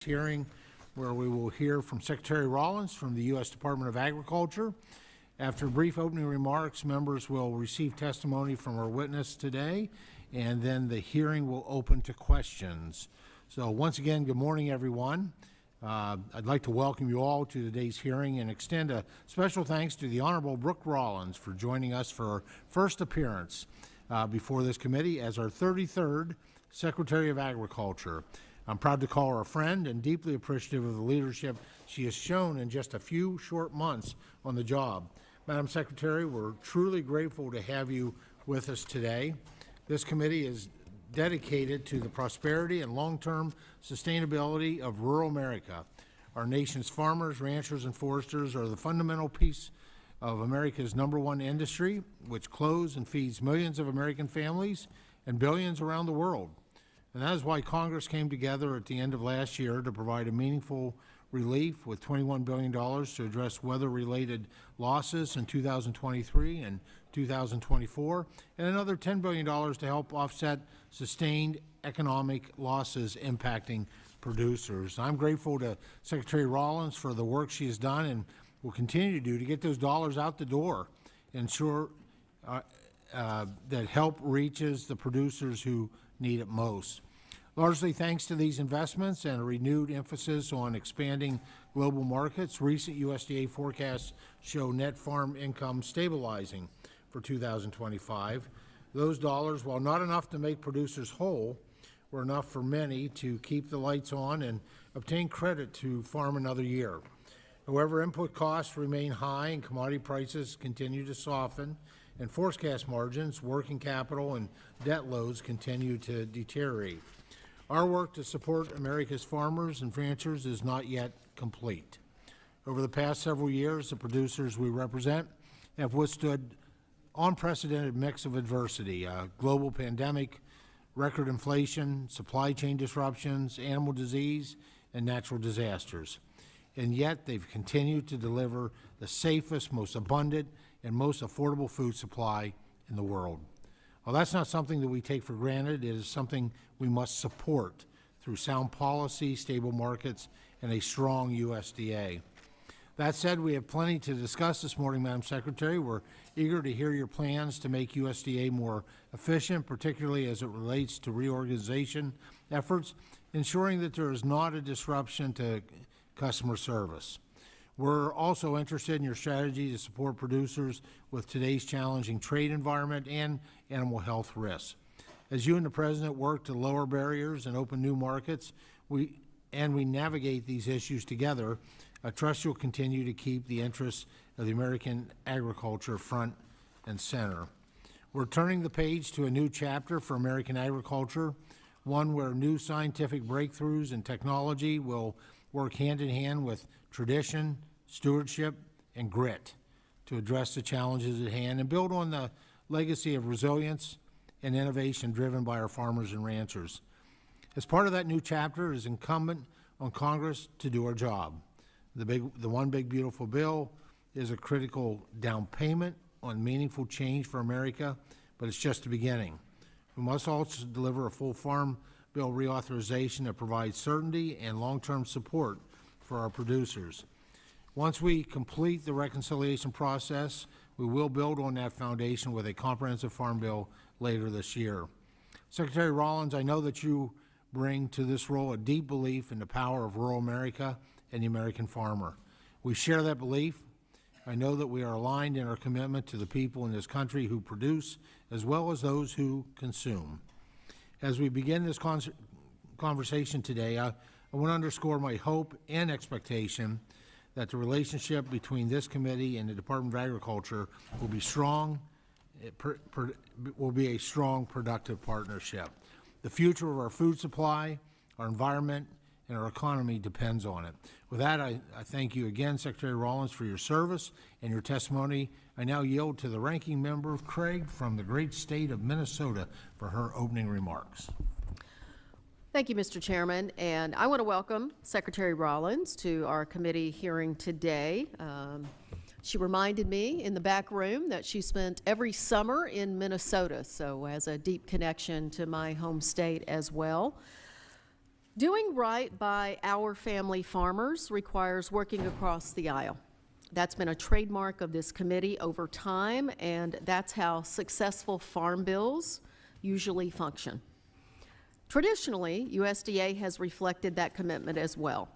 Hearing where we will hear from Secretary Rollins from the U.S. Department of Agriculture. After brief opening remarks, members will receive testimony from our witness today, and then the hearing will open to questions. So once again, good morning, everyone. I'd like to welcome you all to today's hearing and extend a special thanks to the Honorable Brooke Rollins for joining us for her first appearance before this committee as our 33rd Secretary of Agriculture. I'm proud to call her a friend and deeply appreciative of the leadership she has shown in just a few short months on the job. Madam Secretary, we're truly grateful to have you with us today. This committee is dedicated to the prosperity and long-term sustainability of rural America. Our nation's farmers, ranchers, and foresters are the fundamental piece of America's #1 industry, which clothes and feeds millions of American families and billions around the world. And that is why Congress came together at the end of last year to provide a meaningful relief with $21 billion to address weather-related losses in 2023 and 2024, and another $10 billion to help offset sustained economic losses impacting producers. I'm grateful to Secretary Rollins for the work she has done and will continue to do to get those dollars out the door, ensure that help reaches the producers who need it most. Largely thanks to these investments and a renewed emphasis on expanding global markets, recent USDA forecasts show net farm income stabilizing for 2025. Those dollars, while not enough to make producers whole, were enough for many to keep the lights on and obtain credit to farm another year. However, input costs remain high and commodity prices continue to soften, and forecast margins, working capital, and debt loads continue to deteriorate. Our work to support America's farmers and ranchers is not yet complete. Over the past several years, the producers we represent have withstood unprecedented mix of adversity, global pandemic, record inflation, supply chain disruptions, animal disease, and natural disasters. And yet they've continued to deliver the safest, most abundant, and most affordable food supply in the world. Well, that's not something that we take for granted. It is something we must support through sound policy, stable markets, and a strong USDA. That said, we have plenty to discuss this morning, Madam Secretary. We're eager to hear your plans to make USDA more efficient, particularly as it relates to reorganization efforts, ensuring that there is not a disruption to customer service. We're also interested in your strategy to support producers with today's challenging trade environment and animal health risks. As you and the President work to lower barriers and open new markets, we navigate these issues together, I trust you'll continue to keep the interests of the American agriculture front and center. We're turning the page to a new chapter for American agriculture, one where new scientific breakthroughs and technology will work hand in hand with tradition, stewardship, and grit to address the challenges at hand and build on the legacy of resilience and innovation driven by our farmers and ranchers. As part of that new chapter, it is incumbent on Congress to do our job. The One Big Beautiful Bill is a critical down payment on meaningful change for America, but it's just the beginning. We must also deliver a full farm bill reauthorization that provides certainty and long-term support for our producers. Once we complete the reconciliation process, we will build on that foundation with a comprehensive farm bill later this year. Secretary Rollins, I know that you bring to this role a deep belief in the power of rural America and the American farmer. We share that belief. I know that we are aligned in our commitment to the people in this country who produce as well as those who consume. As we begin this conversation today, I want to underscore my hope and expectation that the relationship between this committee and the Department of Agriculture will be strong, will be a strong, productive partnership. The future of our food supply, our environment, and our economy depends on it. With that, I thank you again, Secretary Rollins, for your service and your testimony. I now yield to the ranking member, Craig, from the great state of Minnesota, for her opening remarks. Thank you, Mr. Chairman, and I want to welcome Secretary Rollins to our committee hearing today. She reminded me in the back room that she spent every summer in Minnesota, so has a deep connection to my home state as well. Doing right by our family farmers requires working across the aisle. That's been a trademark of this committee over time, and that's how successful farm bills usually function. Traditionally, USDA has reflected that commitment as well.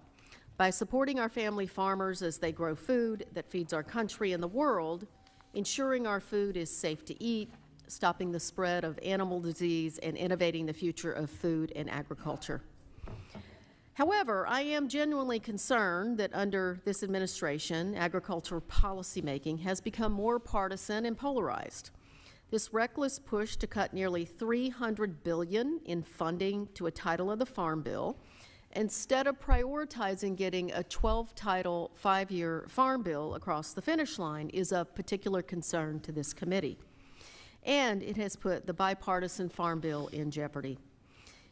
By supporting our family farmers as they grow food that feeds our country and the world, ensuring our food is safe to eat, stopping the spread of animal disease, and innovating the future of food and agriculture. However, I am genuinely concerned that under this administration, agricultural policymaking has become more partisan and polarized. This reckless push to cut nearly $300 billion in funding to a title of the Farm Bill, instead of prioritizing getting a 12-title, 5-year farm bill across the finish line, is of particular concern to this committee. And it has put the bipartisan farm bill in jeopardy.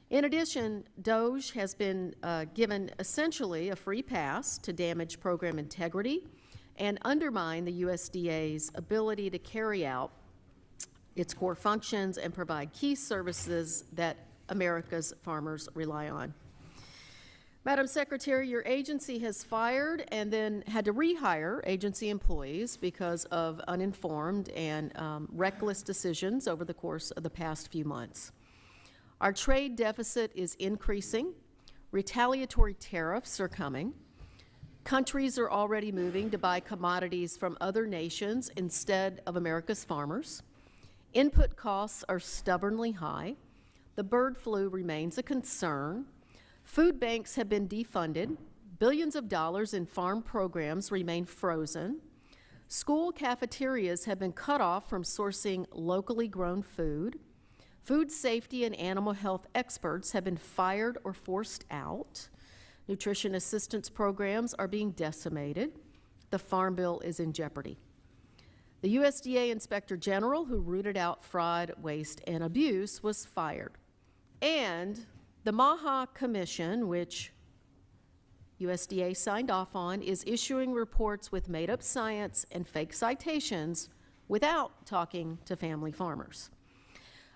In addition, DOGE has been given essentially a free pass to damage program integrity and undermine the USDA's ability to carry out its core functions and provide key services that America's farmers rely on. Madam Secretary, your agency has fired and then had to rehire agency employees because of uninformed and reckless decisions over the course of the past few months. Our trade deficit is increasing. Retaliatory tariffs are coming. Countries are already moving to buy commodities from other nations instead of America's farmers. Input costs are stubbornly high. The bird flu remains a concern. Food banks have been defunded. Billions of dollars in farm programs remain frozen. School cafeterias have been cut off from sourcing locally grown food. Food safety and animal health experts have been fired or forced out. Nutrition assistance programs are being decimated. The Farm Bill is in jeopardy. The USDA Inspector General, who rooted out fraud, waste, and abuse, was fired. And the MAHA Commission, which USDA signed off on, is issuing reports with made-up science and fake citations without talking to family farmers.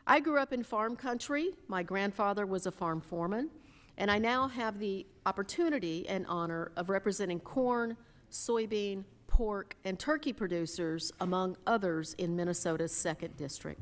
I grew up in farm country. My grandfather was a farm foreman, and I now have the opportunity and honor of representing corn, soybean, pork, and turkey producers, among others, in Minnesota's 2nd District.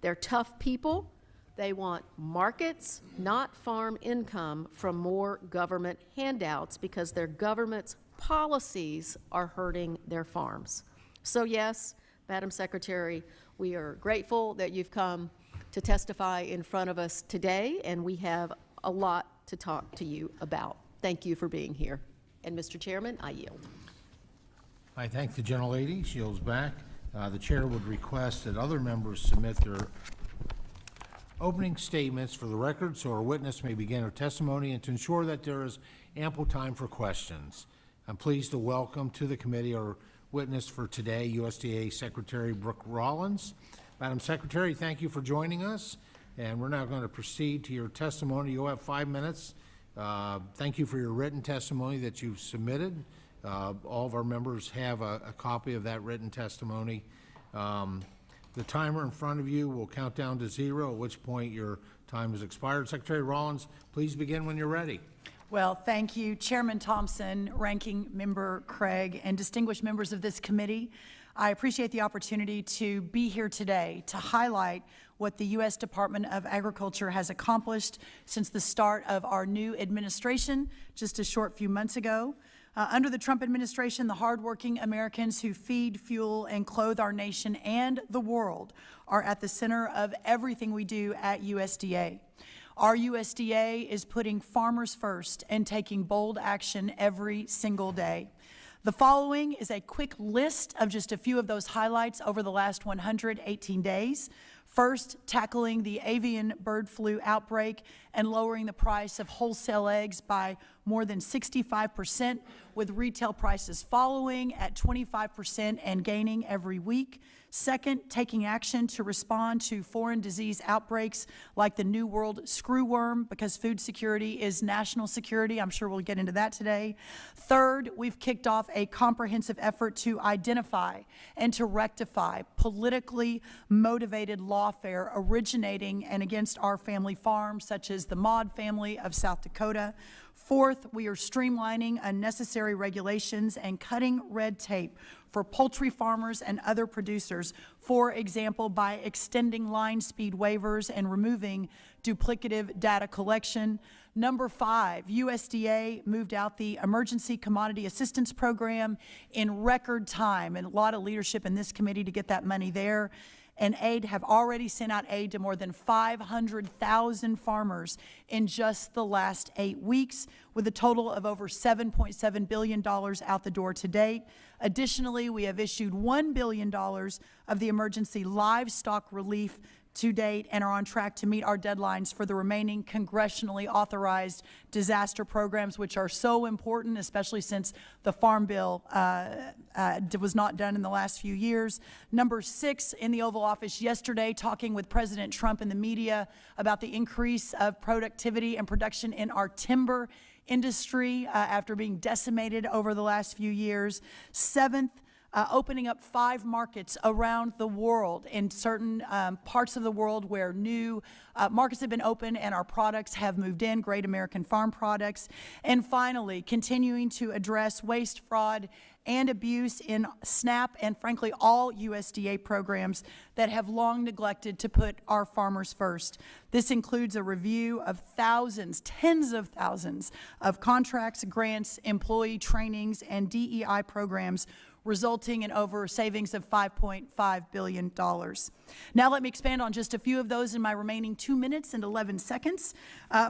They're tough people. They want markets, not farm income from more government handouts because their government's policies are hurting their farms. So yes, Madam Secretary, we are grateful that you've come to testify in front of us today, and we have a lot to talk to you about. Thank you for being here. And Mr. Chairman, I yield. I thank the gentlelady. She yields back. The chair would request that other members submit their opening statements for the record so our witness may begin her testimony, and to ensure that there is ample time for questions. I'm pleased to welcome to the committee our witness for today, USDA Secretary Brooke Rollins. Madam Secretary, thank you for joining us, and we're now going to proceed to your testimony. You'll have 5 minutes. Thank you for your written testimony that you've submitted. All of our members have a copy of that written testimony. The timer in front of you will count down to 0, at which point your time has expired. Secretary Rollins, please begin when you're ready. Well, thank you, Chairman Thompson, Ranking Member Craig, and distinguished members of this committee. I appreciate the opportunity to be here today to highlight what the U.S. Department of Agriculture has accomplished since the start of our new administration just a short few months ago. Under the Trump administration, the hardworking Americans who feed, fuel, and clothe our nation and the world are at the center of everything we do at USDA. Our USDA is putting farmers first and taking bold action every single day. The following is a quick list of just a few of those highlights over the last 118 days. First, tackling the avian bird flu outbreak and lowering the price of wholesale eggs by more than 65%, with retail prices following at 25% and gaining every week. Second, taking action to respond to foreign disease outbreaks like the New World screwworm, because food security is national security. I'm sure we'll get into that today. Third, we've kicked off a comprehensive effort to identify and to rectify politically motivated law lawfare originating and against our family farms, such as the Maud family of South Dakota. Fourth, we are streamlining unnecessary regulations and cutting red tape for poultry farmers and other producers, for example, by extending line speed waivers and removing duplicative data collection. Number 5, USDA moved out the Emergency Commodity Assistance Program in record time, and a lot of leadership in this committee to get that money there. And have already sent out aid to more than 500,000 farmers in just the last 8 weeks, with a total of over $7.7 billion out the door to date. Additionally, we have issued $1 billion of the emergency livestock relief to date and are on track to meet our deadlines for the remaining congressionally authorized disaster programs, which are so important, especially since the Farm Bill was not done in the last few years. Number 6, in the Oval Office yesterday, talking with President Trump and the media about the increase of productivity and production in our timber industry after being decimated over the last few years. 7th, opening up 5 markets around the world in certain parts of the world where new markets have been opened and our products have moved in, great American farm products. And finally, continuing to address waste, fraud, and abuse in SNAP and frankly all USDA programs that have long neglected to put our farmers first. This includes a review of thousands, tens of thousands of contracts, grants, employee trainings, and DEI programs, resulting in over savings of $5.5 billion. Now let me expand on just a few of those in my remaining 2 minutes and 11 seconds.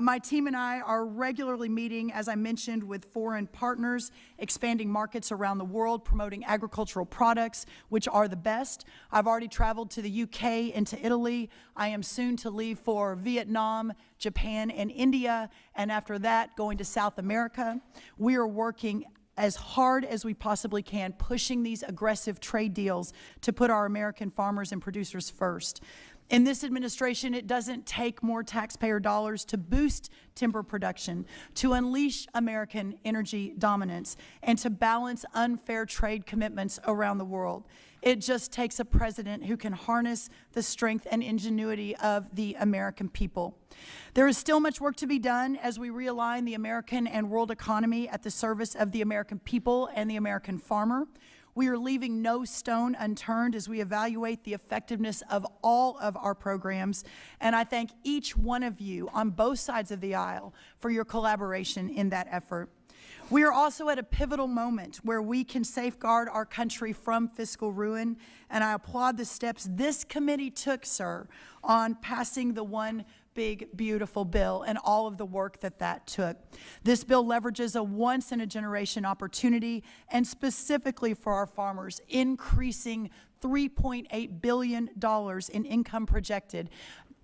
My team and I are regularly meeting, as I mentioned, with foreign partners, expanding markets around the world, promoting agricultural products, which are the best. I've already traveled to the UK and to Italy. I am soon to leave for Vietnam, Japan, and India, and after that, going to South America. We are working as hard as we possibly can, pushing these aggressive trade deals to put our American farmers and producers first. In this administration, it doesn't take more taxpayer dollars to boost timber production, to unleash American energy dominance, and to balance unfair trade commitments around the world. It just takes a president who can harness the strength and ingenuity of the American people. There is still much work to be done as we realign the American and world economy at the service of the American people and the American farmer. We are leaving no stone unturned as we evaluate the effectiveness of all of our programs, and I thank each one of you on both sides of the aisle for your collaboration in that effort. We are also at a pivotal moment where we can safeguard our country from fiscal ruin, and I applaud the steps this committee took, sir, on passing the One Big Beautiful Bill and all of the work that took. This bill leverages a once-in-a-generation opportunity, and specifically for our farmers, increasing $3.8 billion in income projected,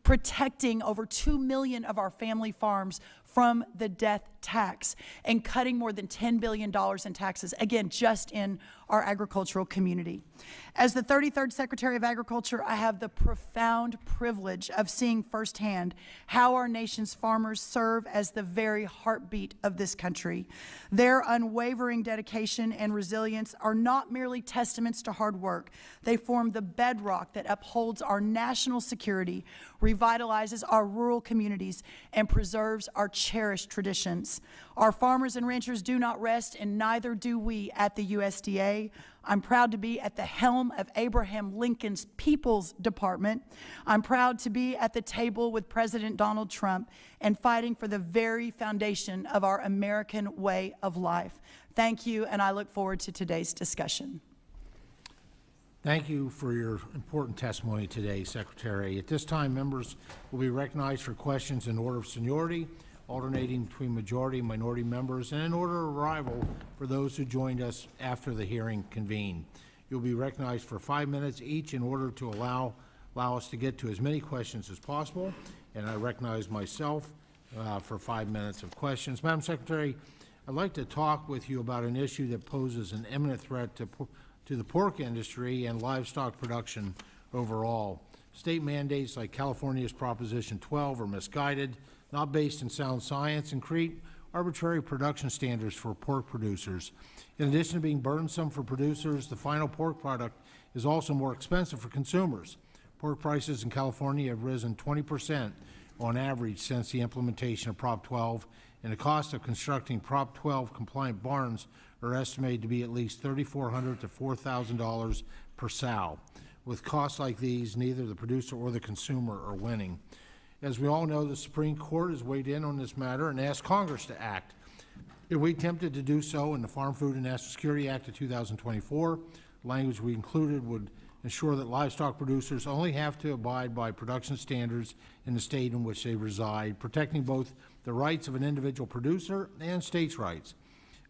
protecting over 2 million of our family farms from the death tax, and cutting more than $10 billion in taxes, again, just in our agricultural community. As the 33rd Secretary of Agriculture, I have the profound privilege of seeing firsthand how our nation's farmers serve as the very heartbeat of this country. Their unwavering dedication and resilience are not merely testaments to hard work. They form the bedrock that upholds our national security, revitalizes our rural communities, and preserves our cherished traditions. Our farmers and ranchers do not rest, and neither do we at the USDA. I'm proud to be at the helm of Abraham Lincoln's People's Department. I'm proud to be at the table with President Donald Trump and fighting for the very foundation of our American way of life. Thank you, and I look forward to today's discussion. Thank you for your important testimony today, Secretary. At this time, members will be recognized for questions in order of seniority, alternating between majority and minority members, and in order of arrival for those who joined us after the hearing convened. You'll be recognized for 5 minutes each in order to allow us to get to as many questions as possible, and I recognize myself for 5 minutes of questions. Madam Secretary, I'd like to talk with you about an issue that poses an imminent threat to the pork industry and livestock production overall. State mandates like California's Proposition 12 are misguided, not based in sound science, and create arbitrary production standards for pork producers. In addition to being burdensome for producers, the final pork product is also more expensive for consumers. Pork prices in California have risen 20% on average since the implementation of Prop 12, and the cost of constructing Prop 12 compliant barns are estimated to be at least $3,400 to $4,000 per sow. With costs like these, neither the producer or the consumer are winning. As we all know, the Supreme Court has weighed in on this matter and asked Congress to act. If we attempted to do so in the Farm, Food, and National Security Act of 2024, language we included would ensure that livestock producers only have to abide by production standards in the state in which they reside, protecting both the rights of an individual producer and states' rights.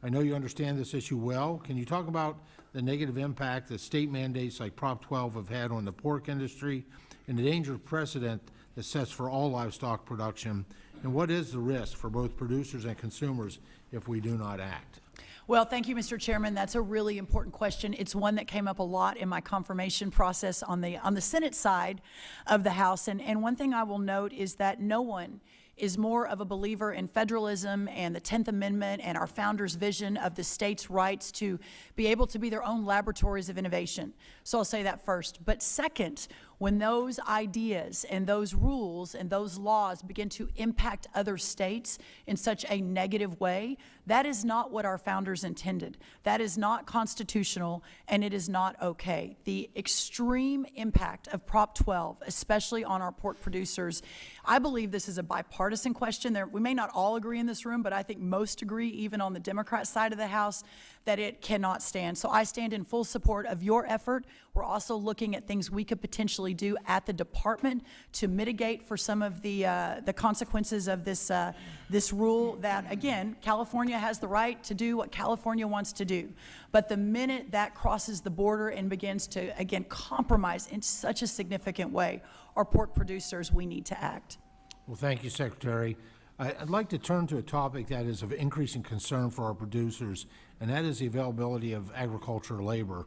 I know you understand this issue well. Can you talk about the negative impact that state mandates like Prop 12 have had on the pork industry and the dangerous precedent that sets for all livestock production? And what is the risk for both producers and consumers if we do not act? Well, thank you, Mr. Chairman. That's a really important question. It's one that came up a lot in my confirmation process on the Senate side of the House. And one thing I will note is that no one is more of a believer in federalism and the 10th Amendment and our founders' vision of the states' rights to be able to be their own laboratories of innovation. So I'll say that first. But second, when those ideas and those rules and those laws begin to impact other states in such a negative way, that is not what our founders intended. That is not constitutional, and it is not okay. The extreme impact of Prop 12, especially on our pork producers, I believe this is a bipartisan question. We may not all agree in this room, but I think most agree, even on the Democrat side of the House, that it cannot stand. So I stand in full support of your effort. We're also looking at things we could potentially do at the department to mitigate for some of the consequences of this rule that, again, California has the right to do what California wants to do. But the minute that crosses the border and begins to, again, compromise in such a significant way our pork producers, we need to act. Well, thank you, Secretary. I'd like to turn to a topic that is of increasing concern for our producers, and that is the availability of agricultural labor.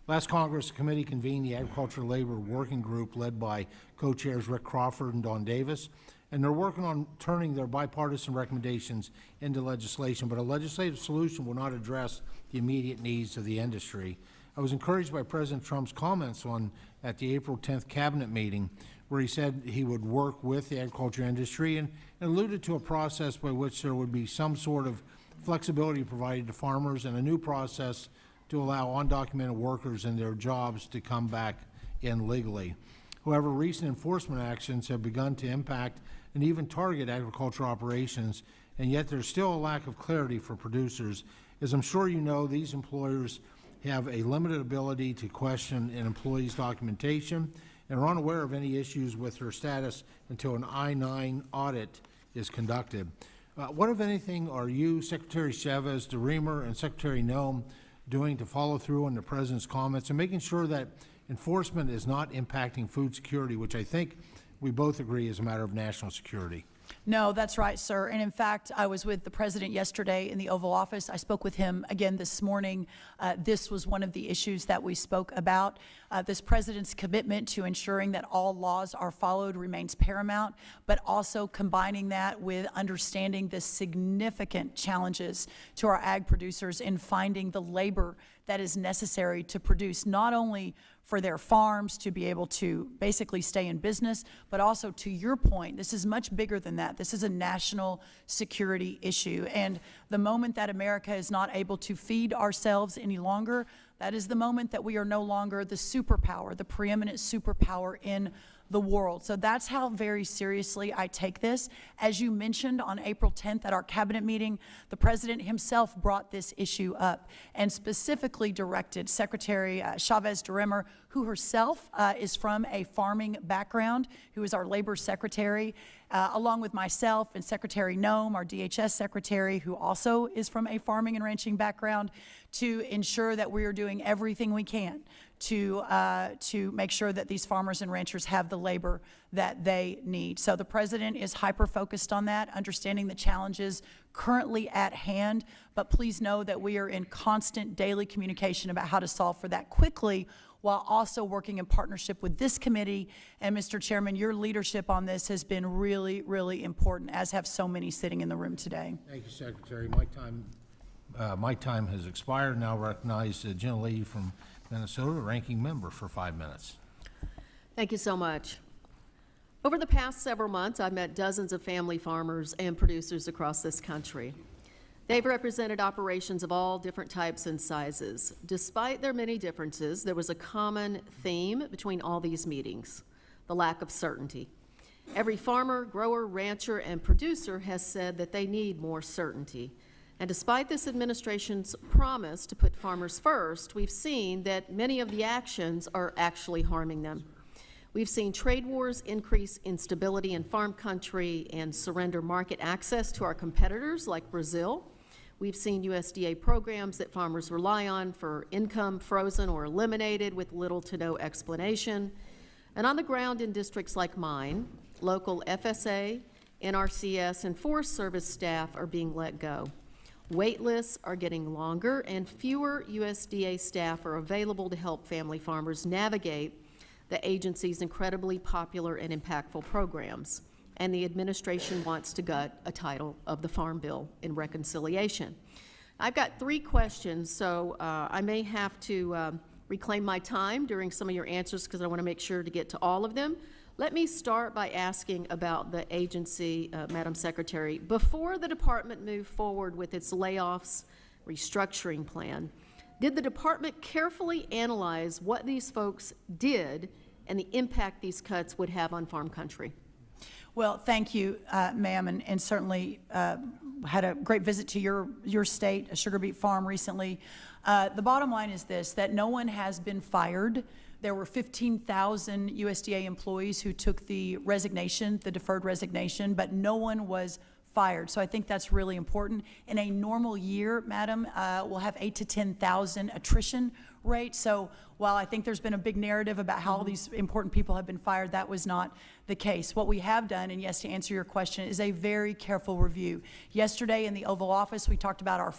Last Congress, the committee convened the Agricultural Labor Working Group led by co-chairs Rick Crawford and Don Davis, and they're working on turning their bipartisan recommendations into legislation, but a legislative solution will not address the immediate needs of the industry. I was encouraged by President Trump's comments at the April 10th cabinet meeting, where he said he would work with the agriculture industry and alluded to a process by which there would be some sort of flexibility provided to farmers and a new process to allow undocumented workers in their jobs to come back in legally. However, recent enforcement actions have begun to impact and even target agricultural operations, and yet there's still a lack of clarity for producers. As I'm sure you know, these employers have a limited ability to question an employee's documentation and are unaware of any issues with their status until an I-9 audit is conducted. What, if anything, are you, Secretary Chavez, DeRemer, and Secretary Noem doing to follow through on the President's comments and making sure that enforcement is not impacting food security, which I think we both agree is a matter of national security? No, that's right, sir. And in fact, I was with the President yesterday in the Oval Office. I spoke with him again this morning. This was one of the issues that we spoke about. This President's commitment to ensuring that all laws are followed remains paramount, but also combining that with understanding the significant challenges to our ag producers in finding the labor that is necessary to produce not only for their farms to be able to basically stay in business, but also, to your point, this is much bigger than that. This is a national security issue. And the moment that America is not able to feed ourselves any longer, that is the moment that we are no longer the superpower, the preeminent superpower in the world. So that's how very seriously I take this. As you mentioned, on April 10th at our cabinet meeting, the President himself brought this issue up and specifically directed Secretary Chavez DeRemer, who herself is from a farming background, who is our labor secretary, along with myself and Secretary Noem, our DHS secretary, who also is from a farming and ranching background, to ensure that we are doing everything we can to make sure that these farmers and ranchers have the labor that they need. So the President is hyper-focused on that, understanding the challenges currently at hand, but please know that we are in constant daily communication about how to solve for that quickly, while also working in partnership with this committee. And Mr. Chairman, your leadership on this has been really, really important, as have so many sitting in the room today. Thank you, Secretary. My time has expired. Now recognize the gentlelady from Minnesota, ranking member, for 5 minutes. Thank you so much. Over the past several months, I've met dozens of family farmers and producers across this country. They've represented operations of all different types and sizes. Despite their many differences, there was a common theme between all these meetings: the lack of certainty. Every farmer, grower, rancher, and producer has said that they need more certainty. And despite this administration's promise to put farmers first, we've seen that many of the actions are actually harming them. We've seen trade wars increase instability in farm country and surrender market access to our competitors like Brazil. We've seen USDA programs that farmers rely on for income frozen or eliminated with little to no explanation. And on the ground in districts like mine, local FSA, NRCS, and Forest Service staff are being let go. Wait lists are getting longer, and fewer USDA staff are available to help family farmers navigate the agency's incredibly popular and impactful programs. And the administration wants to gut a title of the Farm Bill in reconciliation. I've got 3 questions, so I may have to reclaim my time during some of your answers because I want to make sure to get to all of them. Let me start by asking about the agency, Madam Secretary. Before the department moved forward with its layoffs restructuring plan, did the department carefully analyze what these folks did and the impact these cuts would have on farm country? Well, thank you, ma'am, and certainly had a great visit to your state, a sugar beet farm recently. The bottom line is this, that no one has been fired. There were 15,000 USDA employees who took the resignation, the deferred resignation, but no one was fired. So I think that's really important. In a normal year, madam, we'll have 8,000 to 10,000 attrition rate. So while I think there's been a big narrative about how all these important people have been fired, that was not the case. What we have done, and yes, to answer your question, is a very careful review. Yesterday in the Oval Office, we talked about our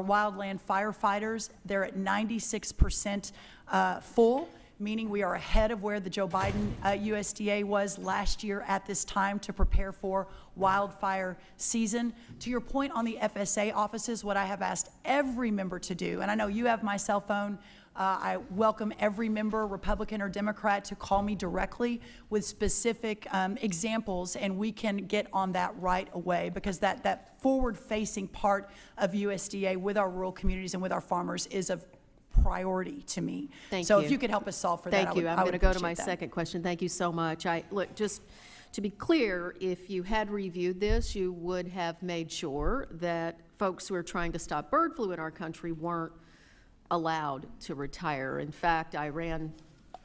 wildland firefighters. They're at 96% full, meaning we are ahead of where the Joe Biden USDA was last year at this time to prepare for wildfire season. To your point on the FSA offices, what I have asked every member to do, and I know you have my cell phone, I welcome every member, Republican or Democrat, to call me directly with specific examples, and we can get on that right away, because that forward-facing part of USDA with our rural communities and with our farmers is of priority to me. Thank so you. if you could help us solve for that, Thank you. I'm I going would to go to appreciate my that. second question. Thank you so much. Look, just to be clear, if you had reviewed this, you would have made sure that folks who are trying to stop bird flu in our country weren't allowed to retire. In fact, I ran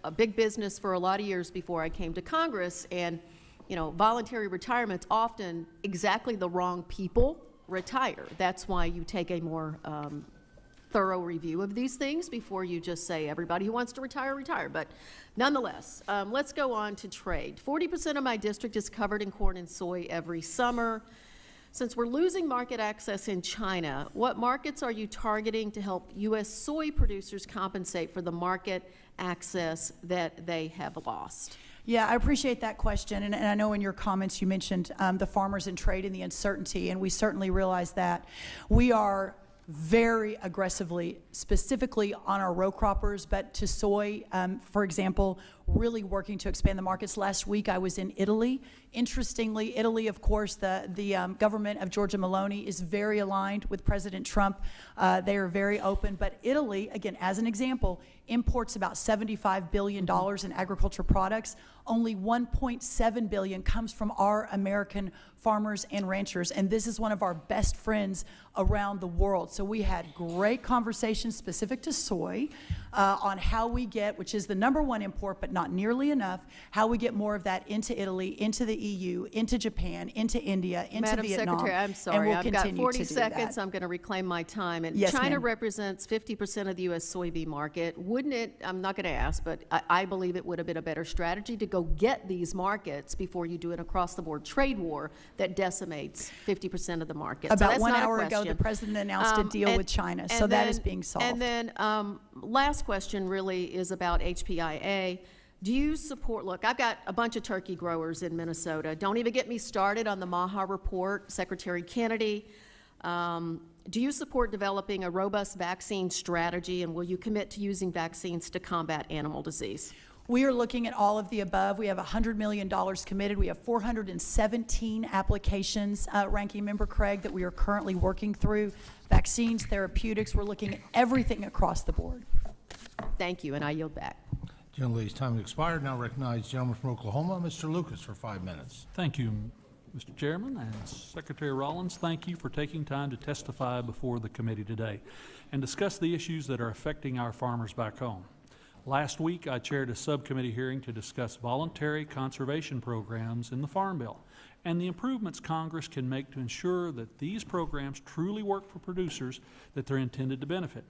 a big business for a lot of years before I came to Congress, and voluntary retirement's often exactly the wrong people retire. That's why you take a more thorough review of these things before you just say everybody who wants to retire, retire. But nonetheless, let's go on to trade. 40% of my district is covered in corn and soy every summer. Since we're losing market access in China, what markets are you targeting to help U.S. soy producers compensate for the market access that they have lost? Yeah, I appreciate that question, and I know in your comments you mentioned the farmers in trade and the uncertainty, and we certainly realize that. We are very aggressively, specifically on our row croppers, but to soy, for example, really working to expand the markets. Last week I was in Italy. Interestingly, Italy, of course, the government of Giorgia Meloni is very aligned with President Trump. They are very open, but Italy, again, as an example, imports about $75 billion in agriculture products. Only $1.7 billion comes from our American farmers and ranchers, and this is one of our best friends around the world. So we had great conversations specific to soy on how we get, which is the #1 import, but not nearly enough, how we get more of that into Italy, into the EU, into Japan, into India, into Madam Vietnam. Secretary, I'm sorry, I've got 40 to do seconds. that. I'm going to reclaim my time. And Yes, China ma'am. represents 50% of the U.S. soybean market. Wouldn't it, I'm not going to ask, but I believe it would have been a better strategy to go get these markets before you do an across-the-board trade war that decimates 50% of the market. So About that's 1 not a hour ago, the question. president announced a deal with China, so that is being solved. And then last question really is about HPIA. Do you support, look, I've got a bunch of turkey growers in Minnesota. Don't even get me started on the Maha report, Secretary Kennedy. Do you support developing a robust vaccine strategy, and will you commit to using vaccines to combat animal disease? We are looking at all of the above. We have $100 million committed. We have 417 applications, Ranking Member Craig, that we are currently working through. Vaccines, therapeutics, we're looking at everything across the board. Thank you, and I yield back. Gentlelady's time has expired. Now recognize the gentleman from Oklahoma, Mr. Lucas, for 5 minutes. Thank you, Mr. Chairman, and Secretary Rollins, thank you for taking time to testify before the committee today and discuss the issues that are affecting our farmers back home. Last week, I chaired a subcommittee hearing to discuss voluntary conservation programs in the Farm Bill and the improvements Congress can make to ensure that these programs truly work for producers that they're intended to benefit.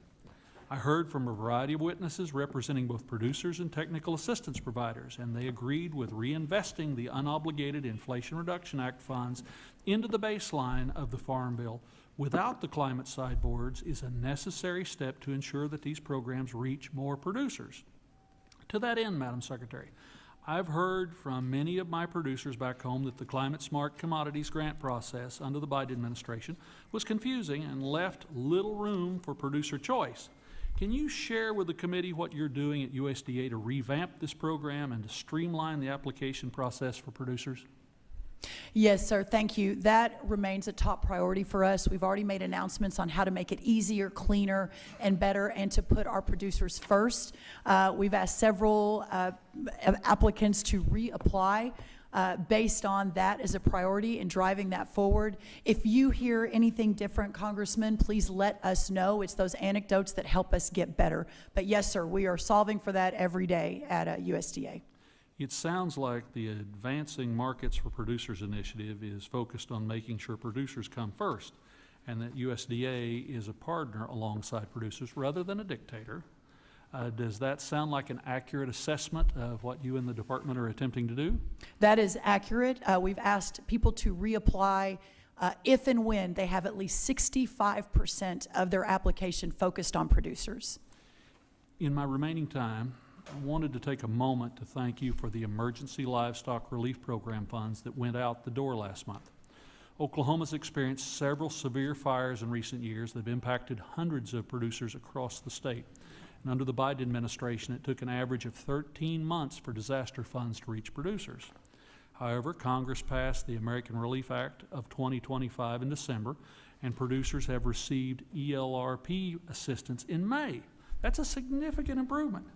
I heard from a variety of witnesses representing both producers and technical assistance providers, and they agreed with reinvesting the unobligated Inflation Reduction Act funds into the baseline of the Farm Bill without the climate sideboards is a necessary step to ensure that these programs reach more producers. To that end, Madam Secretary, I've heard from many of my producers back home that the Climate Smart Commodities grant process under the Biden administration was confusing and left little room for producer choice. Can you share with the committee what you're doing at USDA to revamp this program and to streamline the application process for producers? Yes, sir. Thank you. That remains a top priority for us. We've already made announcements on how to make it easier, cleaner, and better, and to put our producers first. We've asked several applicants to reapply based on that as a priority and driving that forward. If you hear anything different, Congressman, please let us know. It's those anecdotes that help us get better. But yes, sir, we are solving for that every day at USDA. It sounds like the Advancing Markets for Producers initiative is focused on making sure producers come first, and that USDA is a partner alongside producers rather than a dictator. Does that sound like an accurate assessment of what you and the department are attempting to do? That is accurate. We've asked people to reapply if and when they have at least 65% of their application focused on producers. In my remaining time, I wanted to take a moment to thank you for the Emergency Livestock Relief Program funds that went out the door last month. Oklahoma's experienced several severe fires in recent years that have impacted hundreds of producers across the state. And under the Biden administration, it took an average of 13 months for disaster funds to reach producers. However, Congress passed the American Relief Act of 2025 in December, and producers have received ELRP assistance in May. That's a significant improvement,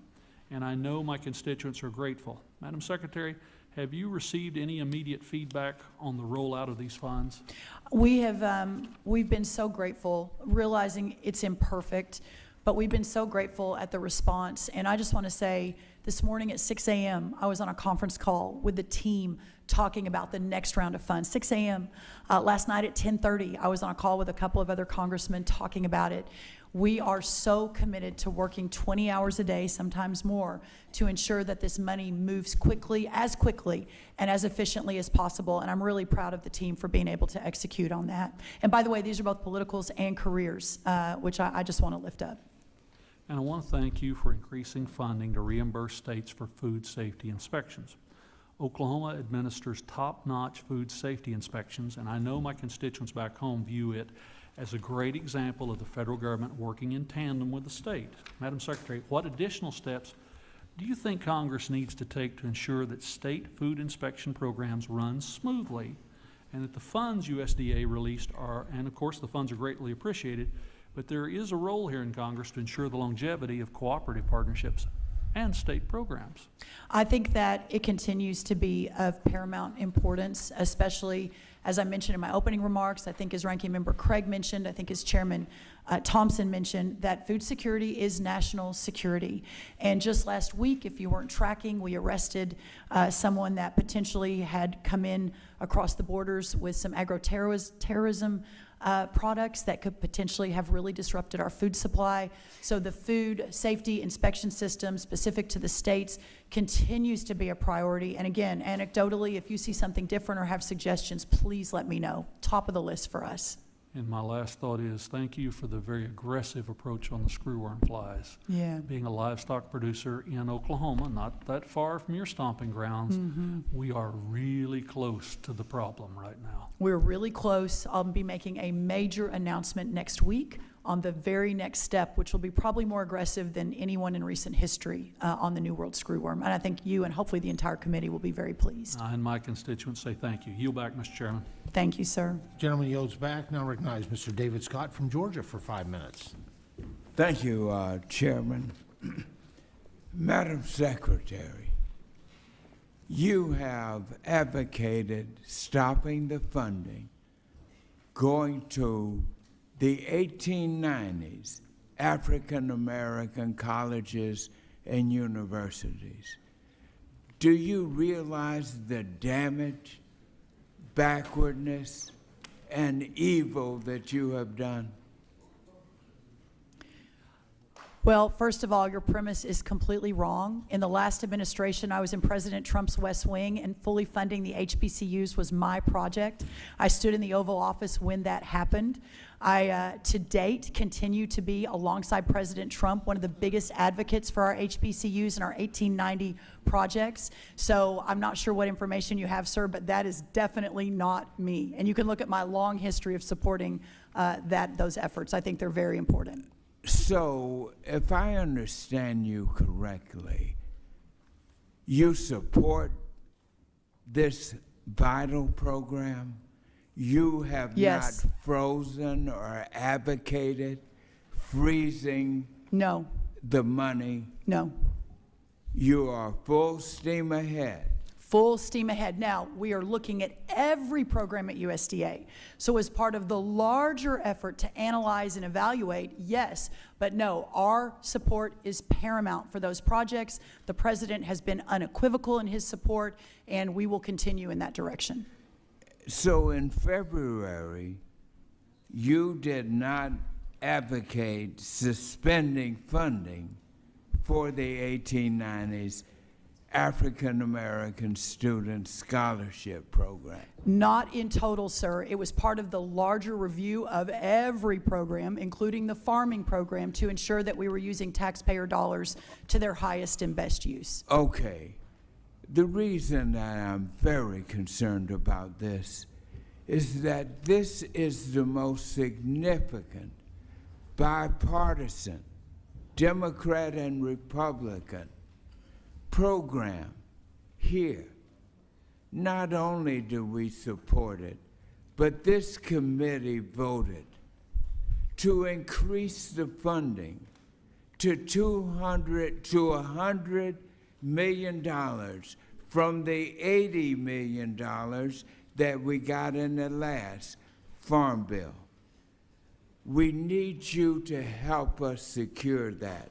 and I know my constituents are grateful. Madam Secretary, have you received any immediate feedback on the rollout of these funds? We have, we've been so grateful, realizing it's imperfect, but we've been so grateful at the response. And I just want to say, this morning at 6 a.m., I was on a conference call with the team talking about the next round of funds. 6 a.m. Last night at 10:30, I was on a call with a couple of other congressmen talking about it. We are so committed to working 20 hours a day, sometimes more, to ensure that this money moves quickly and as efficiently as possible. And I'm really proud of the team for being able to execute on that. And by the way, these are both politicals and careers, which I just want to lift up. And I want to thank you for increasing funding to reimburse states for food safety inspections. Oklahoma administers top-notch food safety inspections, and I know my constituents back home view it as a great example of the federal government working in tandem with the state. Madam Secretary, what additional steps do you think Congress needs to take to ensure that state food inspection programs run smoothly and that the funds USDA released are, and of course the funds are greatly appreciated, but there is a role here in Congress to ensure the longevity of cooperative partnerships and state programs? I think that it continues to be of paramount importance, especially as I mentioned in my opening remarks. I think as Ranking Member Craig mentioned, I think as Chairman Thompson mentioned, that food security is national security. And just last week, if you weren't tracking, we arrested someone that potentially had come in across the borders with some agro-terrorism products that could potentially have really disrupted our food supply. So the food safety inspection system specific to the states continues to be a priority. And again, anecdotally, if you see something different or have suggestions, please let me know. Top of the list for us. And my last thought is thank you for the very aggressive approach on the screwworm flies. Yeah. Being a livestock producer in Oklahoma, not that far from your stomping grounds, we are really close to the problem right now. We're really close. I'll be making a major announcement next week on the very next step, which will be probably more aggressive than anyone in recent history on the New World Screwworm. And I think you and hopefully the entire committee will be very pleased. I and my constituents say thank you. Yield back, Mr. Chairman. Thank you, sir. Gentleman yields back. Now recognize Mr. David Scott from Georgia for 5 minutes. Thank you, Chairman. Madam Secretary, you have advocated stopping the funding going to the 1890s African American colleges and universities. Do you realize the damage, backwardness, and evil that you have done? Well, first of all, your premise is completely wrong. In the last administration, I was in President Trump's West Wing, and fully funding the HBCUs was my project. I stood in the Oval Office when that happened. I, to date, continue to be, alongside President Trump, one of the biggest advocates for our HBCUs and our 1890 projects. So I'm not sure what information you have, sir, but that is definitely not me. And you can look at my long history of supporting those efforts. I think they're very important. So, if I understand you correctly, you support this vital program? You have Yes. not frozen or advocated freezing No, the money? no. You are full steam ahead. Full steam ahead. Now, we are looking at every program at USDA. So as part of the larger effort to analyze and evaluate, yes, but no, our support is paramount for those projects. The president has been unequivocal in his support, and we will continue in that direction. So in February, you did not advocate suspending funding for the 1890s African American Student Scholarship Program. Not in total, sir. It was part of the larger review of every program, including the farming program, to ensure that we were using taxpayer dollars to their highest and best use. Okay. The reason that I'm very concerned about this is that this is the most significant bipartisan, Democrat and Republican program here. Not only do we support it, but this committee voted to increase the funding to $100 million from the $80 million that we got in the last Farm Bill. We need you to help us secure that.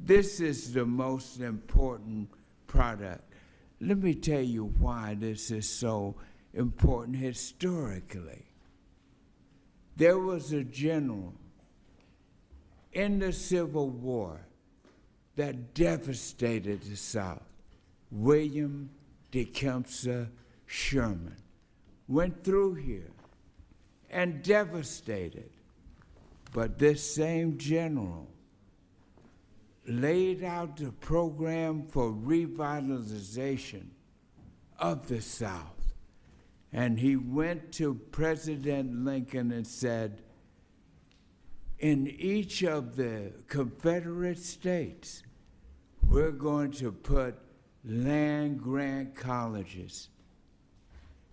This is the most important product. Let me tell you why this is so important historically. There was a general in the Civil War that devastated the South, William Tecumseh Sherman, went through here and devastated. But this same general laid out the program for revitalization of the South. And he went to President Lincoln and said, in each of the Confederate states, we're going to put land-grant colleges.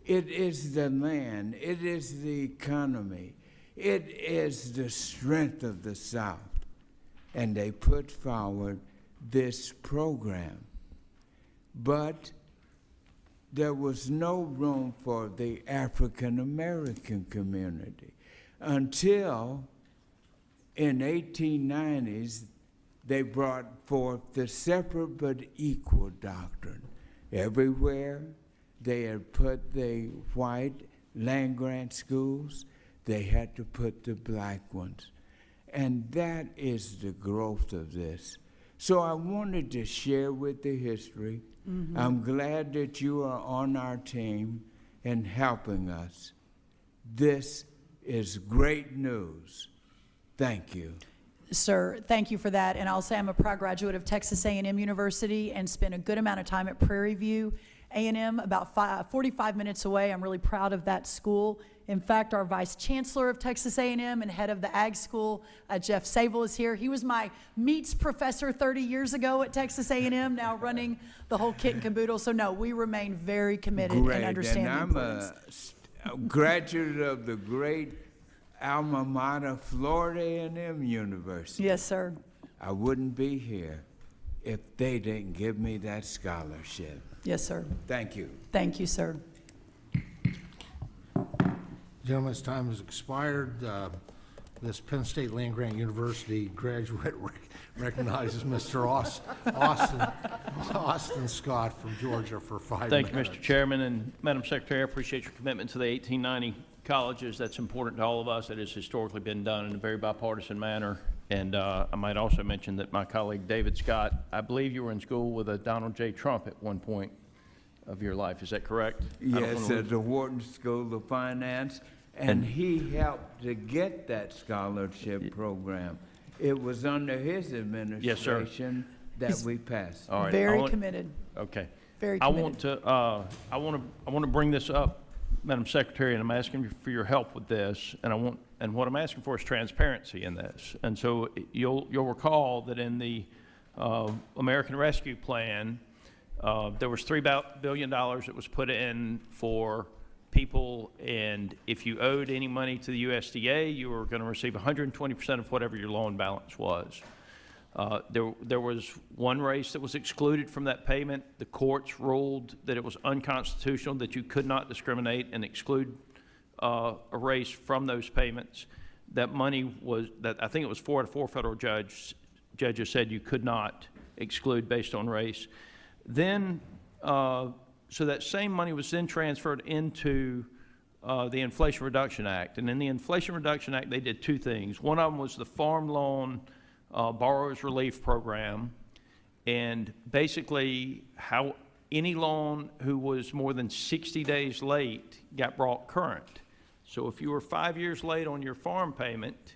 It is the land, it is the economy, it is the strength of the South. And they put forward this program. But there was no room for the African American community until in 1890s they brought forth the separate but equal doctrine. Everywhere they had put the white land-grant schools, they had to put the black ones. And that is the growth of this. So I wanted to share with the history. Mm-hmm. I'm glad that you are on our team and helping us. This is great news. Thank you. Sir, thank you for that. And I'll say I'm a proud graduate of Texas A&M University and spent a good amount of time at Prairie View. A&M, about 45 minutes away. I'm really proud of that school. In fact, our Vice Chancellor of Texas A&M and head of the Ag School, Jeff Sable, is here. He was my meats professor 30 years ago at Texas A&M, now running the whole kit and caboodle. So no, we remain very committed and understand the importance. I'm a graduate of the great alma mater, Florida A&M University. Yes, sir. I wouldn't be here if they didn't give me that scholarship. Yes, sir. Thank you. Thank you, sir. Gentlemen's time has expired. This Penn State Land Grant University graduate recognizes Mr. Austin Scott from Georgia for 5 minutes. Thank you, Mr. Chairman, and Madam Secretary, I appreciate your commitment to the 1890 colleges. That's important to all of us. It has historically been done in a very bipartisan manner. And I might also mention that my colleague David Scott, I believe you were in school with a Donald J. Trump at one point of your life. Is that correct? Yes, at the Wharton School of Finance, and he helped to get that scholarship program. It was under his administration that we passed. All right. Very committed. Okay. Very I committed. want to bring this up, Madam Secretary, and I'm asking you for your help with this, and what I'm asking for is transparency in this. And so you'll recall that in the American Rescue Plan, there was $3 billion that was put in for people, and if you owed any money to the USDA, you were going to receive 120% of whatever your loan balance was. There was one race that was excluded from that payment. The courts ruled that it was unconstitutional, that you could not discriminate and exclude a race from those payments. That money was, I think it was 4 out of 4 federal judges said you could not exclude based on race. Then, so that same money was then transferred into the Inflation Reduction Act. And in the Inflation Reduction Act, they did two things. One of them was the Farm Loan Borrowers Relief Program, and basically how any loan who was more than 60 days late got brought current. So if you were 5 years late on your farm payment,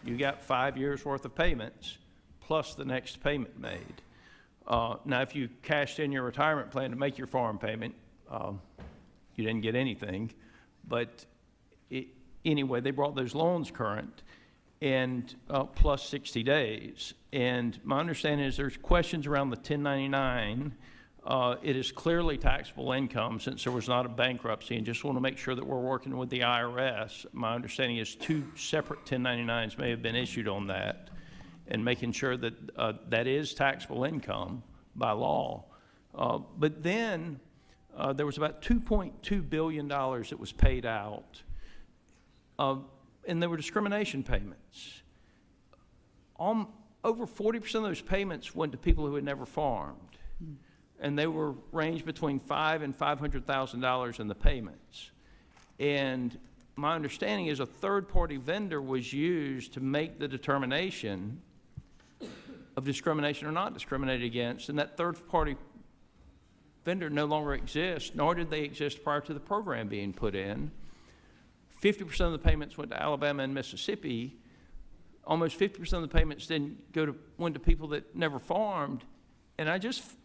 you got 5 years worth of payments plus the next payment made. Now, if you cashed in your retirement plan to make your farm payment, you didn't get anything. But anyway, they brought those loans current and plus 60 days. And my understanding is there's questions around the 1099. It is clearly taxable income since there was not a bankruptcy, and just want to make sure that we're working with the IRS. My understanding is 2 separate 1099s may have been issued on that, and making sure that that is taxable income by law. But then there was about $2.2 billion that was paid out, and there were discrimination payments. Over 40% of those payments went to people who had never farmed, and they were ranged between $500,000 and $500,000 in the payments. And my understanding is a third-party vendor was used to make the determination of discrimination or not discriminated against, and that third-party vendor no longer exists, nor did they exist prior to the program being put in. 50% of the payments went to Alabama and Mississippi. Almost 50% of the payments went to people that never farmed, and I just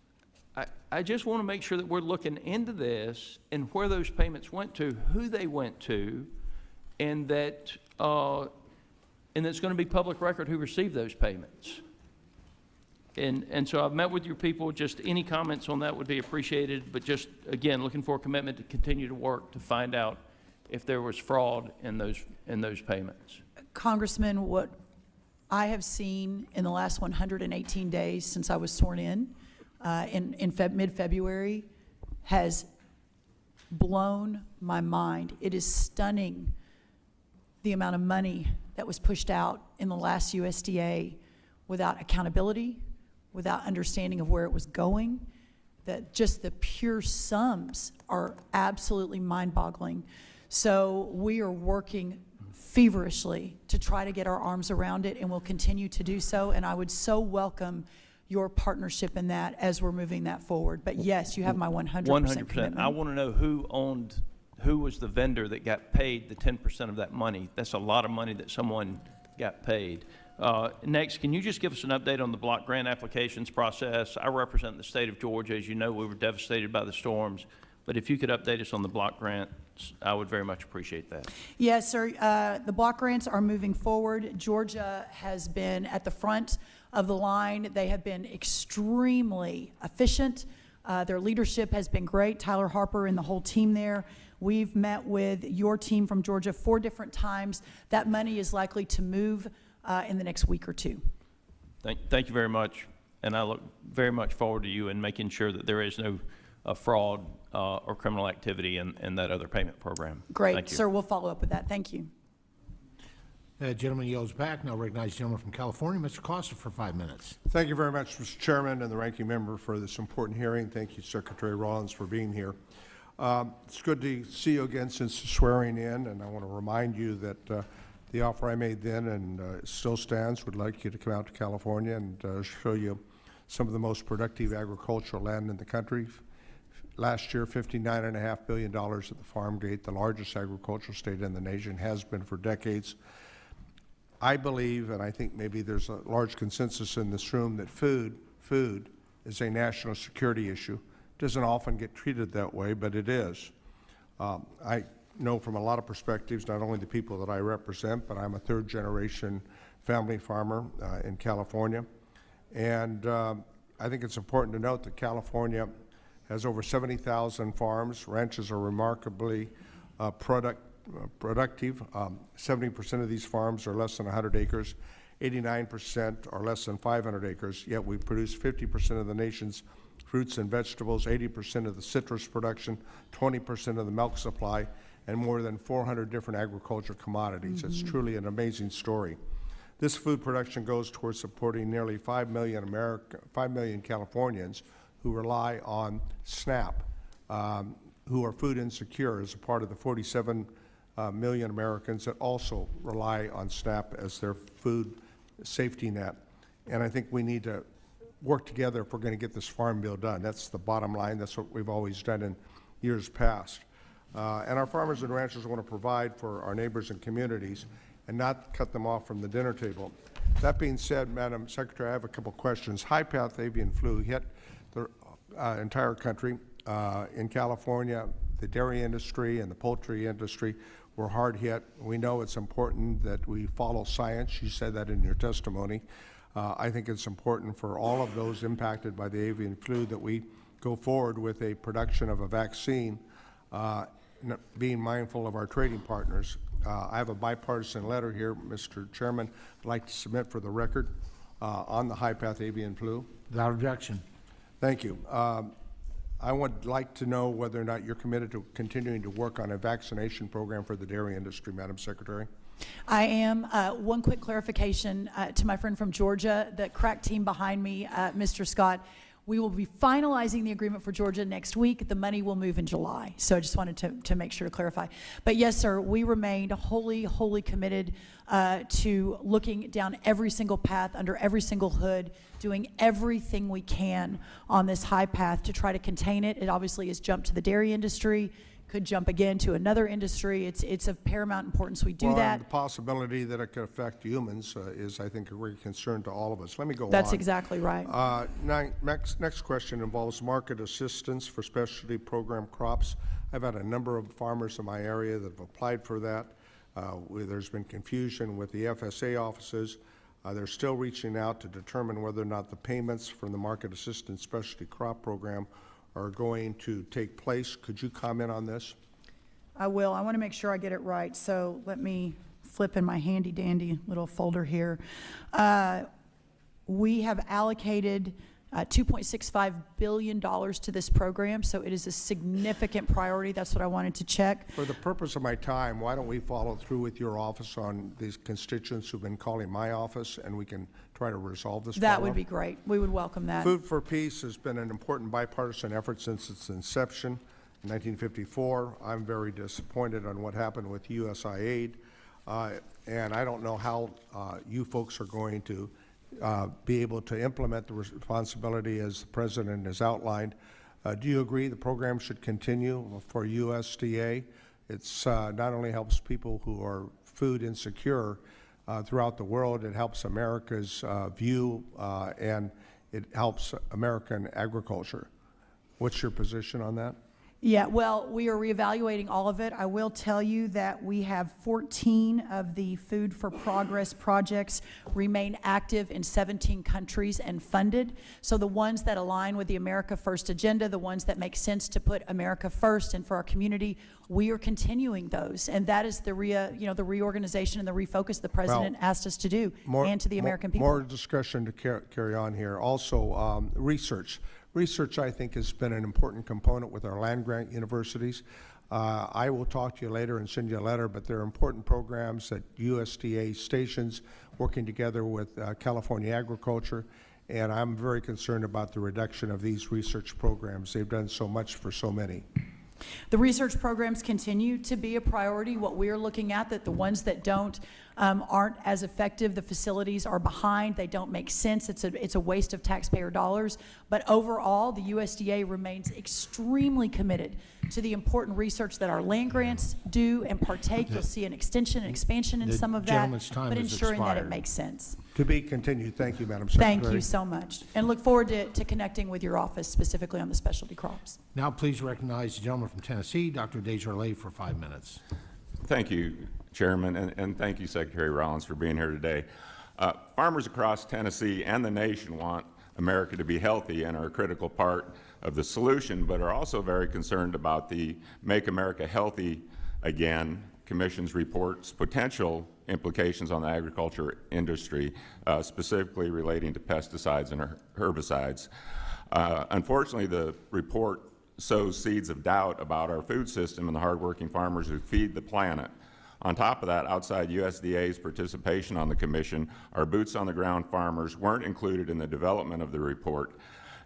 want to make sure that we're looking into this and where those payments went to, who they went to, and that it's going to be public record who received those payments. And so I've met with your people. Just any comments on that would be appreciated. But just again, looking for a commitment to continue to work to find out if there was fraud in those payments. Congressman, what I have seen in the last 118 days since I was sworn in mid-February has blown my mind. It is stunning the amount of money that was pushed out in the last USDA without accountability, without understanding of where it was going, that just the pure sums are absolutely mind-boggling. So we are working feverishly to try to get our arms around it, and we'll continue to do so. And I would so welcome your partnership in that as we're moving that forward. But yes, you have my 100% 100%. commitment. I want to know who was the vendor that got paid the 10% of that money. That's a lot of money that someone got paid. Next, can you just give us an update on the block grant applications process? I represent the state of Georgia. As you know, we were devastated by the storms. But if you could update us on the block grants, I would very much appreciate that. Yes, sir. The block grants are moving forward. Georgia has been at the front of the line. They have been extremely efficient. Their leadership has been great. Tyler Harper and the whole team there. We've met with your team from Georgia 4 different times. That money is likely to move in the next week or two. Thank you very much. And I look very much forward to you in making sure that there is no fraud or criminal activity in that other payment program. Great, Thank you. sir. We'll follow up with that. Thank you. Gentleman yields back. Now recognize the gentleman from California, Mr. Costa, for 5 minutes. Thank you very much, Mr. Chairman and the ranking member, for this important hearing. Thank you, Secretary Rollins, for being here. It's good to see you again since the swearing in, and I want to remind you that the offer I made then and it still stands. Would like you to come out to California and show you some of the most productive agricultural land in the country. Last year, $59.5 billion at the farm gate, the largest agricultural state in the nation, has been for decades. I believe, and I think maybe there's a large consensus in this room, that food is a national security issue. It doesn't often get treated that way, but it is. I know from a lot of perspectives, not only the people that I represent, but I'm a 3rd-generation family farmer in California. And I think it's important to note that California has over 70,000 farms. Ranches are remarkably productive. 70% of these farms are less than 100 acres. 89% are less than 500 acres, yet we produce 50% of the nation's fruits and vegetables, 80% of the citrus production, 20% of the milk supply, and more than 400 different agricultural commodities. It's truly an amazing story. This food production goes towards supporting nearly 5 million Californians who rely on SNAP, who are food insecure as a part of the 47 million Americans that also rely on SNAP as their food safety net. And I think we need to work together if we're going to get this farm bill done. That's the bottom line. That's what we've always done in years past. And our farmers and ranchers want to provide for our neighbors and communities and not cut them off from the dinner table. That being said, Madam Secretary, I have a couple questions. High-path avian flu hit the entire country. In California, the dairy industry and the poultry industry were hard hit. We know it's important that we follow science. You said that in your testimony. I think it's important for all of those impacted by the avian flu that we go forward with a production of a vaccine, being mindful of our trading partners. I have a bipartisan letter here, Mr. Chairman, I'd like to submit for the record on the high-path avian flu. Without objection. Thank you. I would like to know whether or not you're committed to continuing to work on a vaccination program for the dairy industry, Madam Secretary. I am. One quick clarification to my friend from Georgia, the crack team behind me, Mr. Scott. We will be finalizing the agreement for Georgia next week. The money will move in July. So I just wanted to make sure to clarify. But yes, sir, we remain wholly committed to looking down every single path, under every single hood, doing everything we can on this high path to try to contain it. It obviously has jumped to the dairy industry, could jump again to another industry. It's of paramount importance we do Well, that. and the possibility that it could affect humans is, I think, a great concern to all of us. Let me go on. That's exactly right. Next question involves market assistance for specialty program crops. I've had a number of farmers in my area that have applied for that. There's been confusion with the FSA offices. They're still reaching out to determine whether or not the payments from the market assistance specialty crop program are going to take place. Could you comment on this? I will. I want to make sure I get it right. So let me flip in my handy dandy little folder here. We have allocated $2.65 billion to this program, so it is a significant priority. That's what I wanted to check. For the purpose of my time, why don't we follow through with your office on these constituents who've been calling my office, and we can try to resolve this problem? That would be great. We would welcome that. Food for Peace has been an important bipartisan effort since its inception in 1954. I'm very disappointed on what happened with USAID, and I don't know how you folks are going to be able to implement the responsibility as the President has outlined. Do you agree the program should continue for USDA? It's not only helps people who are food insecure, throughout the world. It helps America's view, and it helps American agriculture. What's your position on that? Yeah, well, we are reevaluating all of it. I will tell you that we have 14 of the Food for Progress projects remain active in 17 countries and funded. So the ones that align with the America First agenda, the ones that make sense to put America first and for our community, we are continuing those. And that is the the reorganization and the refocus the president asked us to do, and to the American people. More discussion to carry on here. Also, research. Research, I think, has been an important component with our land-grant universities. I will talk to you later and send you a letter, but there are important programs at USDA stations working together with California Agriculture, and I'm very concerned about the reduction of these research programs. They've done so much for so many. The research programs continue to be a priority. What we're looking at, that the ones that don't aren't as effective, the facilities are behind, they don't make sense, it's a waste of taxpayer dollars. But overall, the USDA remains extremely committed to the important research that our land grants do and partake. You'll see an extension and expansion in The some of that, gentleman's time but has ensuring that it expired. makes sense. To be continued. Thank you, Madam Secretary. Thank you so much. And look forward to connecting with your office specifically on the specialty crops. Now please recognize the gentleman from Tennessee, Dr. Desjardins, for 5 minutes. Thank you, Chairman, and thank you, Secretary Rollins, for being here today. Farmers across Tennessee and the nation want America to be healthy and are a critical part of the solution, but are also very concerned about the Make America Healthy Again Commission's report's potential implications on the agriculture industry, specifically relating to pesticides and herbicides. Unfortunately, the report sows seeds of doubt about our food system and the hardworking farmers who feed the planet. On top of that, outside USDA's participation on the commission, our boots-on-the-ground farmers weren't included in the development of the report.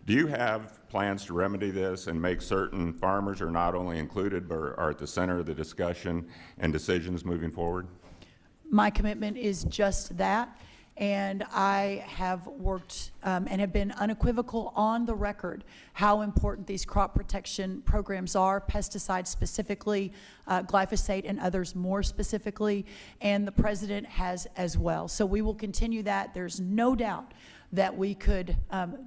Do you have plans to remedy this and make certain farmers are not only included but are at the center of the discussion and decisions moving forward? My commitment is just that, and I have worked and have been unequivocal on the record how important these crop protection programs are, pesticides specifically, glyphosate and others more specifically, and the president has as well. So we will continue that. There's no doubt that we could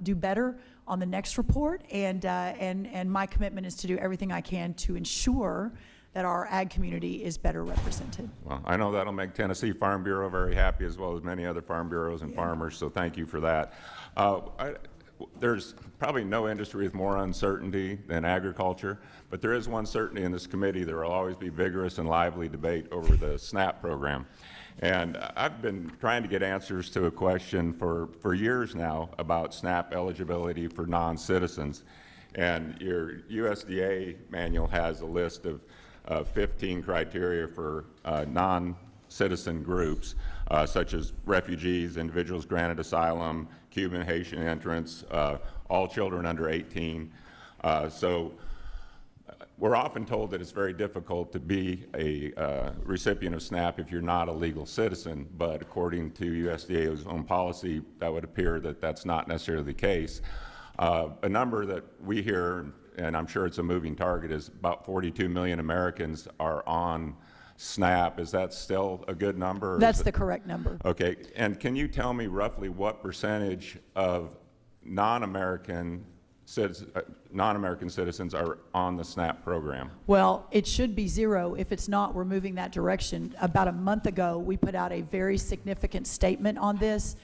do better on the next report, and my commitment is to do everything I can to ensure that our ag community is better represented. Well, I know that'll make Tennessee Farm Bureau very happy, as well as many other farm bureaus and farmers, so thank you for that. There's probably no industry with more uncertainty than agriculture, but there is one certainty in this committee. There will always be vigorous and lively debate over the SNAP program. And I've been trying to get answers to a question for years now about SNAP eligibility for non-citizens. And your USDA manual has a list of 15 criteria for non-citizen groups, such as refugees, individuals granted asylum, Cuban, Haitian entrants, all children under 18. So we're often told that it's very difficult to be a recipient of SNAP if you're not a legal citizen, but according to USDA's own policy, that would appear that that's not necessarily the case. A number that we hear, and I'm sure it's a moving target, is about 42 million Americans are on SNAP. Is that still a good number? That's the correct number. Okay, and can you tell me roughly what percentage of non-American citizens are on the SNAP program? Well, it should be zero. If it's not, we're moving that direction. About a month ago, we put out a very significant statement on this.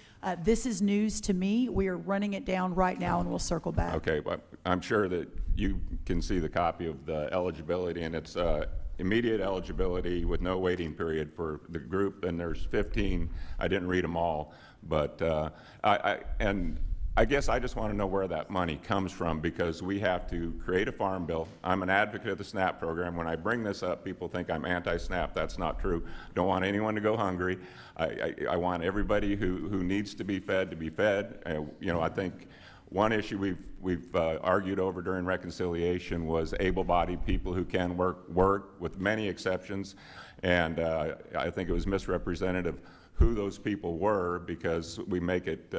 This is news to me. We are running it down right now, and we'll circle back. Okay, well, I'm sure that you can see the copy of the eligibility, and it's immediate eligibility with no waiting period for the group, and there's 15. I didn't read them all, but I guess I just want to know where that money comes from, because we have to create a farm bill. I'm an advocate of the SNAP program. When I bring this up, people think I'm anti-SNAP. That's not true. Don't want anyone to go hungry. I want everybody who needs to be fed to be fed. You know, I think one issue we've argued over during reconciliation was able-bodied people who can work with many exceptions, and I think it was misrepresented of who those people were, because we make it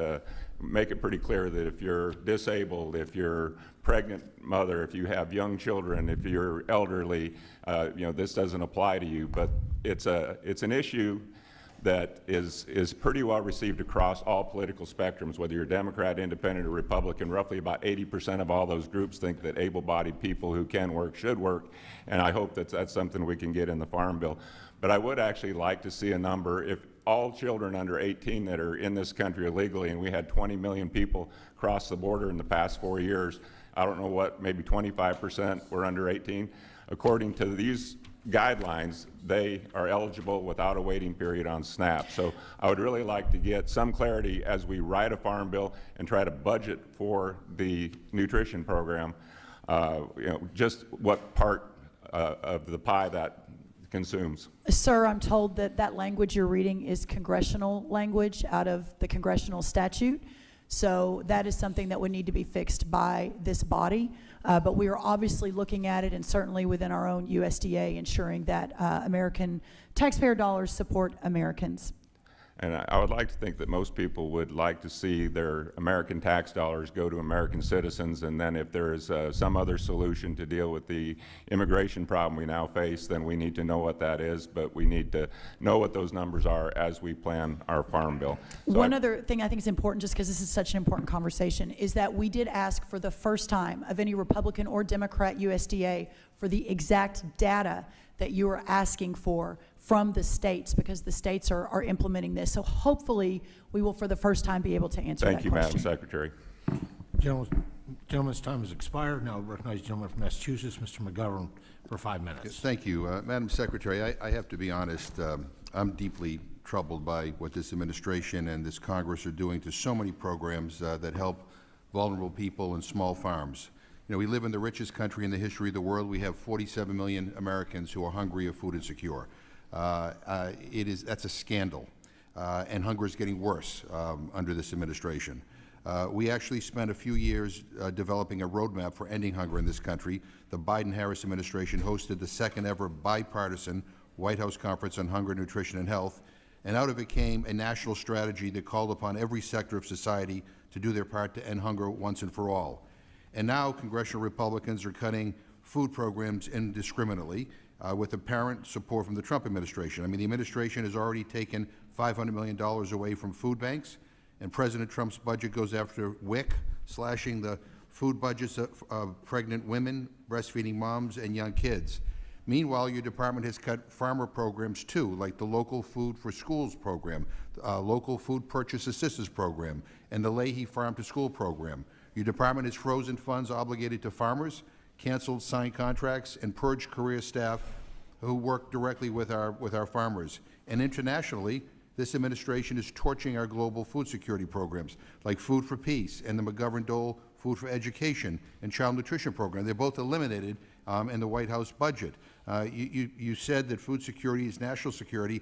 pretty clear that if you're disabled, if you're pregnant mother, if you have young children, if you're elderly, you know, this doesn't apply to you. But it's an issue that is pretty well received across all political spectrums, whether you're Democrat, Independent, or Republican. Roughly about 80% of all those groups think that able-bodied people who can work should work, and I hope that that's something we can get in the Farm Bill. But I would actually like to see a number, if all children under 18 that are in this country illegally, and we had 20 million people cross the border in the past 4 years, I don't know what, maybe 25% were under 18. According to these guidelines, they are eligible without a waiting period on SNAP. So I would really like to get some clarity as we write a Farm Bill and try to budget for the nutrition program, just what part of the pie that consumes. Sir, I'm told that that language you're reading is congressional language out of the congressional statute. So that is something that would need to be fixed by this body. But we are obviously looking at it, and certainly within our own USDA, ensuring that American taxpayer dollars support Americans. And I would like to think that most people would like to see their American tax dollars go to American citizens, and then if there is some other solution to deal with the immigration problem we now face, then we need to know what that is, but we need to know what those numbers are as we plan our Farm Bill. So One other thing I think is important, just because this is such an important conversation, is that we did ask for the first time of any Republican or Democrat USDA for the exact data that you are asking for from the states, because the states are implementing this. So hopefully, we will for the first time be able to answer that question. Thank you, Madam Secretary. Gentleman's time has expired. Now I recognize the gentleman from Massachusetts, Mr. McGovern, for 5 minutes. Thank you. Madam Secretary, I have to be honest, I'm deeply troubled by what this administration and this Congress are doing to so many programs that help vulnerable people and small farms. You know, we live in the richest country in the history of the world. We have 47 million Americans who are hungry or food insecure. That's a scandal, and hunger is getting worse under this administration. We actually spent a few years developing a roadmap for ending hunger in this country. The Biden-Harris administration hosted the second ever bipartisan White House Conference on Hunger, Nutrition, and Health, and out of it came a national strategy that called upon every sector of society to do their part to end hunger once and for all. And now congressional Republicans are cutting food programs indiscriminately with apparent support from the Trump administration. I mean, the administration has already taken $500 million away from food banks, and President Trump's budget goes after WIC, slashing the food budgets of pregnant women, breastfeeding moms, and young kids. Meanwhile, your department has cut farmer programs too, like the Local Food for Schools program, Local Food Purchase Assistance program, and the Leahy Farm to School program. Your department has frozen funds obligated to farmers, canceled signed contracts, and purged career staff who work directly with our farmers. And internationally, this administration is torching our global food security programs, like Food for Peace and the McGovern-Dole Food for Education and Child Nutrition Program. They're both eliminated in the White House budget. You said that food security is national security.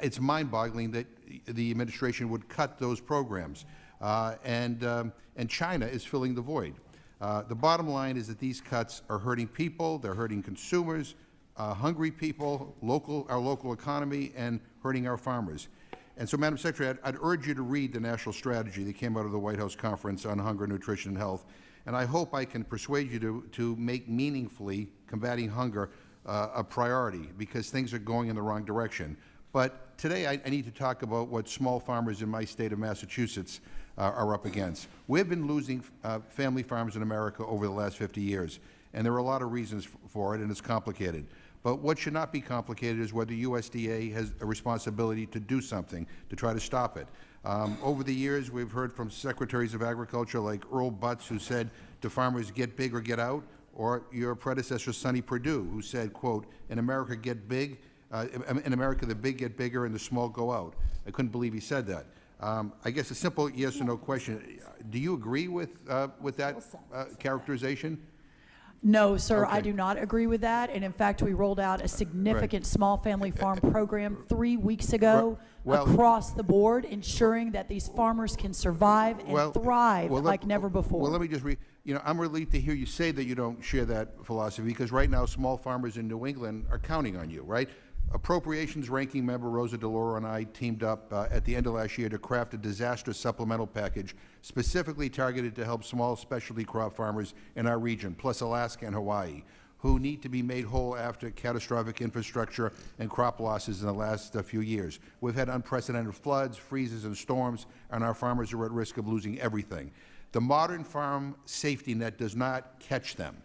It's mind-boggling that the administration would cut those programs. And China is filling the void. The bottom line is that these cuts are hurting people, they're hurting consumers, hungry people, our local economy, and hurting our farmers. And so, Madam Secretary, I'd urge you to read the national strategy that came out of the White House Conference on Hunger, Nutrition, and Health, and I hope I can persuade you to make meaningfully combating hunger a priority, because things are going in the wrong direction. But today I need to talk about what small farmers in my state of Massachusetts are up against. We've been losing family farms in America over the last 50 years, and there are a lot of reasons for it, and it's complicated. But what should not be complicated is whether USDA has a responsibility to do something to try to stop it. Over the years, we've heard from secretaries of agriculture like Earl Butz, who said to farmers, get big or get out, or your predecessor, Sonny Perdue, who said, quote, in America, in America, the big get bigger and the small go out. I couldn't believe he said that. I guess a simple yes or no question. Do you agree with that characterization? No, sir, Okay. I do not agree with that. And in fact, we rolled out a significant small family farm program 3 weeks ago Well- across the board, ensuring that these farmers can survive and thrive like never before. Well, let me just I'm relieved to hear you say that you don't share that philosophy, because right now small farmers in New England are counting on you, right? Appropriations Ranking Member Rosa DeLauro and I teamed up at the end of last year to craft a disaster supplemental package specifically targeted to help small specialty crop farmers in our region, plus Alaska and Hawaii, who need to be made whole after catastrophic infrastructure and crop losses in the last few years. We've had unprecedented floods, freezes, and storms, and our farmers are at risk of losing everything. The modern farm safety net does not catch them.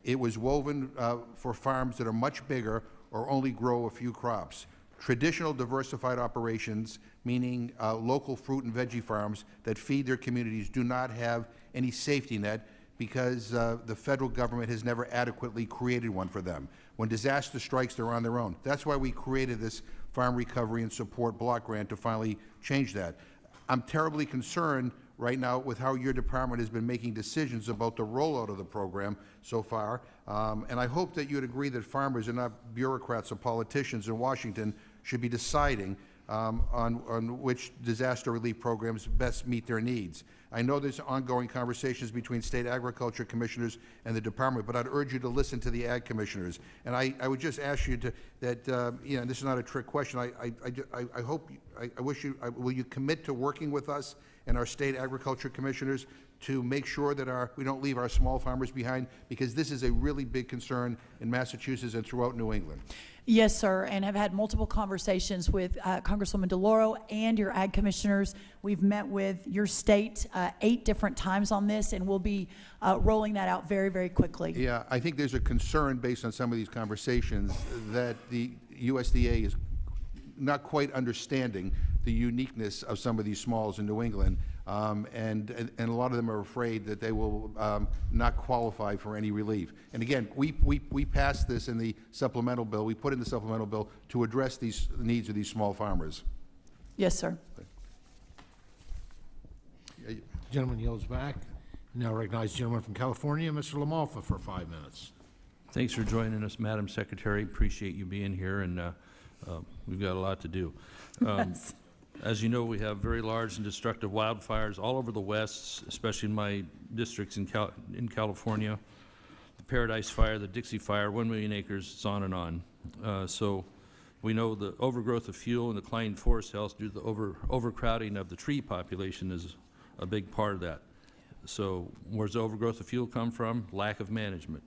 It was woven for farms that are much bigger or only grow a few crops. Traditional diversified operations, meaning local fruit and veggie farms that feed their communities, do not have any safety net because the federal government has never adequately created one for them. When disaster strikes, they're on their own. That's why we created this Farm Recovery and Support Block Grant to finally change that. I'm terribly concerned right now with how your department has been making decisions about the rollout of the program so far, and I hope that you'd agree that farmers and not bureaucrats or politicians in Washington should be deciding on which disaster relief programs best meet their needs. I know there's ongoing conversations between state agriculture commissioners and the department, but I'd urge you to listen to the ag commissioners. And I would just ask you to, that, you know, this is not a trick question. I hope, I wish you, will you commit to working with us and our state agriculture commissioners to make sure that we don't leave our small farmers behind, because this is a really big concern in Massachusetts and throughout New England. Yes, sir, and have had multiple conversations with Congresswoman DeLauro and your ag commissioners. We've met with your state 8 different times on this, and we'll be rolling that out very, very quickly. Yeah, I think there's a concern based on some of these conversations that the USDA is not quite understanding the uniqueness of some of these smalls in New England, and a lot of them are afraid that they will not qualify for any relief. And again, we passed this in the supplemental bill. We put in the supplemental bill to address the needs of these small farmers. Yes, sir. Gentleman yields back. Now recognize the gentleman from California, Mr. LaMalfa, for 5 minutes. Thanks for joining us, Madam Secretary. Appreciate you being here, and we've got a lot to do. Yes. As you know, we have very large and destructive wildfires all over the West, especially in my districts in California. The Paradise Fire, the Dixie Fire, 1 million acres, it's on and on. So we know the overgrowth of fuel and declining forest health due to the overcrowding of the tree population is a big part of that. So where's the overgrowth of fuel come from? Lack of management.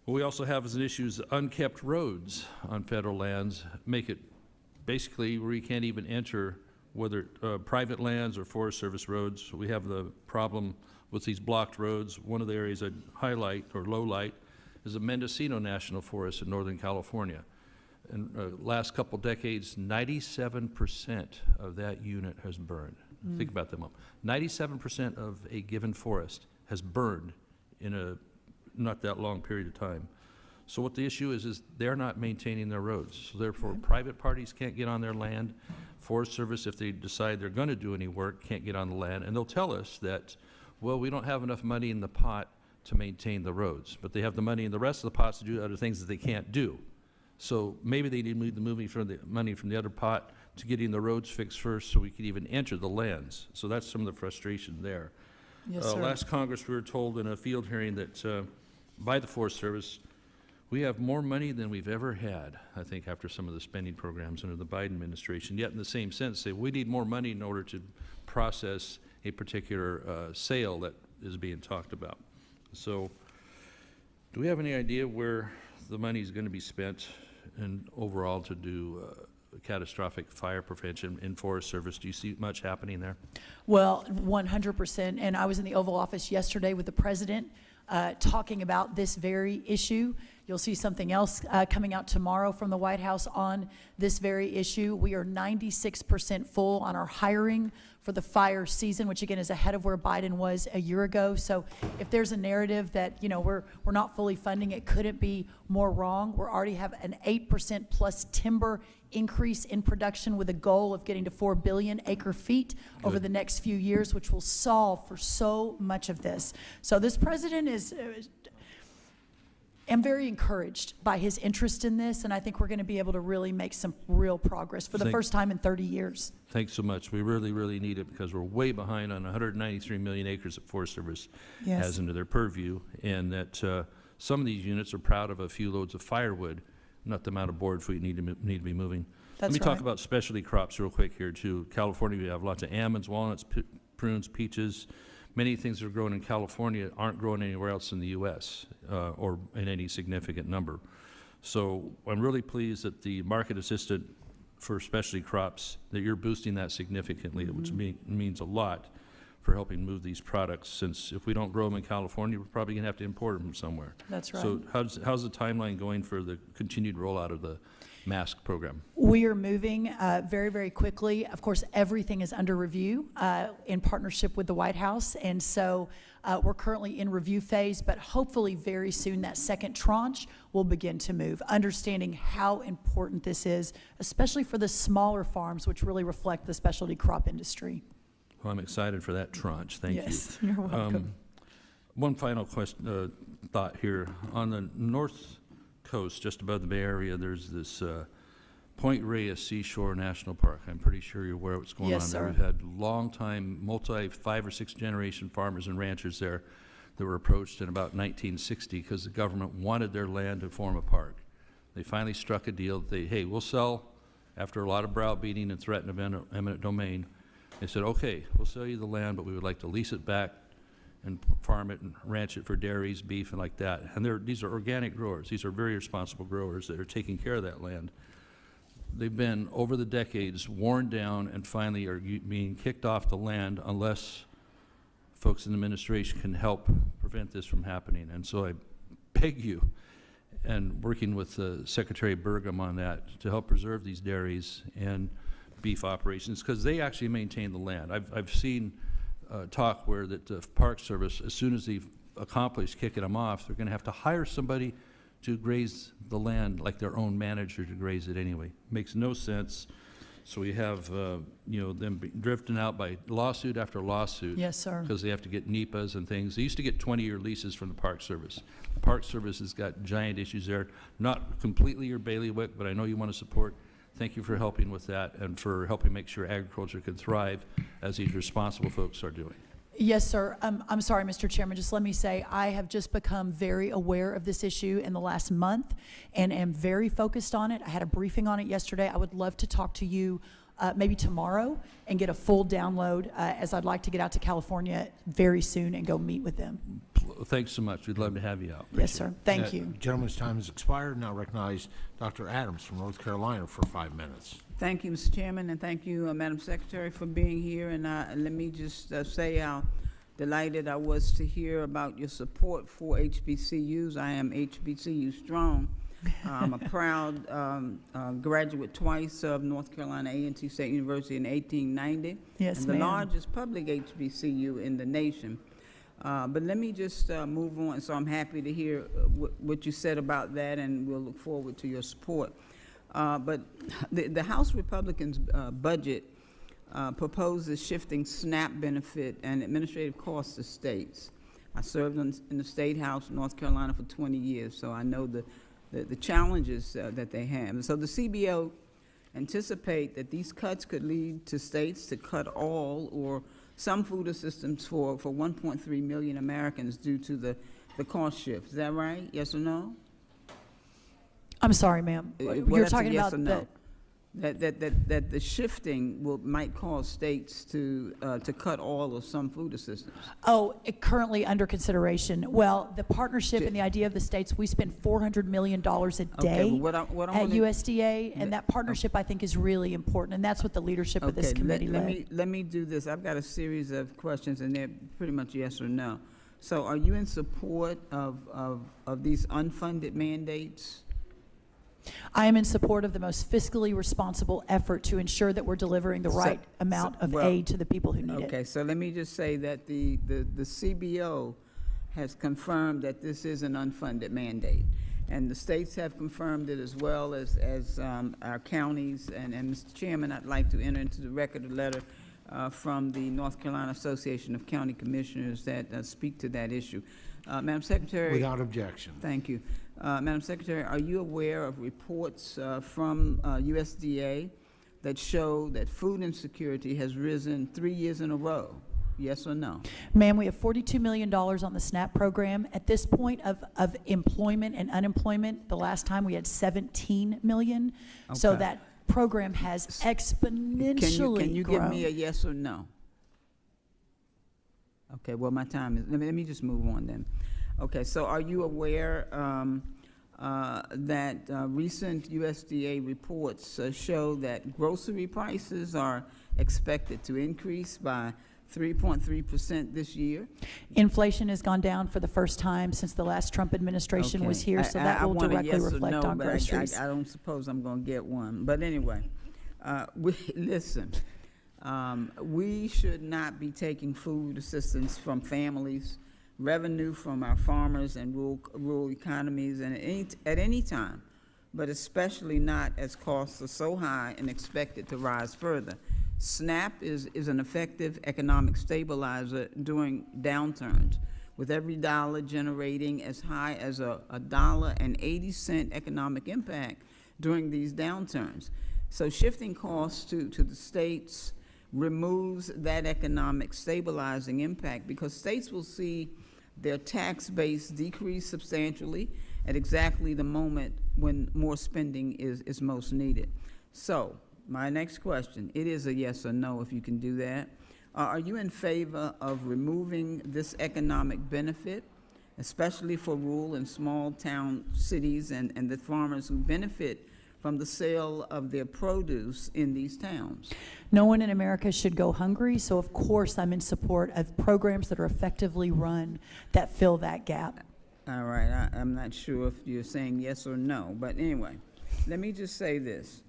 What we also have as an issue is unkept roads on federal lands make it basically where you can't even enter, whether private lands or Forest Service roads. We have the problem with these blocked roads. One of the areas I'd highlight or low light is the Mendocino National Forest in Northern California. In the last couple decades, 97% of that unit has burned. Think about that moment. 97% of a given forest has burned in a not that long period of time. So what the issue is they're not maintaining their roads. So therefore, private parties can't get on their land. Forest Service, if they decide they're going to do any work, can't get on the land. And they'll tell us that, well, we don't have enough money in the pot to maintain the roads, but they have the money in the rest of the pots to do other things that they can't do. So maybe they need to move the money from the other pot to getting the roads fixed first so we could even enter the lands. So that's some of the frustration there. Yes, sir. Last Congress, we were told in a field hearing that by the Forest Service, we have more money than we've ever had, I think, after some of the spending programs under the Biden administration. Yet in the same sense, say we need more money in order to process a particular sale that is being talked about. So do we have any idea where the money is going to be spent and overall to do catastrophic fire prevention in Forest Service? Do you see much happening there? Well, 100%. And I was in the Oval Office yesterday with the president talking about this very issue. You'll see something else coming out tomorrow from the White House on this very issue. We are 96% full on our hiring for the fire season, which again is ahead of where Biden was a year ago. So if there's a narrative that, you know, we're not fully funding, it couldn't be more wrong. We already have an 8% plus timber increase in production with a goal of getting to 4 billion acre feet over the next few years, which will solve for so much of this. So this president is am very encouraged by his interest in this, and I think we're going to be able to really make some real progress for the first time in 30 years. Thanks so much. We really, really need it because we're way behind on 193 million acres that Forest Service has under their purview, and that some of these units are proud of a few loads of firewood, not the amount of board food need to be moving. Let me talk about specialty crops real quick here too. California, we have lots of almonds, walnuts, prunes, peaches, Many things that are grown in California aren't grown anywhere else in the U.S. Or in any significant number. So I'm really pleased that the market assistant for specialty crops, that you're boosting that significantly, which means a lot for helping move these products, since if we don't grow them in California, we're probably gonna have to import them from somewhere. That's right. So how's the timeline going for the continued rollout of the MASC program? We are moving very, very quickly. Of course, everything is under review in partnership with the White House, and so we're currently in review phase, but hopefully very soon that second tranche will begin to move, understanding how important this is, especially for the smaller farms, which really reflect the specialty crop industry. Well, I'm excited for that tranche. Thank you. Yes, you're welcome. One final question, thought here. On the north coast, just above the Bay Area, there's this Point Reyes Seashore National Park. I'm pretty sure you're aware of what's going Yes, on there. sir. We've had long-time, 5 or 6 generation farmers and ranchers there that were approached in about 1960 because the government wanted their land to form a park. They finally struck a deal that hey, we'll sell, after a lot of browbeating and threat of eminent domain. They said, okay, we'll sell you the land, but we would like to lease it back and farm it and ranch it for dairies, beef, and like that. And these are organic growers. These are very responsible growers that are taking care of that land. They've been, over the decades, worn down and finally are being kicked off the land unless folks in the administration can help prevent this from happening. And so I beg you, and working with Secretary Burgum on that, to help preserve these dairies and beef operations, because they actually maintain the land. I've seen talk where that the Park Service, as soon as they've accomplished kicking them off, they're going to have to hire somebody to graze the land like their own manager to graze it anyway. Makes no sense. So we have them drifting out by lawsuit after lawsuit. Yes, sir. Because they have to get NEPAs and things. They used to get 20-year leases from the Park Service. The Park Service has got giant issues there. Not completely your bailiwick, but I know you want to support. Thank you for helping with that and for helping make sure agriculture can thrive as these responsible folks are doing. Yes, sir. I'm sorry, Mr. Chairman, just let me say, I have just become very aware of this issue in the last month and am very focused on it. I had a briefing on it yesterday. I would love to talk to you maybe tomorrow and get a full download, as I'd like to get out to California very soon and go meet with them. Thanks so much. We'd love to have you out. Yes, sir. Thank you. Gentleman's time has expired. Now recognize Dr. Adams from North Carolina for 5 minutes. Thank you, Mr. Chairman, and thank you, Madam Secretary, for being here. And let me just say how delighted I was to hear about your support for HBCUs. I am HBCU strong. I'm a proud graduate twice of North Carolina A&T State University in 1890. Yes, and the ma'am. largest public HBCU in the nation. But let me just move on. So I'm happy to hear what you said about that, and we'll look forward to your support. But the House Republicans' budget proposes shifting SNAP benefit and administrative costs to states. I served in the State House in North Carolina for 20 years, so I know the challenges that they have. And so the CBO anticipate that these cuts could lead to states to cut all or some food assistance for 1.3 million Americans due to the cost shift. Is that right? Yes or no? I'm sorry, ma'am. Well, You're that's a talking yes about or no. That the shifting might cause states to cut all or some food assistance. Currently under consideration. Well, the partnership and the idea of the states, we spend $400 million a day what I at wanna- USDA, and that partnership, I think, is really important, and that's what the leadership of this committee led. let me do this. I've got a series of questions, and they're pretty much yes or no. So are you in support of these unfunded mandates? I am in support of the most fiscally responsible effort to ensure that we're delivering the right amount of well, aid to the people who need it. Okay, so let me just say that the CBO has confirmed that this is an unfunded mandate. And the states have confirmed it as well as our counties. And Mr. Chairman, I'd like to enter into the record a letter from the North Carolina Association of County Commissioners that speak to that issue. Madam Secretary. Without objection. Thank you. Madam Secretary, are you aware of reports from USDA that show that food insecurity has risen 3 years in a row? Yes or no? Ma'am, we have $42 million on the SNAP program. At this point of employment and unemployment, the last time we had 17 million. So Okay. that program has exponentially Can you give grown. me a yes or no? Okay, well, my time is, let me just move on then. Okay, so are you aware that recent USDA reports show that grocery prices are expected to increase by 3.3% this year? Inflation has gone down for the first time since the last Trump administration was Okay. here, so that I will want a directly yes or reflect no, on but groceries. I don't suppose I'm going to get one. But anyway, listen, we should not be taking food assistance from families, revenue from our farmers and rural economies and at any time, but especially not as costs are so high and expected to rise further. SNAP is an effective economic stabilizer during downturns, with every dollar generating as high as a $1.80 economic impact during these downturns. So shifting costs to the states removes that economic stabilizing impact, because states will see their tax base decrease substantially at exactly the moment when more spending is most needed. So my next question, it is a yes or no if you can do that. Are you in favor of removing this economic benefit, especially for rural and small town cities and the farmers who benefit from the sale of their produce in these towns? No one in America should go hungry, so of course I'm in support of programs that are effectively run that fill that gap. All right, I'm not sure if you're saying yes or no, but anyway, let me just say this.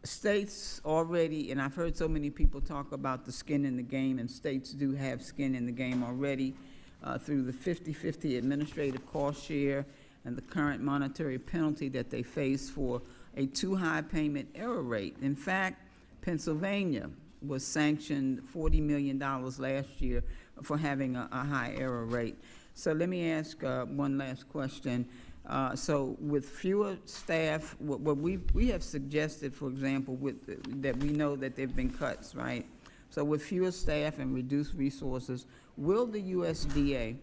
States already, and I've heard so many people talk about the skin in the game, and states do have skin in the game already through the 50-50 administrative cost share and the current monetary penalty that they face for a too high payment error rate. In fact, Pennsylvania was sanctioned $40 million last year for having a high error rate. So let me ask one last question. So with fewer staff, what we have suggested, for example, that we know that there have been cuts, right? So with fewer staff and reduced resources, will the USDA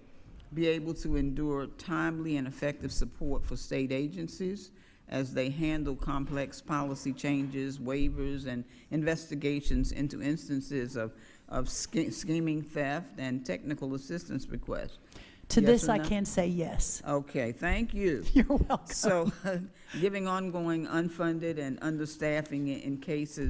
be able to endure timely and effective support for state agencies as they handle complex policy changes, waivers, and investigations into instances of scheming, theft, and technical assistance requests? To Yes this, or I no? can say yes. Okay, thank you. You're welcome. So, giving ongoing unfunded and understaffing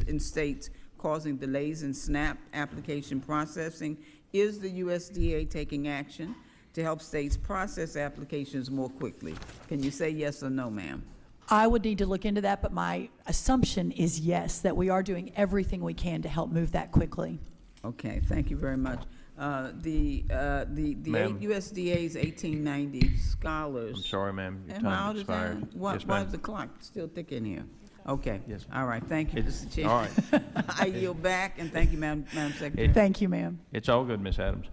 in states causing delays in SNAP application processing, is the USDA taking action to help states process applications more quickly? Can you say yes or no, ma'am? I would need to look into that, but my assumption is yes, that we are doing everything we can to help move that quickly. Okay, thank you very much. The Ma'am. USDA's 1890 scholars. I'm sorry, ma'am, your Am I out time of expired. time? Why Yes, is ma'am. the clock still ticking here? Okay. Yes. All right, thank you, It's- Mr. Chair. all right. I yield back, and thank you, Madam Secretary. Thank you, ma'am. It's all good, Ms. Adams.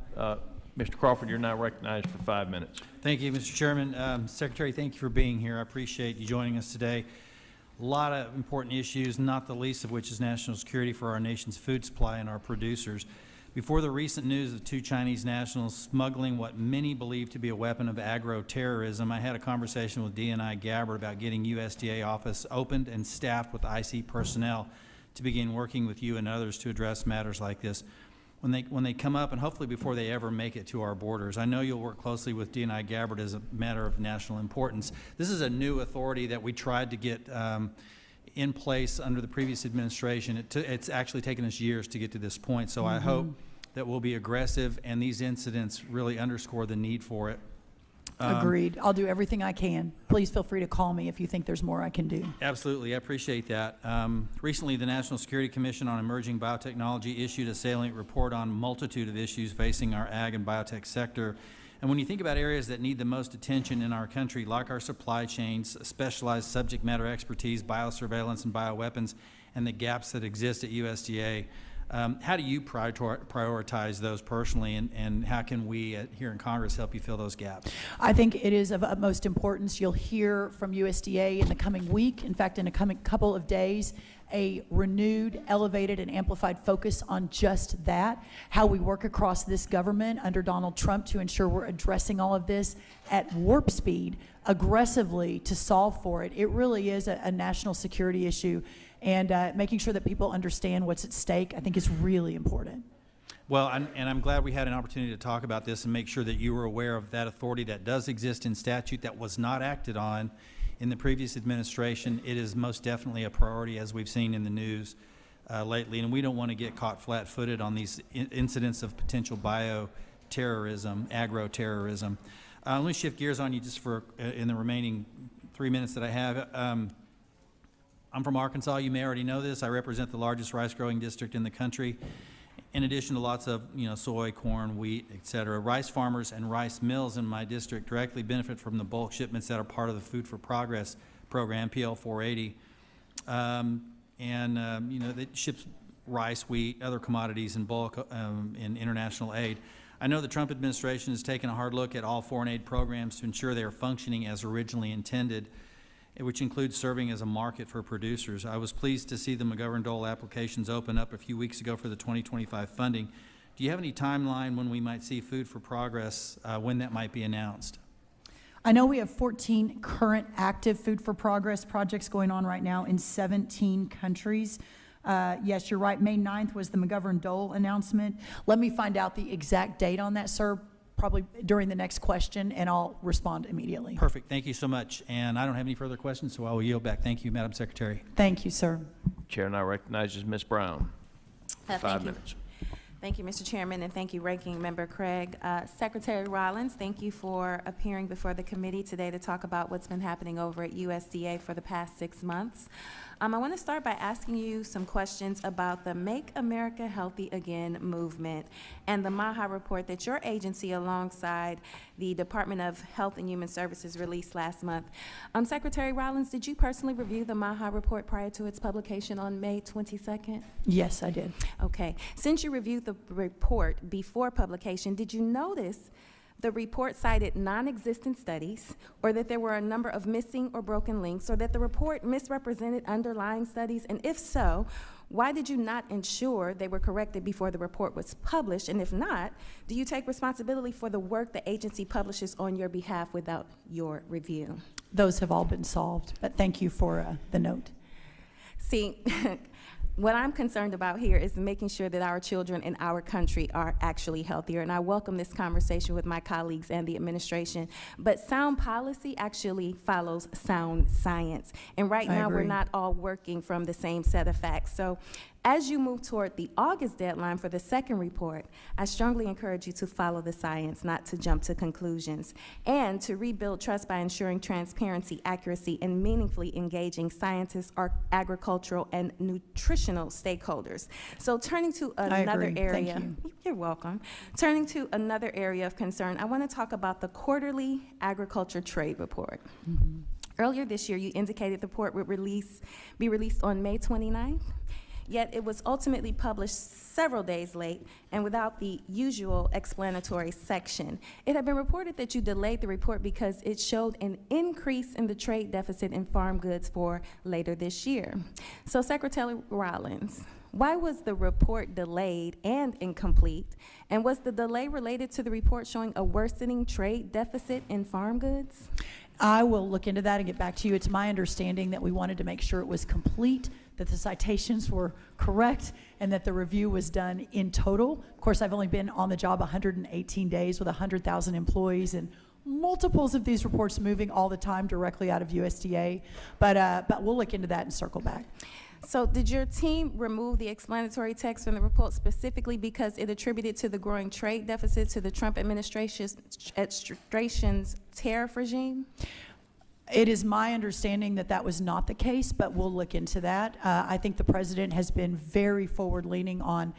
Mr. Crawford, you're now recognized for 5 minutes. Thank you, Mr. Chairman. Secretary, thank you for being here. I appreciate you joining us today. A lot of important issues, not the least of which is national security for our nation's food supply and our producers. Before the recent news of 2 Chinese nationals smuggling what many believe to be a weapon of agro-terrorism, I had a conversation with DNI Gabbard about getting USDA office opened and staffed with IC personnel to begin working with you and others to address matters like this when they come up, and hopefully before they ever make it to our borders. I know you'll work closely with DNI Gabbard as a matter of national importance. This is a new authority that we tried to get in place under the previous administration. It's actually taken us years to get to this point, so I hope that we'll be aggressive, and these incidents really underscore the need for it. Agreed. I'll do everything I can. Please feel free to call me if you think there's more I can do. Absolutely, I appreciate that. Recently, the National Security Commission on Emerging Biotechnology issued a salient report on a multitude of issues facing our ag and biotech sector. And when you think about areas that need the most attention in our country, like our supply chains, specialized subject matter expertise, biosurveillance, and bioweapons, and the gaps that exist at USDA, how do you prioritize those personally, and how can we here in Congress help you fill those gaps? I think it is of utmost importance. You'll hear from USDA in the coming week, in fact, in a coming couple of days, a renewed, elevated, and amplified focus on just that, how we work across this government under Donald Trump to ensure we're addressing all of this at warp speed, aggressively to solve for it. It really is a national security issue, and making sure that people understand what's at stake, I think, is really important. Well, and I'm glad we had an opportunity to talk about this and make sure that you were aware of that authority that does exist in statute that was not acted on in the previous administration. It is most definitely a priority, as we've seen in the news lately, and we don't want to get caught flat-footed on these incidents of potential bioterrorism, agro-terrorism. Let me shift gears on you just for in the remaining 3 minutes that I have. I'm from Arkansas. You may already know this. I represent the largest rice-growing district in the country. In addition to lots of, soy, corn, wheat, et cetera, rice farmers and rice mills in my district directly benefit from the bulk shipments that are part of the Food for Progress program, PL 480. That ships rice, wheat, other commodities in bulk in international aid. I know the Trump administration has taken a hard look at all foreign aid programs to ensure they are functioning as originally intended, which includes serving as a market for producers. I was pleased to see the McGovern-Dole applications open up a few weeks ago for the 2025 funding. Do you have any timeline when we might see Food for Progress, when that might be announced? I know we have 14 current active Food for Progress projects going on right now in 17 countries. Yes, you're right. May 9th was the McGovern-Dole announcement. Let me find out the exact date on that, sir, probably during the next question, and I'll respond immediately. Perfect. Thank you so much. And I don't have any further questions, so I will yield back. Thank you, Madam Secretary. Thank you, sir. Chair now recognizes Ms. Brown. 5 minutes. Thank you, Mr. Chairman, and thank you, Ranking Member Craig. Secretary Rollins, thank you for appearing before the committee today to talk about what's been happening over at USDA for the past 6 months. I want to start by asking you some questions about the Make America Healthy Again movement and the MAHA report that your agency, alongside the Department of Health and Human Services, released last month. Secretary Rollins, did you personally review the MAHA report prior to its publication on May 22nd? Yes, I did. Okay. Since you reviewed the report before publication, did you notice the report cited non-existent studies, or that there were a number of missing or broken links, or that the report misrepresented underlying studies? And if so, why did you not ensure they were corrected before the report was published? And if not, do you take responsibility for the work the agency publishes on your behalf without your review? Those have all been solved, but thank you for the note. See, what I'm concerned about here is making sure that our children in our country are actually healthier, and I welcome this conversation with my colleagues and the administration. But sound policy actually follows sound science, and right now we're not all working from the same set of facts. So as you move toward the August deadline for the second report, I strongly encourage you to follow the science, not to jump to conclusions, and to rebuild trust by ensuring transparency, accuracy, and meaningfully engaging scientists, agricultural, and nutritional stakeholders. So turning to another area. Thank you. You're welcome. Turning to another area of concern, I want to talk about the quarterly agriculture trade report. Mm-hmm. Earlier this year, you indicated the report would be released on May 29th. Yet it was ultimately published several days late and without the usual explanatory section. It had been reported that you delayed the report because it showed an increase in the trade deficit in farm goods for later this year. So, Secretary Rollins, why was the report delayed and incomplete? And was the delay related to the report showing a worsening trade deficit in farm goods? I will look into that and get back to you. It's my understanding that we wanted to make sure it was complete, that the citations were correct, and that the review was done in total. Of course, I've only been on the job 118 days with 100,000 employees and multiples of these reports moving all the time directly out of USDA. But we'll look into that and circle back. So did your team remove the explanatory text from the report specifically because it attributed to the growing trade deficit to the Trump administration's tariff regime? It is my understanding that that was not the case, but we'll look into that. I think the president has been very forward-leaning on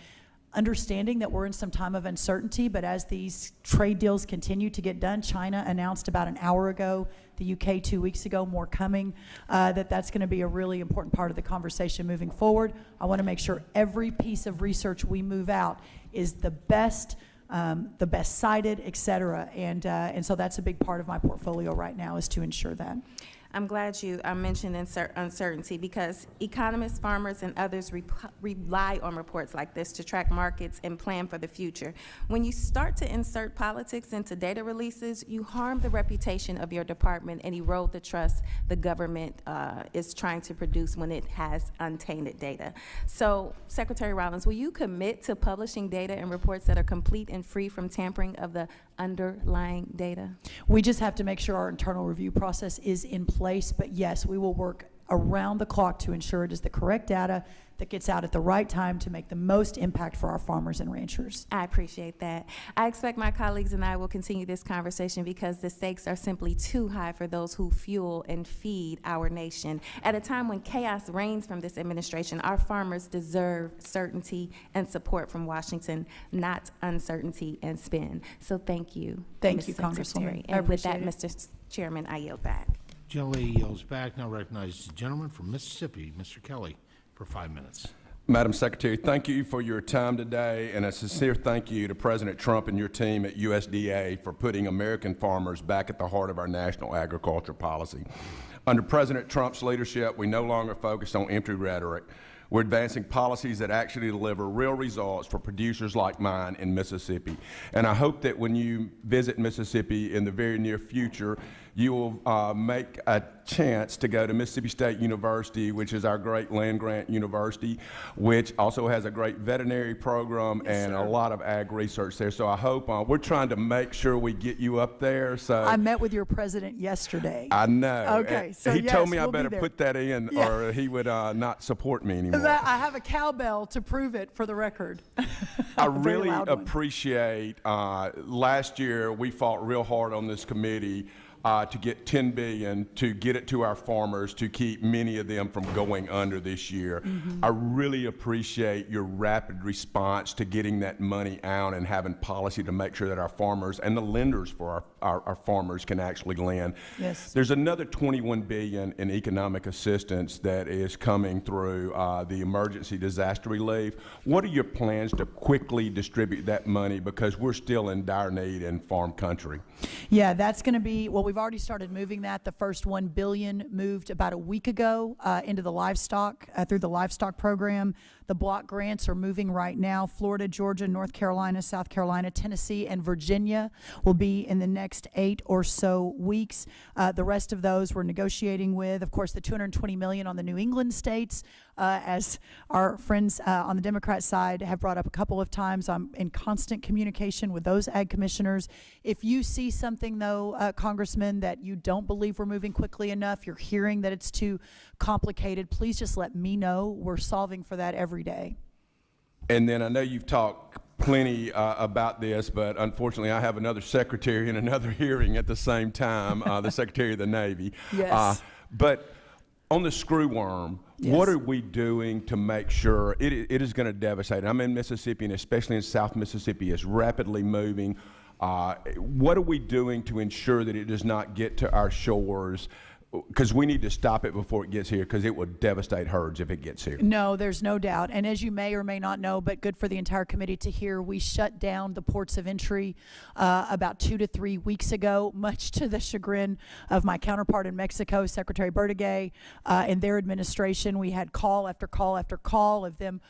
understanding that we're in some time of uncertainty, but as these trade deals continue to get done, China announced about an hour ago, the UK 2 weeks ago, more coming, that's going to be a really important part of the conversation moving forward. I want to make sure every piece of research we move out is the best cited, et cetera, and so that's a big part of my portfolio right now, is to ensure that. I'm glad you mentioned uncertainty, because economists, farmers, and others rely on reports like this to track markets and plan for the future. When you start to insert politics into data releases, you harm the reputation of your department and erode the trust the government is trying to produce when it has untainted data. So, Secretary Rollins, will you commit to publishing data and reports that are complete and free from tampering of the underlying data? We just have to make sure our internal review process is in place, but yes, we will work around the clock to ensure it is the correct data that gets out at the right time to make the most impact for our farmers and ranchers. I appreciate that. I expect my colleagues and I will continue this conversation because the stakes are simply too high for those who fuel and feed our nation. At a time when chaos reigns from this administration, our farmers deserve certainty and support from Washington, not uncertainty and spin. So thank you. Thank you, Ms. Secretary. Congresswoman. I And with that, appreciate Mr. Chairman, I yield back. Generally yields back. Now recognizes the gentleman from Mississippi, Mr. Kelly, for 5 minutes. Madam Secretary, thank you for your time today, and a sincere thank you to President Trump and your team at USDA for putting American farmers back at the heart of our national agriculture policy. Under President Trump's leadership, we no longer focus on empty rhetoric. We're advancing policies that actually deliver real results for producers like mine in Mississippi. And I hope that when you visit Mississippi in the very near future, you will make a chance to go to Mississippi State University, which is our great land-grant university, which also has a great veterinary program and a lot of ag research there. So I hope we're trying to make sure we get you up there. So I met with your president yesterday. I know. Okay, And so he told me yes, I we'll be better there. put that in, Yeah. or he would not support me anymore. I have a cowbell to prove it for the record. I A very really loud one. appreciate, last year we fought real hard on this committee to get $10 billion to get it to our farmers to keep many of them from going under this year. Mm-hmm. I really appreciate your rapid response to getting that money out and having policy to make sure that our farmers and the lenders for our farmers can actually lend. Yes. There's another $21 billion in economic assistance that is coming through the emergency disaster relief. What are your plans to quickly distribute that money, because we're still in dire need in farm country? Yeah, that's going to be, well, we've already started moving that. The first $1 billion moved about a week ago into the livestock, through the livestock program. The block grants are moving right now. Florida, Georgia, North Carolina, South Carolina, Tennessee, and Virginia will be in the next 8 or so weeks. The rest of those we're negotiating with. Of course, the $220 million on the New England states, as our friends on the Democrat side have brought up a couple of times. I'm in constant communication with those ag commissioners. If you see something, though, Congressman, that you don't believe we're moving quickly enough, you're hearing that it's too complicated, please just let me know. We're solving for that every day. And then I know you've talked plenty about this, but unfortunately I have another secretary in another hearing at the same time, the Secretary of the Navy. Yes. But on the screwworm, what are we doing to make sure it is going to devastate? I'm in Mississippi, and especially in South Mississippi, it's rapidly moving. What are we doing to ensure that it does not get to our shores? Because we need to stop it before it gets here, because it would devastate herds if it gets here. No, there's no doubt. And as you may or may not know, but good for the entire committee to hear, we shut down the ports of entry about 2 to 3 weeks ago, much to the chagrin of my counterpart in Mexico, Secretary Bertigay, and their administration. We had call after call after call of them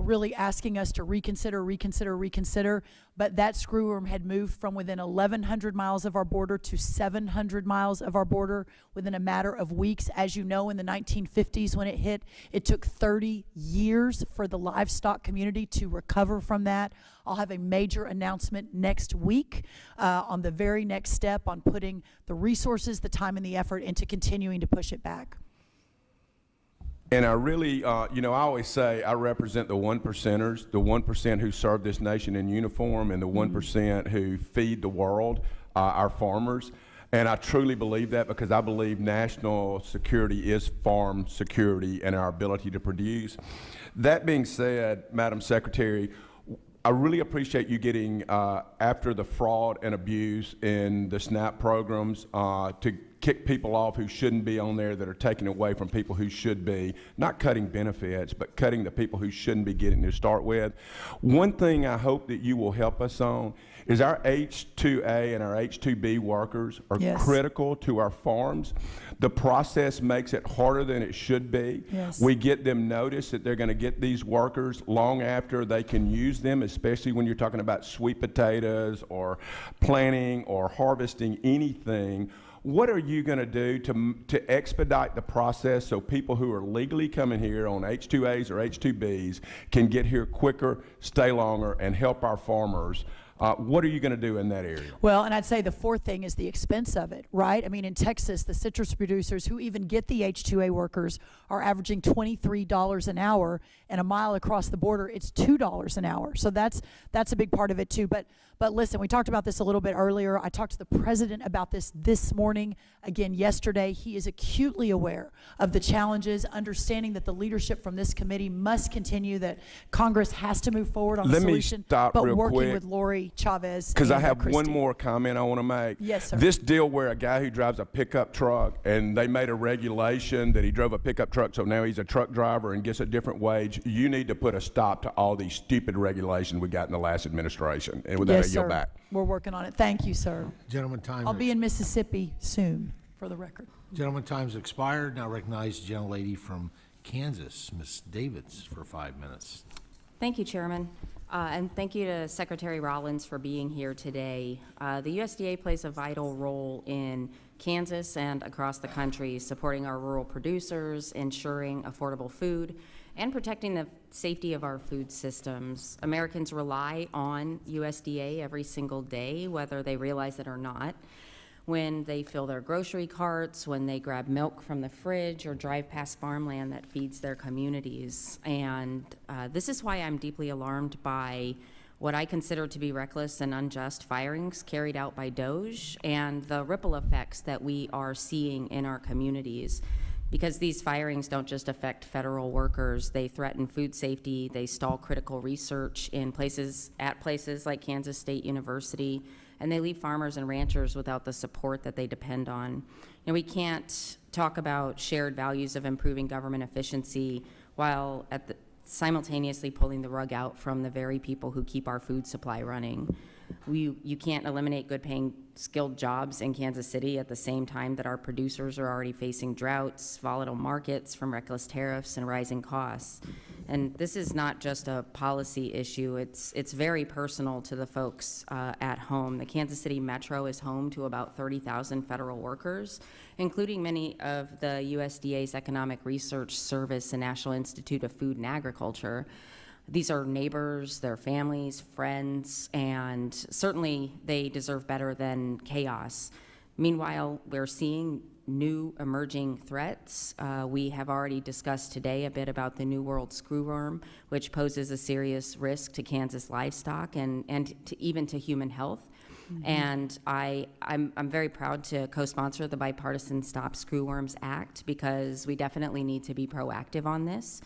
really asking us to reconsider, but that screwworm had moved from within 1,100 miles of our border to 700 miles of our border within a matter of weeks. As you know, in the 1950s when it hit, it took 30 years for the livestock community to recover from that. I'll have a major announcement next week on the very next step on putting the resources, the time, and the effort into continuing to push it back. And I really, I always say I represent the 1%ers, the 1% who serve this nation in uniform, and the 1% who feed the world, our farmers. And I truly believe that, because I believe national security is farm security and our ability to produce. That being said, Madam Secretary, I really appreciate you getting after the fraud and abuse in the SNAP programs to kick people off who shouldn't be on there, that are taking away from people who should be, not cutting benefits, but cutting the people who shouldn't be getting to start with. One thing I hope that you will help us on is our H-2A and our H-2B workers are Yes. critical to our farms. The process makes it harder than it should be. Yes. We get them notice that they're going to get these workers long after they can use them, especially when you're talking about sweet potatoes or planting or harvesting anything. What are you going to do to expedite the process so people who are legally coming here on H-2As or H-2Bs can get here quicker, stay longer, and help our farmers? What are you going to do in that area? Well, and I'd say the fourth thing is the expense of it, right? I mean, in Texas, the citrus producers who even get the H-2A workers are averaging $23 an hour, and a mile across the border, it's $2 an hour. So that's a big part of it too. But listen, we talked about this a little bit earlier. I talked to the president about this morning, again yesterday. He is acutely aware of the challenges, understanding that the leadership from this committee must continue, that Congress has to move forward on a solution. Stop but real working quick, with Lori Chavez. because I and, have Christie. one more comment I want to make. Yes, sir. This deal where a guy who drives a pickup truck, and they made a regulation that he drove a pickup truck, so now he's a truck driver and gets a different wage. You need to put a stop to all these stupid regulations we got in the last administration. And with that, I Yes, yield sir. back. We're working on it. Thank you, sir. Gentleman, time. I'll be in Mississippi soon, for the record. Gentleman, time's expired. Now recognize the gentlelady from Kansas, Ms. Davids, for 5 minutes. Thank you, Chairman. And thank you to Secretary Rollins for being here today. The USDA plays a vital role in Kansas and across the country, supporting our rural producers, ensuring affordable food, and protecting the safety of our food systems. Americans rely on USDA every single day, whether they realize it or not. When they fill their grocery carts, when they grab milk from the fridge, or drive past farmland that feeds their communities. And this is why I'm deeply alarmed by what I consider to be reckless and unjust firings carried out by DOJ and the ripple effects that we are seeing in our communities. Because these firings don't just affect federal workers, they threaten food safety, they stall critical research in places like Kansas State University, and they leave farmers and ranchers without the support that they depend on. We can't talk about shared values of improving government efficiency while simultaneously pulling the rug out from the very people who keep our food supply running. You can't eliminate good-paying, skilled jobs in Kansas City at the same time that our producers are already facing droughts, volatile markets from reckless tariffs, and rising costs. And this is not just a policy issue. It's very personal to the folks at home. The Kansas City Metro is home to about 30,000 federal workers, including many of the USDA's Economic Research Service and National Institute of Food and Agriculture. These are neighbors, their families, friends, and certainly they deserve better than chaos. Meanwhile, we're seeing new emerging threats. We have already discussed today a bit about the New World screwworm, which poses a serious risk to Kansas livestock and even to human health. Mm-hmm. And I'm very proud to co-sponsor the bipartisan Stop Screwworms Act, because we definitely need to be proactive on this.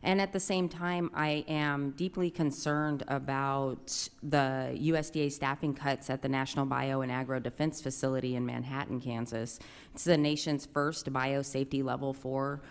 And at the same time, I am deeply concerned about the USDA staffing cuts at the National Bio and Agro Defense Facility in Manhattan, Kansas. It's the nation's first biosafety level 4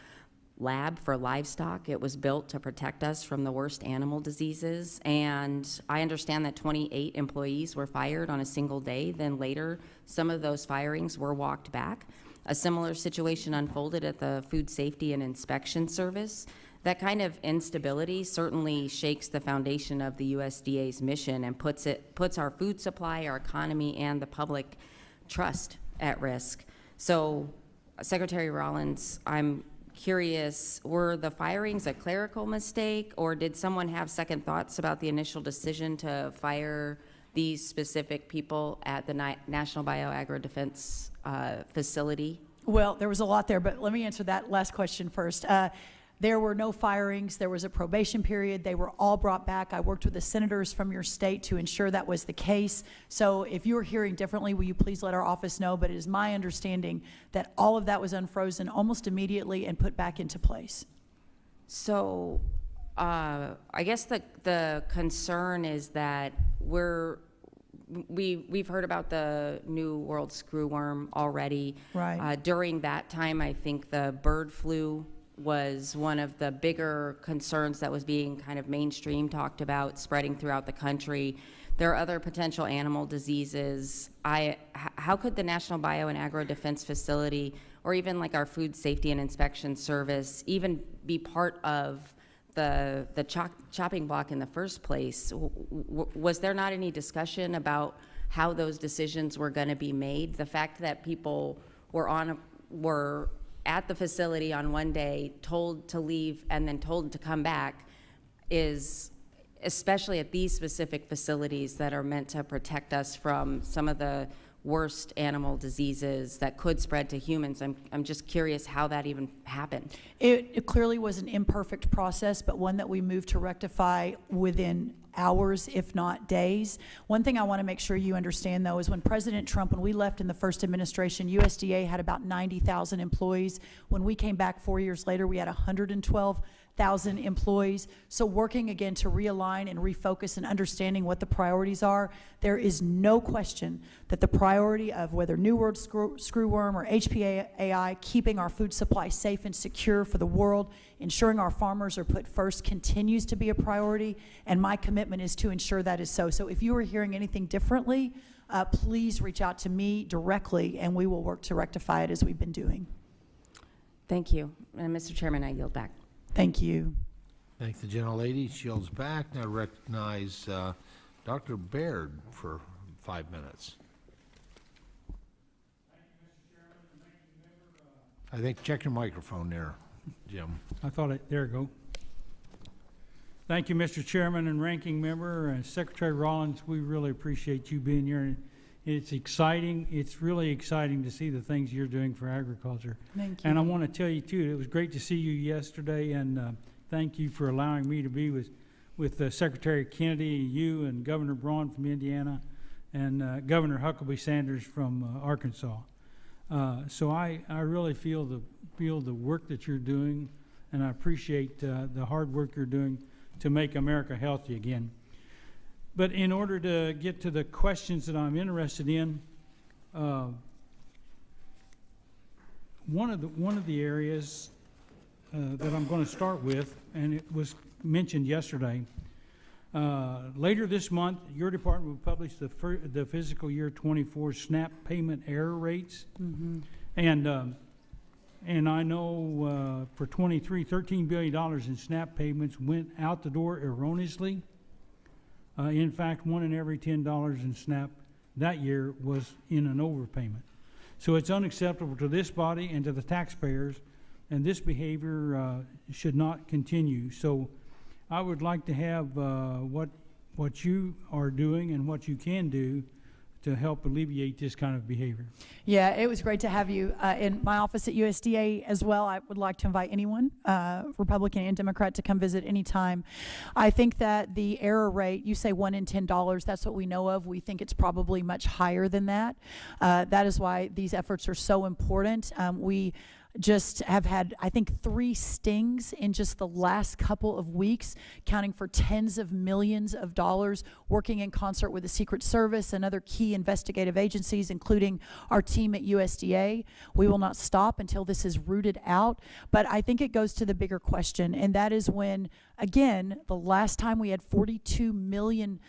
lab for livestock. It was built to protect us from the worst animal diseases. And I understand that 28 employees were fired on a single day. Then later, some of those firings were walked back. A similar situation unfolded at the Food Safety and Inspection Service. That kind of instability certainly shakes the foundation of the USDA's mission and puts our food supply, our economy, and the public trust at risk. So, Secretary Rollins, I'm curious, were the firings a clerical mistake, or did someone have second thoughts about the initial decision to fire these specific people at the National Bio-Agro Defense Facility? Well, there was a lot there, but let me answer that last question first. There were no firings. There was a probation period. They were all brought back. I worked with the senators from your state to ensure that was the case. So if you're hearing differently, will you please let our office know? But it is my understanding that all of that was unfrozen almost immediately and put back into place. So I guess the concern is that we've heard about the New World screwworm already. Right. During that time, I think the bird flu was one of the bigger concerns that was being kind of mainstream talked about, spreading throughout the country. There are other potential animal diseases. How could the National Bio and Agro Defense Facility, or even like our Food Safety and Inspection Service, even be part of the chopping block in the first place? Was there not any discussion about how those decisions were going to be made? The fact that people were at the facility on one day, told to leave and then told to come back, is, especially at these specific facilities that are meant to protect us from some of the worst animal diseases that could spread to humans. I'm just curious how that even happened. It clearly was an imperfect process, but one that we moved to rectify within hours, if not days. One thing I want to make sure you understand, though, is when President Trump, when we left in the first administration, USDA had about 90,000 employees. When we came back 4 years later, we had 112,000 employees. So working again to realign and refocus and understanding what the priorities are, there is no question that the priority of whether New World screwworm or HPAI, keeping our food supply safe and secure for the world, ensuring our farmers are put first, continues to be a priority, and my commitment is to ensure that is so. So if you are hearing anything differently, please reach out to me directly, and we will work to rectify it as we've been doing. Thank you. And Mr. Chairman, I yield back. Thank you. Thank the gentlelady. She yields back. Now recognize Dr. Baird for 5 minutes. I think check your microphone there, Jim. I thought there we go. Thank you, Mr. Chairman and Ranking Member. Secretary Rollins, we really appreciate you being here. It's exciting. It's really exciting to see the things you're doing for agriculture. Thank you. And I want to tell you, too, it was great to see you yesterday, and thank you for allowing me to be with Secretary Kennedy, you, and Governor Braun from Indiana, and Governor Huckabee Sanders from Arkansas. So I really feel the work that you're doing, and I appreciate the hard work you're doing to make America healthy again. But in order to get to the questions that I'm interested in, one of the areas that I'm going to start with, and it was mentioned yesterday, later this month, your department will publish the fiscal year 24 SNAP payment error rates. Mm-hmm. And I know for 23, $13 billion in SNAP payments went out the door erroneously. In fact, 1 in every $10 in SNAP that year was in an overpayment. So it's unacceptable to this body and to the taxpayers, and this behavior should not continue. So I would like to have what you are doing and what you can do to help alleviate this kind of behavior. Yeah, it was great to have you in my office at USDA as well. I would like to invite anyone, Republican and Democrat, to come visit anytime. I think that the error rate, you say 1 in $10, that's what we know of. We think it's probably much higher than that. That is why these efforts are so important. We just have had, I think, 3 stings in just the last couple of weeks, counting for tens of millions of dollars, working in concert with the Secret Service and other key investigative agencies, including our team at USDA. We will not stop until this is rooted out. But I think it goes to the bigger question, and that is when, again, the last time we had 42 million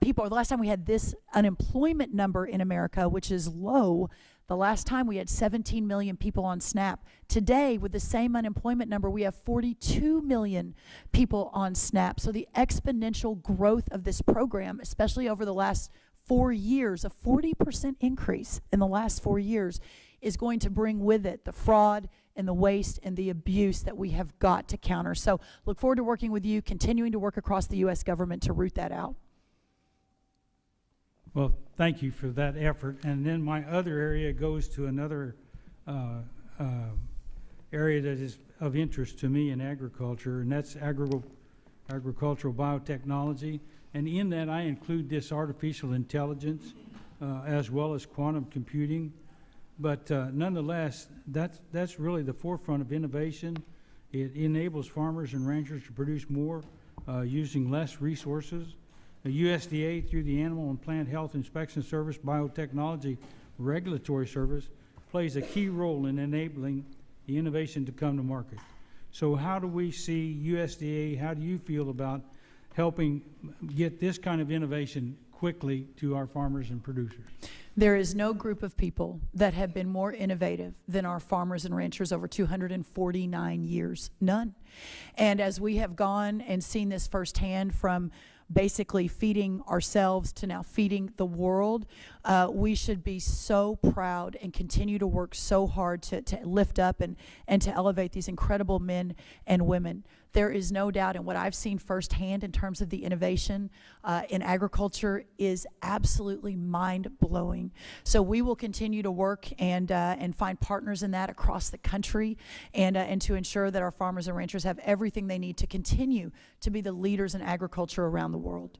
people, or the last time we had this unemployment number in America, which is low, the last time we had 17 million people on SNAP. Today, with the same unemployment number, we have 42 million people on SNAP. So the exponential growth of this program, especially over the last 4 years, a 40% increase in the last 4 years, is going to bring with it the fraud and the waste and the abuse that we have got to counter. So look forward to working with you, continuing to work across the U.S. government to root that out. Well, thank you for that effort. And then my other area goes to another area that is of interest to me in agriculture, and that's agricultural biotechnology. And in that, I include this artificial intelligence as well as quantum computing. But nonetheless, that's really the forefront of innovation. It enables farmers and ranchers to produce more using less resources. The USDA, through the Animal and Plant Health Inspection Service, Biotechnology Regulatory Service, plays a key role in enabling the innovation to come to market. So how do we see USDA, how do you feel about helping get this kind of innovation quickly to our farmers and producers? There is no group of people that have been more innovative than our farmers and ranchers over 249 years. None. And as we have gone and seen this firsthand, from basically feeding ourselves to now feeding the world, we should be so proud and continue to work so hard to lift up and to elevate these incredible men and women. There is no doubt, and what I've seen firsthand in terms of the innovation in agriculture is absolutely mind-blowing. So we will continue to work and find partners in that across the country, and to ensure that our farmers and ranchers have everything they need to continue to be the leaders in agriculture around the world.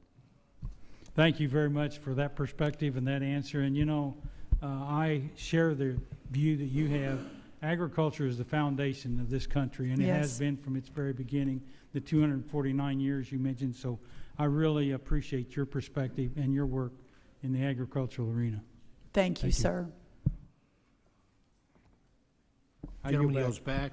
Thank you very much for that perspective and that answer. And you know, I share the view that you have. Agriculture is the foundation of this country, and it has been from its very beginning, the 249 years you mentioned. So I really appreciate your perspective and your work in the agricultural arena. Thank you, sir. Gentleman yields back.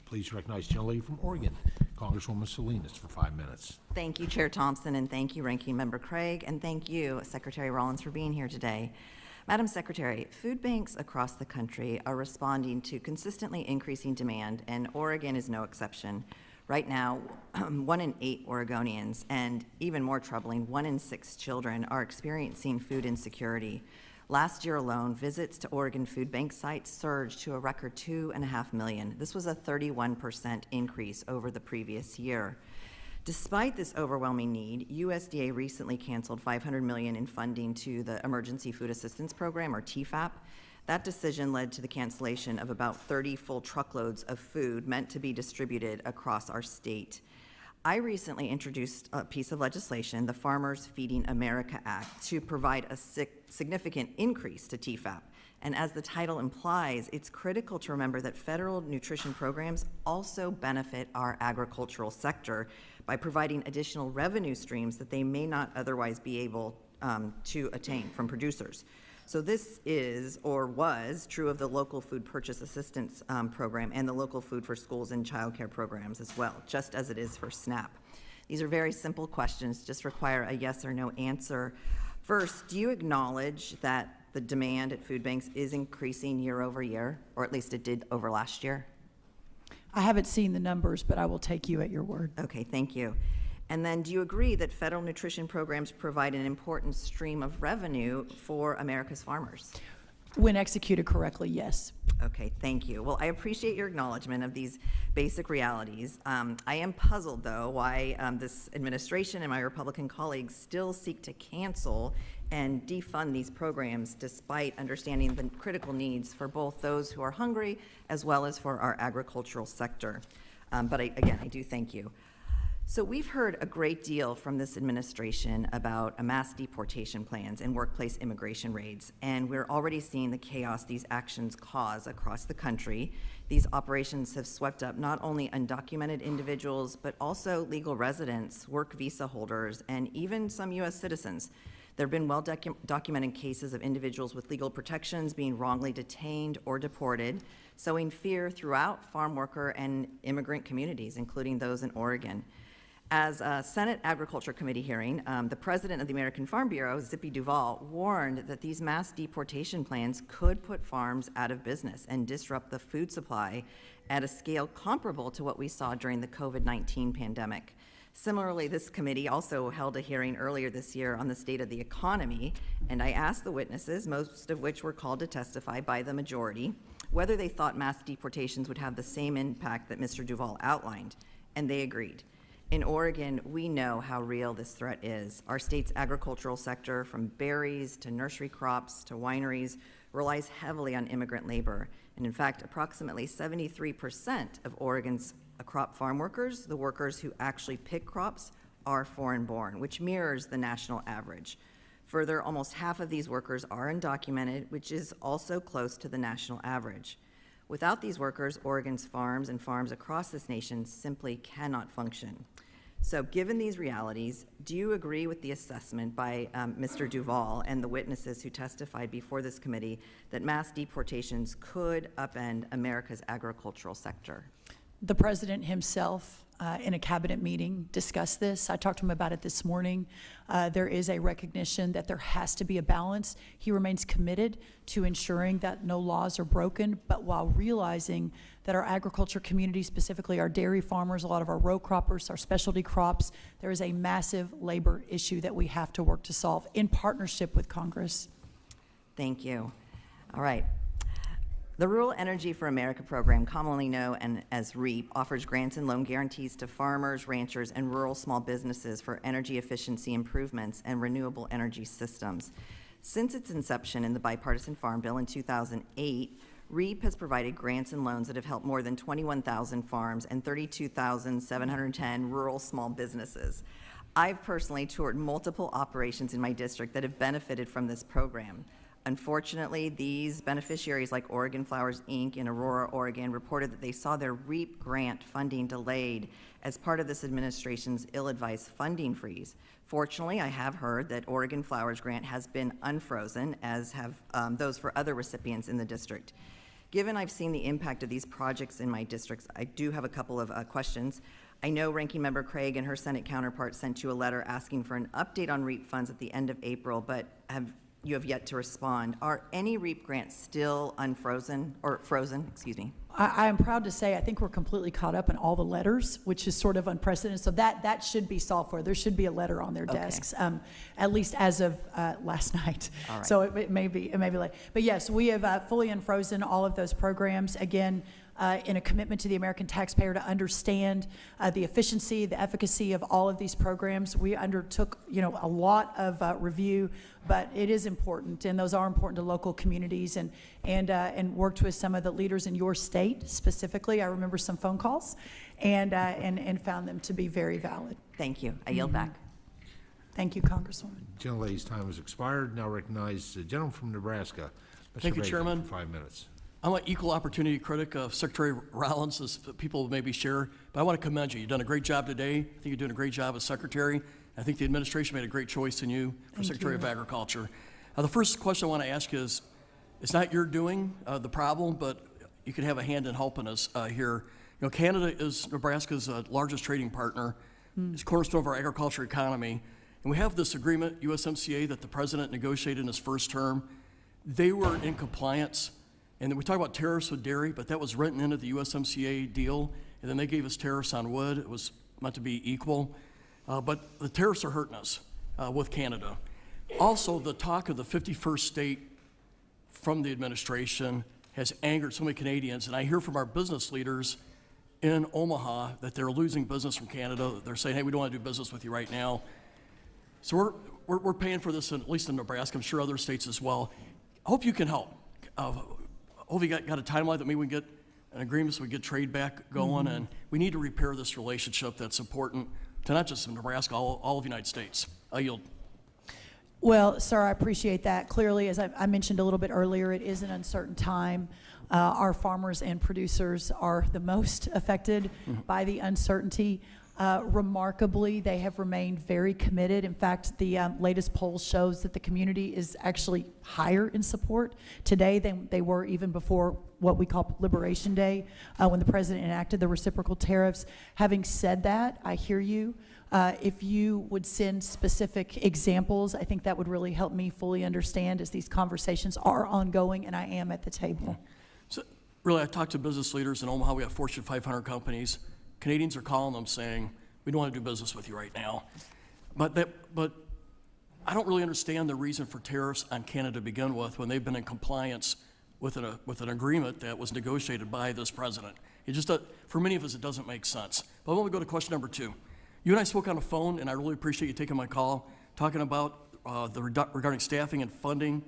Please recognize the gentlelady from Oregon, Congresswoman Salinas, for 5 minutes. Thank you, Chair Thompson, and thank you, Ranking Member Craig, and thank you, Secretary Rollins, for being here today. Madam Secretary, food banks across the country are responding to consistently increasing demand, and Oregon is no exception. Right now, 1 in 8 Oregonians, and even more troubling, 1 in 6 children, are experiencing food insecurity. Last year alone, visits to Oregon food bank sites surged to a record 2.5 million. This was a 31% increase over the previous year. Despite this overwhelming need, USDA recently canceled $500 million in funding to the Emergency Food Assistance Program, or TFAP. That decision led to the cancellation of about 30 full truckloads of food meant to be distributed across our state. I recently introduced a piece of legislation, the Farmers Feeding America Act, to provide a significant increase to TFAP. And as the title implies, it's critical to remember that federal nutrition programs also benefit our agricultural sector by providing additional revenue streams that they may not otherwise be able to attain from producers. So this is, or was, true of the local food purchase assistance program and the local food for schools and childcare programs as well, just as it is for SNAP. These are very simple questions, just require a yes or no answer. First, do you acknowledge that the demand at food banks is increasing year over year, or at least it did over last year? I haven't seen the numbers, but I will take you at your word. Okay, thank you. And then do you agree that federal nutrition programs provide an important stream of revenue for America's farmers? When executed correctly, yes. Okay, thank you. Well, I appreciate your acknowledgement of these basic realities. I am puzzled, though, why this administration and my Republican colleagues still seek to cancel and defund these programs despite understanding the critical needs for both those who are hungry as well as for our agricultural sector. But again, I do thank you. So we've heard a great deal from this administration about mass deportation plans and workplace immigration raids, and we're already seeing the chaos these actions cause across the country. These operations have swept up not only undocumented individuals, but also legal residents, work visa holders, and even some U.S. citizens. There have been well-documented cases of individuals with legal protections being wrongly detained or deported, sowing fear throughout farm worker and immigrant communities, including those in Oregon. As a Senate Agriculture Committee hearing, the president of the American Farm Bureau, Zippy Duvall, warned that these mass deportation plans could put farms out of business and disrupt the food supply at a scale comparable to what we saw during the COVID-19 pandemic. Similarly, this committee also held a hearing earlier this year on the state of the economy, and I asked the witnesses, most of which were called to testify by the majority, whether they thought mass deportations would have the same impact that Mr. Duvall outlined, and they agreed. In Oregon, we know how real this threat is. Our state's agricultural sector, from berries to nursery crops to wineries, relies heavily on immigrant labor. And in fact, approximately 73% of Oregon's crop farm workers, the workers who actually pick crops, are foreign-born, which mirrors the national average. Further, almost half of these workers are undocumented, which is also close to the national average. Without these workers, Oregon's farms and farms across this nation simply cannot function. So given these realities, do you agree with the assessment by Mr. Duval and the witnesses who testified before this committee that mass deportations could upend America's agricultural sector? The president himself, in a cabinet meeting, discussed this. I talked to him about it this morning. There is a recognition that there has to be a balance. He remains committed to ensuring that no laws are broken, but while realizing that our agriculture community, specifically our dairy farmers, a lot of our row croppers, our specialty crops, there is a massive labor issue that we have to work to solve in partnership with Congress. Thank you. All right. The Rural Energy for America program, commonly known as REAP, offers grants and loan guarantees to farmers, ranchers, and rural small businesses for energy efficiency improvements and renewable energy systems. Since its inception in the Bipartisan Farm Bill in 2008, REAP has provided grants and loans that have helped more than 21,000 farms and 32,710 rural small businesses. I've personally toured multiple operations in my district that have benefited from this program. Unfortunately, these beneficiaries, like Oregon Flowers, Inc. in Aurora, Oregon, reported that they saw their REAP grant funding delayed as part of this administration's ill-advised funding freeze. Fortunately, I have heard that Oregon Flowers grant has been unfrozen, as have those for other recipients in the district. Given I've seen the impact of these projects in my districts, I do have a couple of questions. I know Ranking Member Craig and her Senate counterpart sent you a letter asking for an update on REAP funds at the end of April, but you have yet to respond. Are any REAP grants still unfrozen, or frozen, excuse me? I am proud to say I think we're completely caught up in all the letters, which is sort of unprecedented. So that should be solved for. There should be a letter on their desks, at least as of last night. All right. So it may be late. But yes, we have fully unfrozen all of those programs. Again, in a commitment to the American taxpayer to understand the efficiency, the efficacy of all of these programs. We undertook, a lot of review, but it is important, and those are important to local communities, and worked with some of the leaders in your state specifically. I remember some phone calls, and found them to be very valid. Thank you. I yield back. Thank you, Congresswoman. Gentlelady's time has expired. Now recognize the gentleman from Nebraska. Mr. Thank you, Bacon, Chairman. for 5 minutes. I'm an equal opportunity critic of Secretary Rollins, as people maybe share, but I want to commend you. You've done a great job today. I think you're doing a great job as Secretary. I think the administration made a great choice in you for Secretary of Agriculture. The first question I want to ask is, it's not your doing, the problem, but you could have a hand in helping us here. Canada is Nebraska's largest trading partner. It's a cornerstone of our agriculture economy. And we have this agreement, USMCA, that the president negotiated in his first term. They were in compliance. And then we talk about tariffs with dairy, but that was written into the USMCA deal. And then they gave us tariffs on wood. It was meant to be equal. But the tariffs are hurting us with Canada. Also, the talk of the 51st state from the administration has angered so many Canadians. And I hear from our business leaders in Omaha that they're losing business from Canada. They're saying, hey, we don't want to do business with you right now. So we're paying for this, at least in Nebraska. I'm sure other states as well. I hope you can help. Hope you got a timeline that maybe we can get an agreement so we get trade back going, and we need to repair this relationship that's important to not just Nebraska, all of the United States. I yield. Well, sir, I appreciate that. Clearly, as I mentioned a little bit earlier, it is an uncertain time. Our farmers and producers are the most affected by the uncertainty. Remarkably, they have remained very committed. In fact, the latest poll shows that the community is actually higher in support today than they were even before what we call Liberation Day, when the president enacted the reciprocal tariffs. Having said that, I hear you. If you would send specific examples, I think that would really help me fully understand as these conversations are ongoing, and I am at the table. So, really, I talked to business leaders in Omaha. We have Fortune 500 companies. Canadians are calling them saying, we don't want to do business with you right now. But I don't really understand the reason for tariffs on Canada to begin with when they've been in compliance with an agreement that was negotiated by this president. It just, for many of us, it doesn't make sense. But I want to go to question number 2. You and I spoke on the phone, and I really appreciate you taking my call, talking about regarding staffing and funding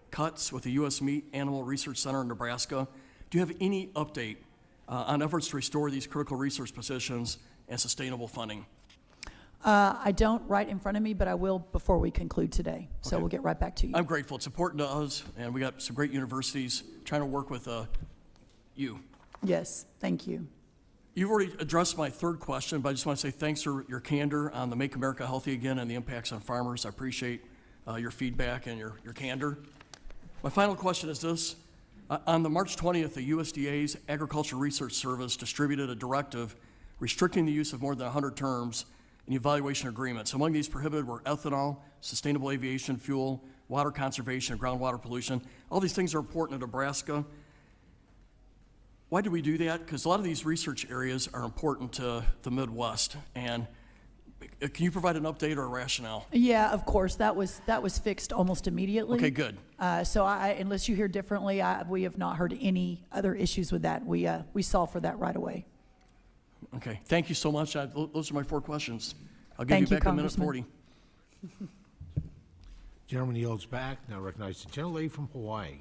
cuts with the U.S. Meat Animal Research Center in Nebraska. Do you have any update on efforts to restore these critical resource positions and sustainable funding? I don't right in front of me, but I will before we conclude today. So we'll get right back to you. I'm grateful. It's important to us, and we got some great universities trying to work with you. Yes, thank you. You've already addressed my third question, but I just want to say thanks for your candor on the Make America Healthy Again and the impacts on farmers. I appreciate your feedback and your candor. My final question is this. On the March 20th, the USDA's Agricultural Research Service distributed a directive restricting the use of more than 100 terms in evaluation agreements. Among these prohibited were ethanol, sustainable aviation fuel, water conservation, and groundwater pollution. All these things are important in Nebraska. Why do we do that? Because a lot of these research areas are important to the Midwest. And can you provide an update or a rationale? Yeah, of course. That was fixed almost immediately. Okay, good. So unless you hear differently, we have not heard any other issues with that. We solved for that right away. Okay, thank you so much. Those are my 4 questions. I'll give Thank you you, back a minute Congressman. 40. Gentleman yields back. Now recognize the gentlelady from Hawaii,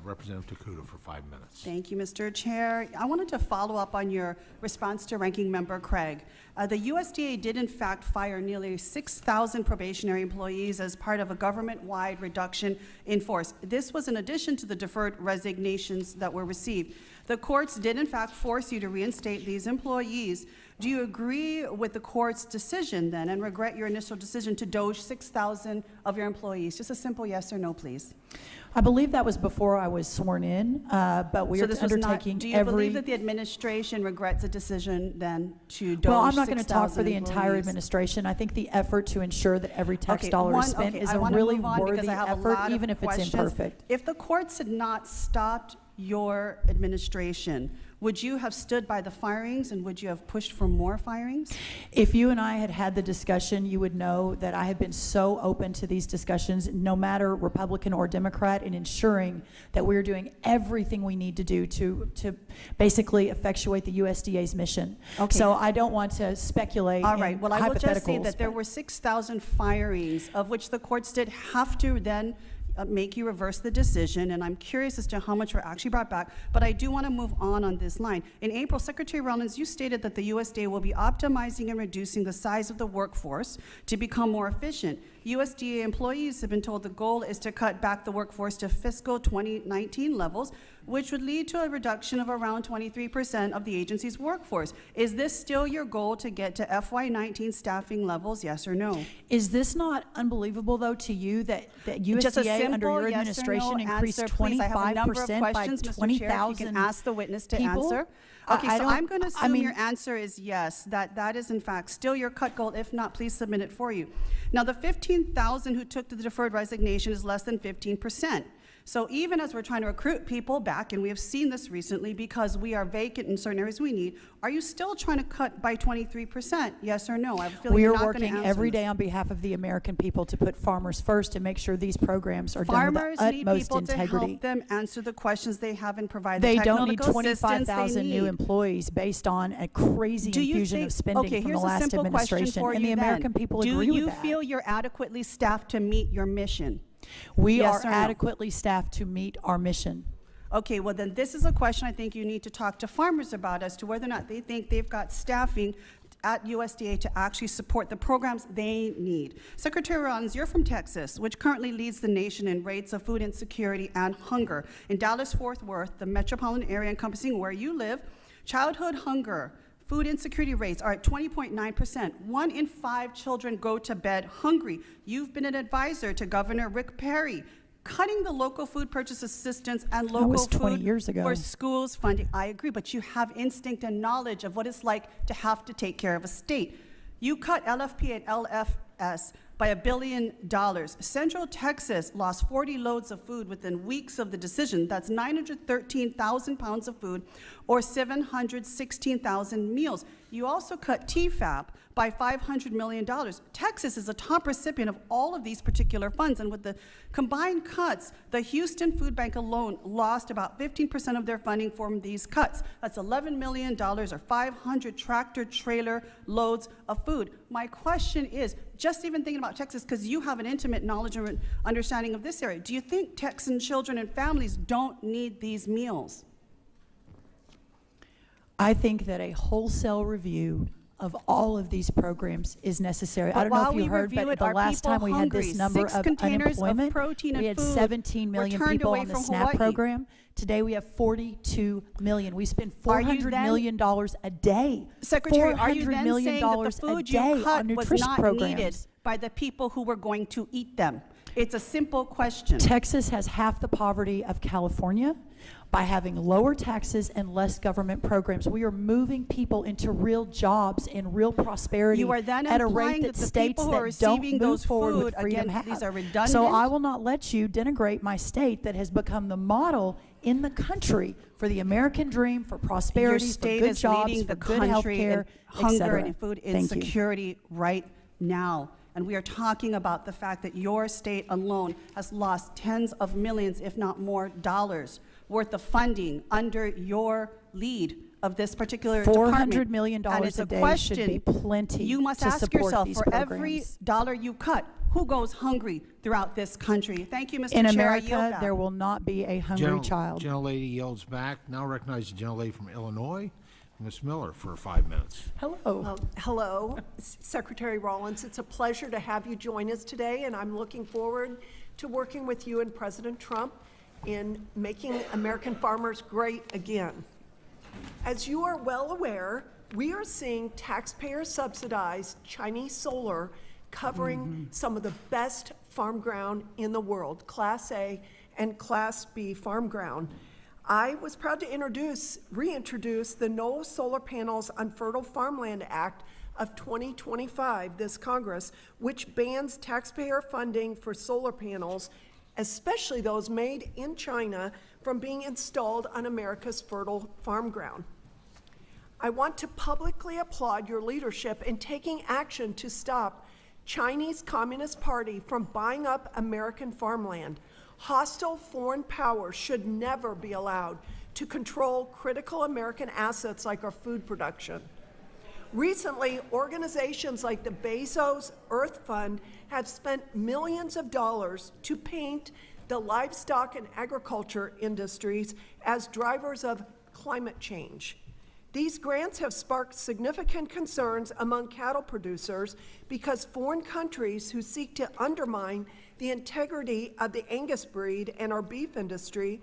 Representative Takuda, for 5 minutes. Thank you, Mr. Chair. I wanted to follow up on your response to Ranking Member Craig. The USDA did in fact fire nearly 6,000 probationary employees as part of a government-wide reduction in force. This was in addition to the deferred resignations that were received. The courts did in fact force you to reinstate these employees. Do you agree with the court's decision then and regret your initial decision to doge 6,000 of your employees? Just a simple yes or no, please. I believe that was before I was sworn in, but we So are this was not, undertaking do you every... believe that the administration regrets a decision then to doge Well, I'm not going to talk for 6,000 the entire employees? administration. I think the effort to ensure that every tax dollar is spent is I a wanna really move on because worthy I have a effort, lot of even if it's questions. imperfect. If the courts had not stopped your administration, would you have stood by the firings and would you have pushed for more firings? If you and I had had the discussion, you would know that I have been so open to these discussions, no matter Republican or Democrat, in ensuring that we're doing everything we need to do to basically effectuate the USDA's mission. Okay. So I don't want to speculate All right, in well, I will just say hypotheticals, that there but- were 6,000 firings, of which the courts did have to then make you reverse the decision, and I'm curious as to how much were actually brought back, but I do want to move on this line. In April, Secretary Rollins, you stated that the USDA will be optimizing and reducing the size of the workforce to become more efficient. USDA employees have been told the goal is to cut back the workforce to fiscal 2019 levels, which would lead to a reduction of around 23% of the agency's workforce. Is this still your goal to get to FY19 staffing levels, yes or no? Is this not unbelievable, though, to you that Just a USDA simple under your yes or administration no increased answer, please. I have a number of 25% by questions, Mr. Chair, if 20,000 you can ask the witness to people? answer. I Okay, so don't- I'm going to I assume mean- your answer is yes, that is in fact still your cut goal. If not, please submit it for you. Now, the 15,000 who took the deferred resignation is less than 15%. So even as we're trying to recruit people back, and we have seen this recently because we are vacant in certain areas we need, are you still trying to cut by 23%? Yes or no? I have a feeling We you're are not gonna working answer every this. day on behalf of the American people to put farmers first and make sure these programs are done Farmers with the need utmost people to integrity. help them answer the questions they have and provide They the don't need technical assistance they 25,000 new need. employees based on a crazy Do you infusion think, of spending okay, from here's the a last simple question administration, for and you the then. American people agree Do with you that. feel you're adequately staffed to meet your mission? We Yes are or no? adequately staffed to meet our mission. Okay, well then this is a question I think you need to talk to farmers about as to whether or not they think they've got staffing at USDA to actually support the programs they need. Secretary Rollins, you're from Texas, which currently leads the nation in rates of food insecurity and hunger. In Dallas-Fort Worth, the metropolitan area encompassing where you live, childhood hunger, food insecurity rates are at 20.9%. 1 in 5 children go to bed hungry. You've been an advisor to Governor Rick Perry, cutting the local food purchase assistance and local was 20 food years ago. for schools funding. I agree, but you have instinct and knowledge of what it's like to have to take care of a state. You cut LFP and LFS by $1 billion. Central Texas lost 40 loads of food within weeks of the decision. That's 913,000 pounds of food, or 716,000 meals. You also cut TFAP by $500 million. Texas is a top recipient of all of these particular funds, and with the combined cuts, the Houston Food Bank alone lost about 15% of their funding from these cuts. That's $11 million, or 500 tractor-trailer loads of food. My question is, just even thinking about Texas, because you have an intimate knowledge and understanding of this area, do you think Texan children and families don't need these meals? I think that a wholesale review of all of these programs is necessary. I But don't know while if you we heard, review but it, the are last people time we had this hungry? number 6 of containers of unemployment, protein and we had food 17 were million turned people away on the from SNAP Hawaii. program. Today, we have 42 million. We spend Are you $400 then- million a day. Secretary, are you $400 then million saying that the a food day you cut on was nutrition not programs. needed by the people who were going to eat them? It's a simple question. Texas has half the poverty of California by having lower taxes and less government programs. We are moving people into real jobs and real prosperity You are then at a implying rate that that the states people who are that don't receiving move those forward food, with freedom again, have. these are redundant. So I will not let you denigrate my state that has become the model in the country for the American dream, for Your prosperity, for state good is jobs, leading for the good health country care, in hunger etc. and food Thank you. insecurity right now. And we are talking about the fact that your state alone has lost tens of millions, if not more, dollars worth of funding under your lead of this particular department. $400 million And it's a day should be plenty you must to ask support yourself, these for every programs. dollar you cut, who goes hungry throughout this country? Thank you, Mr. In Chair. I yield America, back. there will not be a hungry child. Gentlelady yields back. Now recognize the gentlelady from Illinois, Ms. Miller, for 5 minutes. Hello. Hello, Secretary Rollins. It's a pleasure to have you join us today, and I'm looking forward to working with you and President Trump in making American farmers great again. As you are well aware, we are seeing taxpayer-subsidized Chinese solar covering some of the best farm ground in the world, Class A and Class B farm ground. I was proud to reintroduce the No Solar Panels on Fertile Farmland Act of 2025, this Congress, which bans taxpayer funding for solar panels, especially those made in China, from being installed on America's fertile farm ground. I want to publicly applaud your leadership in taking action to stop Chinese Communist Party from buying up American farmland. Hostile foreign powers should never be allowed to control critical American assets like our food production. Recently, organizations like the Bezos Earth Fund have spent millions of dollars to paint the livestock and agriculture industries as drivers of climate change. These grants have sparked significant concerns among cattle producers because foreign countries who seek to undermine the integrity of the Angus breed and our beef industry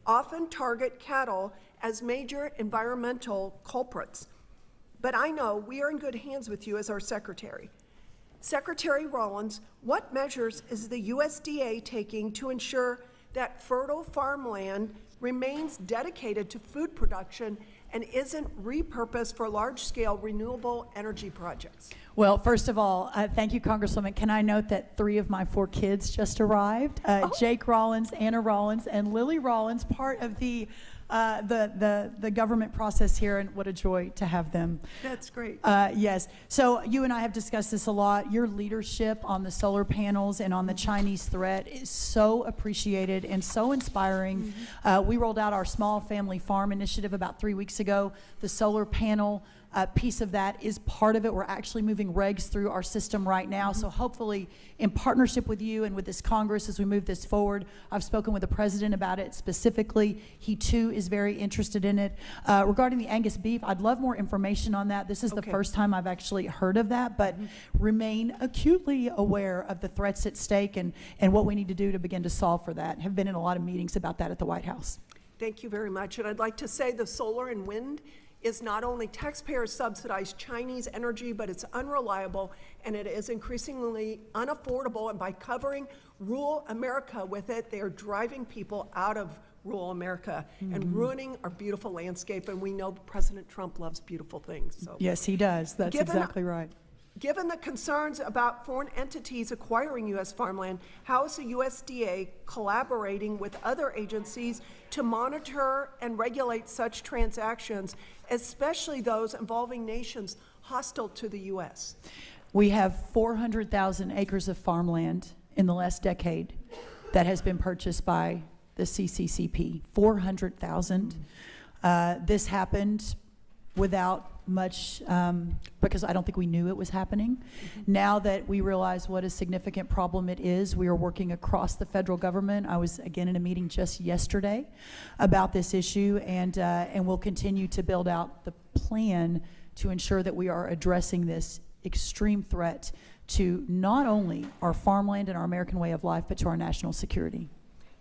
often target cattle as major environmental culprits. But I know we are in good hands with you as our secretary. Secretary Rollins, what measures is the USDA taking to ensure that fertile farmland remains dedicated to food production and isn't repurposed for large-scale renewable energy projects? Well, first of all, thank you, Congresswoman. Can I note that 3 of my 4 kids just arrived? Jake Rollins, Anna Rollins, and Lily Rollins, part of the government process here, and what a joy to have them. That's great. Yes. So you and I have discussed this a lot. Your leadership on the solar panels and on the Chinese threat is so appreciated and so inspiring. We rolled out our small family farm initiative about 3 weeks ago. The solar panel piece of that is part of it. We're actually moving regs through our system right now. So hopefully, in partnership with you and with this Congress as we move this forward, I've spoken with the president about it specifically. He too is very interested in it. Regarding the Angus beef, I'd love more information on that. This is the first time I've actually heard of that, but remain acutely aware of the threats at stake and what we need to do to begin to solve for that. Have been in a lot of meetings about that at the White House. Thank you very much. And I'd like to say the solar and wind is not only taxpayer-subsidized Chinese energy, but it's unreliable and it is increasingly unaffordable. And by covering rural America with it, they are driving people out of rural America and ruining our beautiful landscape. And we know President Trump loves beautiful things. So Yes, he does. That's exactly right. Given the concerns about foreign entities acquiring U.S. farmland, how is the USDA collaborating with other agencies to monitor and regulate such transactions, especially those involving nations hostile to the U.S.? We have 400,000 acres of farmland in the last decade that has been purchased by the CCCP. 400,000. This happened without much, because I don't think we knew it was happening. Now that we realize what a significant problem it is, we are working across the federal government. I was again in a meeting just yesterday about this issue, and we'll continue to build out the plan to ensure that we are addressing this extreme threat to not only our farmland and our American way of life, but to our national security.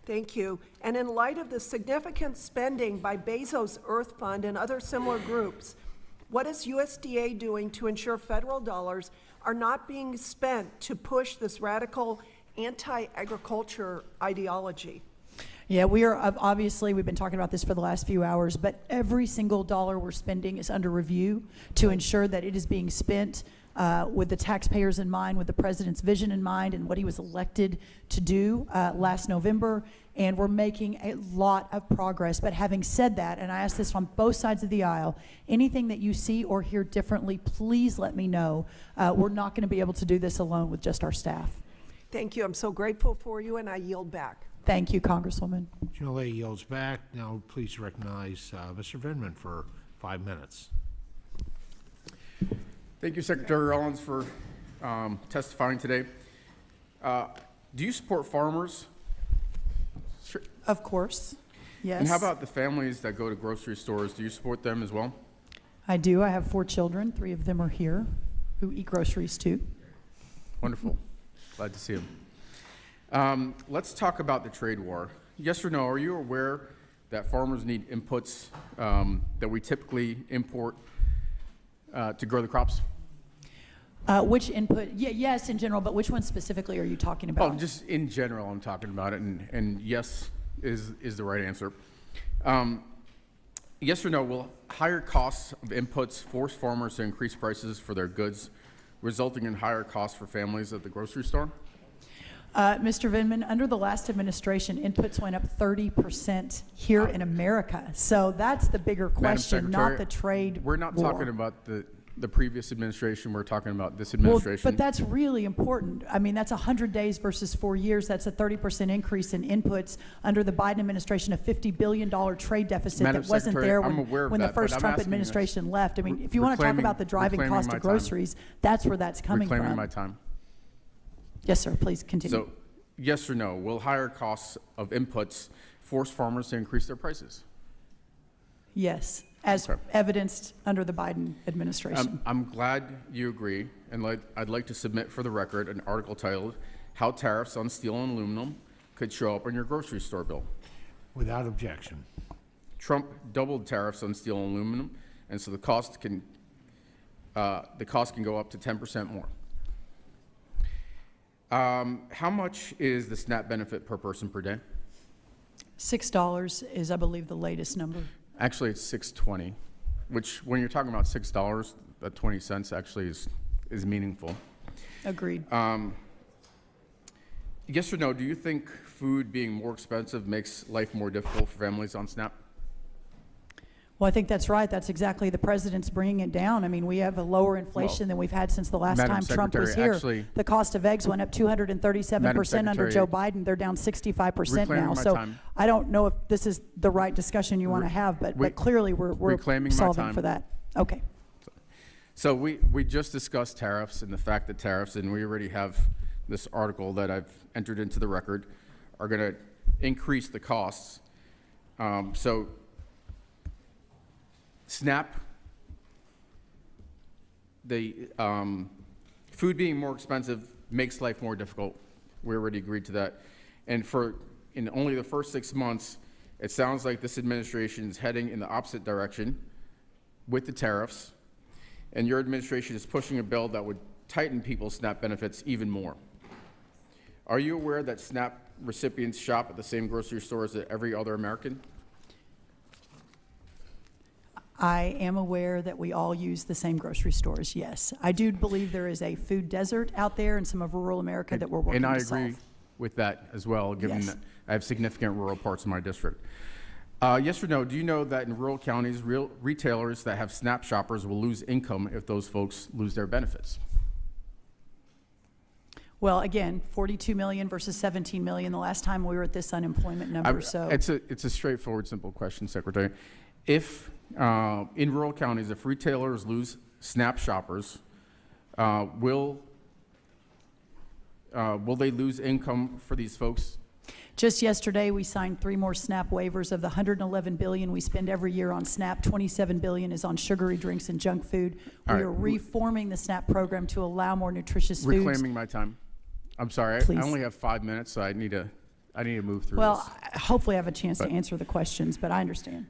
Thank you. And in light of the significant spending by Bezos Earth Fund and other similar groups, what is USDA doing to ensure federal dollars are not being spent to push this radical anti-agriculture ideology? Yeah, we are, obviously, we've been talking about this for the last few hours, but every single dollar we're spending is under review to ensure that it is being spent with the taxpayers in mind, with the president's vision in mind, and what he was elected to do last November. And we're making a lot of progress. But having said that, and I ask this on both sides of the aisle, anything that you see or hear differently, please let me know. We're not going to be able to do this alone with just our staff. Thank you. I'm so grateful for you, and I yield back. Thank you, Congresswoman. Gentlelady yields back. Now, please recognize Mr. Vindman for 5 minutes. Thank you, Secretary Rollins, for testifying today. Do you support farmers? Sure. Of course, yes. And how about the families that go to grocery stores? Do you support them as well? I do. I have 4 children. 3 of them are here who eat groceries too. Wonderful. Glad to see them. Let's talk about the trade war. Yes or no, are you aware that farmers need inputs that we typically import to grow the crops? Which input? Yes, in general, but which one specifically are you talking about? Oh, just in general, I'm talking about it, and yes is the right answer. Yes or no, will higher costs of inputs force farmers to increase prices for their goods, resulting in higher costs for families at the grocery store? Mr. Vindman, under the last administration, inputs went up 30% here in America. So that's the bigger question, not the trade We're not war. talking about the previous administration. We're talking about this administration. Well, but that's really important. I mean, that's 100 days versus 4 years. That's a 30% increase in inputs under the Biden administration, a $50 billion trade deficit Madam that wasn't Secretary, there I'm aware of when the that, but first I'm Trump asking you administration left. I mean, if you want to talk about the driving reclaiming cost my of time. groceries, that's where that's coming Reclaiming from. my time. Yes, sir. Please continue. So, yes or no, will higher costs of inputs force farmers to increase their prices? Yes, as evidenced under the Biden administration. I'm glad you agree, and I'd like to submit for the record an article titled, "How Tariffs on Steel and Aluminum Could Show Up on Your Grocery Store Bill." Without objection. Trump doubled tariffs on steel and aluminum, and so the cost can go up to 10% more. How much is the SNAP benefit per person per day? $6 is, I believe, the latest number. Actually, it's $6.20, which when you're talking about $6, that 20 cents actually is meaningful. Agreed. Yes or no, do you think food being more expensive makes life more difficult for families on SNAP? Well, I think that's right. That's exactly the president's bringing it down. I mean, we have a lower inflation than we've had since the last Madam time Trump was Secretary, here. actually- The cost of eggs went up 237% under Secretary, Joe Biden. They're down 65% reclaiming now. my So time. I don't know if this is the right discussion you want to have, but clearly we're reclaiming my solving time. for that. Okay. So we just discussed tariffs and the fact that tariffs, and we already have this article that I've entered into the record, are going to increase the costs. So SNAP, the food being more expensive makes life more difficult. We already agreed to that. And in only the first 6 months, it sounds like this administration is heading in the opposite direction with the tariffs, and your administration is pushing a bill that would tighten people's SNAP benefits even more. Are you aware that SNAP recipients shop at the same grocery stores as every other American? I am aware that we all use the same grocery stores, yes. I do believe there is a food desert out there in some of rural America that we're working to solve. And I agree with that as well, given Yes. that I have significant rural parts of my district. Yes or no, do you know that in rural counties, retailers that have SNAP shoppers will lose income if those folks lose their benefits? Well, again, 42 million versus 17 million the last time we were at this unemployment number, so. It's a straightforward, simple question, Secretary. If, in rural counties, if retailers lose SNAP shoppers, will they lose income for these folks? Just yesterday, we signed 3 more SNAP waivers. Of the $111 billion we spend every year on SNAP, $27 billion is on sugary drinks and junk food. All We right. are reforming the SNAP program to allow more nutritious foods. Reclaiming my time. I'm sorry, Please. I only have 5 minutes, so I need to move through Well, this. hopefully I have a chance to But- answer the questions, but I understand.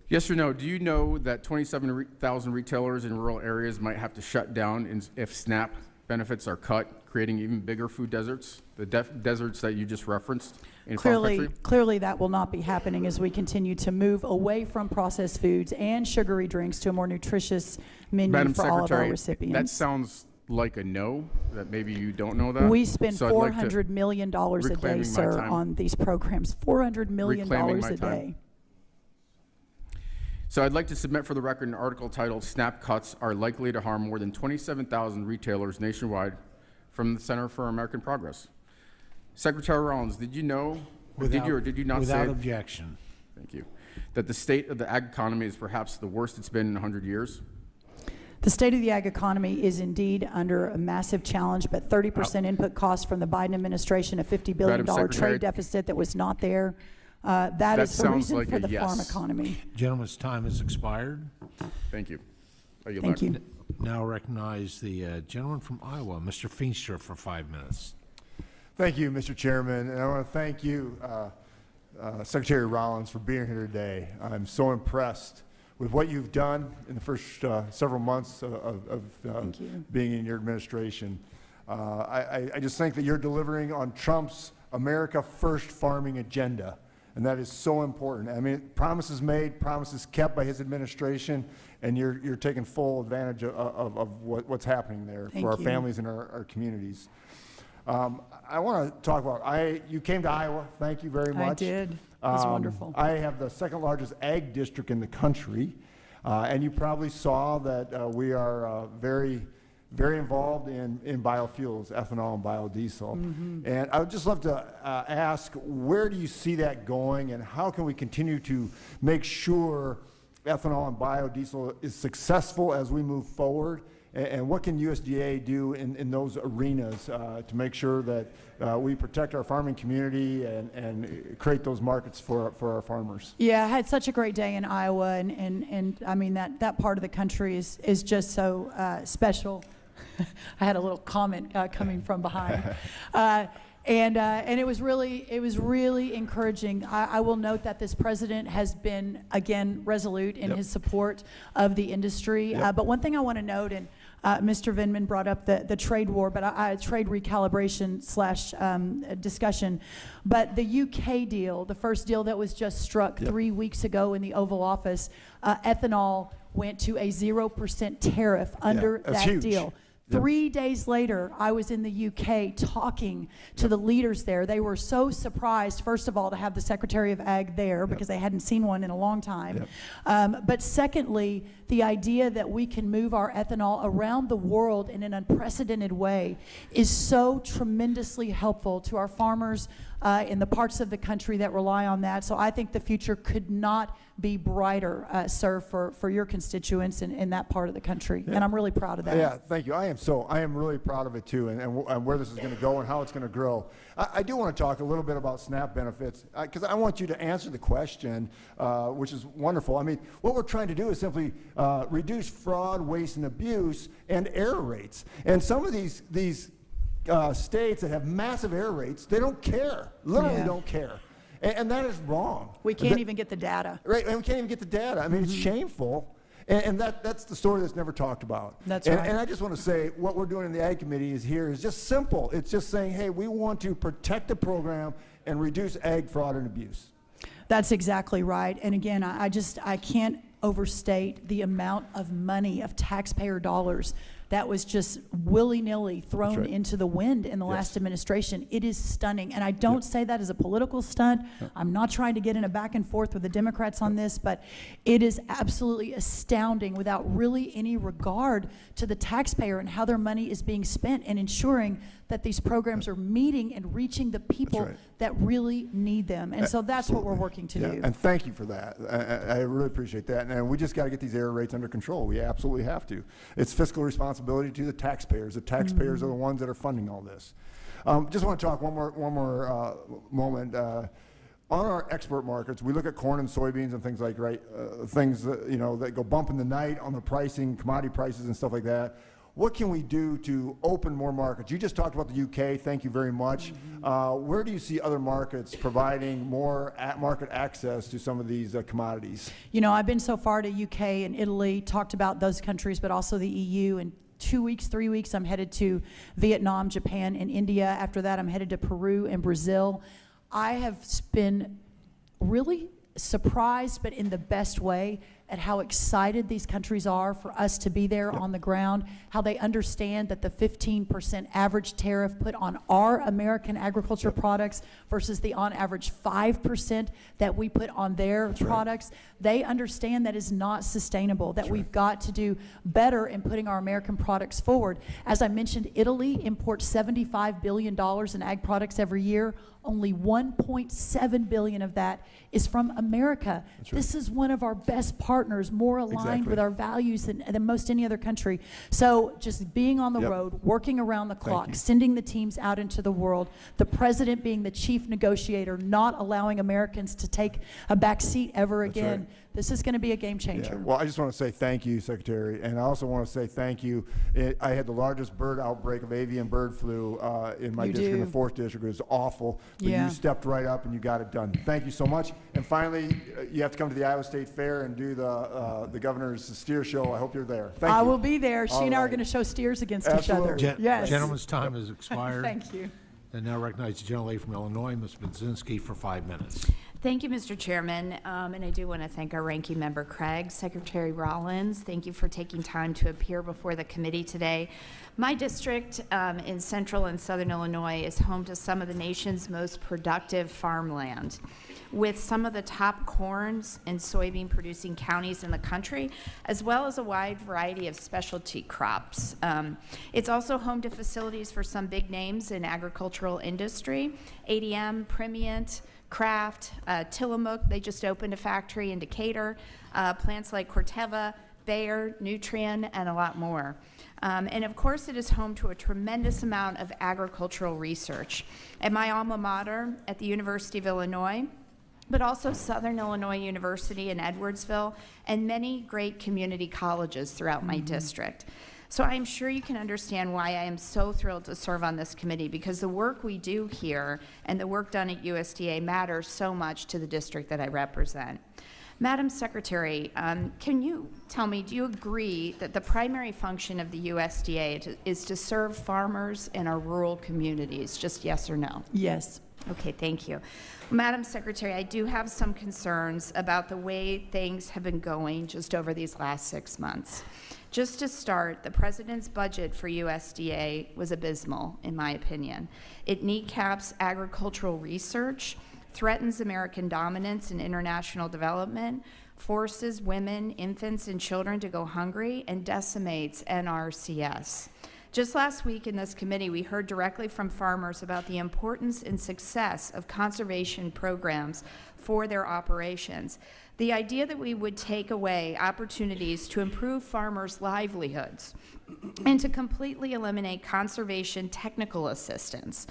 Yes or no, do you know that 27,000 retailers in rural areas might have to shut down if SNAP benefits are cut, creating even bigger food deserts? The deserts that you just referenced in farm country? Clearly that will not be happening as we continue to move away from processed foods and sugary drinks to a more nutritious menu Madam for all of our Secretary, that recipients. sounds like a no, that maybe you don't know that. We spend So I'd like to- $400 million a day, Reclaiming my sir, time. on these programs. $400 million Reclaiming my a time. day. So I'd like to submit for the record an article titled "SNAP Cuts Are Likely to Harm More Than 27,000 Retailers Nationwide" from the Center for American Progress. Secretary Rollins, did you know, or did you or did you not say? Without objection. Thank you. That the state of the ag economy is perhaps the worst it's been in 100 years? The state of the ag economy is indeed under a massive challenge, but 30% input costs from the Biden administration, a $50 billion Madam Secretary, trade deficit that was not there. That is the sounds reason like for a the farm yes. economy. Gentleman's time has expired. Thank you. I yield Thank back. you. Now recognize the gentleman from Iowa, Mr. Feenstra, for 5 minutes. Thank you, Mr. Chairman, and I want to thank you, Secretary Rollins, for being here today. I'm so impressed with what you've done in the first several months of being in your administration. I just think that you're delivering on Trump's America First farming agenda, and that is so important. I mean, promises made, promises kept by his administration, and you're taking full advantage of what's happening there Thank for our you. families and our communities. I want to talk about, you came to Iowa, thank you very much. I did. It was wonderful. I have the second largest ag district in the country, and you probably saw that we are very involved in biofuels, ethanol and biodiesel. And I would just love to ask, where do you see that going, and how can we continue to make sure ethanol and biodiesel is successful as we move forward? And what can USDA do in those arenas to make sure that we protect our farming community and create those markets for our farmers? Yeah, I had such a great day in Iowa, and I mean, that part of the country is just so special. I had a little comment coming from behind. And it was really encouraging. I will note that this president has been, again, resolute in his support of the industry. But one thing I want to note, and Mr. Vindman brought up the trade war, but trade recalibration / discussion. But the UK deal, the first deal that was just struck 3 weeks ago in the Oval Office, ethanol went to a 0% tariff under that's that huge. deal. 3 days later, I was in the UK talking to the leaders there. They were so surprised, first of all, to have the Secretary of Ag there because they hadn't seen one in a long time. But secondly, the idea that we can move our ethanol around the world in an unprecedented way is so tremendously helpful to our farmers in the parts of the country that rely on that. So I think the future could not be brighter, sir, for your constituents in that part of the country. And I'm really proud of that. Yeah, thank you. I am really proud of it too, and where this is going to go and how it's going to grow. I do want to talk a little bit about SNAP benefits because I want you to answer the question, which is wonderful. I mean, what we're trying to do is simply reduce fraud, waste, and abuse and error rates. And some of these states that have massive error rates, they don't care, literally don't care. And that is wrong. We can't even get the data. Right, and we can't even get the data. I mean, it's shameful. And that's the story that's never talked about. That's right. right. And I just want to say what we're doing in the Ag Committee is just simple. It's just saying, hey, we want to protect the program and reduce ag fraud and abuse. That's exactly right. And again, I can't overstate the amount of money, of taxpayer dollars, that was just willy-nilly thrown into the wind in the last administration. It is stunning. And I don't say that as a political stunt. I'm not trying to get in a back and forth with the Democrats on this, but it is absolutely astounding without really any regard to the taxpayer and how their money is being spent and ensuring that these programs are meeting and reaching the people that really need them. And so that's what we're working to do. And thank you for that. I really appreciate that. And we just got to get these error rates under control. We absolutely have to. It's fiscal responsibility to the taxpayers. The taxpayers are the ones that are funding all this. Just want to talk one more moment. On our export markets, we look at corn and soybeans and things like, things that, that go bump in the night on the pricing, commodity prices and stuff like that. What can we do to open more markets? You just talked about the UK. Thank you very much. Where do you see other markets providing more market access to some of these commodities? I've been so far to UK and Italy, talked about those countries, but also the EU. And 2 weeks, 3 weeks, I'm headed to Vietnam, Japan, and India. After that, I'm headed to Peru and Brazil. I have been really surprised, but in the best way, at how excited these countries are for us to be there on the ground, how they understand that the 15% average tariff put on our American agriculture products versus the on average 5% that we put on their products. They understand that is not sustainable, that we've got to do better in putting our American products forward. As I mentioned, Italy imports $75 billion in ag products every year. Only 1.7 billion of that is from America. This is one of our best partners, more aligned with our values than most any other country. So just being on the road, working around the clock, sending the teams out into the world, the president being the chief negotiator, not allowing Americans to take a back seat ever again. This is going to be a game changer. Well, I just want to say thank you, Secretary, and I also want to say thank you. I had the largest bird outbreak of avian bird flu in my district, in the 4th district. It was awful, but you stepped right up and you got it done. Thank you so much. And finally, you have to come to the Iowa State Fair and do the governor's steer show. I hope you're there. Thank you. I will be there. She and I are going to show steers against each other. Gentleman's time has expired. Thank you. And now recognize the gentlelady from Illinois, Ms. Budzinski, for 5 minutes. Thank you, Mr. Chairman, and I do want to thank our ranking member, Craig. Secretary Rollins, thank you for taking time to appear before the committee today. My district in central and southern Illinois is home to some of the nation's most productive farmland, with some of the top corns and soybean producing counties in the country, as well as a wide variety of specialty crops. It's also home to facilities for some big names in agricultural industry, ADM, Primient, Kraft, Tillamook, they just opened a factory in Decatur, plants like Corteva, Bayer, Nutrien, and a lot more. And of course, it is home to a tremendous amount of agricultural research. At my alma mater at the University of Illinois, but also Southern Illinois University in Edwardsville, and many great community colleges throughout my district. So I'm sure you can understand why I am so thrilled to serve on this committee, because the work we do here and the work done at USDA matters so much to the district that I represent. Madam Secretary, can you tell me, do you agree that the primary function of the USDA is to serve farmers in our rural communities? Just yes or no? Yes. Okay, thank you. Madam Secretary, I do have some concerns about the way things have been going just over these last 6 months. Just to start, the President's budget for USDA was abysmal, in my opinion. It kneecaps agricultural research, threatens American dominance in international development, forces women, infants, and children to go hungry, and decimates NRCS. Just last week in this committee, we heard directly from farmers about the importance and success of conservation programs for their operations. The idea that we would take away opportunities to improve farmers' livelihoods and to completely eliminate conservation technical assistance,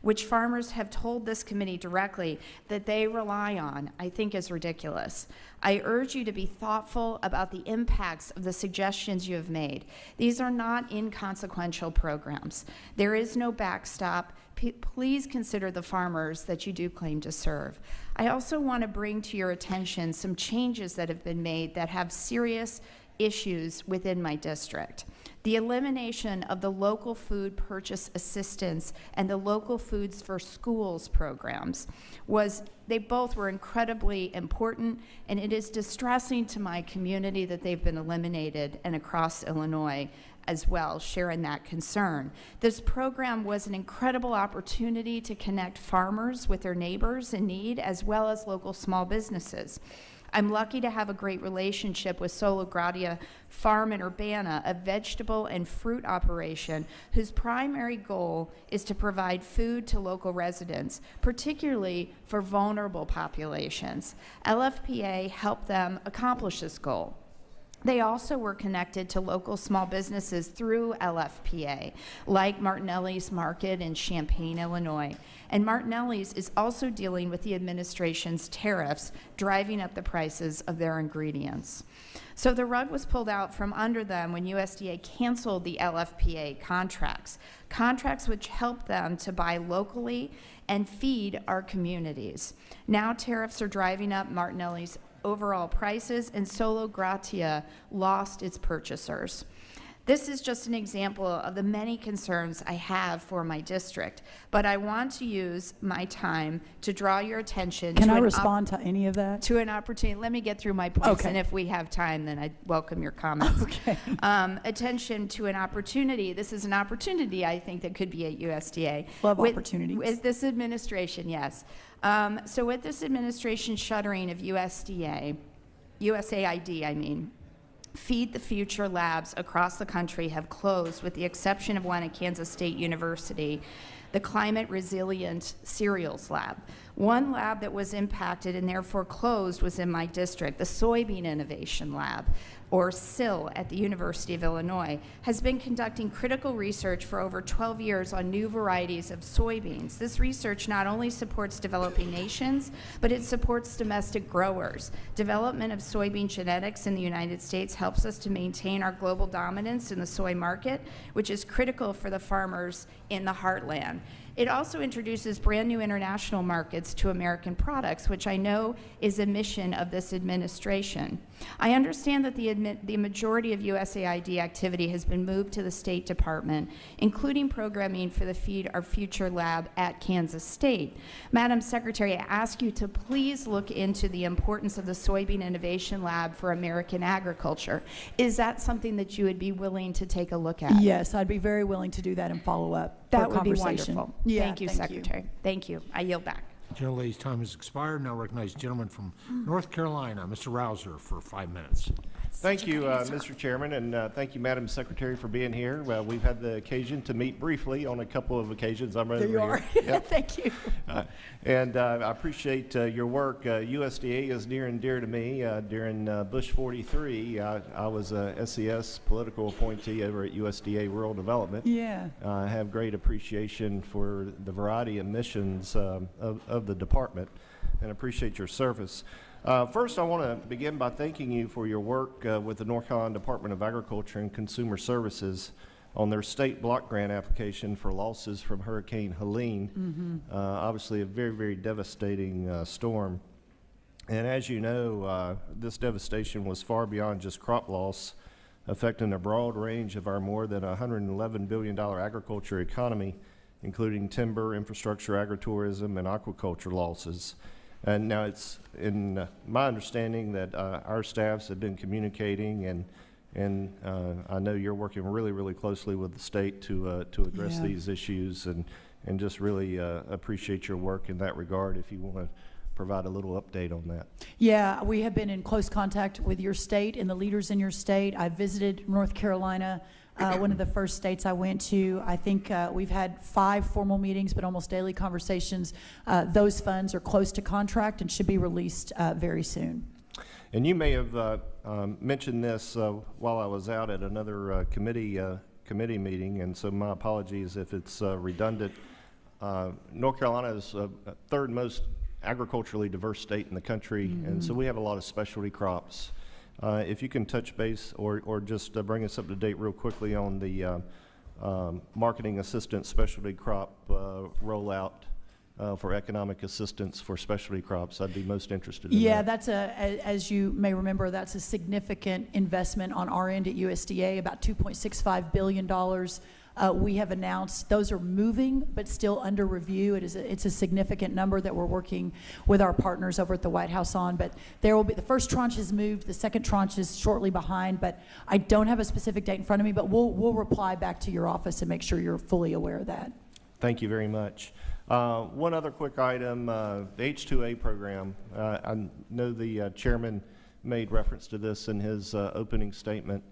which farmers have told this committee directly that they rely on, I think is ridiculous. I urge you to be thoughtful about the impacts of the suggestions you have made. These are not inconsequential programs. There is no backstop. Please consider the farmers that you do claim to serve. I also want to bring to your attention some changes that have been made that have serious issues within my district. The elimination of the local food purchase assistance and the local foods for schools programs they both were incredibly important, and it is distressing to my community that they've been eliminated, and across Illinois as well, sharing that concern. This program was an incredible opportunity to connect farmers with their neighbors in need, as well as local small businesses. I'm lucky to have a great relationship with Sola Gradia Farm in Urbana, a vegetable and fruit operation whose primary goal is to provide food to local residents, particularly for vulnerable populations. LFPA helped them accomplish this goal. They also were connected to local small businesses through LFPA, like Martinelli's Market in Champaign, Illinois. And Martinelli's is also dealing with the administration's tariffs, driving up the prices of their ingredients. So the rug was pulled out from under them when USDA canceled the LFPA contracts which helped them to buy locally and feed our communities. Now tariffs are driving up Martinelli's overall prices, and Solo Gratia lost its purchasers. This is just an example of the many concerns I have for my district, but I want to use my time to draw your attention Can I respond to any of that? to an opportunity. Let me get through my points, Okay. and if we have time, then I welcome your comments. Okay. Attention to an opportunity. This is an opportunity, I think, that could be at USDA. Love opportunities. With this administration, yes. So with this administration shuttering of USDA, USAID, I mean, Feed the Future labs across the country have closed, with the exception of one at Kansas State University, the Climate Resilient Cereals Lab. One lab that was impacted and therefore closed was in my district. The Soybean Innovation Lab, or SIL, at the University of Illinois, has been conducting critical research for over 12 years on new varieties of soybeans. This research not only supports developing nations, but it supports domestic growers. Development of soybean genetics in the United States helps us to maintain our global dominance in the soy market, which is critical for the farmers in the heartland. It also introduces brand new international markets to American products, which I know is a mission of this administration. I understand that the majority of USAID activity has been moved to the State Department, including programming for the Feed Our Future lab at Kansas State. Madam Secretary, I ask you to please look into the importance of the Soybean Innovation Lab for American agriculture. Is that something that you would be willing to take a look at? Yes, I'd be very willing to do that and follow up. for That a would be conversation. wonderful. Yeah, Thank you, Secretary. Thank you. I yield back. Gentlelady's time has expired. Now recognize the gentleman from North Carolina, Mr. Rouser, for 5 minutes. Thank you, Mr. Chairman, and thank you, Madam Secretary, for being here. We've had the occasion to meet briefly on a couple of occasions. I'm right There you over are. here. Yep. Thank you. And I appreciate your work. USDA is near and dear to me. During Bush 43, I was a SES political appointee over at USDA Rural Development. Yeah. I have great appreciation for the variety of missions of the department, and appreciate your service. First, I want to begin by thanking you for your work with the North Carolina Department of Agriculture and Consumer Services on their state block grant application for losses from Hurricane Helene. Obviously a very, very devastating storm. And as you know, this devastation was far beyond just crop loss, affecting a broad range of our more than $111 billion agriculture economy, including timber, infrastructure, agritourism, and aquaculture losses. And now it's in my understanding that our staffs have been communicating, and I know you're working really, really closely with the state to address these issues, and just really appreciate your work in that regard. If you want to provide a little update on that. Yeah, we have been in close contact with your state and the leaders in your state. I visited North Carolina, one of the first states I went to. I think we've had 5 formal meetings, but almost daily conversations. Those funds are close to contract and should be released very soon. And you may have mentioned this while I was out at another committee meeting, and so my apologies if it's redundant. North Carolina is third most agriculturally diverse state in the country, and so we have a lot of specialty crops. If you can touch base or just bring us up to date real quickly on the marketing assistance specialty crop rollout for economic assistance for specialty crops, I'd be most interested in Yeah, that. that's as you may remember, that's a significant investment on our end at USDA, about $2.65 billion. We have announced those are moving, but still under review. It's a significant number that we're working with our partners over at the White House on. But there will be the first tranche is moved, the second tranche is shortly behind. But I don't have a specific date in front of me. But we'll reply back to your office and make sure you're fully aware of that. Thank you very much. One other quick item: the H-2A program. I know the chairman made reference to this in his opening statement.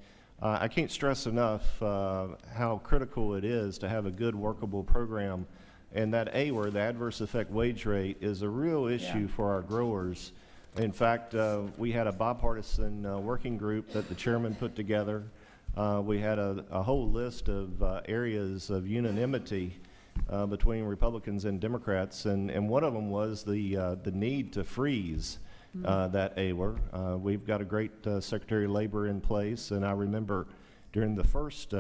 I can't stress enough how critical it is to have a good workable program, and that AWR, the adverse effect wage rate, is a real issue for our growers. In fact, we had a bipartisan working group that the chairman put together. We had a whole list of areas of unanimity between Republicans and Democrats, and one of them was the need to freeze that AWR. We've got a great Secretary of Labor in place, and I remember during the first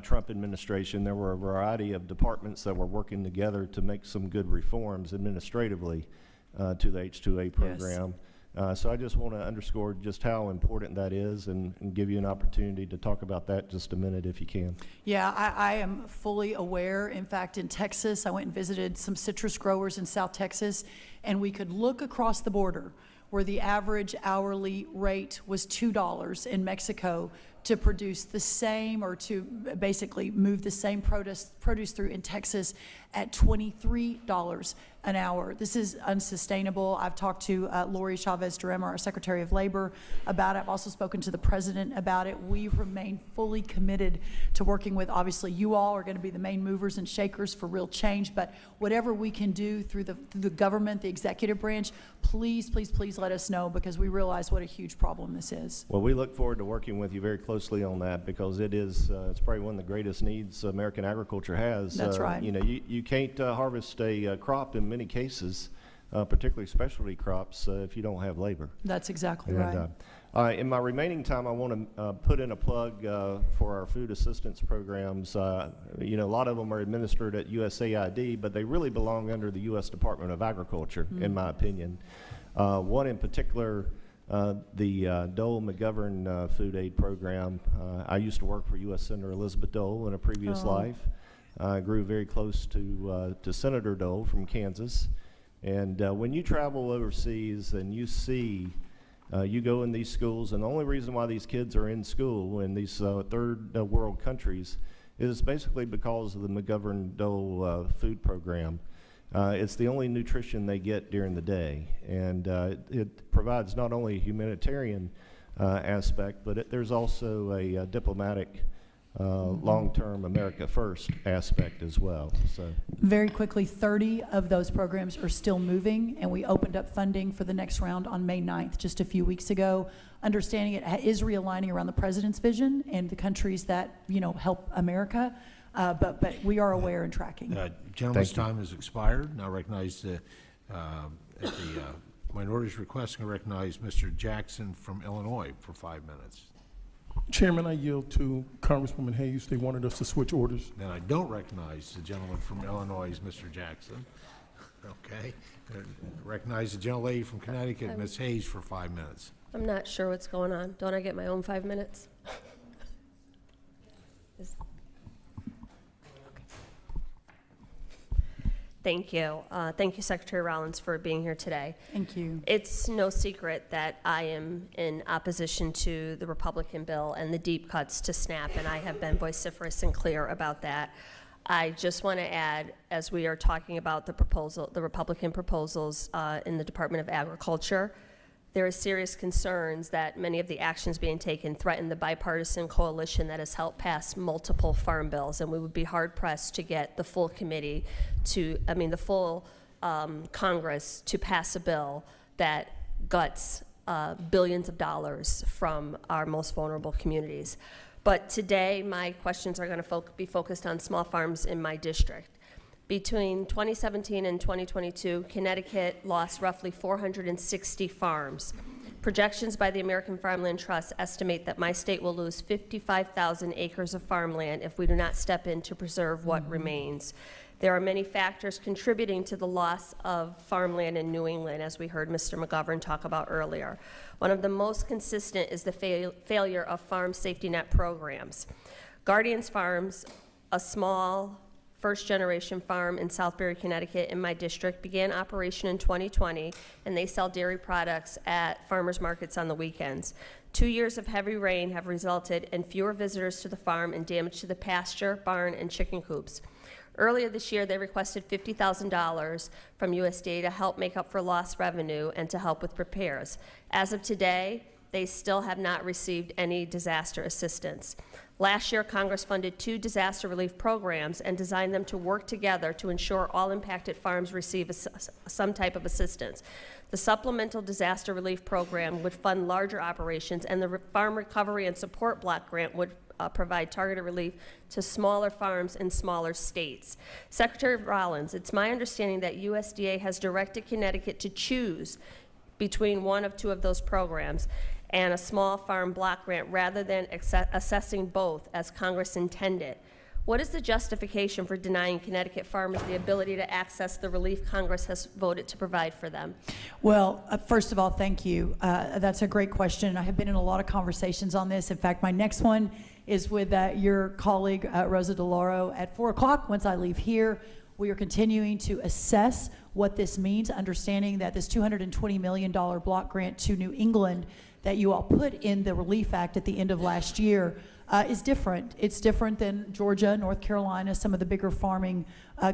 Trump administration, there were a variety of departments that were working together to make some good reforms administratively to the H-2A program. So I just want to underscore just how important that is and give you an opportunity to talk about that just a minute if you can. Yeah, I am fully aware. In fact, in Texas, I went and visited some citrus growers in South Texas, and we could look across the border where the average hourly rate was $2 in Mexico to produce the same, or to basically move the same produce through in Texas at $23 an hour. This is unsustainable. I've talked to Lori Chavez-Durema, our Secretary of Labor, about it. I've also spoken to the President about it. We remain fully committed to working with, obviously, you all are going to be the main movers and shakers for real change, but whatever we can do through the government, the executive branch, please, please, please let us know, because we realize what a huge problem this is. Well, we look forward to working with you very closely on that, because it is, it's probably one of the greatest needs American agriculture has. That's right. You know, you can't harvest a crop in many cases, particularly specialty crops, if you don't have labor. That's exactly And, right. in my remaining time, I want to put in a plug for our food assistance programs. You know, a lot of them are administered at USAID, but they really belong under the U.S. Department of Agriculture, in my opinion. One in particular, the Dole McGovern Food Aid Program. I used to work for U.S. Senator Elizabeth Dole in a previous life. I grew very close to Senator Dole from Kansas. And when you travel overseas and you see, you go in these schools, and the only reason why these kids are in school in these third world countries is basically because of the McGovern-Dole food program. It's the only nutrition they get during the day, and it provides not only a humanitarian aspect, but there's also a diplomatic long-term America First aspect as well. So Very quickly, 30 of those programs are still moving, and we opened up funding for the next round on May 9th, just a few weeks ago. Understanding it is realigning around the President's vision and the countries that, you know, help America, but we are aware and tracking. Gentleman's time has expired. Now recognize at the minority's request, I recognize Mr. Jackson from Illinois for 5 minutes. Chairman, I yield to Congresswoman Hayes. They wanted us to switch orders. Then I don't recognize the gentleman from Illinois, Mr. Jackson. Okay. Recognize the gentlelady from Connecticut, Ms. Hayes, for 5 minutes. I'm not sure what's going on. Don't I get my own 5 minutes? Thank you. Thank you, Secretary Rollins, for being here today. Thank you. It's no secret that I am in opposition to the Republican bill and the deep cuts to SNAP, and I have been vociferous and clear about that. I just want to add, as we are talking about the Republican proposals in the Department of Agriculture, there are serious concerns that many of the actions being taken threaten the bipartisan coalition that has helped pass multiple farm bills, and we would be hard-pressed to get the full committee to, the full Congress to pass a bill that guts billions of dollars from our most vulnerable communities. But today, my questions are going to be focused on small farms in my district. Between 2017 and 2022, Connecticut lost roughly 460 farms. Projections by the American Farmland Trust estimate that my state will lose 55,000 acres of farmland if we do not step in to preserve what remains. There are many factors contributing to the loss of farmland in New England, as we heard Mr. McGovern talk about earlier. One of the most consistent is the failure of farm safety net programs. Guardians Farms, a small first-generation farm in Southbury, Connecticut, in my district, began operation in 2020, and they sell dairy products at farmers markets on the weekends. 2 years of heavy rain have resulted in fewer visitors to the farm and damage to the pasture, barn, and chicken coops. Earlier this year, they requested $50,000 from USDA to help make up for lost revenue and to help with repairs. As of today, they still have not received any disaster assistance. Last year, Congress funded 2 disaster relief programs and designed them to work together to ensure all impacted farms receive some type of assistance. The Supplemental Disaster Relief Program would fund larger operations, and the Farm Recovery and Support Block Grant would provide targeted relief to smaller farms in smaller states. Secretary Rollins, it's my understanding that USDA has directed Connecticut to choose between one of 2 of those programs and a small farm block grant rather than assessing both as Congress intended. What is the justification for denying Connecticut farmers the ability to access the relief Congress has voted to provide for them? Well, first of all, thank you. That's a great question. I have been in a lot of conversations on this. In fact, my next one is with your colleague, Rosa DeLauro, at 4 o'clock once I leave here. We are continuing to assess what this means, understanding that this $220 million block grant to New England that you all put in the Relief Act at the end of last year is different. It's different than Georgia, North Carolina, some of the bigger farming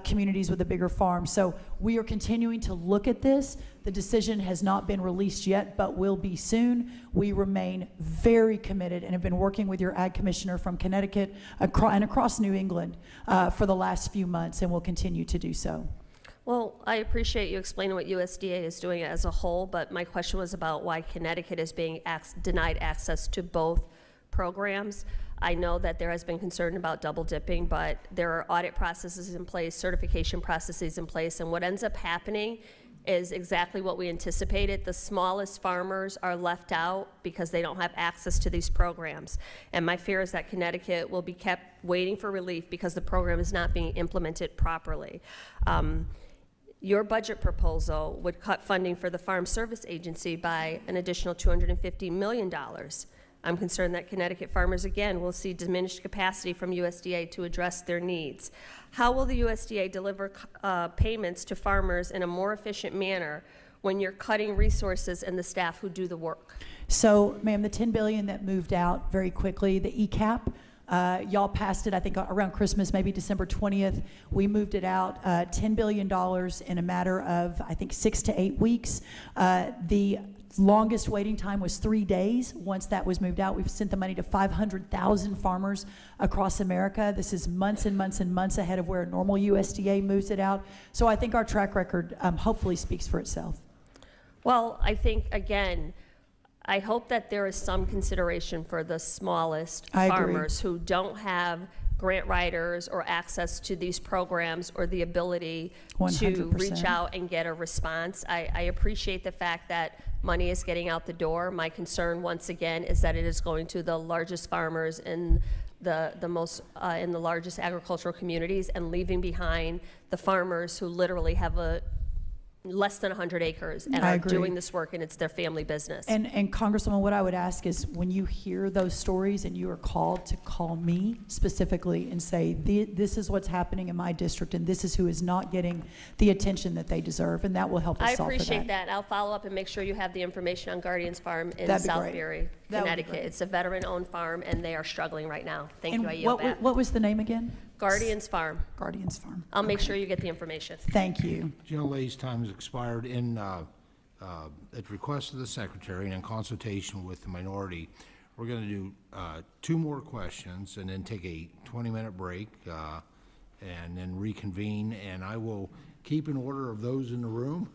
communities with the bigger farms. So we are continuing to look at this. The decision has not been released yet, but will be soon. We remain very committed and have been working with your Ag Commissioner from Connecticut and across New England for the last few months, and will continue to do so. Well, I appreciate you explaining what USDA is doing as a whole, but my question was about why Connecticut is being denied access to both programs. I know that there has been concern about double dipping, but there are audit processes in place, certification processes in place, and what ends up happening is exactly what we anticipated. The smallest farmers are left out because they don't have access to these programs. And my fear is that Connecticut will be kept waiting for relief because the program is not being implemented properly. Your budget proposal would cut funding for the Farm Service Agency by an additional $250 million. I'm concerned that Connecticut farmers, again, will see diminished capacity from USDA to address their needs. How will the USDA deliver payments to farmers in a more efficient manner when you're cutting resources and the staff who do the work? So, ma'am, the $10 billion that moved out very quickly, the ECAP, y'all passed it, I think, around Christmas, maybe December 20th. We moved it out, $10 billion in a matter of, I think, 6 to 8 weeks. The longest waiting time was 3 days. Once that was moved out, we've sent the money to 500,000 farmers across America. This is months and months and months ahead of where normal USDA moves it out. So I think our track record hopefully speaks for itself. Well, I think, again, I hope that there is some consideration for the smallest farmers who don't have grant writers or access to these programs or the ability 100%. to reach out and get a response. I appreciate the fact that money is getting out the door. My concern, once again, is that it is going to the largest farmers in the largest agricultural communities and leaving behind the farmers who literally have less than 100 acres and are doing this work, and it's their family business. And Congresswoman, what I would ask is when you hear those stories and you are called to call me specifically and say, this is what's happening in my district and this is who is not getting the attention that they deserve, and that will help us solve for that. I appreciate that. I'll follow up and make sure you have the information on Guardian's Farm in Southbury, Connecticut. It's a veteran-owned farm, and they are struggling right now. Thank you. I yield back. What was the name again? Guardian's Farm. Guardian's Farm. I'll make sure you get the information. Thank you. Gentlelady's time has expired. At request of the Secretary and in consultation with the minority, we're going to do 2 more questions and then take a 20-minute break and then reconvene. And I will keep an order of those in the room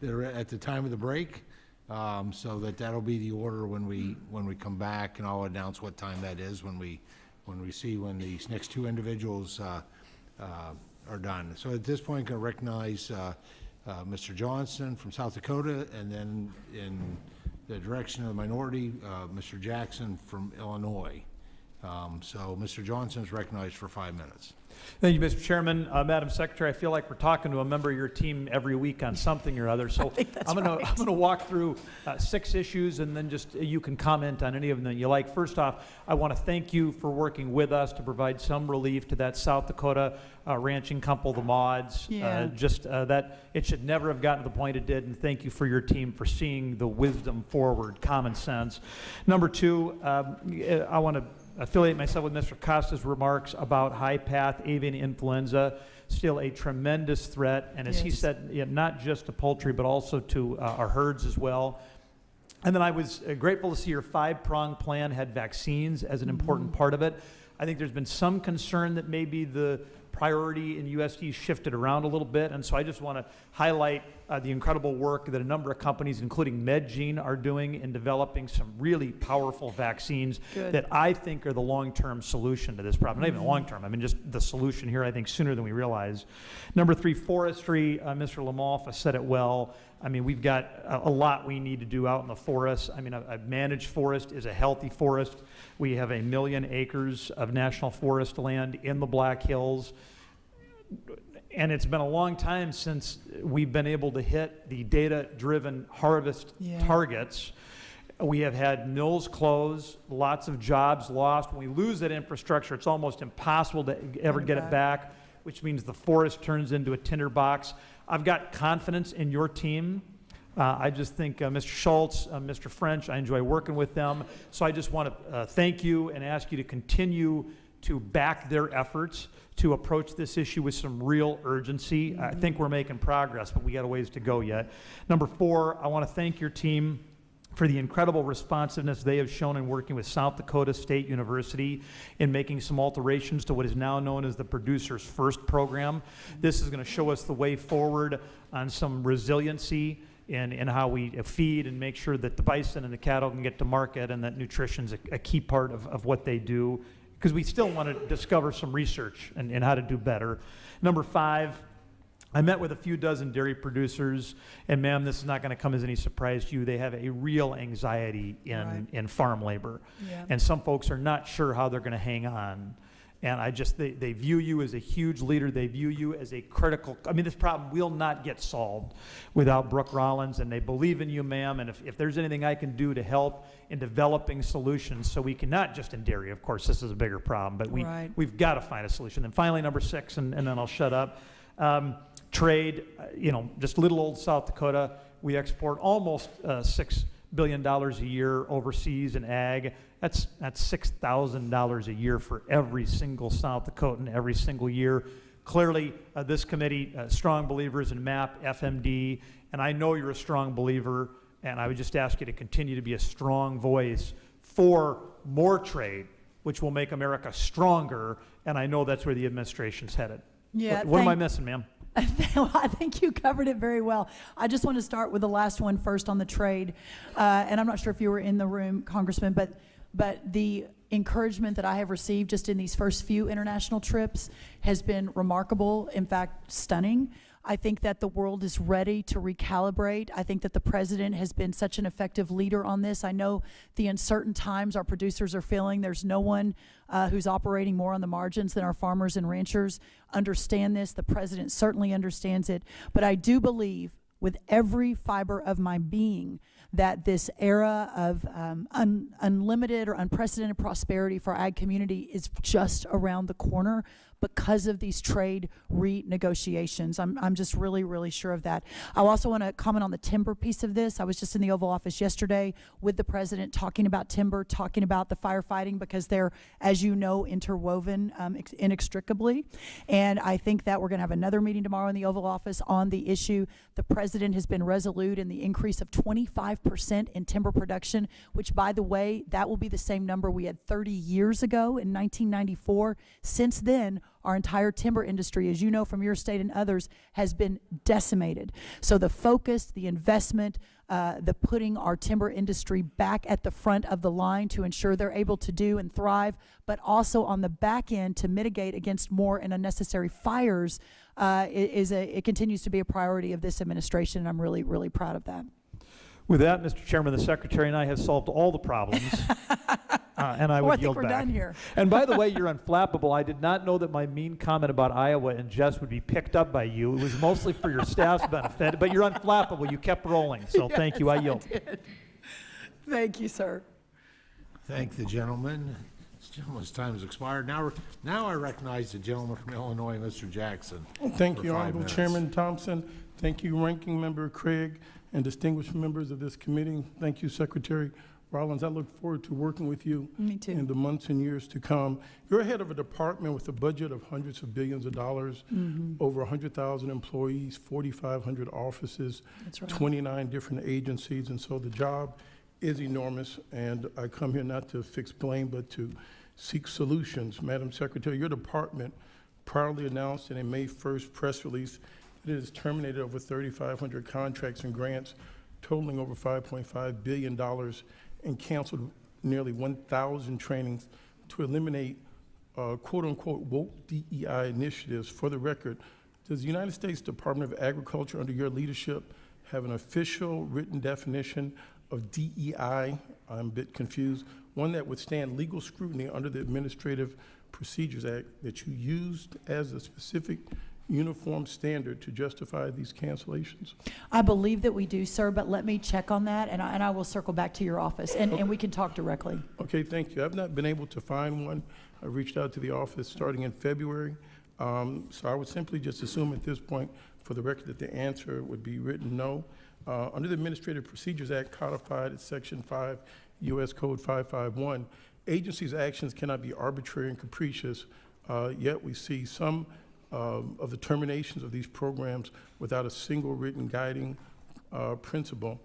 that are at the time of the break, so that'll be the order when we come back, and I'll announce what time that is when these next 2 individuals are done. So at this point, I'm going to recognize Mr. Johnson from South Dakota, and then in the direction of the minority, Mr. Jackson from Illinois. So Mr. Johnson is recognized for 5 minutes. Thank you, Mr. Chairman. Madam Secretary, I feel like we're talking to a member of your team every week on something or other. So I'm going to walk through 6 issues, and then just you can comment on any of them that you like. First off, I want to thank you for working with us to provide some relief to that South Dakota ranching couple, the Mods. Yeah. That it should never have gotten to the point it did, and thank you for your team for seeing the wisdom forward, common sense. Number 2, I want to affiliate myself with Mr. Costa's remarks about high-path avian influenza, still a tremendous threat, and as he said, not just to poultry, but also to our herds as well. And then I was grateful to see your 5-prong plan had vaccines as an important part of it. I think there's been some concern that maybe the priority in USD shifted around a little bit, and so I just want to highlight the incredible work that a number of companies, including MedGene, are doing in developing some really powerful vaccines that I think are the long-term solution to this problem. Not even long-term, I mean just the solution here, I think, sooner than we realize. Number 3, forestry. Mr. Lamalfa said it well. I mean, we've got a lot we need to do out in the forest. I mean, a managed forest is a healthy forest. We have 1 million acres of national forest land in the Black Hills. And it's been a long time since we've been able to hit the data-driven harvest targets. We have had mills close, lots of jobs lost. When we lose that infrastructure, it's almost impossible to ever get it back, which means the forest turns into a tinderbox. I've got confidence in your team. I just think Mr. Schultz, Mr. French, I enjoy working with them. So I just want to thank you and ask you to continue to back their efforts to approach this issue with some real urgency. I think we're making progress, but we got a ways to go yet. Number 4, I want to thank your team for the incredible responsiveness they have shown in working with South Dakota State University in making some alterations to what is now known as the Producers First program. This is going to show us the way forward on some resiliency in how we feed and make sure that the bison and the cattle can get to market, and that nutrition's a key part of what they do, because we still want to discover some research and how to do better. Number 5, I met with a few dozen dairy producers, and ma'am, this is not going to come as any surprise to you. They have a real anxiety in farm labor. And some folks are not sure how they're going to hang on. And they view you as a huge leader. They view you as a critical, I mean, this problem will not get solved without Brooke Rollins, and they believe in you, ma'am. And if there's anything I can do to help in developing solutions, so we can, not just in dairy, of course, this is a bigger problem, but we've got to find a solution. And finally, number 6, and then I'll shut up. Trade, just little old South Dakota, we export almost $6 billion a year overseas in ag. That's $6,000 a year for every single South Dakotan every single year. Clearly, this committee, strong believers in MAP, FMD, and I know you're a strong believer, and I would just ask you to continue to be a strong voice for more trade, which will make America stronger, and I know that's where the administration's headed. What am I missing, ma'am? Well, I think you covered it very well. I just want to start with the last one first on the trade. And I'm not sure if you were in the room, Congressman, but the encouragement that I have received just in these first few international trips has been remarkable, in fact, stunning. I think that the world is ready to recalibrate. I think that the president has been such an effective leader on this. I know the uncertain times our producers are feeling. There's no one who's operating more on the margins than our farmers and ranchers. Understand this. The president certainly understands it. But I do believe with every fiber of my being that this era of unlimited or unprecedented prosperity for our ag community is just around the corner because of these trade renegotiations. I'm just really, really sure of that. I also want to comment on the timber piece of this. I was just in the Oval Office yesterday with the president talking about timber, talking about the firefighting, because they're, as you know, interwoven inextricably. And I think that we're going to have another meeting tomorrow in the Oval Office on the issue. The president has been resolute in the increase of 25% in timber production, which, by the way, that will be the same number we had 30 years ago in 1994. Since then, our entire timber industry, as you know from your state and others, has been decimated. So the focus, the investment, the putting our timber industry back at the front of the line to ensure they're able to do and thrive, but also on the back end to mitigate against more and unnecessary fires, it continues to be a priority of this administration, and I'm really, really proud of that. With that, Mr. Chairman, the Secretary and I have solved all the problems, and I would yield back. I think we're done here. And by the way, you're unflappable. I did not know that my mean comment about Iowa and Jess would be picked up by you. It was mostly for your staff's benefit, but you're unflappable. You kept rolling, so thank you. I yield. Thank you, sir. Thank the gentleman. This gentleman's time has expired. Now I recognize the gentleman from Illinois, Mr. Jackson. Thank you, Honorable Chairman Thompson. Thank you, Ranking Member Craig, and distinguished members of this committee. Thank you, Secretary Rollins. I look forward to working with you in the months and years to come. You're head of a department with a budget of hundreds of billions of dollars, over 100,000 employees, 4,500 offices, 29 different agencies, and so the job is enormous, and I come here not to fix blame, but to seek solutions. Madam Secretary, your department proudly announced in a May 1st press release that it has terminated over 3,500 contracts and grants totaling over $5.5 billion and canceled nearly 1,000 trainings to eliminate quote-unquote woke DEI initiatives. For the record, does the United States Department of Agriculture, under your leadership, have an official written definition of DEI? I'm a bit confused. One that would stand legal scrutiny under the Administrative Procedures Act that you used as a specific uniform standard to justify these cancellations? I believe that we do, sir, but let me check on that, and I will circle back to your office, and we can talk directly. Okay, thank you. I've not been able to find one. I reached out to the office starting in February. So I would simply just assume at this point, for the record, that the answer would be written no. Under the Administrative Procedures Act codified at Section 5, U.S. Code 551, agencies' actions cannot be arbitrary and capricious, yet we see some of the terminations of these programs without a single written guiding principle.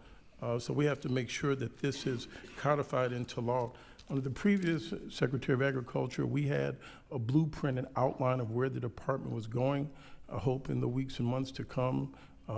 So we have to make sure that this is codified into law. Under the previous Secretary of Agriculture, we had a blueprint and outline of where the department was going. I hope in the weeks and months to come,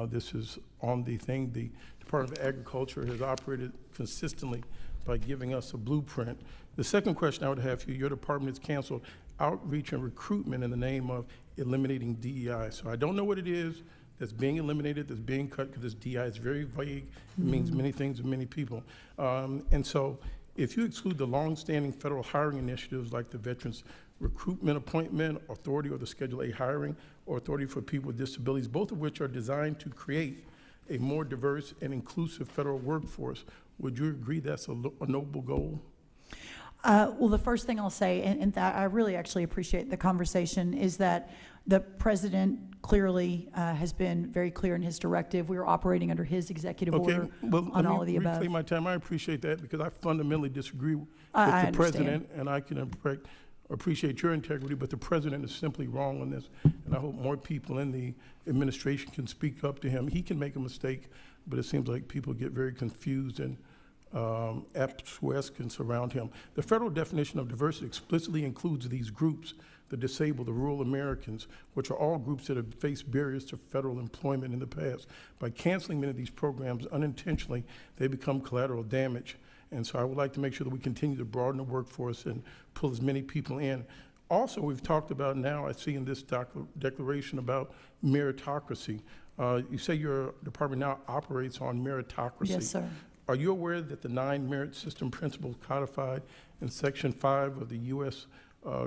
this is on the thing. The Department of Agriculture has operated consistently by giving us a blueprint. The second question I would have for you, your department has canceled outreach and recruitment in the name of eliminating DEI. So I don't know what it is that's being eliminated, that's being cut, because this DEI is very vague. It means many things to many people. And so if you exclude the longstanding federal hiring initiatives like the Veterans Recruitment Appointment Authority or the Schedule A hiring or Authority for People with Disabilities, both of which are designed to create a more diverse and inclusive federal workforce, would you agree that's a noble goal? Well, the first thing I'll say, and that I really actually appreciate the conversation, is that the president clearly has been very clear in his directive. We are operating under his executive order on all of the above. Reclaim my time. I appreciate that because I fundamentally disagree with I the president, and I can appreciate your integrity, but the president is simply wrong on this, and I hope more people in the administration can speak up to him. He can make a mistake, but it seems like people get very confused and obtuse around him. The federal definition of diversity explicitly includes these groups: the disabled, the rural Americans, which are all groups that have faced barriers to federal employment in the past. By canceling many of these programs unintentionally, they become collateral damage. And so I would like to make sure that we continue to broaden the workforce and pull as many people in. Also, we've talked about now, I see in this declaration about meritocracy. You say your department now operates on meritocracy. Yes, sir. Are you aware that the 9 merit system principles codified in Section 5 of the U.S.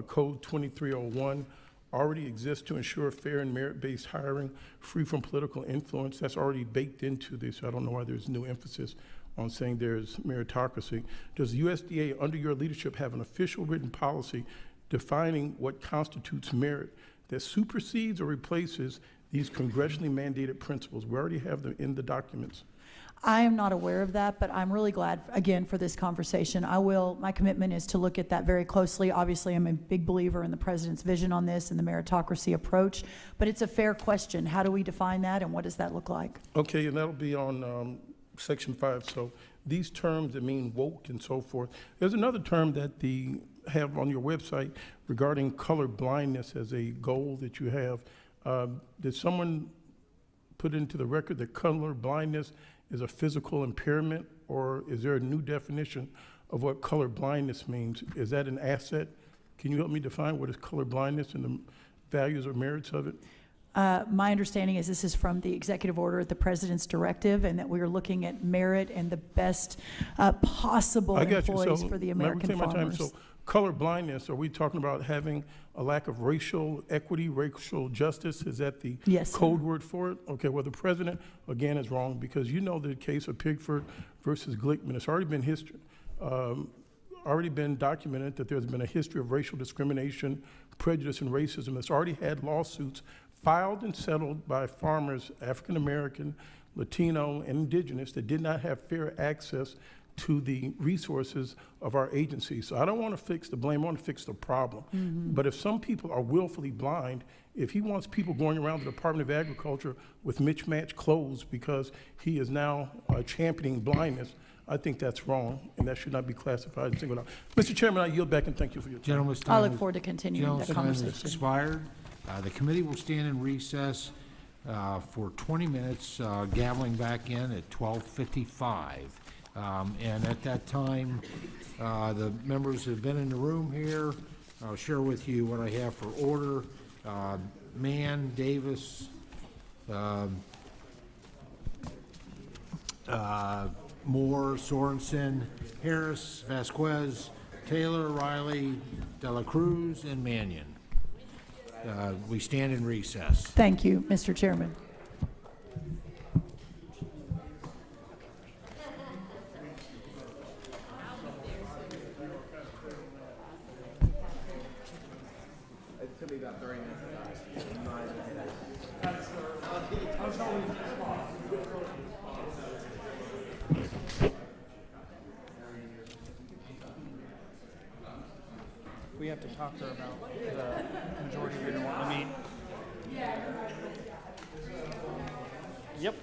Code 2301 already exist to ensure fair and merit-based hiring free from political influence? That's already baked into this. I don't know why there's new emphasis on saying there's meritocracy. Does the USDA, under your leadership, have an official written policy defining what constitutes merit that supersedes or replaces these congressionally mandated principles? We already have them in the documents. I am not aware of that, but I'm really glad, again, for this conversation. My commitment is to look at that very closely. Obviously, I'm a big believer in the president's vision on this and the meritocracy approach, but it's a fair question. How do we define that, and what does that look like? Okay, and that'll be on Section 5. So these terms that mean woke and so forth. There's another term that have on your website regarding color blindness as a goal that you have. Did someone put into the record that color blindness is a physical impairment, or is there a new definition of what color blindness means? Is that an asset? Can you help me define what is color blindness and the values or merits of it? My understanding is this is from the executive order at the president's directive, and that we are looking at merit and the best possible employees for the American farmers. So color blindness, are we talking about having a lack of racial equity, racial justice? Is that the code word for it? Okay, well, the president, again, is wrong, because you know the case of Pigford versus Glickman. It's already been already been documented that there's been a history of racial discrimination, prejudice, and racism. It's already had lawsuits filed and settled by farmers, African American, Latino, and indigenous, that did not have fair access to the resources of our agency. So I don't want to fix the blame, I want to fix the problem. But if some people are willfully blind, if he wants people going around the Department of Agriculture with mismatched clothes because he is now championing blindness, I think that's wrong, and that should not be classified as singled out. Mr. Chairman, I yield back and thank you for your time. Gentleman's I time look is- forward to continuing gentleman's the time has conversation. expired. The committee will stand in recess for 20 minutes, gaveling back in at 12:55. And at that time, the members have been in the room here. I'll share with you what I have for order. Mann, Davis, Moore, Sorensen, Harris, Vasquez, Taylor, Riley, Dela Cruz, and Mannion. We stand in recess. Thank you, Mr. Chairman. We have to talk to her about the majority leader wanting to meet. Yep.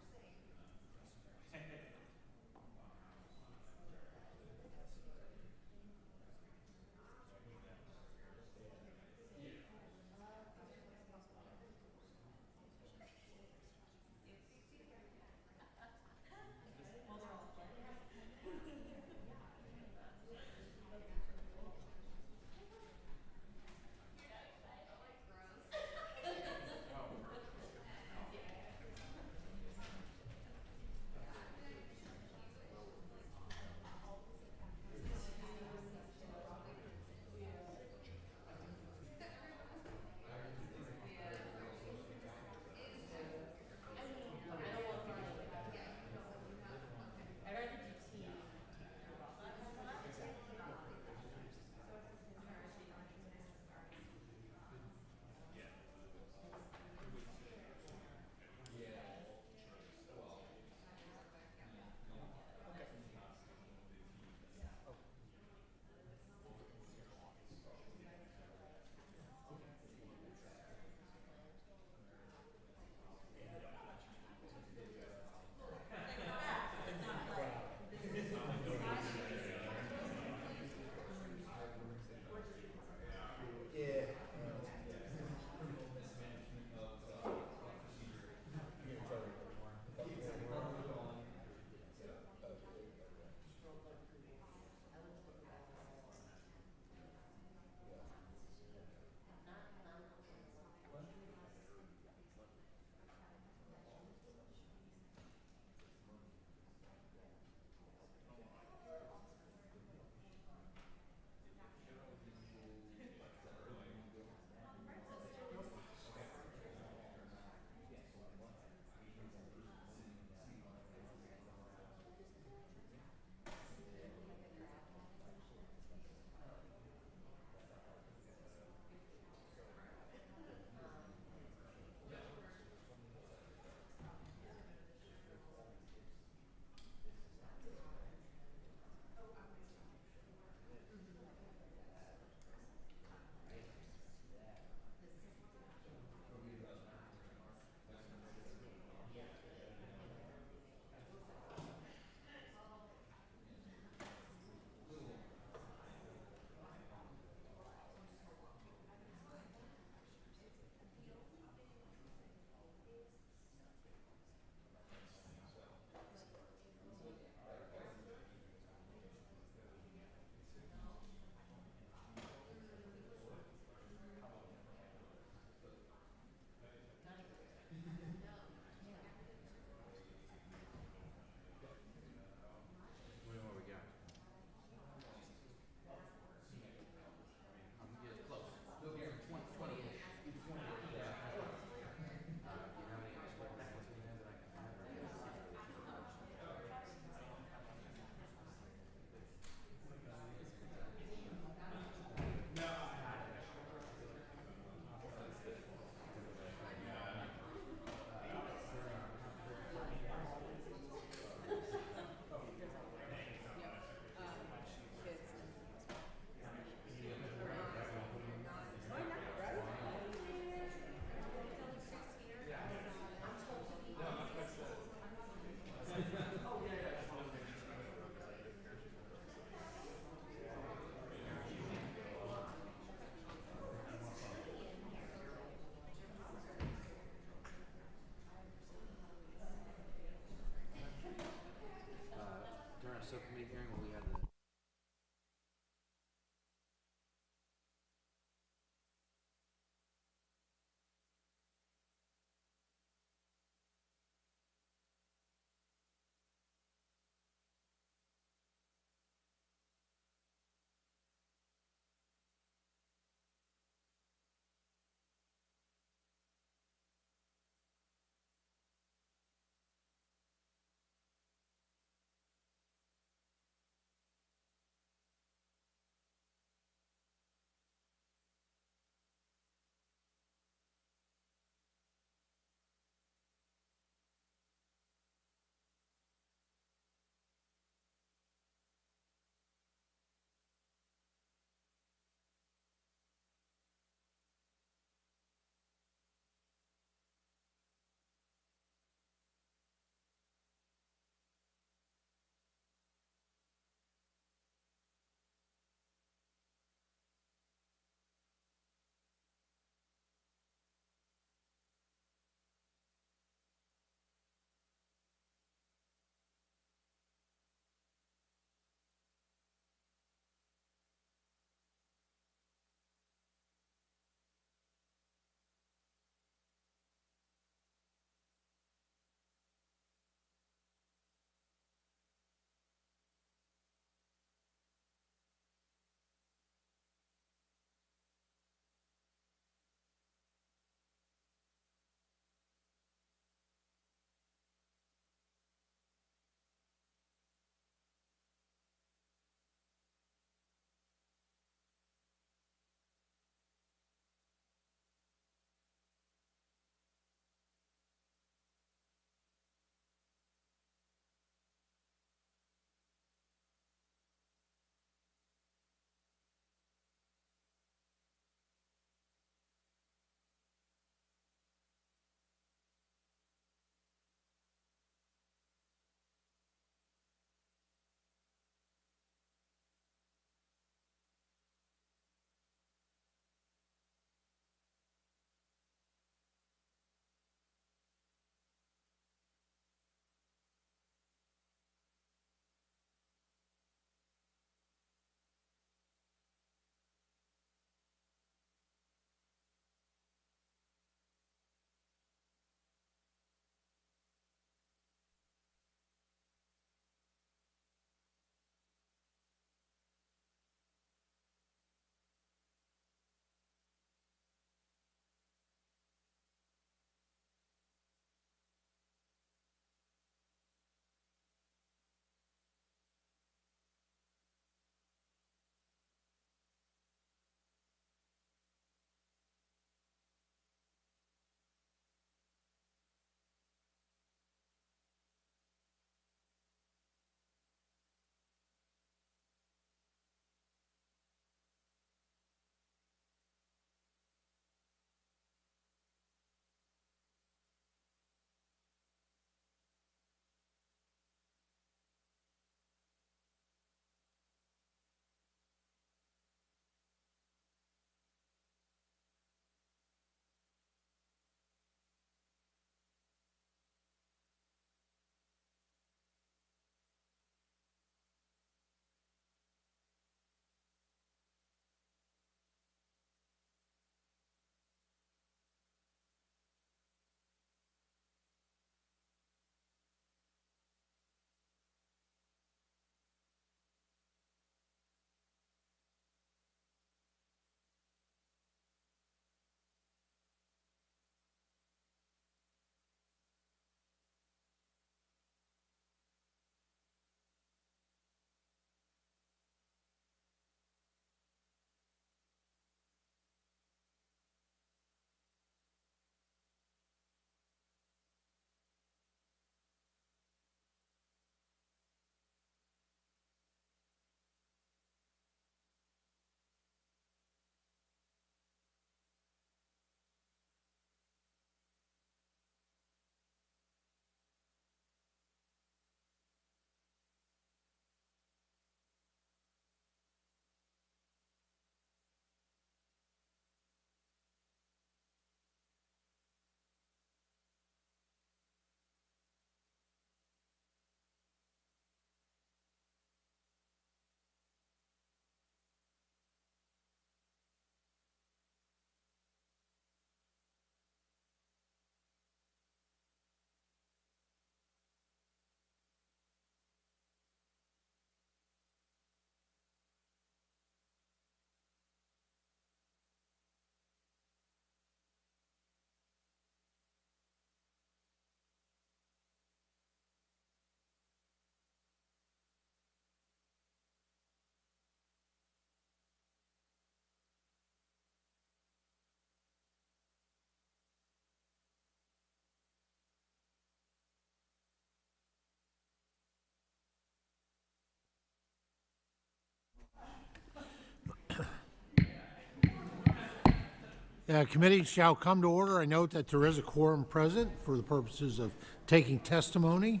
Committee shall come to order. I note that there is a quorum present for the purposes of taking testimony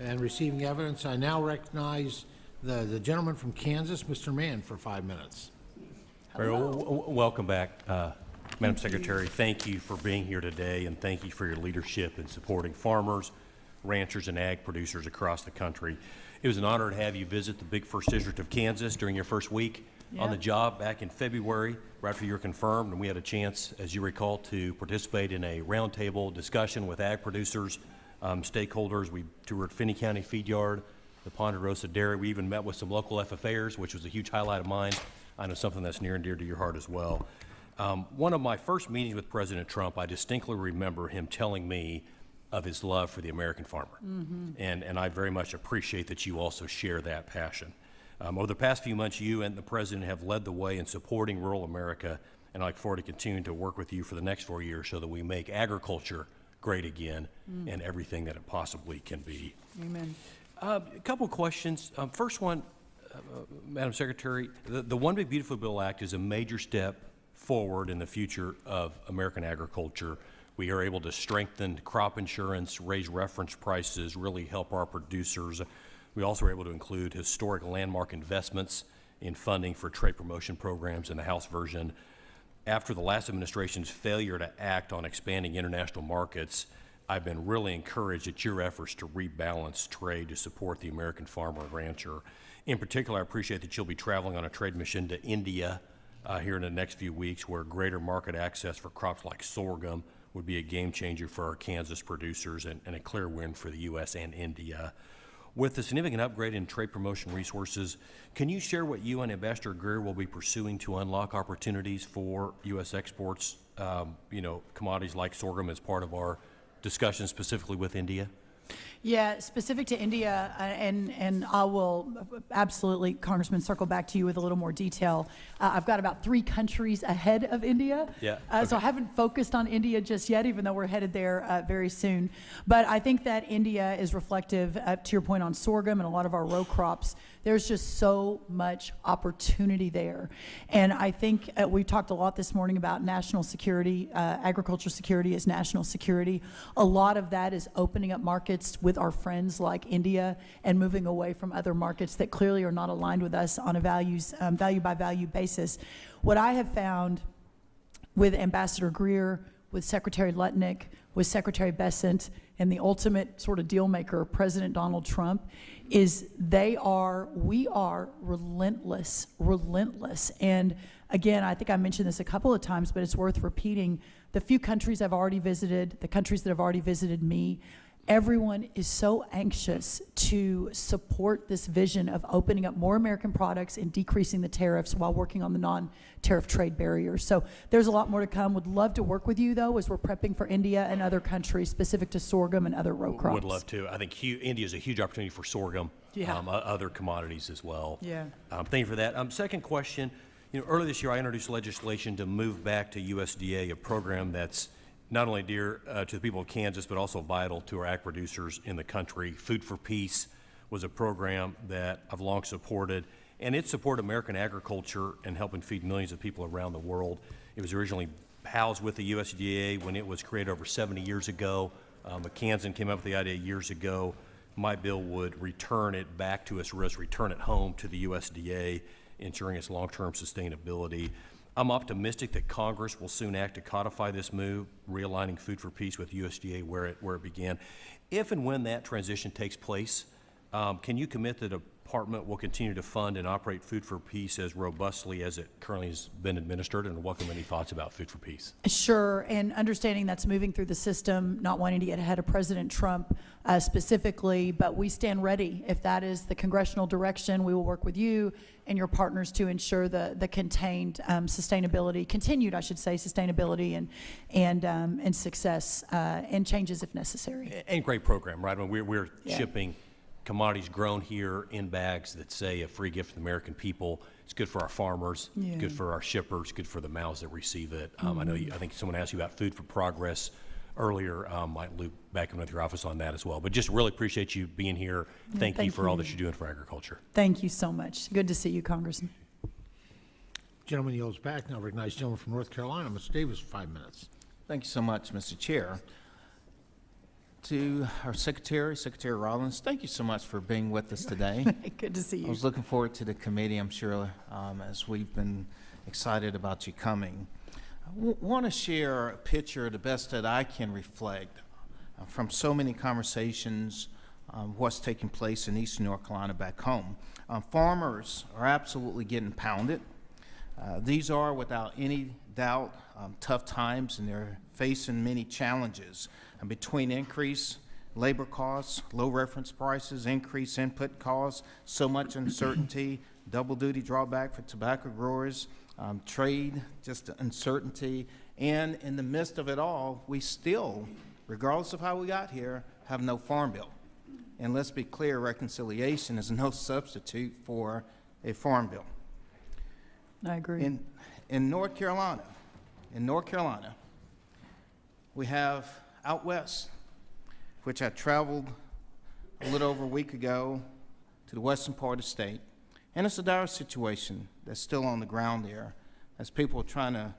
and receiving evidence. I now recognize the gentleman from Kansas, Mr. Mann, for 5 minutes. Welcome back, Madam Secretary. Thank you for being here today, and thank you for your leadership in supporting farmers, ranchers, and ag producers across the country. It was an honor to have you visit the big 1st District of Kansas during your first week on the job back in February, right after you were confirmed, and we had a chance, as you recall, to participate in a roundtable discussion with ag producers, stakeholders. We toured Finney County Feed Yard, the Ponderosa Dairy. We even met with some local FFAers, which was a huge highlight of mine. I know something that's near and dear to your heart as well. One of my first meetings with President Trump, I distinctly remember him telling me of his love for the American farmer. And I very much appreciate that you also share that passion. Over the past few months, you and the President have led the way in supporting rural America, and I look forward to continuing to work with you for the next 4 years so that we make agriculture great again and everything that it possibly can be. Amen. A couple questions. First one, Madam Secretary, the One Big Beautiful Bill Act is a major step forward in the future of American agriculture. We are able to strengthen crop insurance, raise reference prices, really help our producers. We also were able to include historic landmark investments in funding for trade promotion programs in the House version. After the last administration's failure to act on expanding international markets, I've been really encouraged at your efforts to rebalance trade to support the American farmer and rancher. In particular, I appreciate that you'll be traveling on a trade mission to India here in the next few weeks, where greater market access for crops like sorghum would be a game changer for our Kansas producers and a clear win for the U.S. and India. With the significant upgrade in trade promotion resources, can you share what you and Ambassador Greer will be pursuing to unlock opportunities for U.S. exports, commodities like sorghum as part of our discussion specifically with India? Yeah, specific to India, and I will absolutely, Congressman, circle back to you with a little more detail. I've got about 3 countries ahead of India. Yeah. So I haven't focused on India just yet, even though we're headed there very soon. But I think that India is reflective, to your point on sorghum and a lot of our row crops. There's just so much opportunity there. And I think we talked a lot this morning about national security, agriculture security is national security. A lot of that is opening up markets with our friends like India and moving away from other markets that clearly are not aligned with us on a value by value basis. What I have found with Ambassador Greer, with Secretary Lutnick, with Secretary Bessent, and the ultimate sort of deal maker, President Donald Trump, is we are relentless. And again, I think I mentioned this a couple of times, but it's worth repeating. The few countries I've already visited, the countries that have already visited me, everyone is so anxious to support this vision of opening up more American products and decreasing the tariffs while working on the non-tariff trade barriers. So there's a lot more to come. Would love to work with you, though, as we're prepping for India and other countries specific to sorghum and other row crops. Would love to. I think India is a huge opportunity for sorghum, other commodities as well. Yeah. Thank you for that. Second question, earlier this year I introduced legislation to move back to USDA, a program that's not only dear to the people of Kansas, but also vital to our ag producers in the country. Food for Peace was a program that I've long supported, and it supported American agriculture and helping feed millions of people around the world. It was originally housed with the USDA when it was created over 70 years ago. McKanson came up with the idea years ago. My bill would return it back to us, return it home to the USDA, ensuring its long-term sustainability. I'm optimistic that Congress will soon act to codify this move, realigning Food for Peace with USDA where it began. If and when that transition takes place, can you commit that the department will continue to fund and operate Food for Peace as robustly as it currently has been administered, and welcome any thoughts about Food for Peace? Sure, and understanding that's moving through the system, not wanting to get ahead of President Trump specifically, but we stand ready. If that is the congressional direction, we will work with you and your partners to ensure the continued sustainability and success and changes if necessary. And great program, right? I mean, we're shipping commodities grown here in bags that say a free gift to the American people. It's good for our farmers, good for our shippers, good for the mouths that receive it. I think someone asked you about Food for Progress earlier. Might loop back in with your office on that as well. But just really appreciate you being here. Thank you for all that you're doing for agriculture. Thank you so much. Good to see you, Congressman. Gentleman yields back. Now recognize gentleman from North Carolina, Mr. Davis, for 5 minutes. Thank you so much, Mr. Chair. To our Secretary, Secretary Rollins, thank you so much for being with us today. Good to see you. I was looking forward to the committee, I'm sure, as we've been excited about you coming. I want to share a picture the best that I can reflect from so many conversations, what's taking place in Eastern North Carolina back home. Farmers are absolutely getting pounded. These are, without any doubt, tough times, and they're facing many challenges. And between increased labor costs, low reference prices, increased input costs, so much uncertainty, double duty drawback for tobacco growers, trade, just uncertainty, and in the midst of it all, we still, regardless of how we got here, have no farm bill. And let's be clear, reconciliation is no substitute for a farm bill. I agree. In North Carolina, we have out west, which I traveled a little over a week ago to the western part of the state, and it's a dire situation that's still on the ground there as people are trying to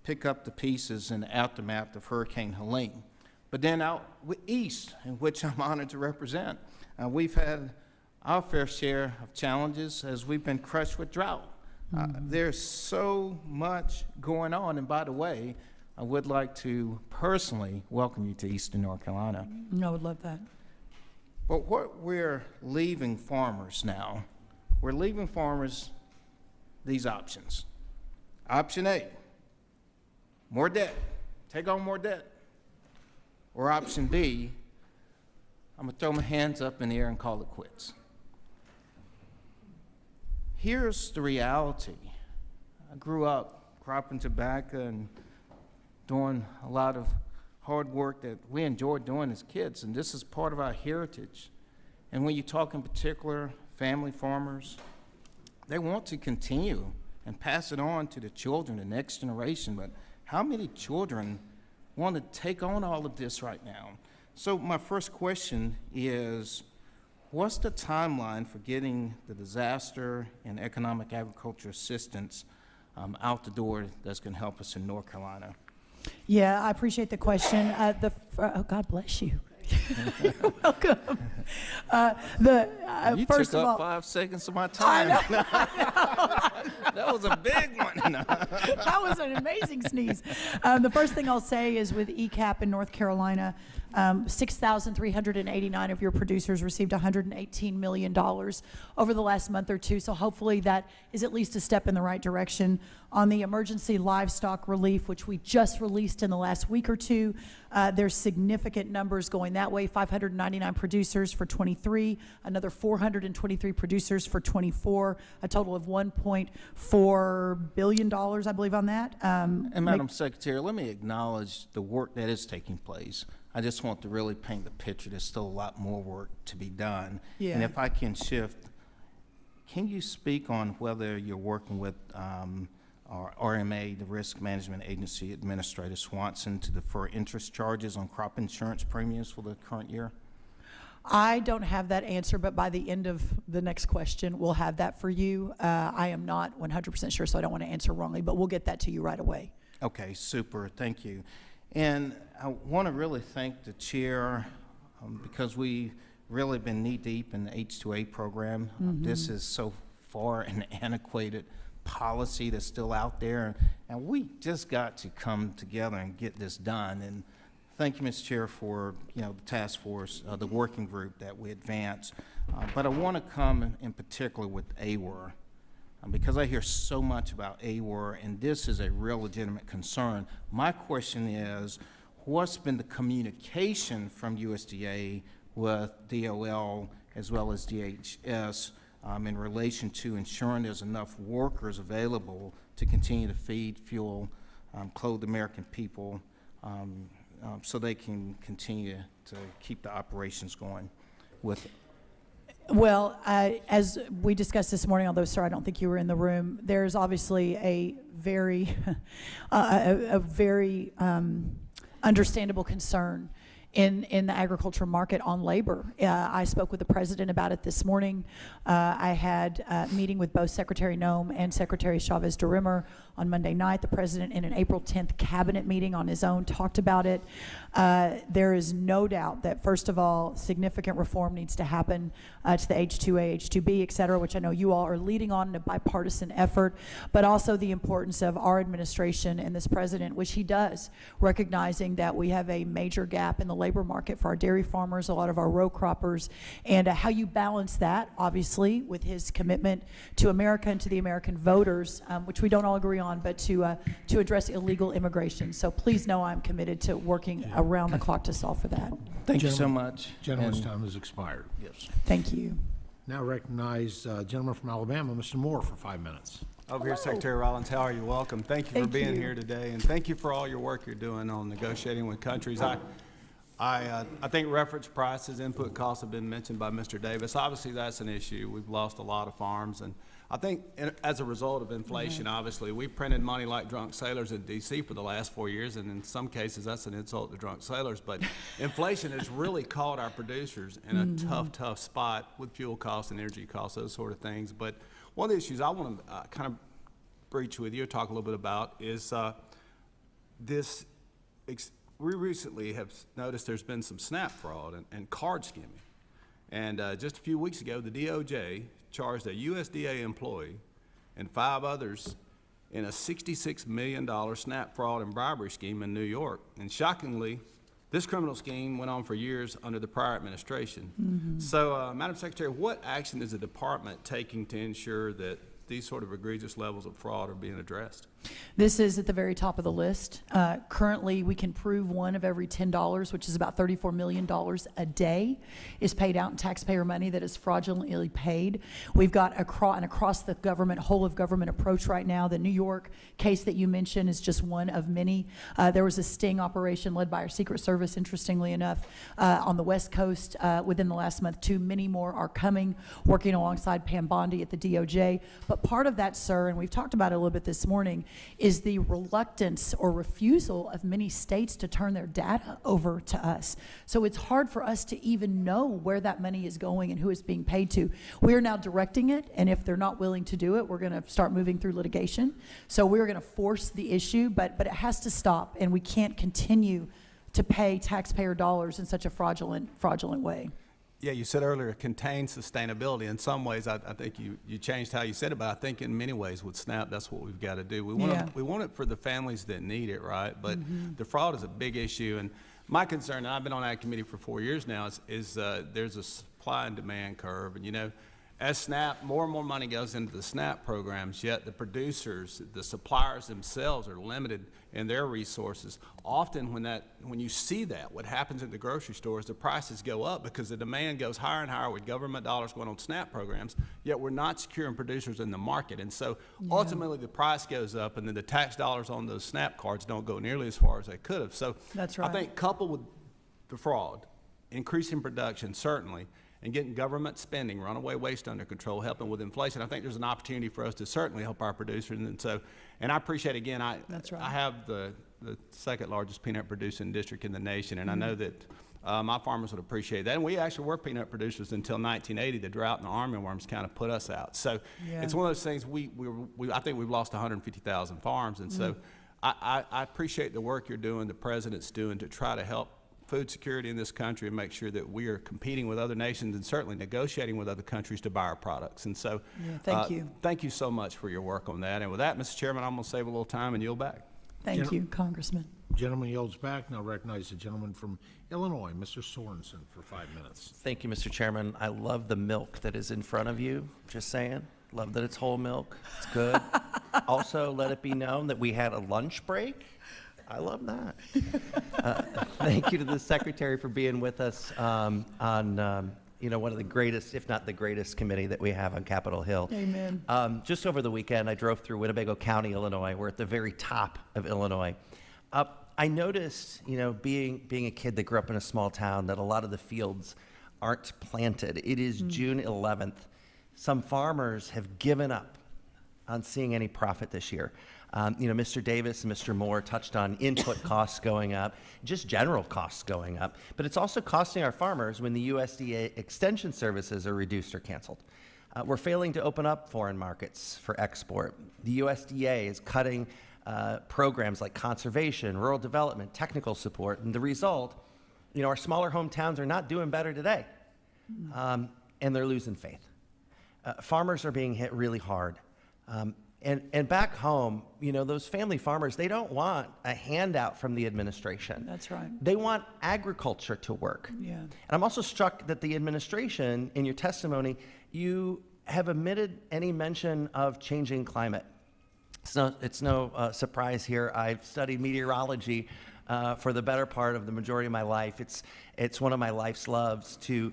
pick up the pieces in the aftermath of Hurricane Helene. But then out east, in which I'm honored to represent, we've had our fair share of challenges as we've been crushed with drought. There's so much going on, and by the way, I would like to personally welcome you to Eastern North Carolina. I would love that. But what we're leaving farmers now, we're leaving farmers these options. Option A, more debt, take on more debt. Or option B, I'm gonna throw my hands up in the air and call it quits. Here's the reality. I grew up cropping tobacco and doing a lot of hard work that we enjoyed doing as kids, and this is part of our heritage. And when you talk in particular family farmers, they want to continue and pass it on to the children, the next generation, but how many children want to take on all of this right now? So my first question is, what's the timeline for getting the disaster and economic agriculture assistance out the door that's going to help us in North Carolina? Yeah, I appreciate the question. Oh, God bless you. Welcome. You First took of up all, 5 seconds of my time. That was a big one. That was an amazing sneeze. The first thing I'll say is with ECAP in North Carolina, 6,389 of your producers received $118 million over the last month or two, so hopefully that is at least a step in the right direction. On the emergency livestock relief, which we just released in the last week or two, there's significant numbers going that way. 599 producers for 23, another 423 producers for 24, a total of $1.4 billion, I believe, on that. And Madam Secretary, let me acknowledge the work that is taking place. I just want to really paint the picture. There's still a lot more work to be done. Yeah. And if I can shift, can you speak on whether you're working with our RMA, the Risk Management Agency Administrator Swanson, to defer interest charges on crop insurance premiums for the current year? I don't have that answer, but by the end of the next question, we'll have that for you. I am not 100% sure, so I don't want to answer wrongly, but we'll get that to you right away. Okay, super, thank you. And I want to really thank the chair because we've really been knee-deep in the H-2A program. This is so far an antiquated policy that's still out there, and we just got to come together and get this done. And thank you, Mr. Chair, for the task force, the working group that we advance. But I want to come in particular with AWR. Because I hear so much about AWR, and this is a real legitimate concern. My question is, what's been the communication from USDA with DOL as well as DHS in relation to ensuring there's enough workers available to continue to feed, fuel, clothe the American people so they can continue to keep the operations going with Well, as we discussed this morning, although, sir, I don't think you were in the room, there's obviously a very, understandable concern in the agriculture market on labor. I spoke with the president about it this morning. I had a meeting with both Secretary Noem and Secretary Chavez de Rimmer on Monday night. The president, in an April 10th cabinet meeting on his own, talked about it. There is no doubt that, first of all, significant reform needs to happen to the H2A, H2B, et cetera, which I know you all are leading on in a bipartisan effort, but also the importance of our administration and this president, which he does, recognizing that we have a major gap in the labor market for our dairy farmers, a lot of our row croppers, and how you balance that, obviously, with his commitment to America and to the American voters, which we don't all agree on, but to address illegal immigration. So please know I'm committed to working around the clock to solve for that. Thank you so much. Gentleman's And- time has expired. Yes. Thank you. Now recognize gentleman from Alabama, Mr. Moore, for 5 minutes. Over here, Secretary Rollins, how are you? Welcome. Thank you for being you. here today, and thank you for all your work you're doing on negotiating with countries. I think reference prices, input costs have been mentioned by Mr. Davis. Obviously, that's an issue. We've lost a lot of farms, and I think as a result of inflation, obviously, we printed money like drunk sailors in D.C. for the last 4 years, and in some cases, that's an insult to drunk sailors. But inflation has really caught our producers in a tough spot with fuel costs and energy costs, those sort of things. But one of the issues I want to kind of breach with you or talk a little bit about is we recently have noticed there's been some SNAP fraud and card skimming. And just a few weeks ago, the DOJ charged a USDA employee and 5 others in a $66 million SNAP fraud and bribery scheme in New York. And shockingly, this criminal scheme went on for years under the prior administration. So, Madam Secretary, what action is the department taking to ensure that these sort of egregious levels of fraud are being addressed? This is at the very top of the list. Currently, we can prove one of every $10, which is about $34 million a day, is paid out in taxpayer money that is fraudulently paid. We've got an across the government, whole of government approach right now. The New York case that you mentioned is just one of many. There was a sting operation led by our Secret Service, interestingly enough, on the West Coast within the last month, too. Many more are coming, working alongside Pam Bondi at the DOJ. But part of that, sir, and we've talked about it a little bit this morning, is the reluctance or refusal of many states to turn their data over to us. So it's hard for us to even know where that money is going and who it's being paid to. We are now directing it, and if they're not willing to do it, we're going to start moving through litigation. So we're going to force the issue, but it has to stop, and we can't continue to pay taxpayer dollars in such a fraudulent way. Yeah, you said earlier, contain sustainability. In some ways, I think you changed how you said it, but I think in many ways with SNAP, that's what we've got to do. We want it for the families that need it, right? But the fraud is a big issue. And my concern, and I've been on that committee for 4 years now, is there's a supply and demand curve. And, you know, as SNAP, more and more money goes into the SNAP programs, yet the producers, the suppliers themselves are limited in their resources. Often when you see that, what happens at the grocery stores, the prices go up because the demand goes higher and higher with government dollars going on SNAP programs, yet we're not securing producers in the market. And so ultimately the price goes up, and then the tax dollars on those SNAP cards don't go nearly as far as they could have. So That's right. I think coupled with the fraud, increasing production, certainly, and getting government spending, runaway waste under control, helping with inflation, I think there's an opportunity for us to certainly help our producers. And I appreciate, again, I have the second largest peanut producing district in the nation, and I know that my farmers would appreciate that. And we actually were peanut producers until 1980. The drought and the armyworms kind of put us out. So it's one of those things, I think we've lost 150,000 farms. And so I appreciate the work you're doing, the president's doing to try to help food security in this country and make sure that we are competing with other nations and certainly negotiating with other countries to buy our products. And so thank you so much for your work on that. And with that, Mr. Chairman, I'm going to save a little time and yield back. Thank you, Congressman. Gentleman yields back. Now recognize the gentleman from Illinois, Mr. Sorensen, for 5 minutes. Thank you, Mr. Chairman. I love the milk that is in front of you, just saying. Love that it's whole milk. It's good. Also, let it be known that we had a lunch break. I love that. Thank you to the Secretary for being with us on one of the greatest, if not the greatest committee that we have on Capitol Hill. Amen. Just over the weekend, I drove through Winnebago County, Illinois. We're at the very top of Illinois. I noticed, being a kid that grew up in a small town, that a lot of the fields aren't planted. It is June 11th. Some farmers have given up on seeing any profit this year. Mr. Davis and Mr. Moore touched on input costs going up, just general costs going up, but it's also costing our farmers when the USDA extension services are reduced or canceled. We're failing to open up foreign markets for export. The USDA is cutting programs like conservation, rural development, technical support, and the result, our smaller hometowns are not doing better today, and they're losing faith. Farmers are being hit really hard. And back home, those family farmers, they don't want a handout from the administration. That's right. They want agriculture to work. Yeah. And I'm also struck that the administration, in your testimony, you have omitted any mention of changing climate. It's no surprise here. I've studied meteorology for the better part of the majority of my life. It's one of my life's loves to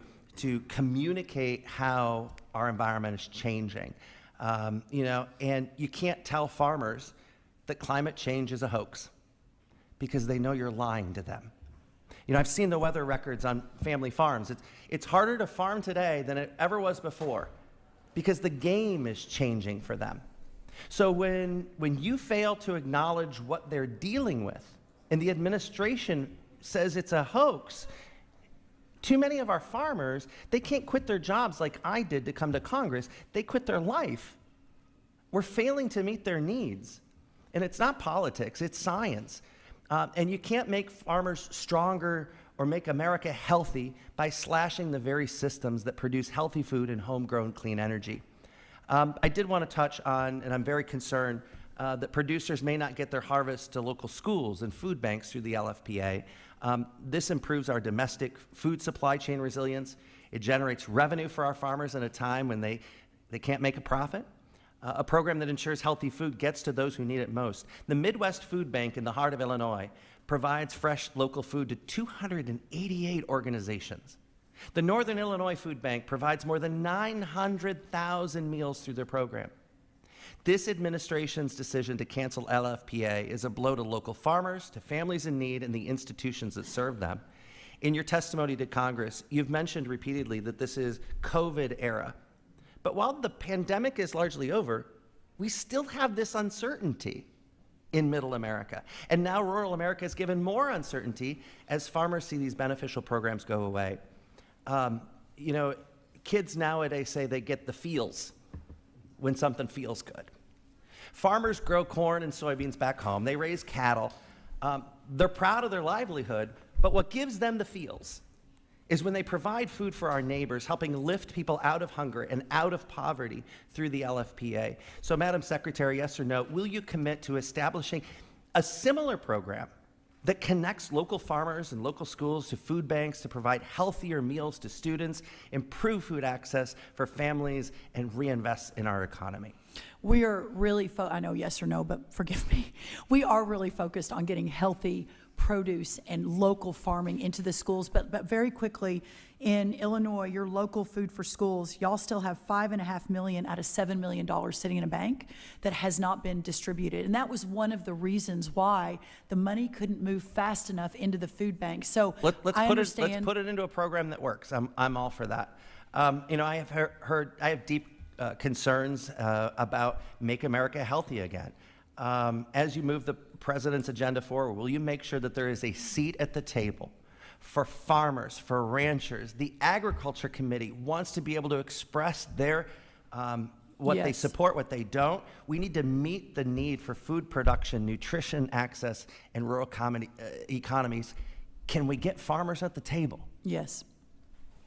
communicate how our environment is changing. And you can't tell farmers that climate change is a hoax because they know you're lying to them. I've seen the weather records on family farms. It's harder to farm today than it ever was before because the game is changing for them. So when you fail to acknowledge what they're dealing with and the administration says it's a hoax, too many of our farmers, they can't quit their jobs like I did to come to Congress. They quit their life. We're failing to meet their needs. And it's not politics, it's science. And you can't make farmers stronger or make America healthy by slashing the very systems that produce healthy food and homegrown clean energy. I did want to touch on, and I'm very concerned, that producers may not get their harvest to local schools and food banks through the LFPA. This improves our domestic food supply chain resilience. It generates revenue for our farmers in a time when they can't make a profit. A program that ensures healthy food gets to those who need it most. The Midwest Food Bank in the heart of Illinois provides fresh local food to 288 organizations. The Northern Illinois Food Bank provides more than 900,000 meals through their program. This administration's decision to cancel LFPA is a blow to local farmers, to families in need, and the institutions that serve them. In your testimony to Congress, you've mentioned repeatedly that this is COVID era. But while the pandemic is largely over, we still have this uncertainty in Middle America. And now rural America is given more uncertainty as farmers see these beneficial programs go away. Kids nowadays say they get the feels when something feels good. Farmers grow corn and soybeans back home. They raise cattle. They're proud of their livelihood, but what gives them the feels is when they provide food for our neighbors, helping lift people out of hunger and out of poverty through the LFPA. So, Madam Secretary, yes or no, will you commit to establishing a similar program that connects local farmers and local schools to food banks to provide healthier meals to students, improve food access for families, and reinvest in our economy? We are really, I know yes or no, but forgive me. We are really focused on getting healthy produce and local farming into the schools, but very quickly, in Illinois, your local food for schools, y'all still have $5.5 million out of $7 million sitting in a bank that has not been distributed. And that was one of the reasons why the money couldn't move fast enough into the food bank. So let's understand. put it into a program that works. I'm all for that. I have deep concerns about Make America Healthy Again. As you move the president's agenda forward, will you make sure that there is a seat at the table for farmers, for ranchers? The Agriculture Committee wants to be able to express their what they support, what they don't. We need to meet the need for food production, nutrition access, and rural economies. Can we get farmers at the table? Yes.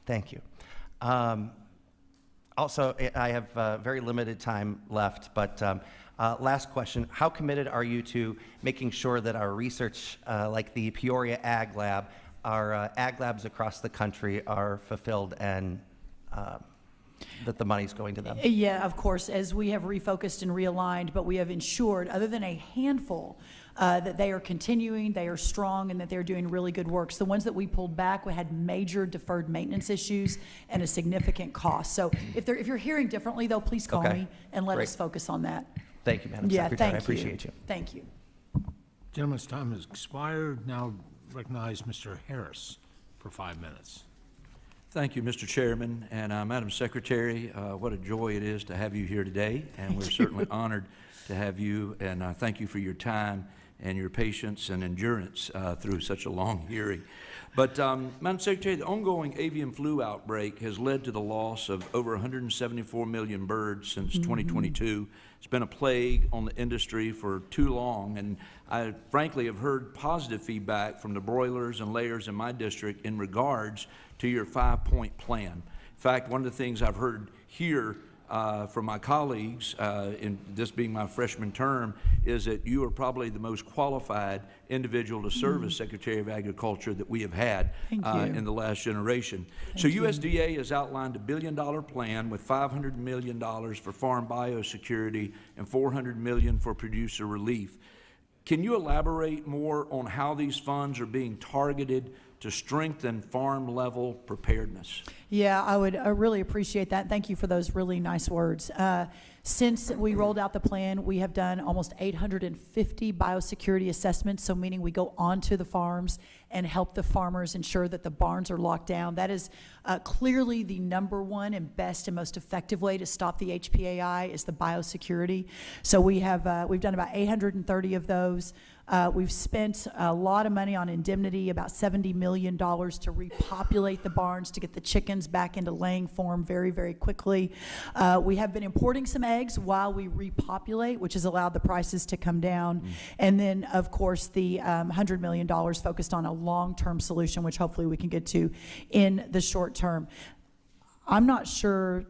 Thank you. Also, I have very limited time left, but last question. How committed are you to making sure that our research, like the Peoria Ag Lab, our ag labs across the country are fulfilled and that the money's going to them? Yeah, of course, as we have refocused and realigned, but we have ensured, other than a handful, that they are continuing, they are strong, and that they're doing really good work. So the ones that we pulled back, we had major deferred maintenance issues and a significant cost. So if you're hearing differently, though, please call me and let us focus on that. Thank you, Madam Secretary. Thank I appreciate you. Thank you. Gentleman's time has expired. Now recognize Mr. Harris for 5 minutes. Thank you, Mr. Chairman, and Madam Secretary, what a joy it is to have you here today, and we're certainly honored to have you, and thank you for your time and your patience and endurance through such a long hearing. But, Madam Secretary, the ongoing avian flu outbreak has led to the loss of over 174 million birds since 2022. It's been a plague on the industry for too long, and I frankly have heard positive feedback from the broilers and layers in my district in regards to your 5-point plan. In fact, one of the things I've heard here from my colleagues, in this being my freshman term, is that you are probably the most qualified individual to serve as Secretary of Agriculture that we have had in the last generation. So USDA has outlined a $1 billion plan with $500 million for farm biosecurity and $400 million for producer relief. Can you elaborate more on how these funds are being targeted to strengthen farm-level preparedness? Yeah, I would really appreciate that. Thank you for those really nice words. Since we rolled out the plan, we have done almost 850 biosecurity assessments, so meaning we go onto the farms and help the farmers ensure that the barns are locked down. That is clearly the #1 and best and most effective way to stop the HPAI is the biosecurity. So we've done about 830 of those. We've spent a lot of money on indemnity, about $70 million to repopulate the barns, to get the chickens back into laying form very, very quickly. We have been importing some eggs while we repopulate, which has allowed the prices to come down. And then, of course, the $100 million focused on a long-term solution, which hopefully we can get to in the short term. I'm not sure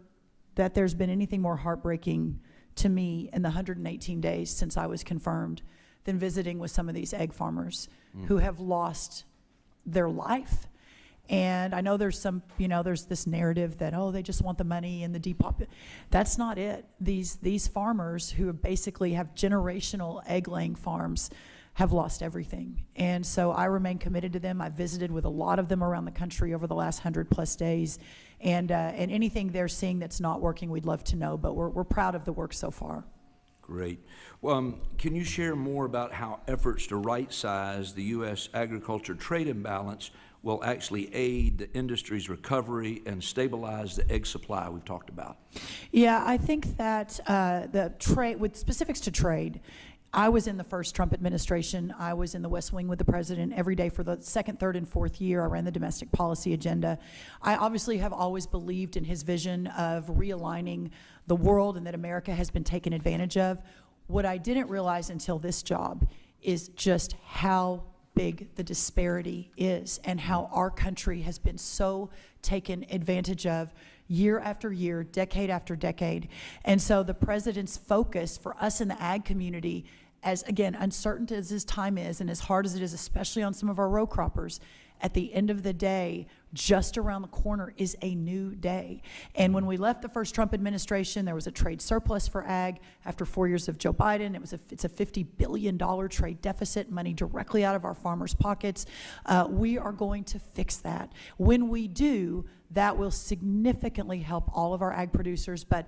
that there's been anything more heartbreaking to me in the 118 days since I was confirmed than visiting with some of these egg farmers who have lost their life. And I know there's there's this narrative that, oh, they just want the money and the depopulation. That's not it. These farmers who basically have generational egg laying farms have lost everything. And so I remain committed to them. I've visited with a lot of them around the country over the last 100+ days. And anything they're seeing that's not working, we'd love to know, but we're proud of the work so far. Great. Well, can you share more about how efforts to right-size the U.S. agriculture trade imbalance will actually aid the industry's recovery and stabilize the egg supply we've talked about? Yeah, I think that the trade, with specifics to trade, I was in the first Trump administration. I was in the West Wing with the president every day for the second, third, and fourth year. I ran the domestic policy agenda. I obviously have always believed in his vision of realigning the world and that America has been taken advantage of. What I didn't realize until this job is just how big the disparity is and how our country has been so taken advantage of year after year, decade after decade. And so the president's focus for us in the ag community, as again, uncertain as his time is and as hard as it is, especially on some of our row croppers, at the end of the day, just around the corner is a new day. And when we left the first Trump administration, there was a trade surplus for ag. After 4 years of Joe Biden, it's a $50 billion trade deficit, money directly out of our farmers' pockets. We are going to fix that. When we do, that will significantly help all of our ag producers, but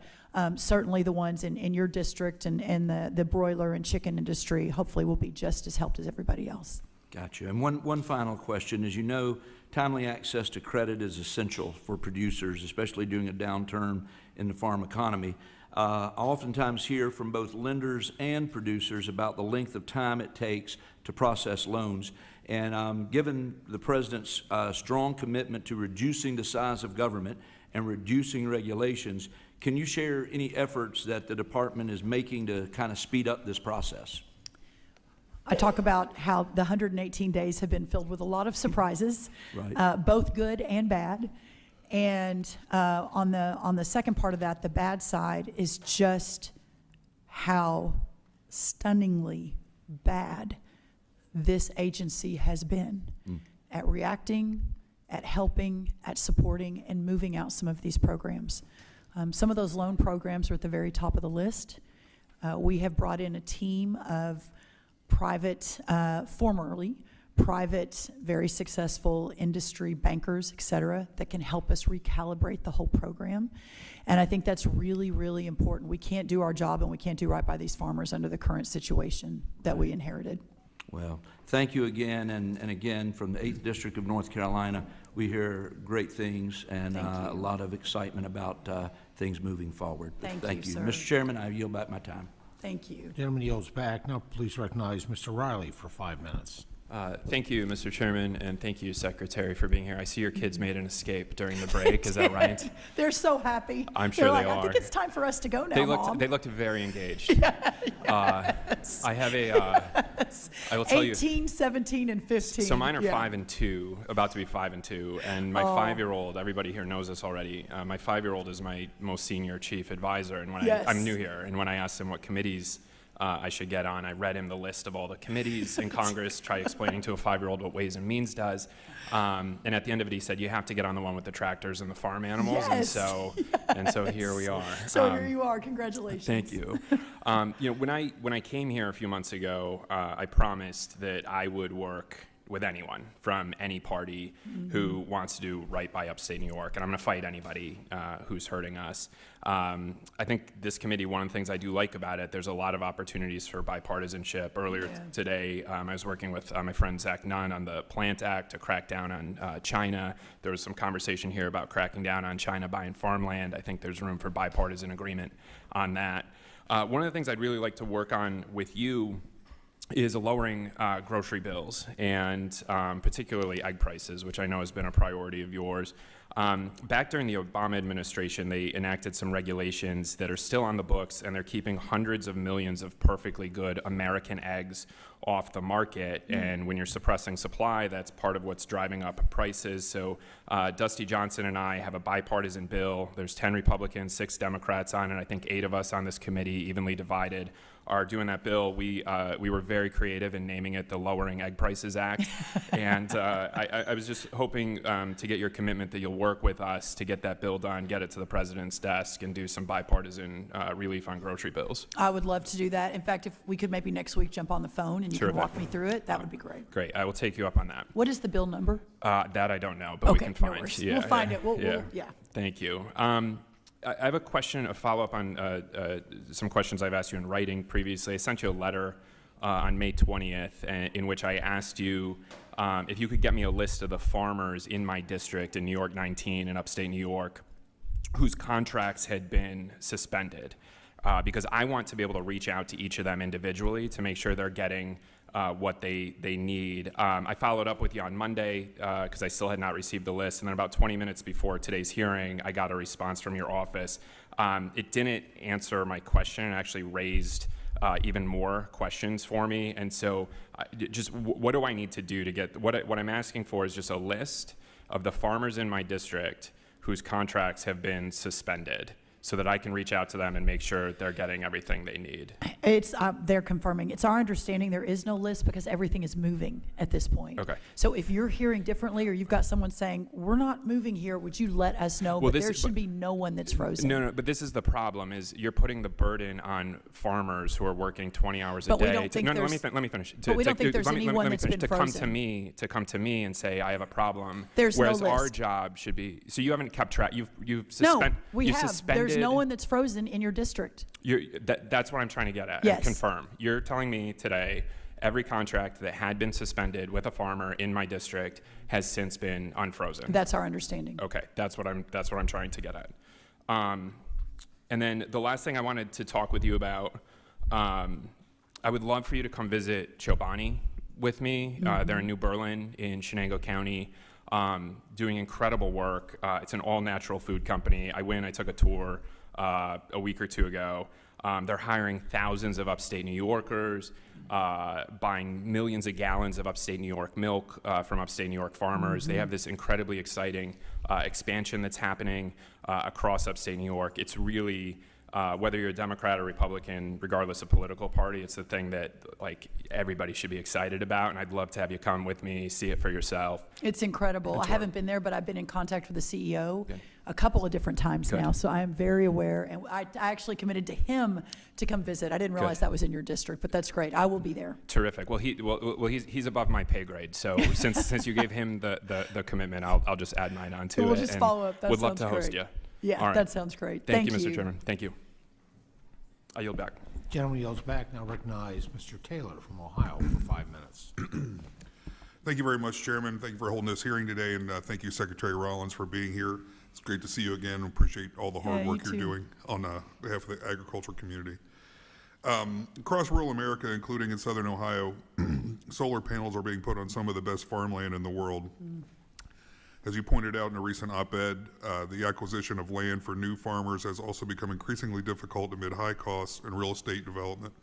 certainly the ones in your district and the broiler and chicken industry hopefully will be just as helped as everybody else. Gotcha. And one final question. As you know, timely access to credit is essential for producers, especially during a downturn in the farm economy. I oftentimes hear from both lenders and producers about the length of time it takes to process loans. And given the President's strong commitment to reducing the size of government and reducing regulations, can you share any efforts that the department is making to kind of speed up this process? I talk about how the 118 days have been filled with a lot of surprises, right. Both good and bad. And on the second part of that, the bad side is just how stunningly bad this agency has been at reacting, at helping, at supporting, and moving out some of these programs. Some of those loan programs are at the very top of the list. We have brought in a team of formerly private, very successful industry bankers, et cetera, that can help us recalibrate the whole program. And I think that's really, really important. We can't do our job and we can't do right by these farmers under the current situation that we inherited. Well, thank you again, and again, from the 8th District of North Carolina, we hear great things and a lot of excitement about things moving forward. Thank you, you. sir. Mr. Chairman, I yield back my time. Thank you. Gentleman yields back. Now please recognize Mr. Riley for 5 minutes. Thank you, Mr. Chairman, and thank you, Secretary, for being here. I see your kids made an escape during the break. Is that right? They're so happy. I'm sure They're they like, are. I think it's time for us to go now, Mom. They looked very engaged. Yes. I have I will tell you. 18, 17, and 15. So mine are Yeah. 5 and 2, about to be 5 and 2, and my 5-year-old. Everybody here knows this already. My 5-year-old is my most senior chief advisor, and when Yes. I'm new here, and when I asked him what committees I should get on, I read him the list of all the committees in Congress, try explaining to a 5-year-old what Ways and Means does, and at the end of it, he said, "You have to get on the one with the tractors and the farm animals," Yes. and so here we are. So here you are. Congratulations. Thank you. When I came here a few months ago, I promised that I would work with anyone from any party who wants to do right by upstate New York, and I'm going to fight anybody who's hurting us. I think this committee, one of the things I do like about it, there's a lot of opportunities for bipartisanship. Earlier today, I was working with my friend Zach Nunn on the Plant Act to crack down on China. There was some conversation here about cracking down on China buying farmland. I think there's room for bipartisan agreement on that. One of the things I'd really like to work on with you is lowering grocery bills, and particularly egg prices, which I know has been a priority of yours. Back during the Obama administration, they enacted some regulations that are still on the books, and they're keeping hundreds of millions of perfectly good American eggs off the market. And when you're suppressing supply, that's part of what's driving up prices. So Dusty Johnson and I have a bipartisan bill. There's 10 Republicans, 6 Democrats on it. I think 8 of us on this committee, evenly divided, are doing that bill. We were very creative in naming it the Lowering Egg Prices Act. And I was just hoping to get your commitment that you'll work with us to get that bill done, get it to the president's desk, and do some bipartisan relief on grocery bills. I would love to do that. In fact, if we could maybe next week jump on the phone and you Sure. can walk me through it, that would be great. Great. I will take you up on that. What is the bill number? That I don't know, but Okay, we can no find. worries. We'll find it. We'll- yeah. Thank you. I have a question, a follow-up on some questions I've asked you in writing previously. I sent you a letter on May 20th in which I asked you if you could get me a list of the farmers in my district in New York 19 and upstate New York whose contracts had been suspended. Because I want to be able to reach out to each of them individually to make sure they're getting what they need. I followed up with you on Monday because I still had not received the list, and then about 20 minutes before today's hearing, I got a response from your office. It didn't answer my question and actually raised even more questions for me, and so just what do I need to do to get, what I'm asking for is just a list of the farmers in my district whose contracts have been suspended, so that I can reach out to them and make sure they're getting everything they need. It's, they're confirming. It's our understanding there is no list because everything is moving at this point. Okay. So if you're hearing differently or you've got someone saying, we're not moving here, would you let us know? Well, But there should be no one that's frozen. No, but this is the problem, is you're putting the burden on farmers who are working 20 hours a But we day. don't think Let there's- me finish. But we don't think there's anyone that's been to come to frozen. me, to say I have a problem. There's no whereas our list. job should be, so you haven't kept track, you've No, suspended. we have. There's no one that's frozen in your district. That's what I'm trying to get at. Yes. And confirm. You're telling me today every contract that had been suspended with a farmer in my district has since been unfrozen. That's our understanding. Okay, that's what I'm trying to get at. And then the last thing I wanted to talk with you about, I would love for you to come visit Chobani with me. They're in New Berlin in Shenango County, doing incredible work. It's an all-natural food company. I took a tour a week or two ago. They're hiring thousands of upstate New Yorkers, buying millions of gallons of upstate New York milk from upstate New York farmers. They have this incredibly exciting expansion that's happening across upstate New York. It's really, whether you're a Democrat or Republican, regardless of political party, it's the thing that everybody should be excited about, and I'd love to have you come with me, see it for yourself. It's incredible. And I tour. haven't been there, but I've been in contact with the CEO Good. a couple of different times Good. now, so I am very aware. And I actually committed to him to come visit. I didn't realize Good. that was in your district, but that's great. I will be there. Terrific. Well, he's above my pay grade. So since you gave him the commitment, I'll just add mine on to it. We'll just and follow up. That would love sounds to host great. you. Yeah, All right. that sounds great. Thank you, Mr. Chairman. Thank you. I yield back. Gentleman yields back. Now recognize Mr. Taylor from Ohio for 5 minutes. Thank you very much, Chairman. Thank you for holding this hearing today, and thank you, Secretary Rollins, for being here. It's great to see you again. Appreciate all the hard Yeah, work you you're too. doing on behalf of the agriculture community. Across rural America, including in southern Ohio, solar panels are being put on some of the best farmland in the world. As you pointed out in a recent op-ed, the acquisition of land for new farmers has also become increasingly difficult amid high costs and real estate development.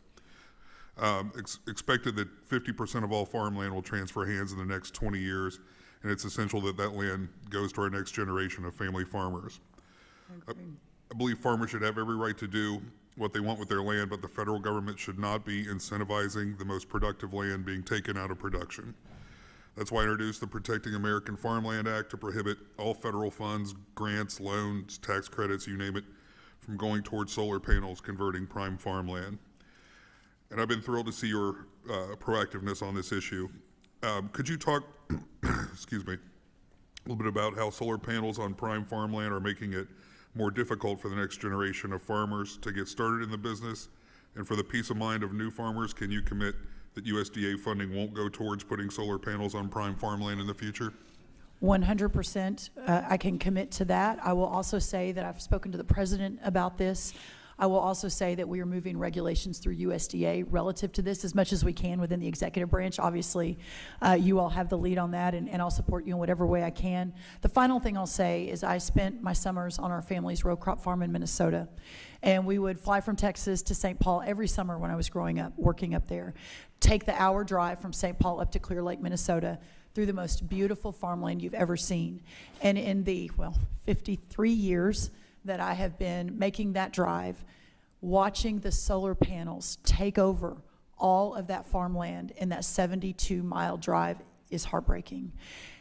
Expected that 50% of all farmland will transfer hands in the next 20 years, and it's essential that that land goes to our next generation of family farmers. I believe farmers should have every right to do what they want with their land, but the federal government should not be incentivizing the most productive land being taken out of production. That's why I introduced the Protecting American Farmland Act to prohibit all federal funds, grants, loans, tax credits, you name it, from going towards solar panels converting prime farmland. And I've been thrilled to see your proactiveness on this issue. Could you talk, excuse me, a little bit about how solar panels on prime farmland are making it more difficult for the next generation of farmers to get started in the business? And for the peace of mind of new farmers, can you commit that USDA funding won't go towards putting solar panels on prime farmland in the future? 100%, I can commit to that. I will also say that I've spoken to the president about this. I will also say that we are moving regulations through USDA relative to this as much as we can within the executive branch. Obviously, you all have the lead on that, and I'll support you in whatever way I can. The final thing I'll say is I spent my summers on our family's row crop farm in Minnesota, and we would fly from Texas to St. Paul every summer when I was growing up, working up there, take the hour drive from St. Paul up to Clear Lake, Minnesota, through the most beautiful farmland you've ever seen. And in the, 53 years that I have been making that drive, watching the solar panels take over all of that farmland in that 72-mile drive is heartbreaking.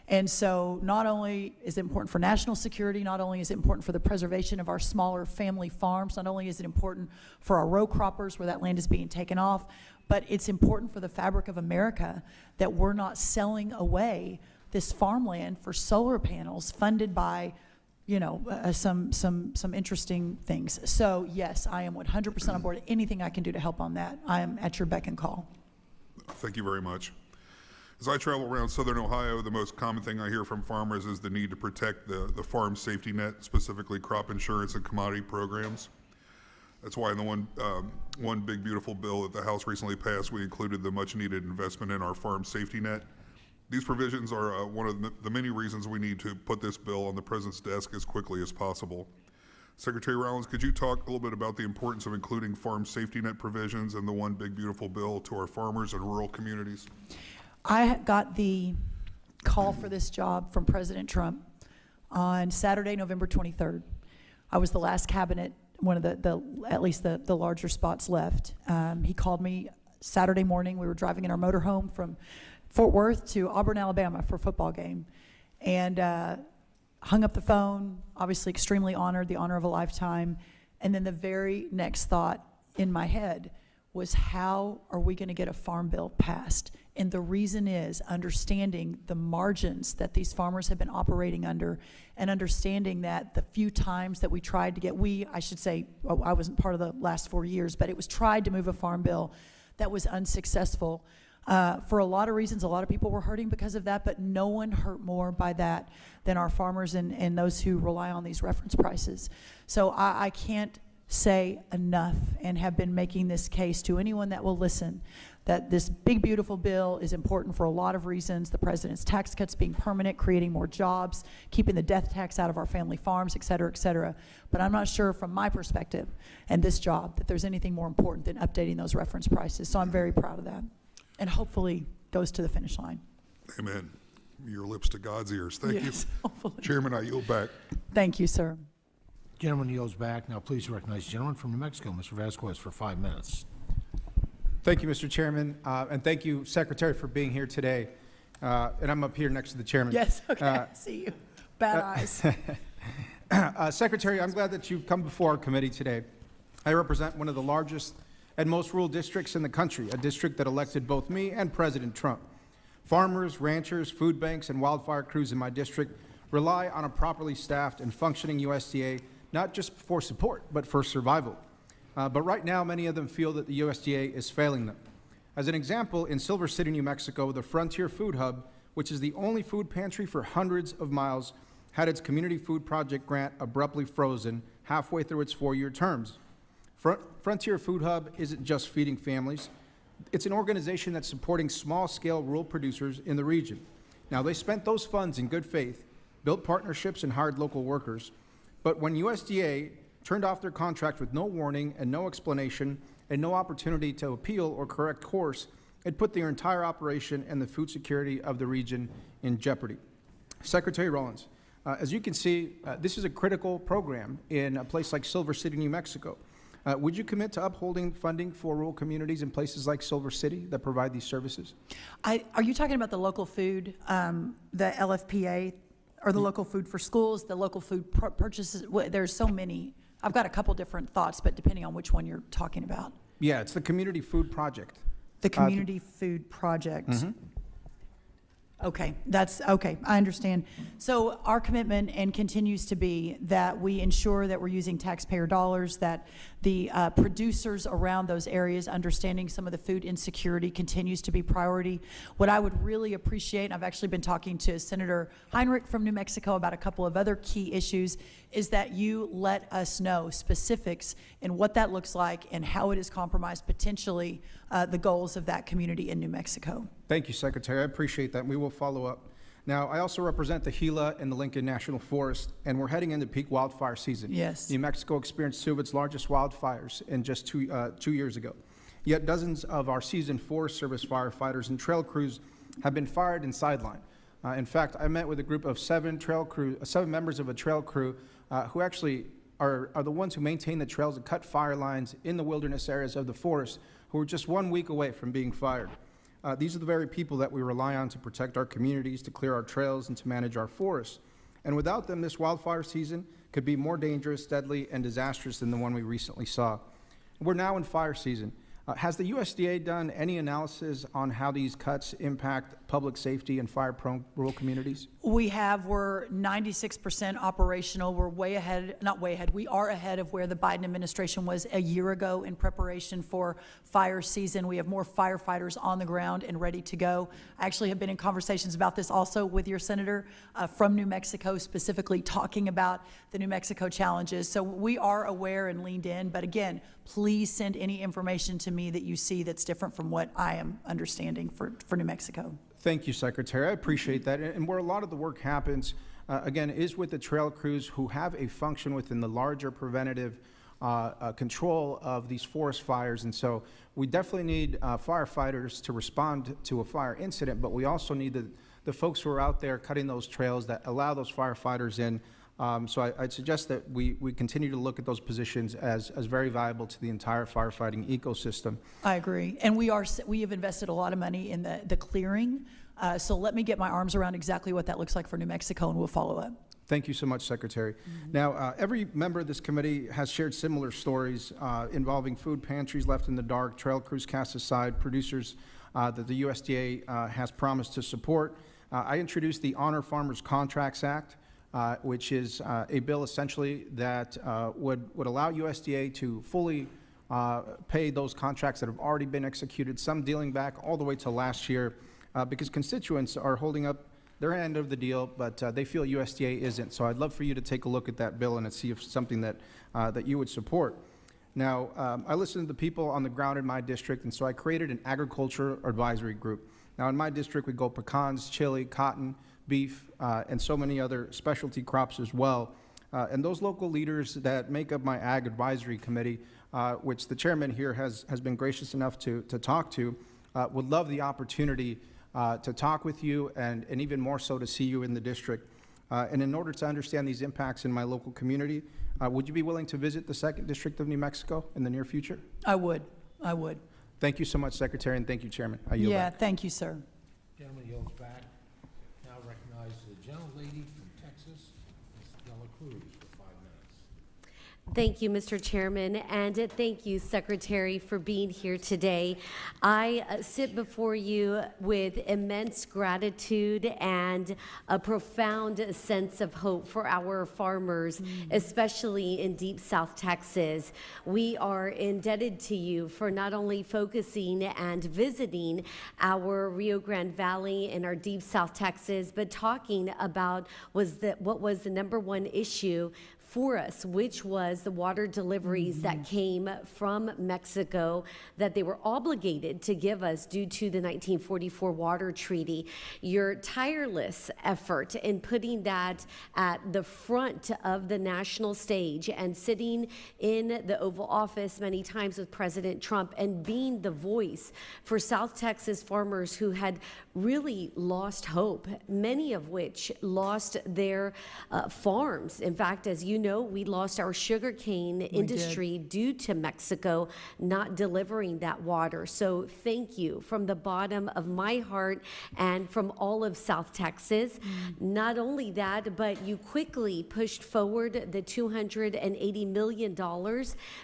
And so not only is it important for national security, not only is it important for the preservation of our smaller family farms, not only is it important for our row croppers where that land is being taken off, but it's important for the fabric of America that we're not selling away this farmland for solar panels funded by some interesting things. So yes, I am 100% on board. Anything I can do to help on that, I am at your beck and call. Thank you very much. As I travel around southern Ohio, the most common thing I hear from farmers is the need to protect the farm safety net, specifically crop insurance and commodity programs. That's why in the one big beautiful bill that the House recently passed, we included the much needed investment in our farm safety net. These provisions are one of the many reasons we need to put this bill on the President's desk as quickly as possible. Secretary Rollins, could you talk a little bit about the importance of including farm safety net provisions in the one big beautiful bill to our farmers and rural communities? I got the call for this job from President Trump on Saturday, November 23rd. I was the last cabinet, one of at least the larger spots left. He called me Saturday morning. We were driving in our motorhome from Fort Worth to Auburn, Alabama for a football game, and hung up the phone, obviously extremely honored, the honor of a lifetime. And then the very next thought in my head was, how are we going to get a farm bill passed? And the reason is understanding the margins that these farmers have been operating under, and understanding that the few times that we tried to get, I should say, I wasn't part of the last 4 years, but it was tried to move a farm bill that was unsuccessful. For a lot of reasons, a lot of people were hurting because of that, but no one hurt more by that than our farmers and those who rely on these reference prices. So I can't say enough, and have been making this case to anyone that will listen, that this big, beautiful bill is important for a lot of reasons. The president's tax cuts being permanent, creating more jobs, keeping the death tax out of our family farms, et cetera, et cetera. But I'm not sure from my perspective and this job that there's anything more important than updating those reference prices. So I'm very proud of that, and hopefully goes to the finish line. Amen. Your lips to God's ears. Thank Yes, you. hopefully. Chairman, I yield back. Thank you, sir. Gentleman yields back. Now please recognize the gentleman from New Mexico, Mr. Vasquez, for 5 minutes. Thank you, Mr. Chairman, and thank you, Secretary, for being here today. And I'm up here next to the chairman. Yes, okay, I see you. Bad eyes. Secretary, I'm glad that you've come before our committee today. I represent one of the largest and most rural districts in the country, a district that elected both me and President Trump. Farmers, ranchers, food banks, and wildfire crews in my district rely on a properly staffed and functioning USDA, not just for support, but for survival. But right now, many of them feel that the USDA is failing them. As an example, in Silver City, New Mexico, the Frontier Food Hub, which is the only food pantry for hundreds of miles, had its Community Food Project grant abruptly frozen halfway through its 4-year terms. Frontier Food Hub isn't just feeding families. It's an organization that's supporting small-scale rural producers in the region. Now, they spent those funds in good faith, built partnerships, and hired local workers. But when USDA turned off their contract with no warning and no explanation and no opportunity to appeal or correct course, it put their entire operation and the food security of the region in jeopardy. Secretary Rollins, as you can see, this is a critical program in a place like Silver City, New Mexico. Would you commit to upholding funding for rural communities in places like Silver City that provide these services? Are you talking about the local food, the LFPA, or the local food for schools, the local food purchases? There's so many. I've got a couple different thoughts, but depending on which one you're talking about. Yeah, it's the Community Food Project. The Community Food Project. Mhm. Okay, that's, okay, I understand. So our commitment and continues to be that we ensure that we're using taxpayer dollars, that the producers around those areas understanding some of the food insecurity continues to be priority. What I would really appreciate, and I've actually been talking to Senator Heinrich from New Mexico about a couple of other key issues, is that you let us know specifics in what that looks like and how it has compromised potentially the goals of that community in New Mexico. Thank you, Secretary. I appreciate that. We will follow up. Now, I also represent the Gila and the Lincoln National Forest, and we're heading into peak wildfire season. Yes. New Mexico experienced two of its largest wildfires in just two years ago. Yet dozens of our seasoned Forest Service firefighters and trail crews have been fired and sidelined. In fact, I met with a group of seven members of a trail crew who actually are the ones who maintain the trails and cut fire lines in the wilderness areas of the forest, who are just 1 week away from being fired. These are the very people that we rely on to protect our communities, to clear our trails, and to manage our forests. And without them, this wildfire season could be more dangerous, deadly, and disastrous than the one we recently saw. We're now in fire season. Has the USDA done any analysis on how these cuts impact public safety in fire-prone rural communities? We have. We're 96% operational. We're way ahead, not way ahead, we are ahead of where the Biden administration was a year ago in preparation for fire season. We have more firefighters on the ground and ready to go. I actually have been in conversations about this also with your senator from New Mexico, specifically talking about the New Mexico challenges. So we are aware and leaned in, but again, please send any information to me that you see that's different from what I am understanding for New Mexico. Thank you, Secretary. I appreciate that. And where a lot of the work happens, again, is with the trail crews who have a function within the larger preventative control of these forest fires. And so we definitely need firefighters to respond to a fire incident, but we also need the folks who are out there cutting those trails that allow those firefighters in. So I'd suggest that we continue to look at those positions as very valuable to the entire firefighting ecosystem. I agree. And we have invested a lot of money in the clearing. So let me get my arms around exactly what that looks like for New Mexico, and we'll follow up. Thank you so much, Secretary. Now, every member of this committee has shared similar stories involving food pantries left in the dark, trail crews cast aside, producers that the USDA has promised to support. I introduced the Honor Farmers Contracts Act, which is a bill essentially that would allow USDA to fully pay those contracts that have already been executed, some dealing back all the way to last year, because constituents are holding up their end of the deal, but they feel USDA isn't. So I'd love for you to take a look at that bill and see if it's something that you would support. Now, I listen to the people on the ground in my district, and so I created an agriculture advisory group. Now, in my district, we go pecans, chili, cotton, beef, and so many other specialty crops as well. And those local leaders that make up my Ag Advisory Committee, which the chairman here has been gracious enough to talk to, would love the opportunity to talk with you and even more so to see you in the district. And in order to understand these impacts in my local community, would you be willing to visit the 2nd District of New Mexico in the near future? I would. Thank you so much, Secretary, and thank you, Chairman. I yield back. Thank you, sir. Gentleman yields back. Now recognize the gentlelady from Texas, Ms. Dela Cruz, for 5 minutes. Thank you, Mr. Chairman, and thank you, Secretary, for being here today. I sit before you with immense gratitude and a profound sense of hope for our farmers, especially in Deep South Texas. We are indebted to you for not only focusing and visiting our Rio Grande Valley and our Deep South Texas, but talking about what was the #1 issue for us, which was the water deliveries that came from Mexico that they were obligated to give us due to the 1944 Water Treaty. Your tireless effort in putting that at the front of the national stage and sitting in the Oval Office many times with President Trump and being the voice for South Texas farmers who had really lost hope, many of which lost their farms. In fact, as you know, we lost our sugarcane industry due to Mexico not delivering that water. So thank you from the bottom of my heart and from all of South Texas. Not only that, but you quickly pushed forward the $280 million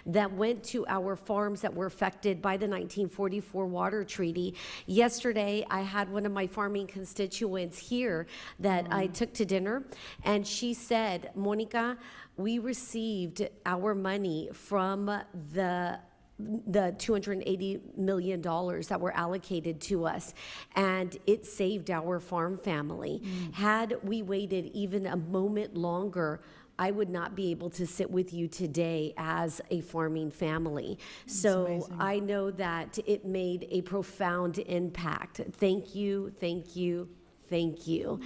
that went to our farms that were affected by the 1944 Water Treaty. Yesterday, I had one of my farming constituents here that I took to dinner, and she said, Monica, we received our money from the $280 million that were allocated to us, and it saved our farm family. Had we waited even a moment longer, I would not be able to sit with you today as a farming family. So amazing. I know that it made a profound impact. Thank you, thank you, thank you.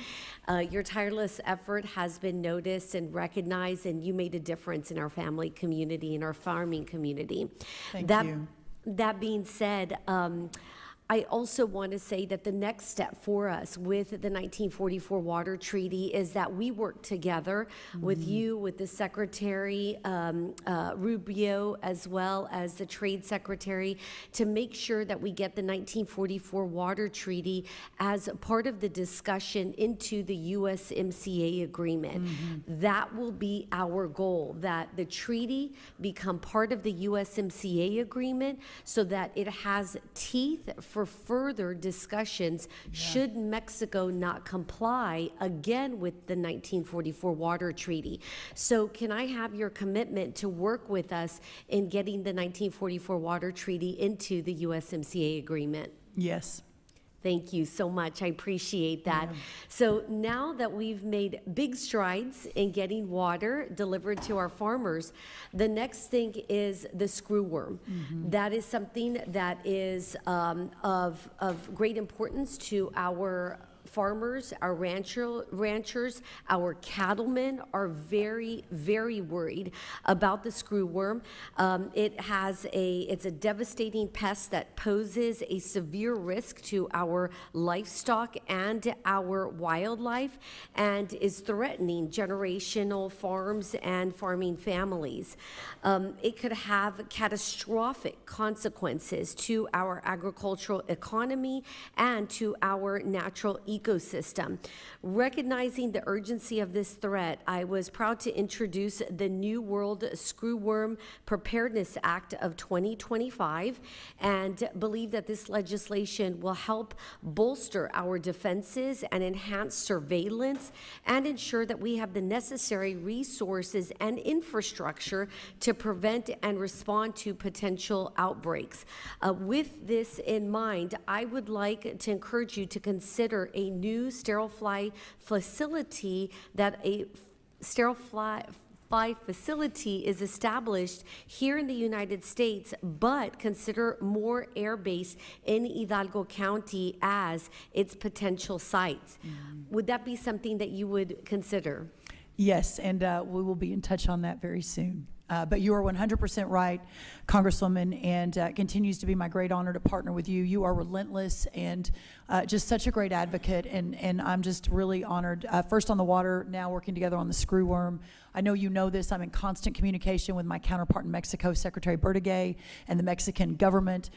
Your tireless effort has been noticed and recognized, and you made a difference in our family community, in our farming community. Thank you. That being said, I also want to say that the next step for us with the 1944 Water Treaty is that we work together with you, with the Secretary Rubio, as well as the Trade Secretary, to make sure that we get the 1944 Water Treaty as part of the discussion into the USMCA agreement. That will be our goal, that the treaty become part of the USMCA agreement so that it has teeth for further discussions should Mexico not comply again with the 1944 Water Treaty. So can I have your commitment to work with us in getting the 1944 Water Treaty into the USMCA agreement? Yes. Thank you so much. I appreciate that. So now that we've made big strides in getting water delivered to our farmers, the next thing is the screwworm. That is something that is of great importance to our farmers, our ranchers, our cattlemen are very, very worried about the screwworm. It's a devastating pest that poses a severe risk to our livestock and our wildlife, and is threatening generational farms and farming families. It could have catastrophic consequences to our agricultural economy and to our natural ecosystem. Recognizing the urgency of this threat, I was proud to introduce the New World Screwworm Preparedness Act of 2025 and believe that this legislation will help bolster our defenses and enhance surveillance and ensure that we have the necessary resources and infrastructure to prevent and respond to potential outbreaks. With this in mind, I would like to encourage you to consider a new sterile fly facility facility is established here in the United States, but consider more air base in Hidalgo County as its potential sites. Would that be something that you would consider? Yes, and we will be in touch on that very soon. But you are 100% right, Congresswoman, and it continues to be my great honor to partner with you. You are relentless and just such a great advocate, and I'm just really honored. First on the water, now working together on the screwworm. I know you know this. I'm in constant communication with my counterpart in Mexico, Secretary Bertigay, and the Mexican government.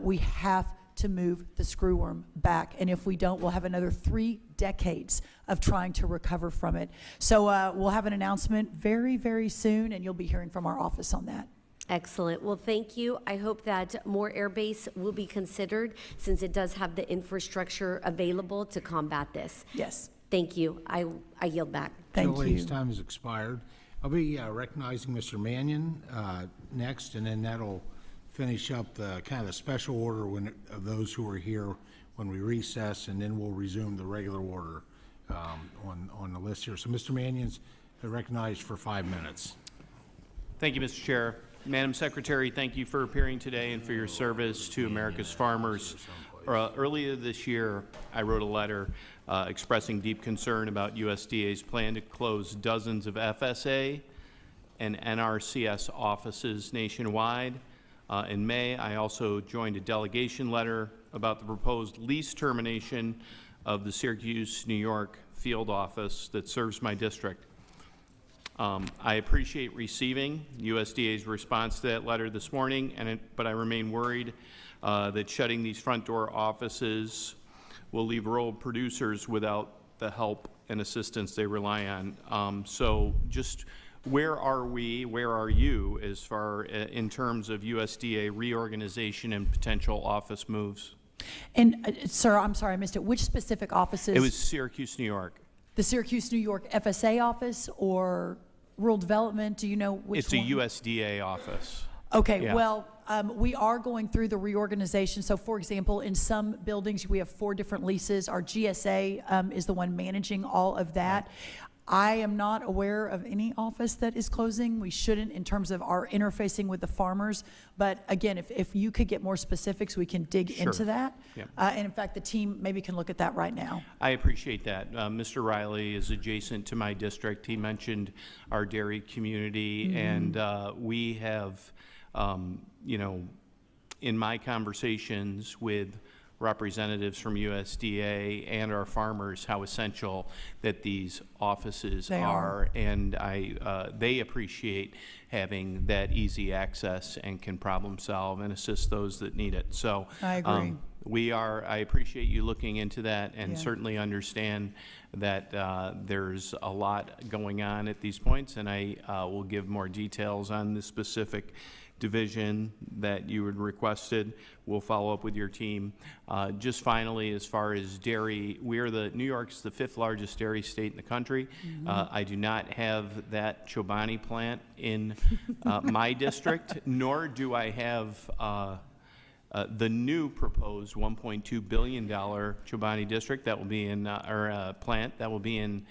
We have to move the screwworm back, and if we don't, we'll have another 3 decades of trying to recover from it. So we'll have an announcement very, very soon, and you'll be hearing from our office on that. Excellent. Well, thank you. I hope that more air base will be considered since it does have the infrastructure available to combat this. Yes. Thank you. I yield back. Thank you. Ladies' time has expired. I'll be recognizing Mr. Mannion next, and then that'll finish up the kind of the special order of those who are here when we recess, and then we'll resume the regular order on the list here. So Mr. Mannion's recognized for 5 minutes. Thank you, Mr. Chair. Madam Secretary, thank you for appearing today and for your service to America's farmers. Earlier this year, I wrote a letter expressing deep concern about USDA's plan to close dozens of FSA and NRCS offices nationwide. In May, I also joined a delegation letter about the proposed lease termination of the Syracuse, New York field office that serves my district. I appreciate receiving USDA's response to that letter this morning, but I remain worried that shutting these front door offices will leave rural producers without the help and assistance they rely on. So just where are we, where are you as far in terms of USDA reorganization and potential office moves? And, sir, I'm sorry, I missed it. Which specific offices? It was Syracuse, New York. The Syracuse, New York FSA office or Rural Development? Do you know which It's one? a USDA office. Okay, Yeah. well, we are going through the reorganization. So, for example, in some buildings, we have 4 different leases. Our GSA is the one managing all of that. I am not aware of any office that is closing. We shouldn't in terms of our interfacing with the farmers. But again, if you could get more specifics, we can dig Sure. into that. Yeah. And in fact, the team maybe can look at that right now. I appreciate that. Mr. Riley is adjacent to my district. He mentioned our dairy community, and we have, you know, in my conversations with representatives from USDA and our farmers, how essential that these offices They are. And they appreciate having that easy access and can problem solve and assist those that need it. So I agree. I appreciate you looking into that and Yeah. certainly understand that there's a lot going on at these points, and I will give more details on the specific division that you had requested. We'll follow up with your team. Just finally, as far as dairy, New York's the 5th largest dairy state in the country. I do not have that Chobani plant in my district, nor do I have the new proposed $1.2 billion Chobani district that will be in, plant that will be in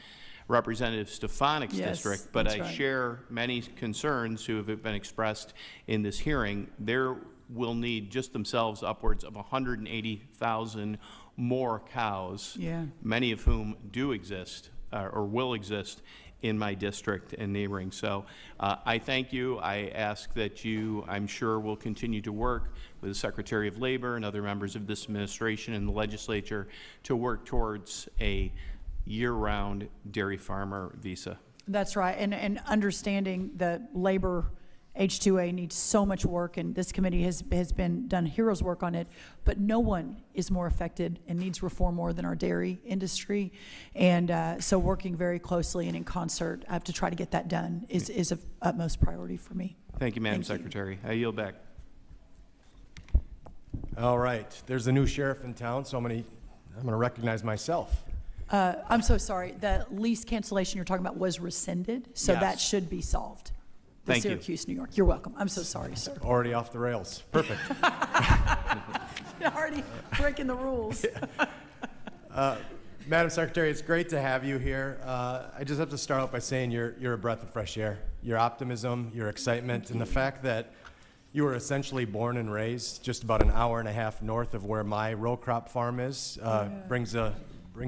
Representative Stefanik's Yes, district, but that's I right. share many concerns who have been expressed in this hearing. There will need just themselves upwards of 180,000 more cows, Yeah. many of whom do exist or will exist in my district and neighboring. So I thank you. I ask that you, I'm sure, will continue to work with the Secretary of Labor and other members of this administration and the legislature to work towards a year-round dairy farmer visa. That's right, and understanding that labor H-2A needs so much work, and this committee has done heroes work on it, but no one is more affected and needs reform more than our dairy industry. And so working very closely and in concert to try to get that done is of utmost priority for me. Thank you, Madam Thank you. Secretary. I yield back. All right, there's a new sheriff in town, so I'm gonna recognize myself. I'm so sorry, the lease cancellation you're talking about was rescinded, so Yes. that should be solved. The Thank you. Syracuse, New York. You're welcome. I'm so sorry, sir. Already off the rails. Perfect. You're already breaking the rules. Madam Secretary, it's great to have you here. I just have to start out by saying you're a breath of fresh air. Your optimism, your excitement, and the fact that you were essentially born and raised just about an hour and a half north of where my row crop farm is brings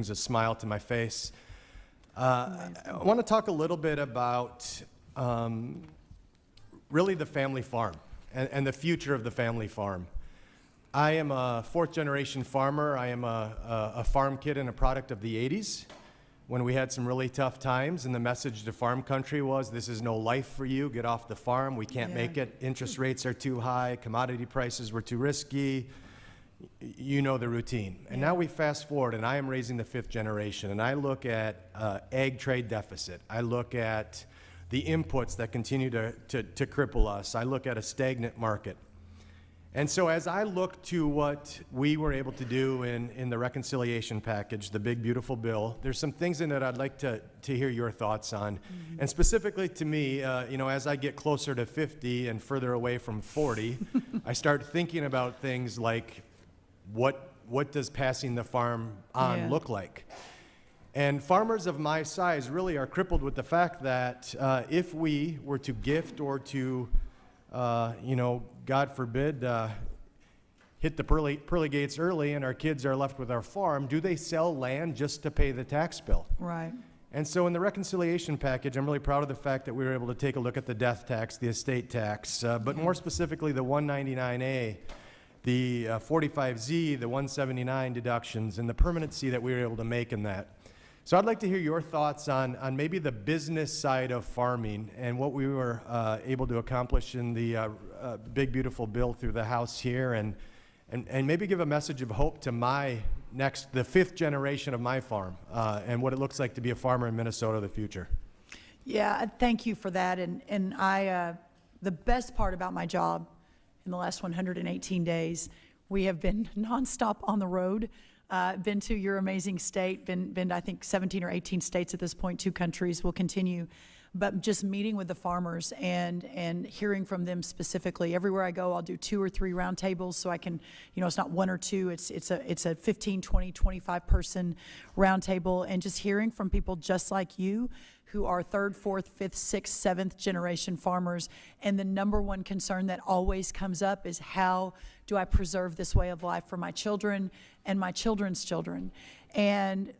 a smile to my face. I want to talk a little bit about really the family farm and the future of the family farm. I am a 4th-generation farmer. I am a farm kid and a product of the 80s when we had some really tough times, and the message to farm country was, this is no life for you, get off the farm, we can't make it, interest rates are too high, commodity prices were too risky, you know the routine. And now we fast forward, and I am raising the 5th generation, and I look at ag trade deficit. I look at the inputs that continue to cripple us. I look at a stagnant market. And so as I look to what we were able to do in the reconciliation package, the big, beautiful bill, there's some things in it I'd like to hear your thoughts on. And specifically to me, you know, as I get closer to 50 and further away from 40, I start thinking about things like what does passing the farm on look like? And farmers of my size really are crippled with the fact that if we were to gift or to, God forbid, hit the pearly gates early and our kids are left with our farm, do they sell land just to pay the tax bill? Right. And so in the reconciliation package, I'm really proud of the fact that we were able to take a look at the death tax, the estate tax, but more specifically the 199A, the 45Z, the 179 deductions, and the permanency that we were able to make in that. So I'd like to hear your thoughts on maybe the business side of farming and what we were able to accomplish in the big, beautiful bill through the House here, and maybe give a message of hope to the fifth generation of my farm, and what it looks like to be a farmer in Minnesota of the future. Yeah, thank you for that. And I, the best part about my job in the last 118 days, we have been nonstop on the road. Been to your amazing state, been to, I think, 17 or 18 states at this point, 2 countries. Will continue. But just meeting with the farmers and hearing from them specifically. Everywhere I go, I'll do 2 or 3 roundtables so I can, it's not 1 or 2, it's a 15, 20, 25 person roundtable, and just hearing from people just like you who are 3rd, 4th, 5th, 6th, 7th generation farmers. And the number one concern that always comes up is, how do I preserve this way of life for my children and my children's children? And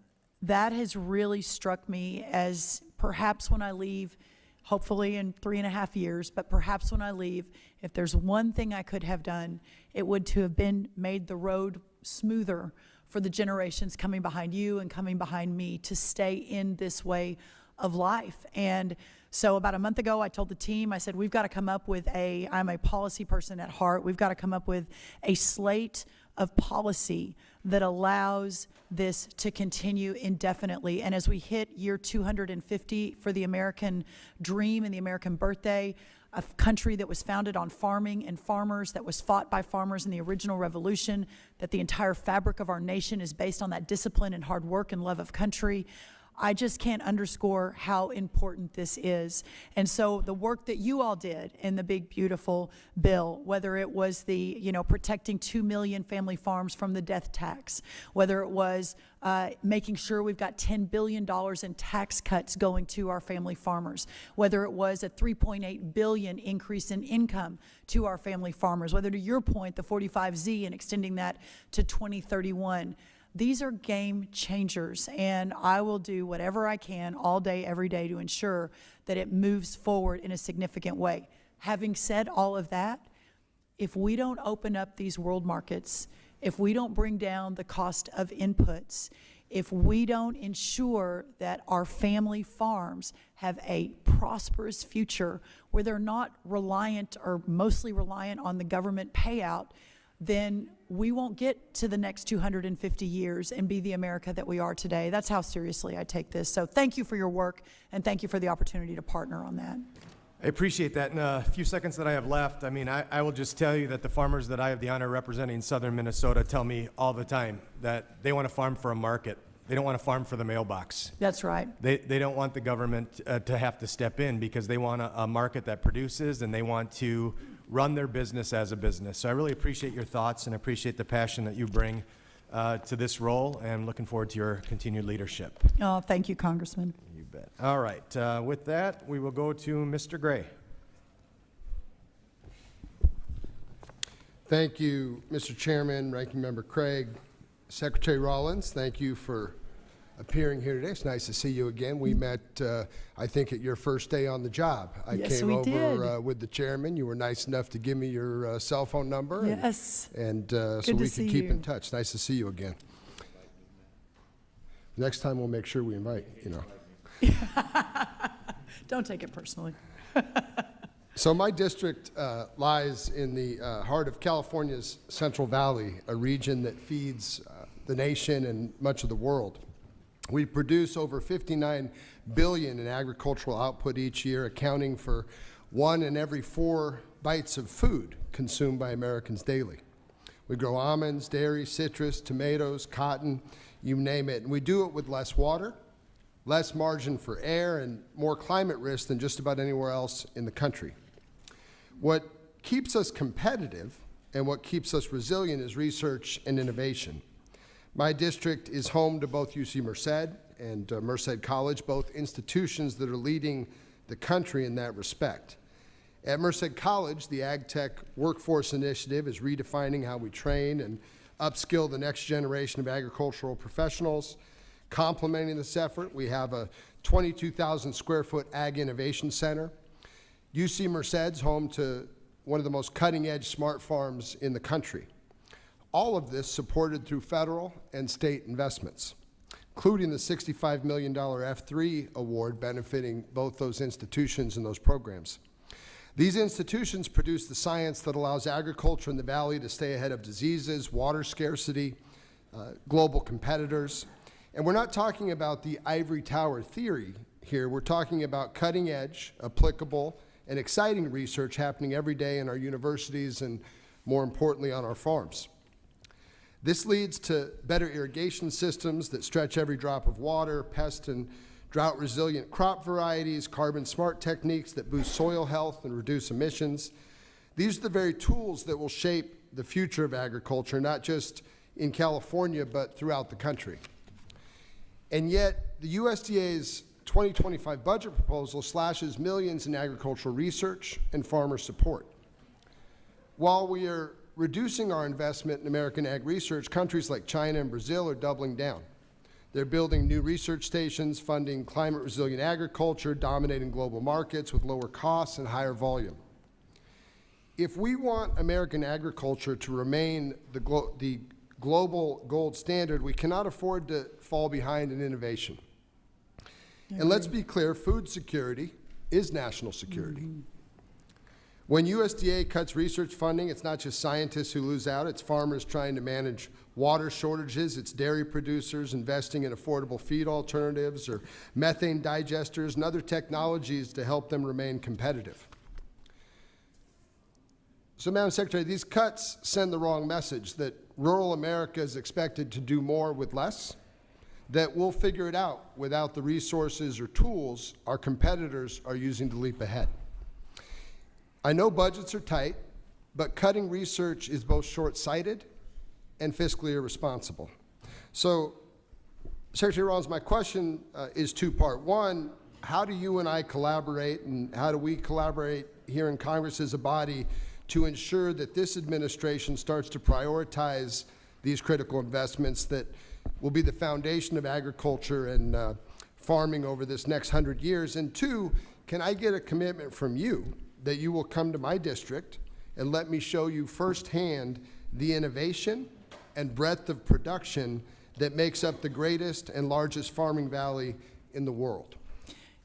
that has really struck me as, perhaps when I leave, hopefully in 3.5 years, but perhaps when I leave, if there's one thing I could have done, it would to have been made the road smoother for the generations coming behind you and coming behind me to stay in this way of life. And so about a month ago, I told the team, I said, we've got to come up with I'm a policy person at heart, we've got to come up with a slate of policy that allows this to continue indefinitely. And as we hit year 250 for the American dream and the American birthday, a country that was founded on farming and farmers, that was fought by farmers in the original revolution, that the entire fabric of our nation is based on that discipline and hard work and love of country, I just can't underscore how important this is. And so the work that you all did in the big, beautiful bill, whether it was the, protecting 2 million family farms from the death tax, whether it was making sure we've got $10 billion in tax cuts going to our family farmers, whether it was a $3.8 billion increase in income to our family farmers, whether, to your point, the 45Z and extending that to 2031. These are game changers, and I will do whatever I can all day, every day to ensure that it moves forward in a significant way. Having said all of that, if we don't open up these world markets, if we don't bring down the cost of inputs, if we don't ensure that our family farms have a prosperous future where they're not reliant or mostly reliant on the government payout, then we won't get to the next 250 years and be the America that we are today. That's how seriously I take this. So thank you for your work, and thank you for the opportunity to partner on that. I appreciate that. In a few seconds that I have left, I will just tell you that the farmers that I have the honor of representing in southern Minnesota tell me all the time that they want to farm for a market. They don't want to farm for the mailbox. That's right. They don't want the government to have to step in, because they want a market that produces, and they want to run their business as a business. So I really appreciate your thoughts and appreciate the passion that you bring to this role, and looking forward to your continued leadership. Oh, thank you, Congressman. You bet. All right. With that, we will go to Mr. Gray. Thank you, Mr. Chairman, Ranking Member Craig, Secretary Rollins. Thank you for appearing here today. It's nice to see you again. We met, I think, at your first day on the job. I came over with the chairman. You were nice enough to give me your cell phone number. Yes. And so we could keep in touch. Nice to see you again. Next time we'll make sure we invite, Don't take it personally. So my district lies in the heart of California's Central Valley, a region that feeds the nation and much of the world. We produce over 59 billion in agricultural output each year, accounting for 1 in every 4 bites of food consumed by Americans daily. We grow almonds, dairy, citrus, tomatoes, cotton, you name it. And we do it with less water, less margin for error, and more climate risk than just about anywhere else in the country. What keeps us competitive and what keeps us resilient is research and innovation. My district is home to both UC Merced and Merced College, both institutions that are leading the country in that respect. At Merced College, the Ag Tech Workforce Initiative is redefining how we train and upskill the next generation of agricultural professionals. Complementing this effort, we have a 22,000 square foot Ag Innovation Center. UC Merced's home to one of the most cutting-edge smart farms in the country. All of this supported through federal and state investments, including the $65 million F3 award benefiting both those institutions and those programs. These institutions produce the science that allows agriculture in the Valley to stay ahead of diseases, water scarcity, global competitors. And we're not talking about the ivory tower theory here. We're talking about cutting-edge, applicable, and exciting research happening every day in our universities and, more importantly, on our farms. This leads to better irrigation systems that stretch every drop of water, pest and drought-resilient crop varieties, carbon-smart techniques that boost soil health and reduce emissions. These are the very tools that will shape the future of agriculture, not just in California, but throughout the country. And yet, the USDA's 2025 budget proposal slashes millions in agricultural research and farmer support. While we are reducing our investment in American ag research, countries like China and Brazil are doubling down. They're building new research stations, funding climate-resilient agriculture, dominating global markets with lower costs and higher volume. If we want American agriculture to remain the global gold standard, we cannot afford to fall behind in innovation. And let's be clear, food security is national security. When USDA cuts research funding, it's not just scientists who lose out, it's farmers trying to manage water shortages, it's dairy producers investing in affordable feed alternatives or methane digesters and other technologies to help them remain competitive. So, Madam Secretary, these cuts send the wrong message that rural America is expected to do more with less, that we'll figure it out without the resources or tools our competitors are using to leap ahead. I know budgets are tight, but cutting research is both short-sighted and fiscally irresponsible. So, Secretary Rollins, my question is two-part. One, how do you and I collaborate, and how do we collaborate here in Congress as a body to ensure that this administration starts to prioritize these critical investments that will be the foundation of agriculture and farming over this next 100 years? And two, can I get a commitment from you that you will come to my district and let me show you firsthand the innovation and breadth of production that makes up the greatest and largest farming valley in the world?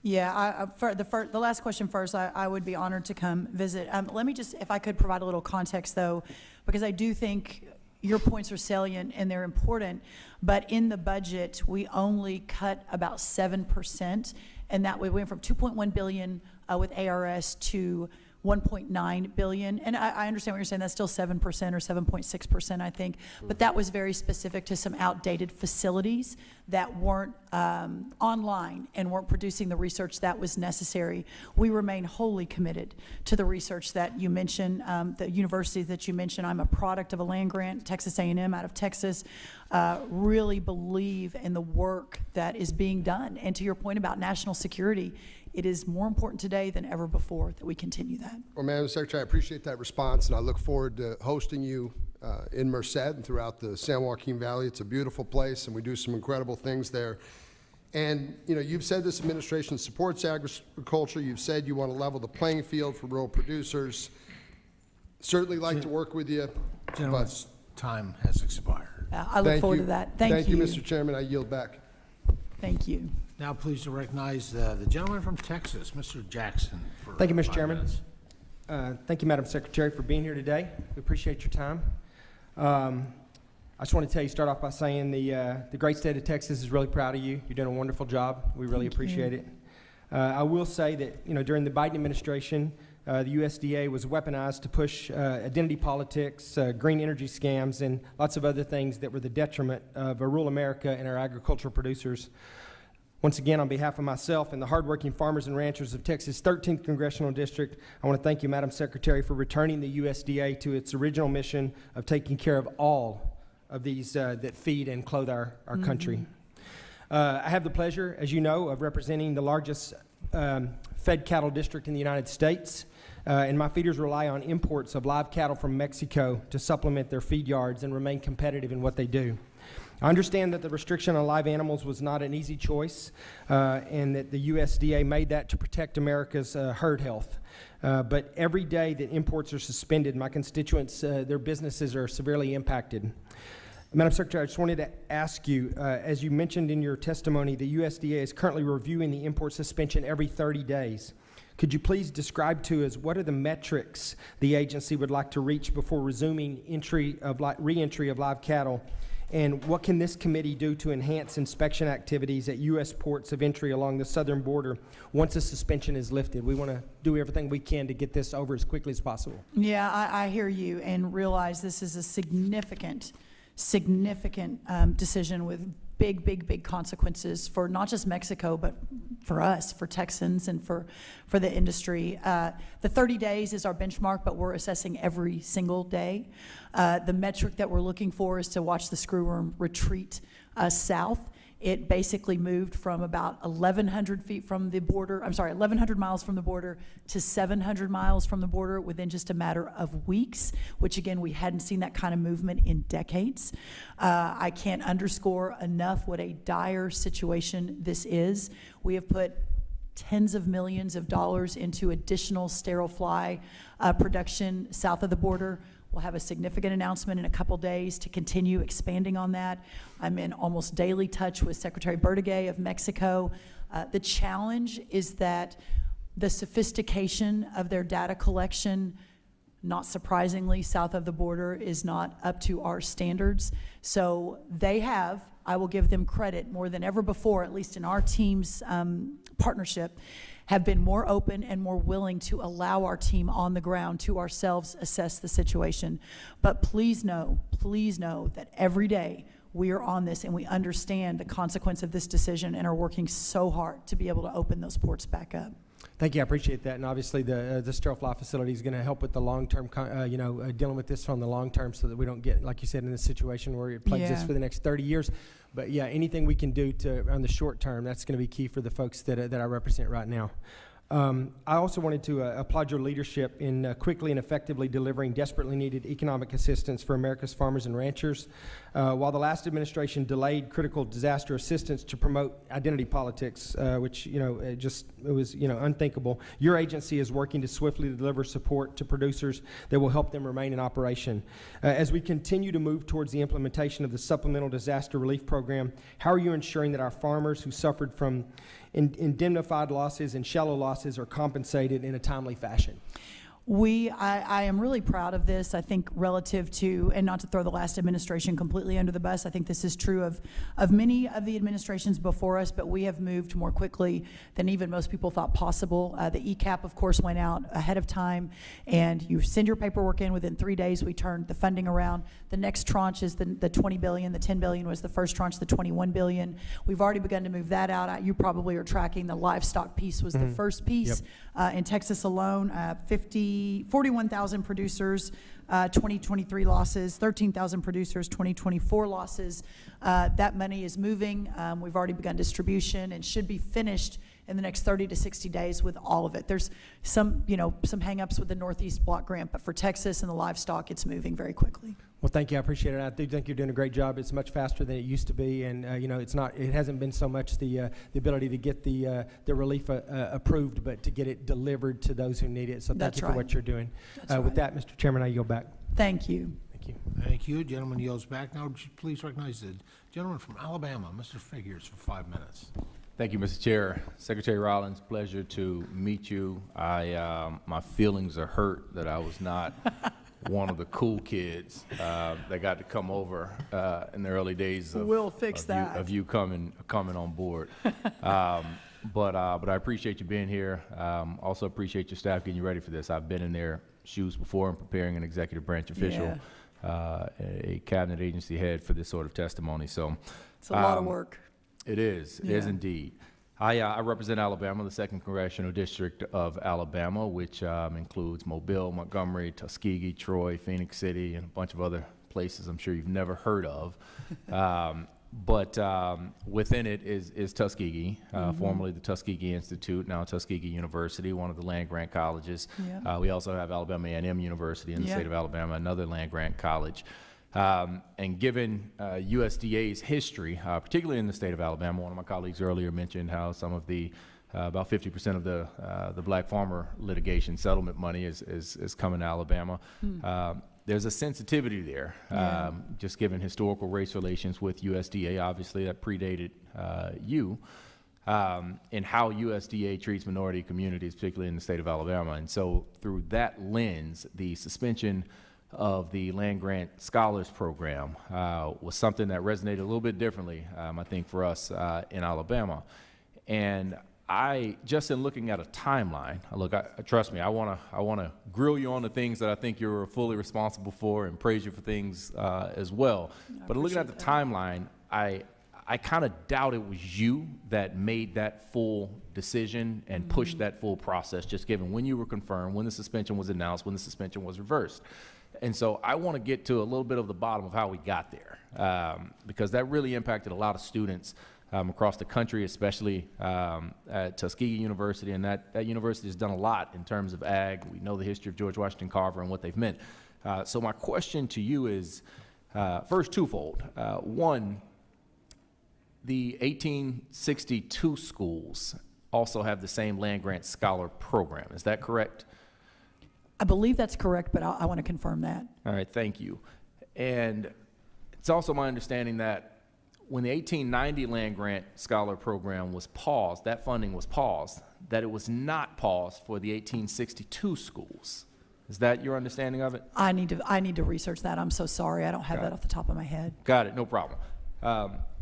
Yeah, the last question first, I would be honored to come visit. Let me just, if I could provide a little context though, because I do think your points are salient and they're important, but in the budget, we only cut about 7%, and that we went from $2.1 billion with ARS to $1.9 billion. And I understand what you're saying, that's still 7% or 7.6%, I think, but that was very specific to some outdated facilities that weren't online and weren't producing the research that was necessary. We remain wholly committed to the research that you mentioned, the universities that you mentioned. I'm a product of a land grant, Texas A&M out of Texas. Really believe in the work that is being done. And to your point about national security, it is more important today than ever before that we continue that. Well, Madam Secretary, I appreciate that response, and I look forward to hosting you in Merced and throughout the San Joaquin Valley. It's a beautiful place, and we do some incredible things there. And, you know, you've said this administration supports agriculture. You've said you want to level the playing field for rural producers. Certainly like to work with you. Gentleman's time has expired. I look forward to that. Thank you. Thank you, Mr. Chairman. I yield back. Thank you. Now pleased to recognize the gentleman from Texas, Mr. Jackson. Thank you, Mr. 5 Chairman. minutes. Thank you, Madam Secretary, for being here today. We appreciate your time. I just want to tell you, start off by saying the great state of Texas is really proud of you. You're doing a wonderful job. We really appreciate it. I will say that, you know, during the Biden administration, the USDA was weaponized to push identity politics, green energy scams, and lots of other things that were the detriment of rural America and our agricultural producers. Once again, on behalf of myself and the hardworking farmers and ranchers of Texas' 13th Congressional District, I want to thank you, Madam Secretary, for returning the USDA to its original mission of taking care of all of these that feed and clothe our country. I have the pleasure, as you know, of representing the largest fed cattle district in the United States. And my feeders rely on imports of live cattle from Mexico to supplement their feed yards and remain competitive in what they do. I understand that the restriction on live animals was not an easy choice, and that the USDA made that to protect America's herd health. But every day that imports are suspended, my constituents, their businesses are severely impacted. Madam Secretary, I just wanted to ask you, as you mentioned in your testimony, the USDA is currently reviewing the import suspension every 30 days. Could you please describe to us what are the metrics the agency would like to reach before resuming re-entry of live cattle? And what can this committee do to enhance inspection activities at U.S. ports of entry along the southern border once the suspension is lifted? We want to do everything we can to get this over as quickly as possible. Yeah, I hear you and realize this is a significant decision with big consequences for not just Mexico, but for us, for Texans, and for the industry. The 30 days is our benchmark, but we're assessing every single day. The metric that we're looking for is to watch the screwworm retreat south. It basically moved from about 1,100 feet from the border, 1,100 miles from the border to 700 miles from the border within just a matter of weeks, which again, we hadn't seen that kind of movement in decades. I can't underscore enough what a dire situation this is. We have put tens of millions of dollars into additional sterile fly production south of the border. We'll have a significant announcement in a couple days to continue expanding on that. I'm in almost daily touch with Secretary Bertigay of Mexico. The challenge is that the sophistication of their data collection, not surprisingly, south of the border is not up to our standards. So they have, I will give them credit more than ever before, at least in our team's partnership, have been more open and more willing to allow our team on the ground to ourselves assess the situation. But please know that every day we are on this and we understand the consequence of this decision and are working so hard to be able to open those ports back up. Thank you, I appreciate that. And obviously the sterile fly facility is going to help with the long-term, dealing with this from the long term so that we don't get, like you said, in this situation where it plagues us for the next 30 years. But yeah, anything we can do to, on the short term, that's going to be key for the folks that I represent right now. I also wanted to applaud your leadership in quickly and effectively delivering desperately needed economic assistance for America's farmers and ranchers. While the last administration delayed critical disaster assistance to promote identity politics, which it was unthinkable, your agency is working to swiftly deliver support to producers that will help them remain in operation. As we continue to move towards the implementation of the Supplemental Disaster Relief Program, how are you ensuring that our farmers who suffered from indemnified losses and shallow losses are compensated in a timely fashion? I am really proud of this. I think relative to, and not to throw the last administration completely under the bus, I think this is true of many of the administrations before us, but we have moved more quickly than even most people thought possible. The ECAP, of course, went out ahead of time, and you send your paperwork in within 3 days. We turned the funding around. The next tranche is the $20 billion. The $10 billion was the first tranche, the $21 billion. We've already begun to move that out. You probably are tracking the livestock piece was the first piece. In Texas alone, 41,000 producers, 2023 losses, 13,000 producers, 2024 losses. That money is moving. We've already begun distribution and should be finished in the next 30 to 60 days with all of it. There's some hangups with the Northeast Block Grant, but for Texas and the livestock, it's moving very quickly. Well, thank you. I appreciate it. I do think you're doing a great job. It's much faster than it used to be, and it hasn't been so much the ability to get the relief approved, but to get it delivered to those who need it. So thank you for what you're doing. With that, Mr. Chairman, I yield back. Thank you. Thank you. Thank you. Gentleman yields back. Now, would you please recognize the gentleman from Alabama, Mr. Figures, for 5 minutes. Thank you, Mr. Chair. Secretary Rollins, pleasure to meet you. My feelings are hurt that I was not one of the cool kids that got to come over in the early days of you coming on board. But I appreciate you being here. Also appreciate your staff getting you ready for this. I've been in their shoes before in preparing an executive branch official, a cabinet agency head for this sort of testimony. So it's a lot of work. It is. It is indeed. I represent Alabama, the 2nd Congressional District of Alabama, which includes Mobile, Montgomery, Tuskegee, Troy, Phoenix City, and a bunch of other places I'm sure you've never heard of. But within it is Tuskegee, formerly the Tuskegee Institute, now Tuskegee University, one of the land-grant colleges. Yeah. We also have Alabama A&M University in the state of Alabama, another land-grant college. And given USDA's history, particularly in the state of Alabama, one of my colleagues earlier mentioned how some of the about 50% of the black farmer litigation settlement money is coming to Alabama. There's a sensitivity there, just given historical race relations with USDA, obviously that predated you, and how USDA treats minority communities, particularly in the state of Alabama. And so through that lens, the suspension of the land grant scholars program was something that resonated a little bit differently, I think, for us in Alabama. And just in looking at a timeline, trust me, I wanna grill you on the things that I think you're fully responsible for and praise you for things as well. But looking at the timeline, I kind of doubt it was you that made that full decision and pushed that full process, just given when you were confirmed, when the suspension was announced, when the suspension was reversed. And so I want to get to a little bit of the bottom of how we got there, because that really impacted a lot of students across the country, especially at Tuskegee University, and that university has done a lot in terms of ag. We know the history of George Washington Carver and what they've meant. So my question to you is, first, twofold. One, the 1862 schools also have the same land-grant scholar program. Is that correct? I believe that's correct, but I want to confirm that. All right, thank you. And it's also my understanding that when the 1890 land-grant scholar program was paused, that funding was paused, that it was not paused for the 1862 schools. Is that your understanding of it? I need to research that. I'm so sorry. I don't have that off the top of my head. Got it, no problem.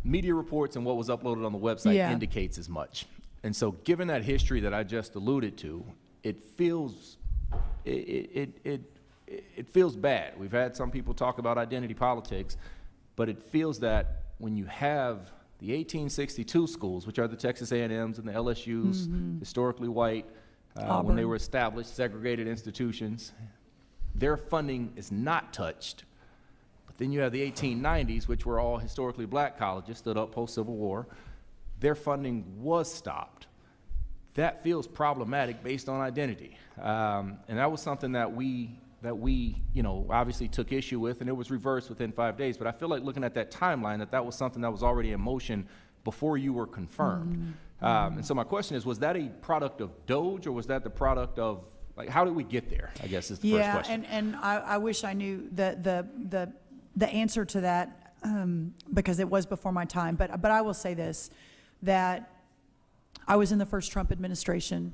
Media reports and what was uploaded on the website indicates as much. And so given that history that I just alluded to, it feels bad. We've had some people talk about identity politics, but it feels that when you have the 1862 schools, which are the Texas A&Ms and the LSUs, historically white, when they were established, segregated institutions, their funding is not touched. But then you have the 1890s, which were all historically black colleges, stood up post-Civil War. Their funding was stopped. That feels problematic based on identity. And that was something that we obviously took issue with, and it was reversed within 5 days. But I feel like looking at that timeline, that was something that was already in motion before you were confirmed. And so my question is, was that a product of DOGE, or was that the product of, how did we get there, I guess is the first question. And I wish I knew the answer to that, because it was before my time. But I will say this, that I was in the first Trump administration.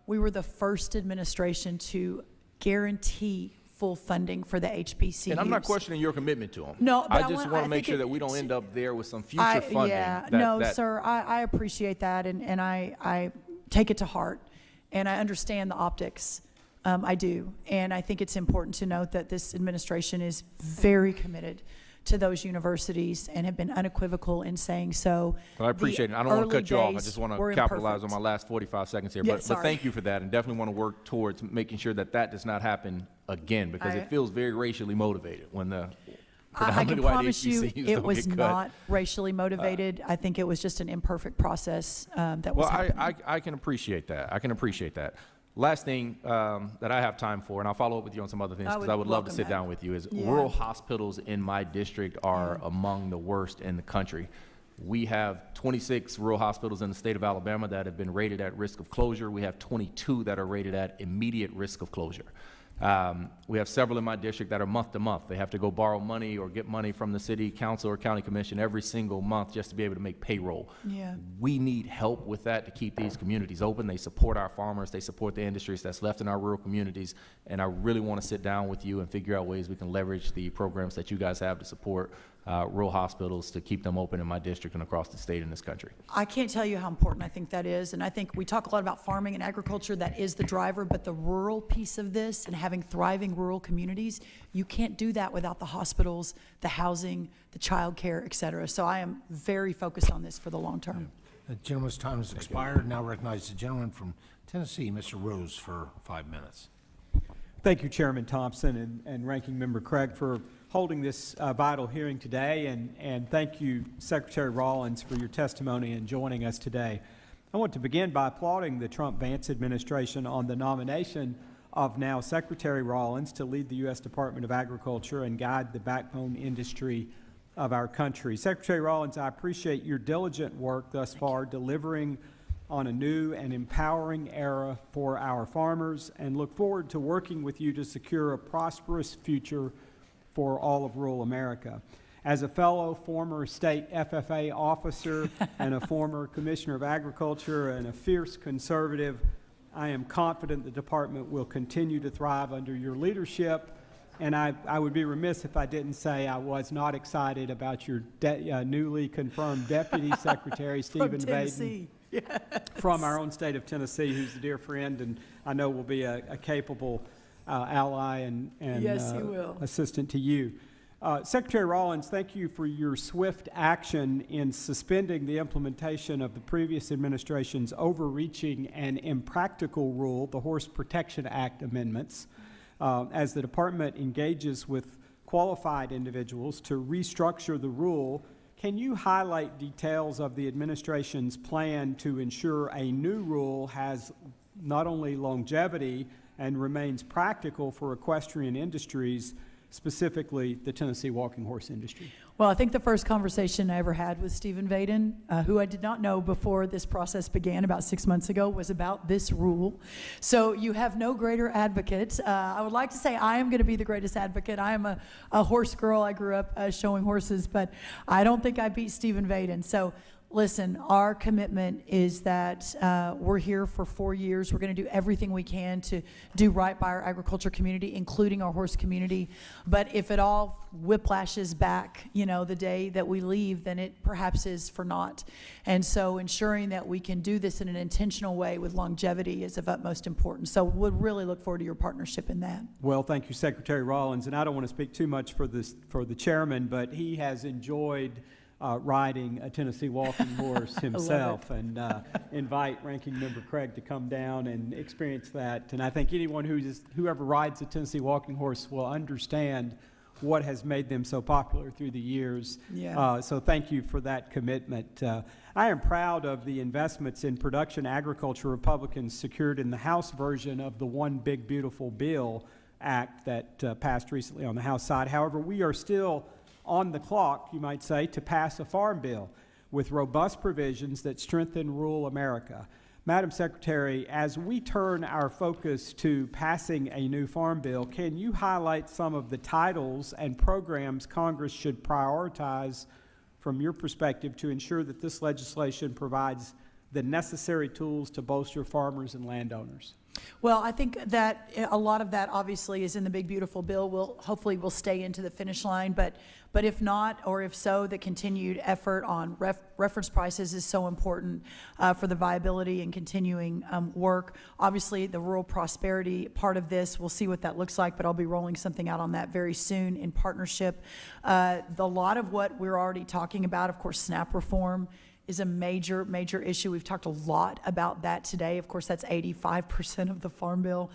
We were the first administration to guarantee full funding for the HBCUs. And I'm not questioning your commitment to them. No, but I just want to make sure that we don't end up there with some future funding. Sir, I appreciate that, and I take it to heart, and I understand the optics. I do, and I think it's important to note that this administration is very committed to those universities and have been unequivocal in saying so. Well, I appreciate it. I don't want to cut you off. I just want to capitalize on my last 45 seconds here. But thank you for that, and definitely want to work towards making sure that does not happen again, because it feels very racially motivated when the I can promise you it was not racially motivated. I think it was just an imperfect process that was happening. I can appreciate that. I can appreciate that. Last thing that I have time for, and I'll follow up with you on some other things because I would love to sit down with you, is rural hospitals in my district are among the worst in the country. We have 26 rural hospitals in the state of Alabama that have been rated at risk of closure. We have 22 that are rated at immediate risk of closure. We have several in my district that are month to month. They have to go borrow money or get money from the city council or county commission every single month just to be able to make payroll. We need help with that to keep these communities open. They support our farmers. They support the industries that's left in our rural communities. And I really want to sit down with you and figure out ways we can leverage the programs that you guys have to support rural hospitals to keep them open in my district and across the state in this country. I can't tell you how important I think that is, and I think we talk a lot about farming and agriculture. That is the driver, but the rural piece of this and having thriving rural communities, you can't do that without the hospitals, the housing, the child care, et cetera. So I am very focused on this for the long term. The gentleman's time has expired. Now recognize the gentleman from Tennessee, Mr. Rose, for 5 minutes. Thank you, Chairman Thompson and Ranking Member Craig, for holding this vital hearing today, and thank you, Secretary Rollins, for your testimony and joining us today. I want to begin by applauding the Trump-Vance administration on the nomination of now Secretary Rollins to lead the U.S. Department of Agriculture and guide the backbone industry of our country. Secretary Rollins, I appreciate your diligent work thus far, delivering on a new and empowering era for our farmers, and look forward to working with you to secure a prosperous future for all of rural America. As a fellow former state FFA officer and a former commissioner of agriculture and a fierce conservative, I am confident the department will continue to thrive under your leadership. And I would be remiss if I didn't say I was not excited about your newly confirmed Deputy Secretary, Stephen Vaden, from our own state of Tennessee, who's a dear friend and I know will be a capable ally and yes, he will. Assistant to you. Secretary Rollins, thank you for your swift action in suspending the implementation of the previous administration's overreaching and impractical rule, the Horse Protection Act amendments, as the department engages with qualified individuals to restructure the rule. Can you highlight details of the administration's plan to ensure a new rule has not only longevity and remains practical for equestrian industries, specifically the Tennessee walking horse industry? Well, I think the first conversation I ever had with Stephen Vaden, who I did not know before this process began about 6 months ago, was about this rule. So you have no greater advocate. I would like to say I am going to be the greatest advocate. I am a horse girl. I grew up showing horses, but I don't think I beat Stephen Vaden. So listen, our commitment is that we're here for 4 years. We're going to do everything we can to do right by our agriculture community, including our horse community. But if it all whiplashes back, you know, the day that we leave, then it perhaps is for naught. And so ensuring that we can do this in an intentional way with longevity is of utmost importance. So we'll really look forward to your partnership in that. Well, thank you, Secretary Rollins. And I don't want to speak too much for the chairman, but he has enjoyed riding a Tennessee walking horse himself, and invite Ranking Member Craig to come down and experience that. And I think anyone whoever rides a Tennessee walking horse will understand what has made them so popular through the years. Yeah. So thank you for that commitment. I am proud of the investments in production agriculture Republicans secured in the House version of the One Big Beautiful Bill Act that passed recently on the House side. However, we are still on the clock, you might say, to pass a farm bill with robust provisions that strengthen rural America. Madam Secretary, as we turn our focus to passing a new farm bill, can you highlight some of the titles and programs Congress should prioritize from your perspective to ensure that this legislation provides the necessary tools to bolster farmers and landowners? Well, I think that a lot of that obviously is in the Big Beautiful Bill. Hopefully we'll stay into the finish line, but if not, or if so, the continued effort on reference prices is so important for the viability and continuing work. Obviously, the rural prosperity part of this, we'll see what that looks like, but I'll be rolling something out on that very soon in partnership. A lot of what we're already talking about, of course, SNAP reform is a major, major issue. We've talked a lot about that today. Of course, that's 85% of the Farm Bill,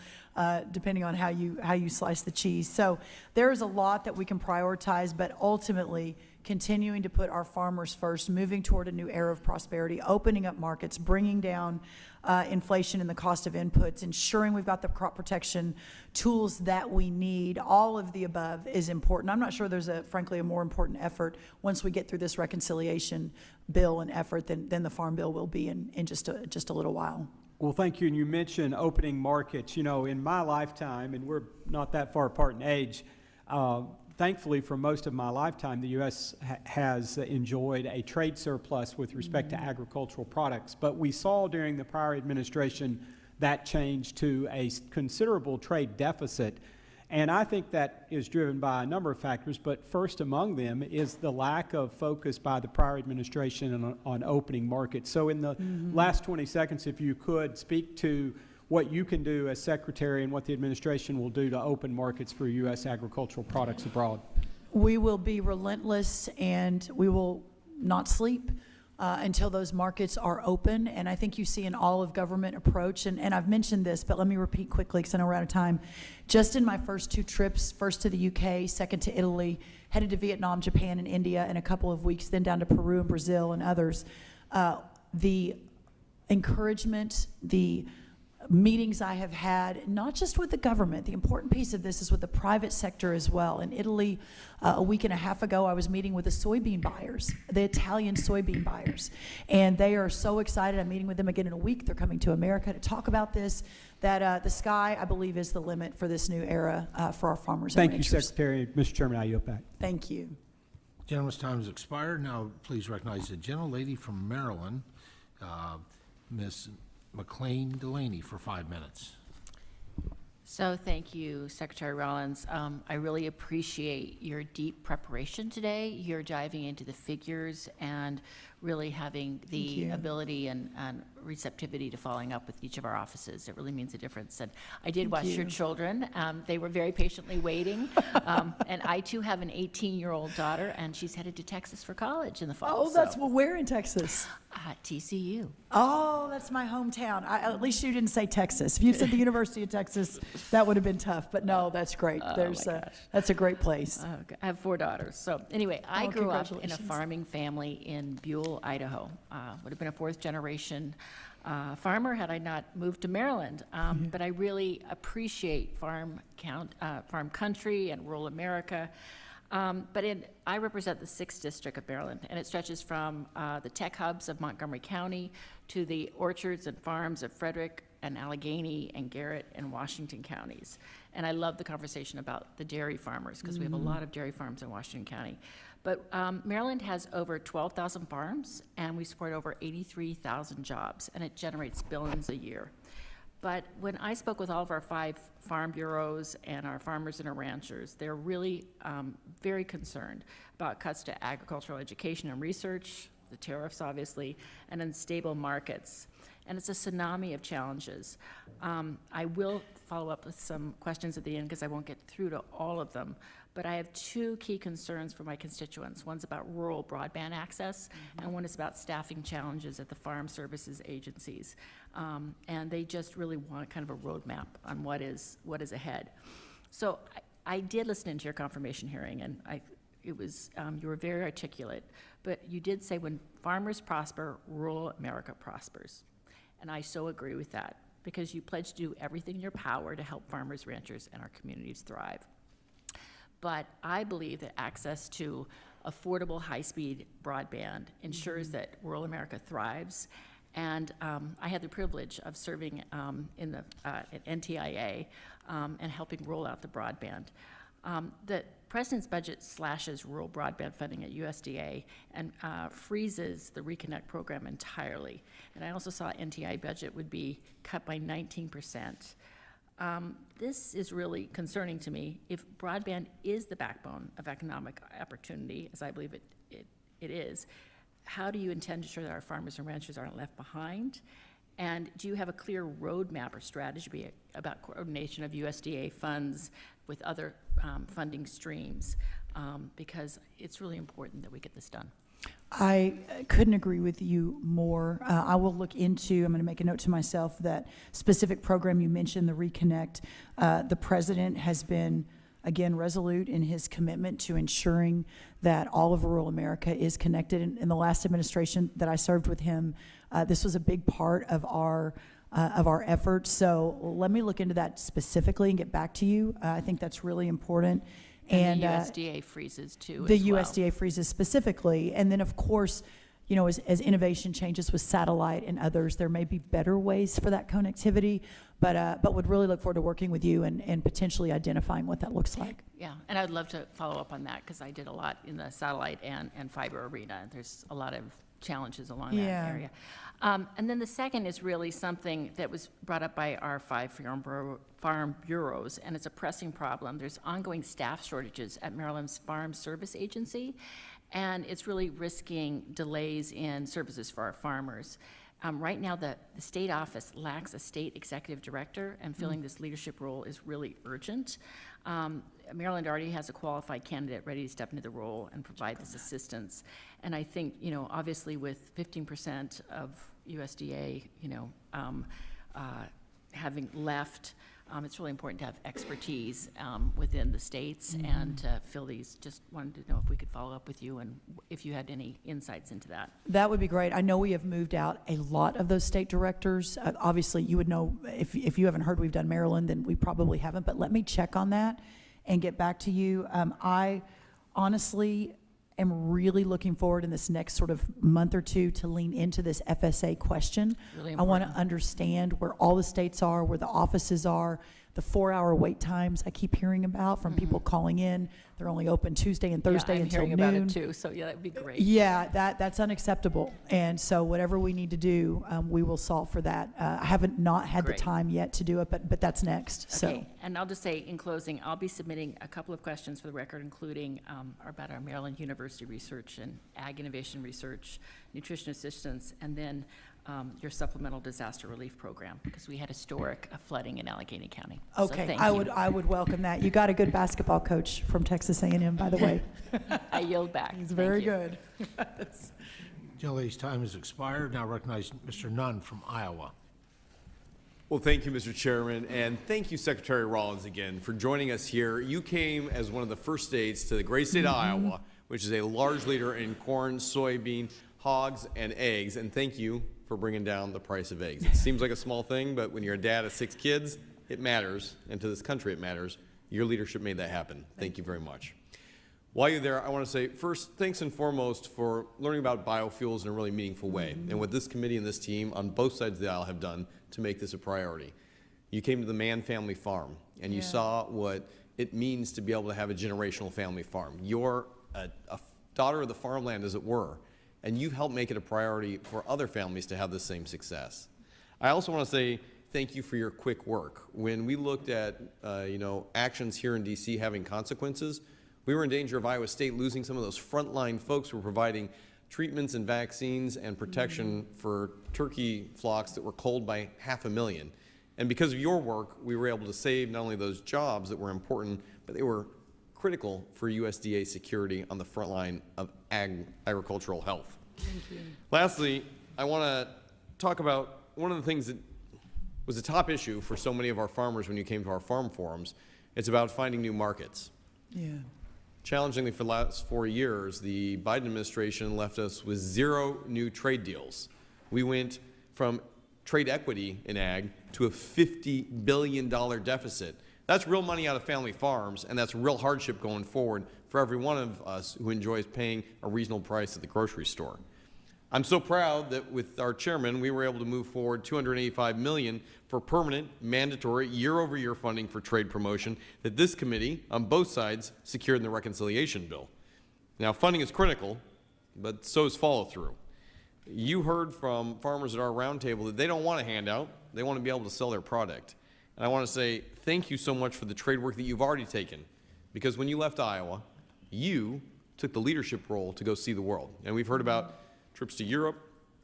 depending on how you slice the cheese. So there's a lot that we can prioritize, but ultimately continuing to put our farmers first, moving toward a new era of prosperity, opening up markets, bringing down inflation and the cost of inputs, ensuring we've got the crop protection tools that we need. All of the above is important. I'm not sure there's frankly a more important effort once we get through this reconciliation bill and effort than the Farm Bill will be in just a little while. Well, thank you. And you mentioned opening markets. You know, in my lifetime, and we're not that far apart in age, thankfully, for most of my lifetime, the U.S. has enjoyed a trade surplus with respect to agricultural products. But we saw during the prior administration that change to a considerable trade deficit. And I think that is driven by a number of factors, but first among them is the lack of focus by the prior administration on opening markets. So in the last 20 seconds, if you could speak to what you can do as Secretary and what the administration will do to open markets for U.S. agricultural products abroad. We will be relentless and we will not sleep until those markets are open. And I think you see an all-of-government approach. And I've mentioned this, but let me repeat quickly because I know we're out of time. Just in my first 2 trips, first to the UK, second to Italy, headed to Vietnam, Japan, and India in a couple of weeks, then down to Peru and Brazil and others, the encouragement, the meetings I have had, not just with the government. The important piece of this is with the private sector as well. In Italy, a week and a half ago, I was meeting with the soybean buyers, the Italian soybean buyers, and they are so excited. I'm meeting with them again in a week. They're coming to America to talk about this, that the sky, I believe, is the limit for this new era for our farmers and Thank ranchers. you, Secretary. Mr. Chairman, I yield back. Thank you. Gentleman's time has expired. Now, please recognize the gentlelady from Maryland, Ms. McLean Delaney, for 5 minutes. So thank you, Secretary Rollins. I really appreciate your deep preparation today. You're diving into the figures and really having the ability and receptivity to following up with each of our offices. It really means a difference. And I did watch your children. They were very patiently waiting. And I, too, have an 18-year-old daughter, and she's headed to Texas for college in the fall. Oh, that's well, where in Texas? TCU. Oh, that's my hometown. At least you didn't say Texas. If you'd said the University of Texas, that would have been tough. But no, that's great. That's a great place. Okay. I have 4 daughters. So anyway, I grew up in a farming family in Buell, Idaho. Would have been a 4th generation farmer had I not moved to Maryland. But I really appreciate farm country and rural America. I represent the 6th District of Maryland, and it stretches from the tech hubs of Montgomery County to the orchards and farms of Frederick and Allegheny and Garrett and Washington counties. And I love the conversation about the dairy farmers because we have a lot of dairy farms in Washington County. But Maryland has over 12,000 farms, and we support over 83,000 jobs, and it generates billions a year. But when I spoke with all of our 5 farm bureaus and our farmers and our ranchers, they're really very concerned about cuts to agricultural education and research, the tariffs, obviously, and unstable markets. And it's a tsunami of challenges. I will follow up with some questions at the end because I won't get through to all of them. But I have 2 key concerns for my constituents. One's about rural broadband access, and one is about staffing challenges at the farm services agencies. And they just really want kind of a roadmap on what is ahead. So I did listen into your confirmation hearing, and you were very articulate. But you did say when farmers prosper, rural America prospers. And I so agree with that because you pledged to do everything in your power to help farmers, ranchers, and our communities thrive. But I believe that access to affordable, high-speed broadband ensures that rural America thrives. And I had the privilege of serving at NTIA and helping roll out the broadband. The President's budget slashes rural broadband funding at USDA and freezes the Reconnect program entirely. And I also saw NTIA budget would be cut by 19%. This is really concerning to me. If broadband is the backbone of economic opportunity, as I believe it is, how do you intend to ensure that our farmers and ranchers aren't left behind? And do you have a clear roadmap or strategy about coordination of USDA funds with other funding streams? Because it's really important that we get this done. I couldn't agree with you more. I will look into, I'm going to make a note to myself, that specific program you mentioned, the Reconnect. The president has been, again, resolute in his commitment to ensuring that all of rural America is connected. In the last administration that I served with him, this was a big part of our efforts. So let me look into that specifically and get back to you. I think that's really important. And the USDA freezes too. The as well. USDA freezes specifically. And then, of course, you know, as innovation changes with satellite and others, there may be better ways for that connectivity, but would really look forward to working with you and potentially identifying what that looks like. Yeah, and I'd love to follow up on that because I did a lot in the satellite and fiber arena. There's a lot of challenges along that area. And then the second is really something that was brought up by our 5 farm bureaus, and it's a pressing problem. There's ongoing staff shortages at Maryland's Farm Service Agency, and it's really risking delays in services for our farmers. Right now, the state office lacks a state executive director, and filling this leadership role is really urgent. Maryland already has a qualified candidate ready to step into the role and provide this assistance. And I think, obviously with 15% of USDA, having left, it's really important to have expertise within the states and fill these. Just wanted to know if we could follow up with you and if you had any insights into that. That would be great. I know we have moved out a lot of those state directors. Obviously, you would know, if you haven't heard we've done Maryland, then we probably haven't, but let me check on that and get back to you. I honestly am really looking forward in this next sort of month or two to lean into this FSA question. Really I want to important. understand where all the states are, where the offices are, the 4-hour wait times I keep hearing about from people calling in. They're only open Tuesday and Thursday I'm until hearing noon. about it too, so yeah, that would be great. Yeah, that's unacceptable. And so whatever we need to do, we will solve for that. I haven't not had Great. the time yet to do it, but that's next. So Okay, and I'll just say in closing, I'll be submitting a couple of questions for the record, including about our Maryland University research and ag innovation research, nutrition assistance, and then your supplemental disaster relief program, because we had historic flooding in Allegheny County. So okay, thank I you. would welcome that. You got a good basketball coach from Texas A&M, by the way. I yield back. He's Thank very you. good. Gentlelady's time has expired. Now recognize Mr. Nunn from Iowa. Well, thank you, Mr. Chairman, and thank you, Secretary Rollins, again, for joining us here. You came as one of the first states to the great state of Iowa, which is a large leader in corn, soybean, hogs, and eggs, and thank you for bringing down the price of eggs. It seems like a small thing, but when you're a dad of 6 kids, it matters, and to this country it matters. Your leadership made that happen. Thank you very much. While you're there, I want to say, first, thanks and foremost for learning about biofuels in a really meaningful way, and what this committee and this team on both sides of the aisle have done to make this a priority. You came to the Mann family farm, and you saw what it means to be able to have a generational family farm. You're a daughter of the farmland, as it were, and you've helped make it a priority for other families to have the same success. I also want to say thank you for your quick work. When we looked at actions here in D.C. having consequences, we were in danger of Iowa State losing some of those frontline folks who were providing treatments and vaccines and protection for turkey flocks that were culled by 500,000. And because of your work, we were able to save not only those jobs that were important, but they were critical for USDA security on the front line of agricultural health. Thank you. Lastly, I want to talk about one of the things that was a top issue for so many of our farmers when you came to our farm forums. It's about finding new markets. Yeah. Challengingly, for the last 4 years, the Biden administration left us with 0 new trade deals. We went from trade equity in ag to a $50 billion deficit. That's real money out of family farms, and that's real hardship going forward for every one of us who enjoys paying a reasonable price at the grocery store. I'm so proud that with our chairman, we were able to move forward $285 million for permanent, mandatory, year-over-year funding for trade promotion that this committee, on both sides, secured in the reconciliation bill. Now, funding is critical, but so is follow-through. You heard from farmers at our roundtable that they don't want a handout. They want to be able to sell their product. And I want to say thank you so much for the trade work that you've already taken, because when you left Iowa, you took the leadership role to go see the world. And we've heard about trips to Europe,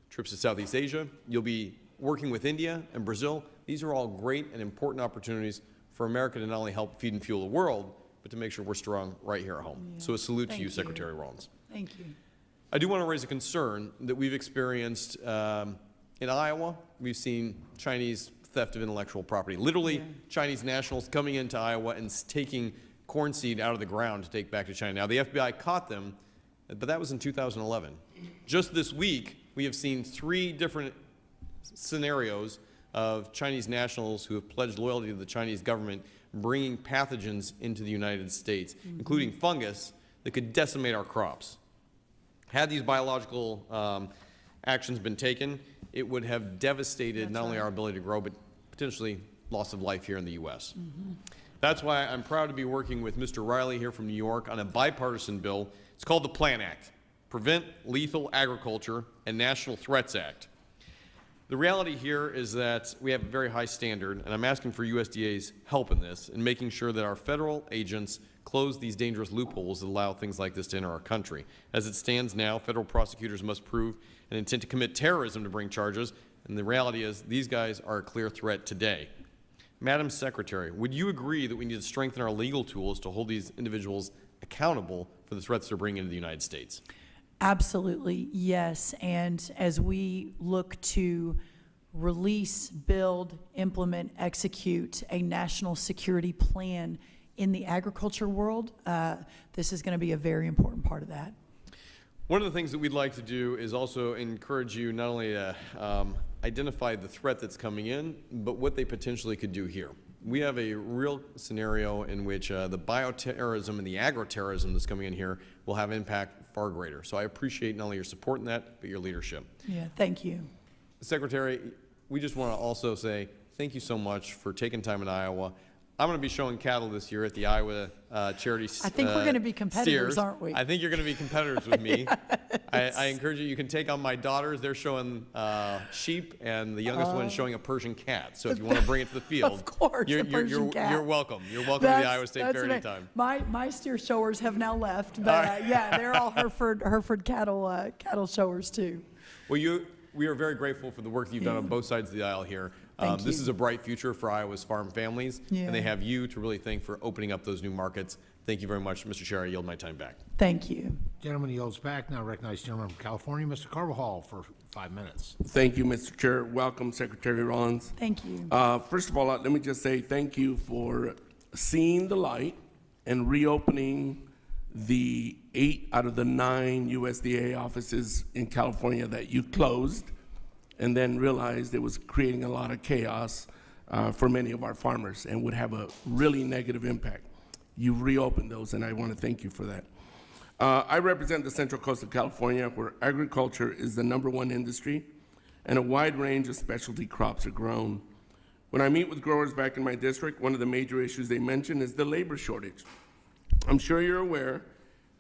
trips to Southeast Asia. You'll be working with India and Brazil. These are all great and important opportunities for America to not only help feed and fuel the world, but to make sure we're strong right here at home. Yeah. So a salute to Thank you, you. Secretary Rollins. Thank you. I do want to raise a concern that we've experienced in Iowa. We've seen Chinese theft of intellectual property. Literally, Chinese nationals coming into Iowa and taking corn seed out of the ground to take back to China. Now, the FBI caught them, but that was in 2011. Just this week, we have seen 3 different scenarios of Chinese nationals who have pledged loyalty to the Chinese government bringing pathogens into the United States, including fungus that could decimate our crops. Had these biological actions been taken, it would have devastated not only our ability to grow, but potentially loss of life here in the U.S. That's why I'm proud to be working with Mr. Riley here from New York on a bipartisan bill. It's called the PLAN Act, Prevent Lethal Agriculture and National Threats Act. The reality here is that we have a very high standard, and I'm asking for USDA's help in this, in making sure that our federal agents close these dangerous loopholes that allow things like this to enter our country. As it stands now, federal prosecutors must prove an intent to commit terrorism to bring charges, and the reality is these guys are a clear threat today. Madam Secretary, would you agree that we need to strengthen our legal tools to hold these individuals accountable for the threats they're bringing into the United States? Absolutely, yes. And as we look to release, build, implement, execute a national security plan in the agriculture world, this is going to be a very important part of that. One of the things that we'd like to do is also encourage you not only to identify the threat that's coming in, but what they potentially could do here. We have a real scenario in which the bioterrorism and the agroterrorism that's coming in here will have impact far greater. So I appreciate not only your support in that, but your leadership. Yeah, thank you. Secretary, we just want to also say thank you so much for taking time in Iowa. I'm going to be showing cattle this year at the Iowa Charity I think we're going to be competitors, steers. aren't we? I think you're going to be competitors with me. I encourage you. You can take on my daughters. They're showing sheep, and the youngest one's showing a Persian cat. So if you want to bring it to the field, Of course, the Persian cat. You're welcome. You're welcome to the Iowa State Fair anytime. My steer showers have now left, but yeah, they're all Hereford cattle showers too. Well, we are very grateful for the work that you've done on both sides of the aisle here. This is a bright future for Iowa's farm families, and they have you to really thank for opening up those new markets. Thank you very much, Mr. Chair. I yield my time back. Thank you. Gentleman yields back. Now recognize the gentleman from California, Mr. Carvajal, for 5 minutes. Thank you, Mr. Chair. Welcome, Secretary Rollins. Thank you. First of all, let me just say thank you for seeing the light and reopening the 8 out of the 9 USDA offices in California that you closed, and then realized it was creating a lot of chaos for many of our farmers and would have a really negative impact. You've reopened those, and I want to thank you for that. I represent the Central Coast of California, where agriculture is the #1 industry, and a wide range of specialty crops are grown. When I meet with growers back in my district, one of the major issues they mention is the labor shortage. I'm sure you're aware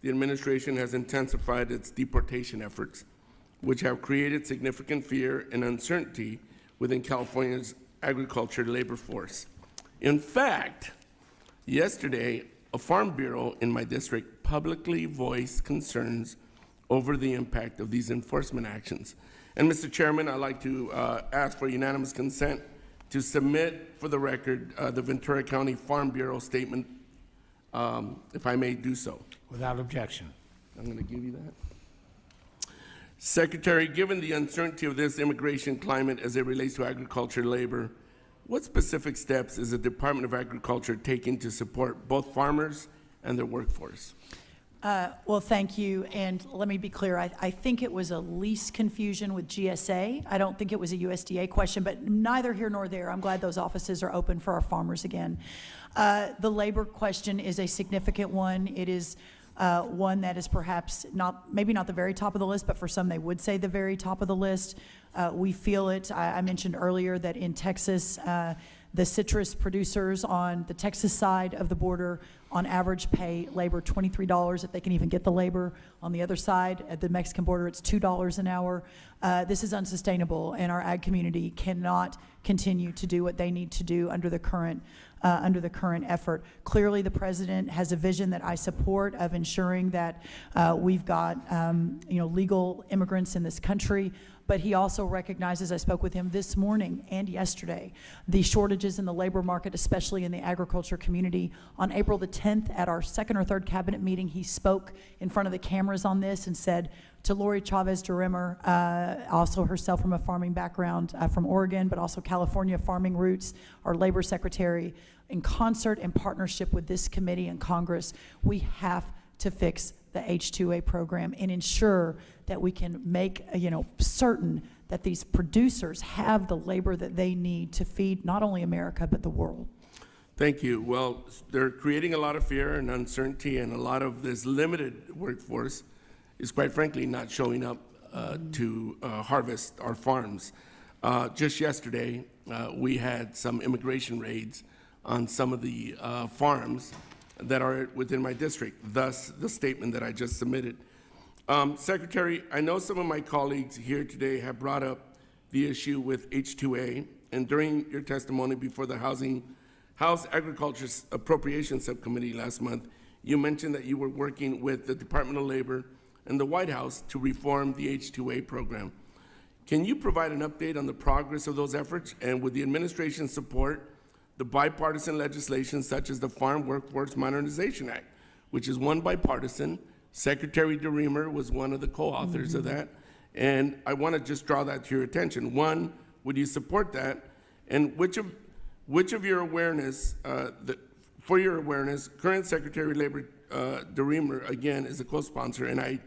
the administration has intensified its deportation efforts, which have created significant fear and uncertainty within California's agriculture labor force. In fact, yesterday, a farm bureau in my district publicly voiced concerns over the impact of these enforcement actions. And Mr. Chairman, I'd like to ask for unanimous consent to submit for the record the Ventura County Farm Bureau statement, if I may do so. Without objection. I'm going to give you that. Secretary, given the uncertainty of this immigration climate as it relates to agriculture labor, what specific steps is the Department of Agriculture taking to support both farmers and their workforce? Well, thank you, and let me be clear. I think it was a lease confusion with GSA. I don't think it was a USDA question, but neither here nor there. I'm glad those offices are open for our farmers again. The labor question is a significant one. It is one that is perhaps maybe not the very top of the list, but for some they would say the very top of the list. We feel it. I mentioned earlier that in Texas, the citrus producers on the Texas side of the border on average pay labor $23 if they can even get the labor. On the other side, at the Mexican border, it's $2 an hour. This is unsustainable, and our ag community cannot continue to do what they need to do under the current effort. Clearly, the president has a vision that I support of ensuring that we've got legal immigrants in this country. But he also recognizes, I spoke with him this morning and yesterday, the shortages in the labor market, especially in the agriculture community. On April the 10th, at our second or third cabinet meeting, he spoke in front of the cameras on this and said to Lori Chavez DeRimmer, also herself from a farming background from Oregon, but also California farming roots, our labor secretary, in concert and partnership with this committee and Congress, we have to fix the H-2A program and ensure that we can make certain that these producers have the labor that they need to feed not only America but the world. Thank you. Well, they're creating a lot of fear and uncertainty, and a lot of this limited workforce is quite frankly not showing up to harvest our farms. Just yesterday, we had some immigration raids on some of the farms that are within my district, thus the statement that I just submitted. Secretary, I know some of my colleagues here today have brought up the issue with H-2A, and during your testimony before the House Agriculture Appropriations Subcommittee last month, you mentioned that you were working with the Department of Labor and the White House to reform the H-2A program. Can you provide an update on the progress of those efforts, and with the administration's support, the bipartisan legislation such as the Farm Workforce Modernization Act, which is one bipartisan? Secretary DeReamer was one of the co-authors of that, and I want to just draw that to your attention. One, would you support that? And which of your awareness, for your awareness, current Secretary of Labor DeReamer, again, is a co-sponsor, and I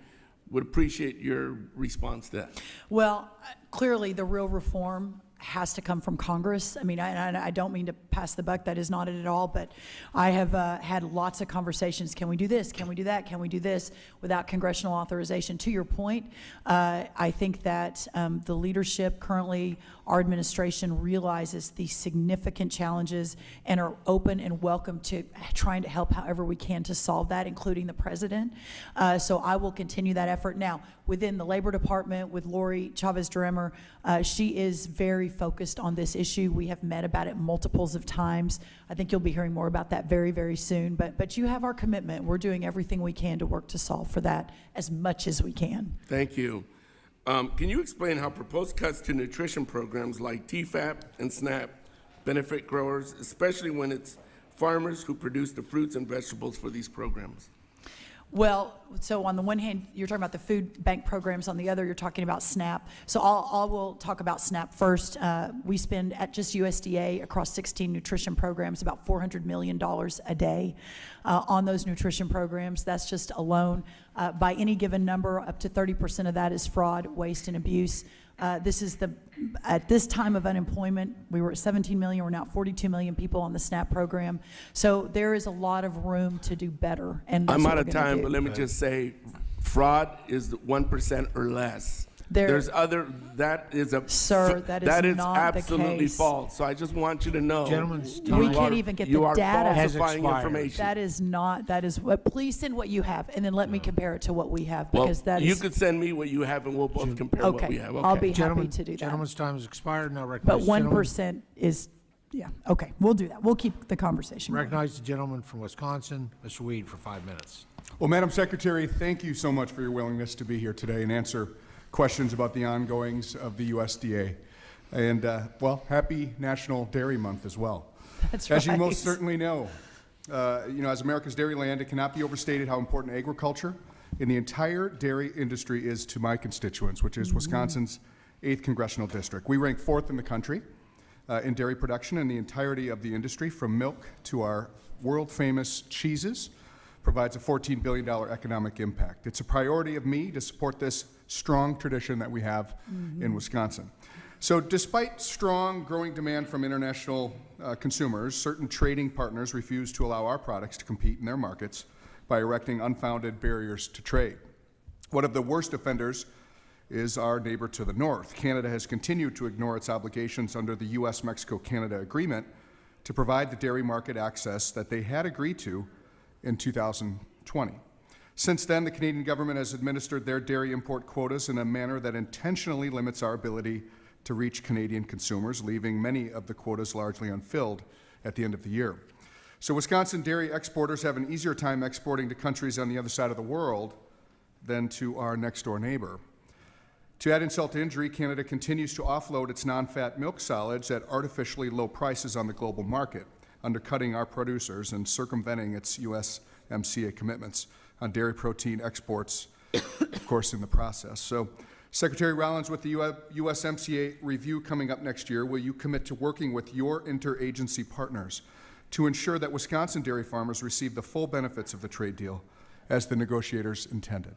would appreciate your response to that. Well, clearly, the real reform has to come from Congress. I mean, I don't mean to pass the buck. That is not it at all. But I have had lots of conversations. Can we do this? Can we do that? Can we do this without congressional authorization? To your point, I think that the leadership currently, our administration realizes the significant challenges and are open and welcome to trying to help however we can to solve that, including the president. So I will continue that effort. Now, within the Labor Department with Lori Chavez-DeRemer, she is very focused on this issue. We have met about it multiples of times. I think you'll be hearing more about that very, very soon. But you have our commitment. We're doing everything we can to work to solve for that as much as we can. Thank you. Can you explain how proposed cuts to nutrition programs like TFAP and SNAP benefit growers, especially when it's farmers who produce the fruits and vegetables for these programs? Well, so on the one hand, you're talking about the food bank programs. On the other, you're talking about SNAP. So I will talk about SNAP first. We spend at just USDA across 16 nutrition programs about $400 million a day on those nutrition programs. That's just alone. By any given number, up to 30% of that is fraud, waste, and abuse. This is at this time of unemployment, we were at 17 million, we're now at 42 million people on the SNAP program. So there is a lot of room to do better. And I'm out of time, but let me just say, fraud is 1% or less. There's other, that is a, sir, that is not the absolutely case. false. So I just want you to know. Gentlemen's We can't even get the data. falsifying information. That is not, that is what, please send what you have and then let me compare it to what we have, Well, because that is. you could send me what you have and we'll both compare what Okay, we have. I'll be happy Gentlemen- to do that. Gentleman's time has expired. Now But recognize the gentleman. 1% is, yeah, okay, we'll do that. We'll keep the conversation going. Recognize the gentleman from Wisconsin, Mr. Weed, for 5 minutes. Well, Madam Secretary, thank you so much for your willingness to be here today and answer questions about the ongoings of the USDA. And, well, happy National Dairy Month as well. That's As you right. most certainly know, as America's dairy land, it cannot be overstated how important agriculture in the entire dairy industry is to my constituents, which is Wisconsin's 8th Congressional District. We rank 4th in the country in dairy production, and the entirety of the industry, from milk to our world-famous cheeses, provides a $14 billion economic impact. It's a priority of me to support this strong tradition that we have in Wisconsin. So despite strong growing demand from international consumers, certain trading partners refuse to allow our products to compete in their markets by erecting unfounded barriers to trade. One of the worst offenders is our neighbor to the north. Canada has continued to ignore its obligations under the U.S.-Mexico-Canada agreement to provide the dairy market access that they had agreed to in 2020. Since then, the Canadian government has administered their dairy import quotas in a manner that intentionally limits our ability to reach Canadian consumers, leaving many of the quotas largely unfilled at the end of the year. So Wisconsin dairy exporters have an easier time exporting to countries on the other side of the world than to our next-door neighbor. To add insult to injury, Canada continues to offload its non-fat milk solids at artificially low prices on the global market, undercutting our producers and circumventing its USMCA commitments on dairy protein exports, of course, in the process. So, Secretary Rollins, with the USMCA review coming up next year, will you commit to working with your interagency partners to ensure that Wisconsin dairy farmers receive the full benefits of the trade deal as the negotiators intended?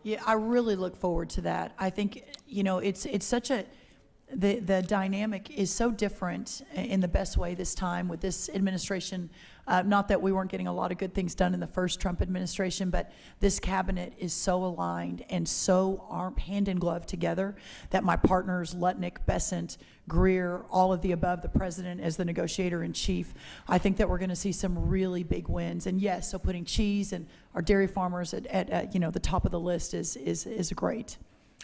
Yeah, I really look forward to that. I think, it's such a, the dynamic is so different in the best way this time with this administration. Not that we weren't getting a lot of good things done in the first Trump administration, but this cabinet is so aligned and so hand in glove together that my partners, Lutnick, Bessent, Greer, all of the above, the president as the negotiator in chief, I think that we're going to see some really big wins. And yes, so putting cheese and our dairy farmers at the top of the list is great.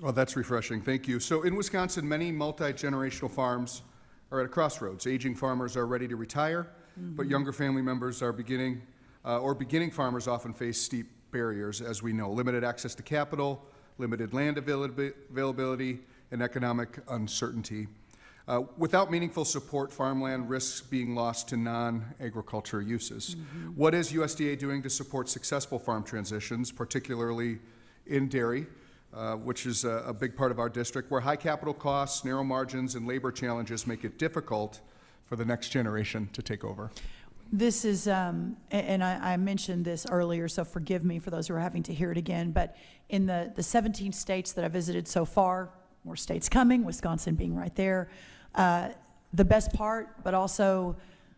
Well, that's refreshing. Thank you. So in Wisconsin, many multi-generational farms are at a crossroads. Aging farmers are ready to retire, but younger family members are beginning or beginning farmers often face steep barriers, as we know: limited access to capital, limited land availability, and economic uncertainty. Without meaningful support, farmland risks being lost to non-agriculture uses. What is USDA doing to support successful farm transitions, particularly in dairy, which is a big part of our district, where high capital costs, narrow margins, and labor challenges make it difficult for the next generation to take over? This is, and I mentioned this earlier, so forgive me for those who are having to hear it again, but in the 17 states that I visited so far, more states coming, Wisconsin being right there, the best part, but also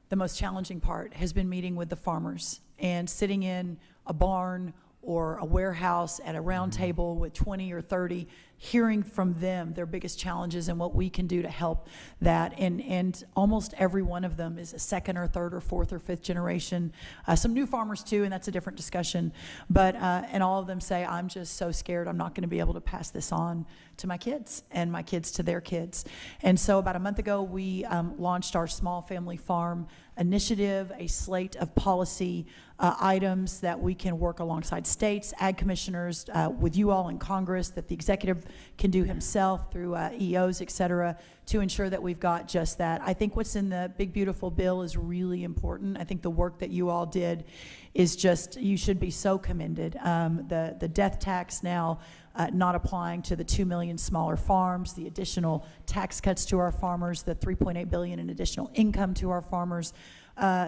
the most challenging part, has been meeting with the farmers and sitting in a barn or a warehouse at a round table with 20 or 30, hearing from them their biggest challenges and what we can do to help that. And almost every one of them is a second or third or fourth or fifth generation. Some new farmers too, and that's a different discussion. But, and all of them say, I'm just so scared I'm not gonna be able to pass this on to my kids and my kids to their kids. And so about a month ago, we launched our Small Family Farm Initiative, a slate of policy items that we can work alongside states, ag commissioners, with you all in Congress, that the executive can do himself through EOs, et cetera, to ensure that we've got just that. I think what's in the big, beautiful bill is really important. I think the work that you all did is just, you should be so commended. The death tax now not applying to the 2 million smaller farms, the additional tax cuts to our farmers, the $3.8 billion in additional income to our farmers.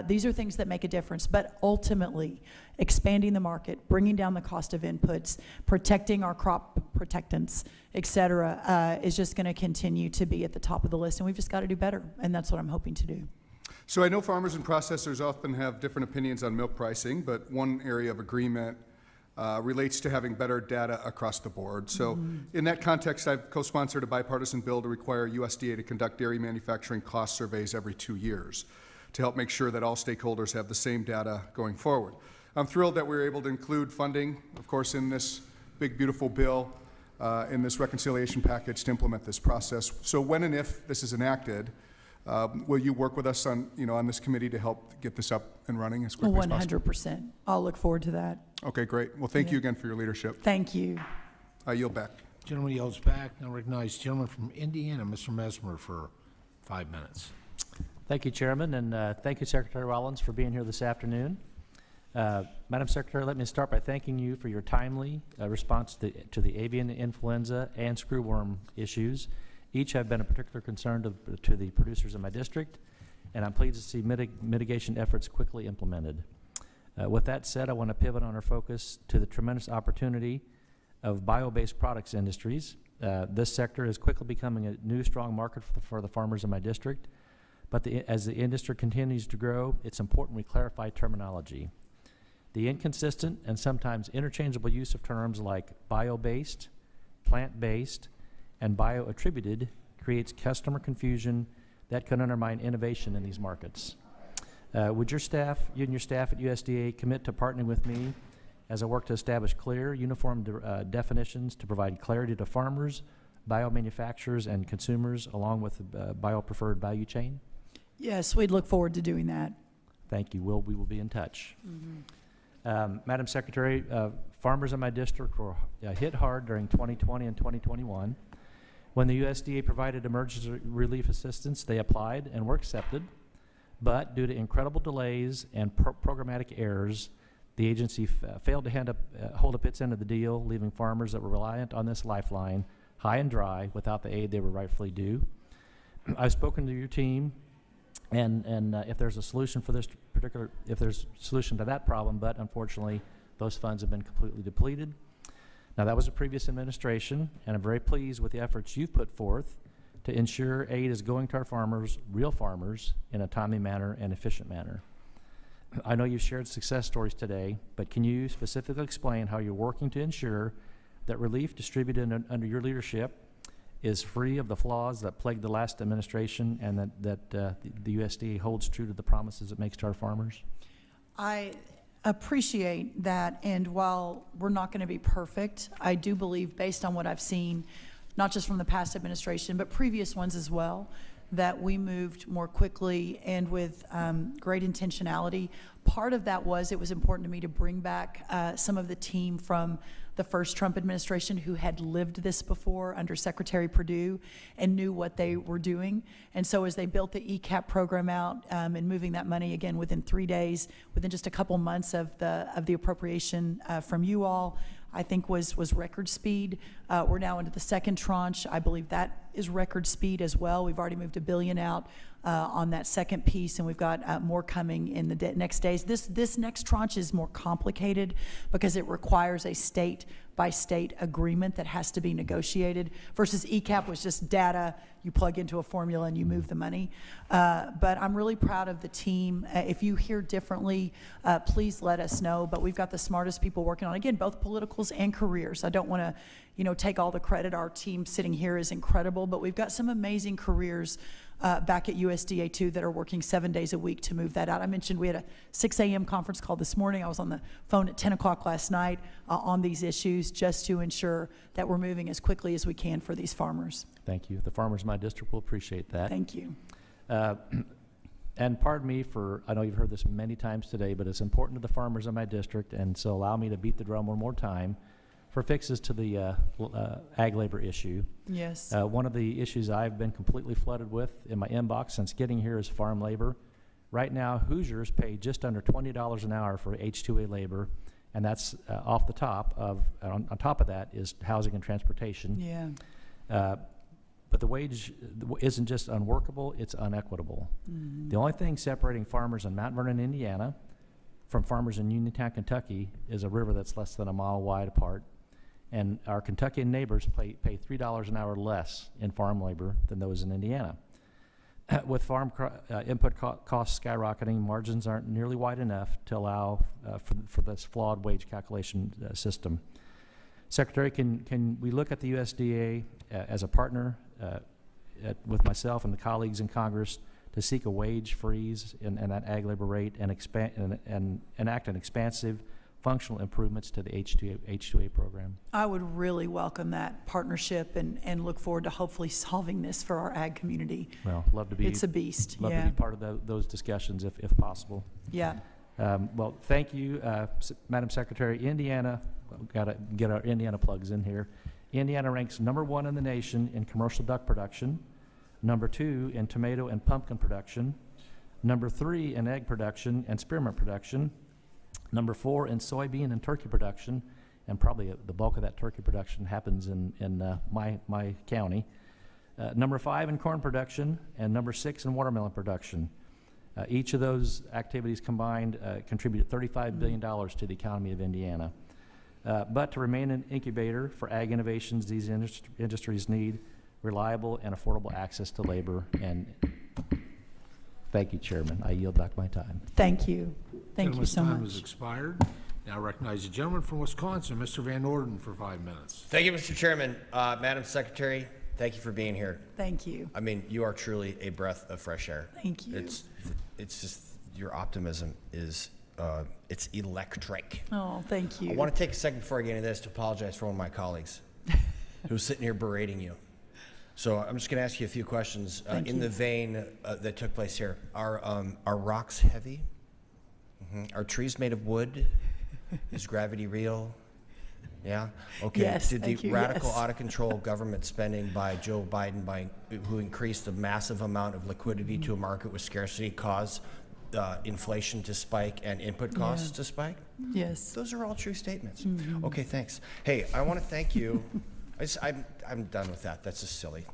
These are things that make a difference, but ultimately expanding the market, bringing down the cost of inputs, protecting our crop protectants, et cetera, is just going to continue to be at the top of the list, and we've just got to do better, and that's what I'm hoping to do. So I know farmers and processors often have different opinions on milk pricing, but one area of agreement relates to having better data across the board. So in that context, I've co-sponsored a bipartisan bill to require USDA to conduct dairy manufacturing cost surveys every 2 years to help make sure that all stakeholders have the same data going forward. I'm thrilled that we were able to include funding, of course, in this big, beautiful bill, in this reconciliation package to implement this process. So when and if this is enacted, will you work with us on, on this committee to help get this up and running as quickly as possible? 100%. I'll look forward to that. Okay, great. Well, thank you again for your leadership. Thank you. I yield back. Gentleman yields back. Now recognize gentleman from Indiana, Mr. Mesmer, for 5 minutes. Thank you, Chairman, and thank you, Secretary Rollins, for being here this afternoon. Madam Secretary, let me start by thanking you for your timely response to the avian influenza and screwworm issues. Each have been a particular concern to the producers in my district, and I'm pleased to see mitigation efforts quickly implemented. With that said, I want to pivot on our focus to the tremendous opportunity of bio-based products industries. This sector is quickly becoming a new strong market for the farmers in my district, but as the industry continues to grow, it's important we clarify terminology. The inconsistent and sometimes interchangeable use of terms like bio-based, plant-based, and bio-attributed creates customer confusion that can undermine innovation in these markets. Would you and your staff at USDA commit to partnering with me as I work to establish clear, uniform definitions to provide clarity to farmers, biomanufacturers, and consumers, along with the bio-preferred value chain? Yes, we'd look forward to doing that. Thank you. We will be in touch. Madam Secretary, farmers in my district were hit hard during 2020 and 2021. When the USDA provided emergency relief assistance, they applied and were accepted, but due to incredible delays and programmatic errors, the agency failed to hold up its end of the deal, leaving farmers that were reliant on this lifeline high and dry without the aid they were rightfully due. I've spoken to your team, and if there's a solution for this if there's a solution to that problem, but unfortunately, those funds have been completely depleted. Now, that was a previous administration, and I'm very pleased with the efforts you've put forth to ensure aid is going to our farmers, real farmers, in a timely manner and efficient manner. I know you've shared success stories today, but can you specifically explain how you're working to ensure that relief distributed under your leadership is free of the flaws that plagued the last administration, and that the USDA holds true to the promises it makes to our farmers? I appreciate that, and while we're not going to be perfect, I do believe, based on what I've seen, not just from the past administration, but previous ones as well, that we moved more quickly and with great intentionality. Part of that was it was important to me to bring back some of the team from the first Trump administration who had lived this before under Secretary Perdue and knew what they were doing. And so as they built the ECAP program out and moving that money, again, within 3 days, within just a couple months of the appropriation from you all, I think was record speed. We're now into the second tranche. I believe that is record speed as well. We've already moved $1 billion out on that second piece, and we've got more coming in the next days. This next tranche is more complicated because it requires a state-by-state agreement that has to be negotiated versus ECAP was just data. You plug into a formula and you move the money. But I'm really proud of the team. If you hear differently, please let us know. But we've got the smartest people working on, again, both politicals and careers. I don't want to, take all the credit. Our team sitting here is incredible, but we've got some amazing careers back at USDA too that are working 7 days a week to move that out. I mentioned we had a 6 a.m. conference call this morning. I was on the phone at 10 o'clock last night on these issues just to ensure that we're moving as quickly as we can for these farmers. Thank you. The farmers in my district will appreciate that. Thank you. And pardon me for, I know you've heard this many times today, but it's important to the farmers in my district, and so allow me to beat the drum one more time for fixes to the ag labor issue. Yes. One of the issues I've been completely flooded with in my inbox since getting here is farm labor. Right now, Hoosiers pay just under $20 an hour for H-2A labor, and that's off the top of, on top of that is housing and transportation. Yeah. But the wage isn't just unworkable, it's unequitable. The only thing separating farmers in Mount Vernon, Indiana, from farmers in Uniontown, Kentucky, is a river that's less than a mile wide apart. And our Kentuckian neighbors pay $3 an hour less in farm labor than those in Indiana. With farm input costs skyrocketing, margins aren't nearly wide enough to allow for this flawed wage calculation system. Secretary, can we look at the USDA as a partner with myself and the colleagues in Congress to seek a wage freeze in that ag labor rate and enact an expansive functional improvements to the H-2A program? I would really welcome that partnership and look forward to hopefully solving this for our ag community. Well, love to be. It's a beast. Love yeah. to be part of those discussions if possible. Yeah. Well, thank you, Madam Secretary. Indiana, got to get our Indiana plugs in here. Indiana ranks #1 in the nation in commercial duck production, #2 in tomato and pumpkin production, #3 in egg production and spearmint production, #4 in soybean and turkey production, and probably the bulk of that turkey production happens in my county. #5 in corn production, and #6 in watermelon production. Each of those activities combined contribute $35 billion to the economy of Indiana. But to remain an incubator for ag innovations, these industries need reliable and affordable access to labor. And thank you, Chairman. I yield back my time. Thank you. Thank you so Time has much. expired. Now I recognize the gentleman from Wisconsin, Mr. Van Orden, for 5 minutes. Thank you, Mr. Chairman. Madam Secretary, thank you for being here. Thank you. I mean, you are truly a breath of fresh air. Thank you. It's just, your optimism is, it's electric. Oh, thank you. I want to take a second before I get into this to apologize for one of my colleagues who's sitting here berating you. So I'm just going to ask you a few questions in the vein that took place here. Are rocks heavy? Are trees made of wood? Is gravity real? Yeah? Okay. Yes, Did the thank you, radical, yes. out-of-control government spending by Joe Biden, who increased the massive amount of liquidity to a market with scarcity, cause inflation to spike and input costs to spike? Yes. Those are all true statements. Okay, thanks. Hey, I want to thank you. I'm done with that. That's just silly.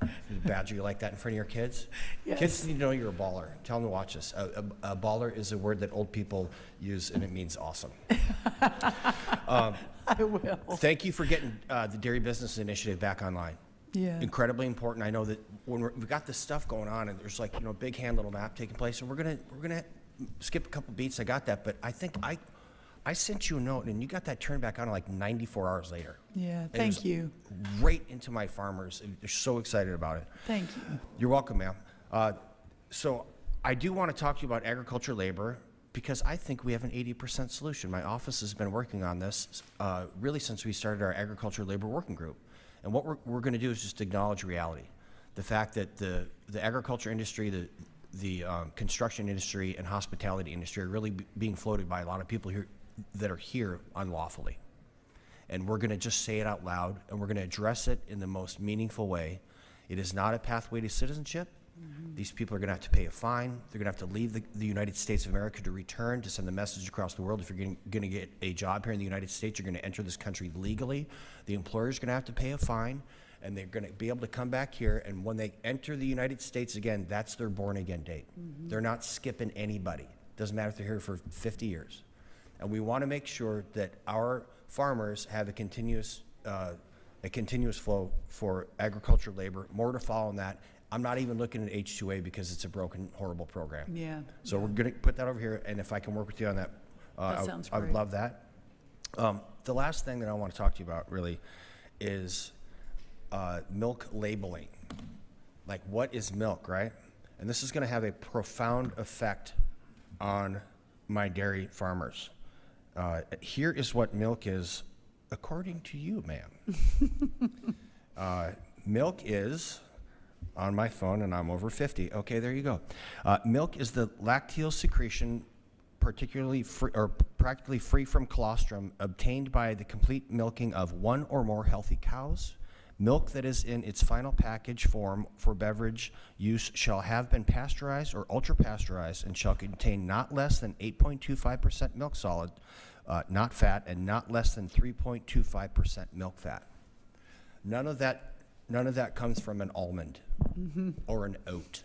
Badger you like that in front of your kids? Yes. Kids need to know you're a baller. Tell them to watch this. A baller is a word that old people use, and it means awesome. I will. Thank you for getting the Dairy Business Initiative back online. Yeah. Incredibly important. I know that when we've got this stuff going on, and there's like, a big hand little map taking place, and we're gonna skip a couple beats. I got that, but I think I sent you a note, and you got that turned back on like 94 hours later. Yeah, And it thank was you. Right into my farmers. They're so excited about it. Thank you. You're welcome, ma'am. So I do want to talk to you about agriculture labor because I think we have an 80% solution. My office has been working on this really since we started our agriculture labor working group. And what we're going to do is just acknowledge reality. the fact that the agriculture industry, the construction industry, and hospitality industry are really being floated by a lot of people here that are here unlawfully. And we're going to just say it out loud, and we're going to address it in the most meaningful way. It is not a pathway to citizenship. These people are going to have to pay a fine. They're going to have to leave the United States of America to return, to send the message across the world. If you're going to get a job here in the United States, you're going to enter this country legally. The employer's going to have to pay a fine, and they're going to be able to come back here, and when they enter the United States again, that's their born-again date. They're not skipping anybody. Doesn't matter if they're here for 50 years. And we want to make sure that our farmers have a continuous flow for agricultural labor. More to follow on that. I'm not even looking at H-2A because it's a broken, horrible program. Yeah. So we're going to put that over here, and if I can work with you on that, sounds I would great. love that. The last thing that I want to talk to you about really is milk labeling. Like, what is milk, right? And this is going to have a profound effect on my dairy farmers. Here is what milk is, according to you, ma'am. Milk is, on my phone, and I'm over 50. Okay, there you go. Milk is the lacteal secretion, particularly free, or practically free from colostrum, obtained by the complete milking of one or more healthy cows. Milk that is in its final package form for beverage use shall have been pasteurized or ultra-pasteurized and shall contain not less than 8.25% milk solid, not fat, and not less than 3.25% milk fat. None of that comes from an almond or an oat.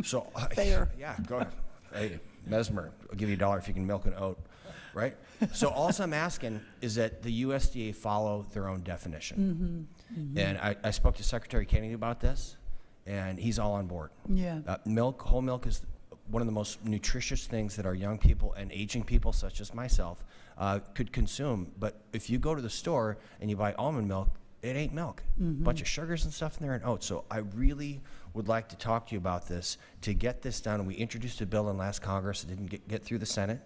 So Fair. Yeah, go ahead. Hey, Mesmer, I'll give you $1 if you can milk an oat, right? So all I'm asking is that the USDA follow their own definition. And I spoke to Secretary Kennedy about this, and he's all on board. Yeah. Milk, whole milk is one of the most nutritious things that our young people and aging people, such as myself, could consume. But if you go to the store and you buy almond milk, it ain't milk. Bunch of sugars and stuff in there and oats. So I really would like to talk to you about this to get this done. We introduced a bill in last Congress. It didn't get through the Senate.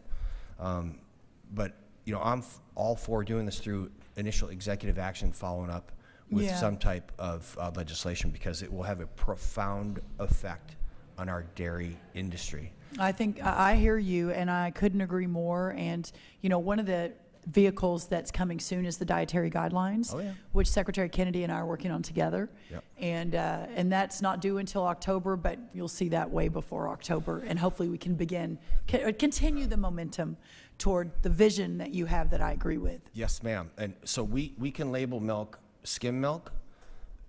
But I'm all for doing this through initial executive action, following up with some type of legislation, because it will have a profound effect on our dairy industry. I think I hear you, and I couldn't agree more. And, one of the vehicles that's coming soon is the dietary guidelines, which Secretary Kennedy and I are working on together. Yep. And that's not due until October, but you'll see that way before October. And hopefully we can continue the momentum toward the vision that you have that I agree with. Yes, ma'am. And so we can label milk skim milk,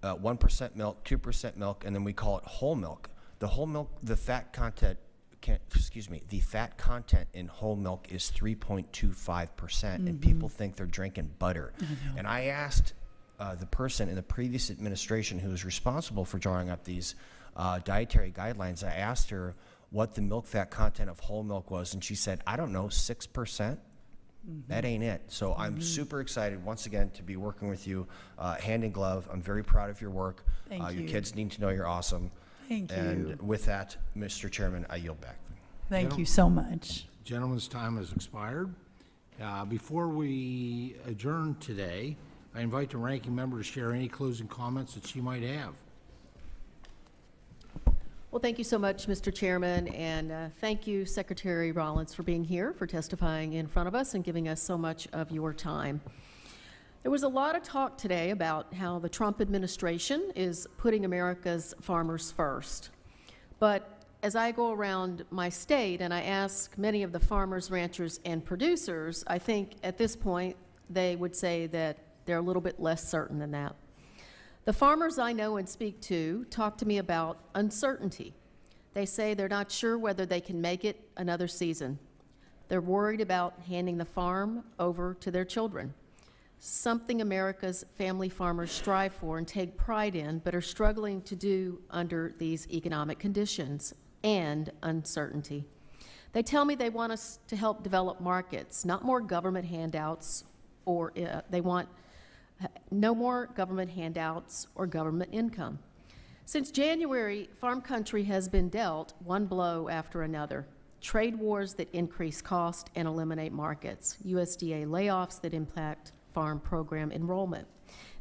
1% milk, 2% milk, and then we call it whole milk. The whole milk, the fat content in whole milk is 3.25%, and people think they're drinking butter. And I asked the person in the previous administration who was responsible for drawing up these dietary guidelines, I asked her what the milk fat content of whole milk was, and she said, I don't know, 6%? That ain't it. So I'm super excited, once again, to be working with you hand in glove. I'm very proud of your work. Thank you. Your kids need to know you're awesome. Thank you. And with that, Mr. Chairman, I yield back. Thank you so much. Gentlemen's time has expired. Before we adjourn today, I invite the ranking member to share any closing comments that she might have. Well, thank you so much, Mr. Chairman, and thank you, Secretary Rollins, for being here, for testifying in front of us and giving us so much of your time. There was a lot of talk today about how the Trump administration is putting America's farmers first. But as I go around my state and I ask many of the farmers, ranchers, and producers, I think at this point they would say that they're a little bit less certain than that. The farmers I know and speak to talk to me about uncertainty. They say they're not sure whether they can make it another season. They're worried about handing the farm over to their children, something America's family farmers strive for and take pride in, but are struggling to do under these economic conditions and uncertainty. They tell me they want us to help develop markets, not more government handouts, or they want no more government handouts or government income. Since January, farm country has been dealt one blow after another. Trade wars that increase cost and eliminate markets. USDA layoffs that impact farm program enrollment.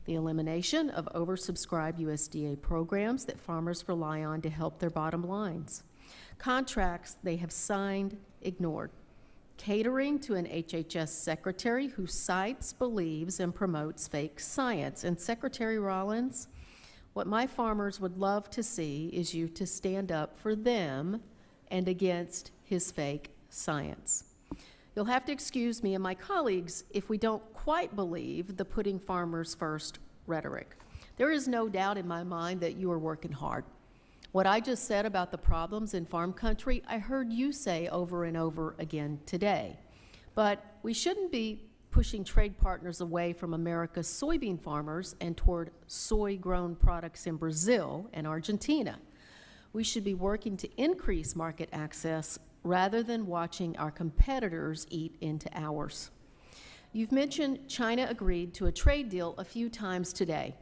the elimination of oversubscribed USDA programs that farmers rely on to help their bottom lines, contracts they have signed, ignored, catering to an HHS secretary who cites, believes, and promotes fake science. And Secretary Rollins, what my farmers would love to see is you to stand up for them and against his fake science. You'll have to excuse me and my colleagues if we don't quite believe the putting farmers first rhetoric. There is no doubt in my mind that you are working hard. What I just said about the problems in farm country, I heard you say over and over again today. But we shouldn't be pushing trade partners away from America's soybean farmers and toward soy-grown products in Brazil and Argentina. We should be working to increase market access rather than watching our competitors eat into ours. You've mentioned China agreed to a trade deal a few times today.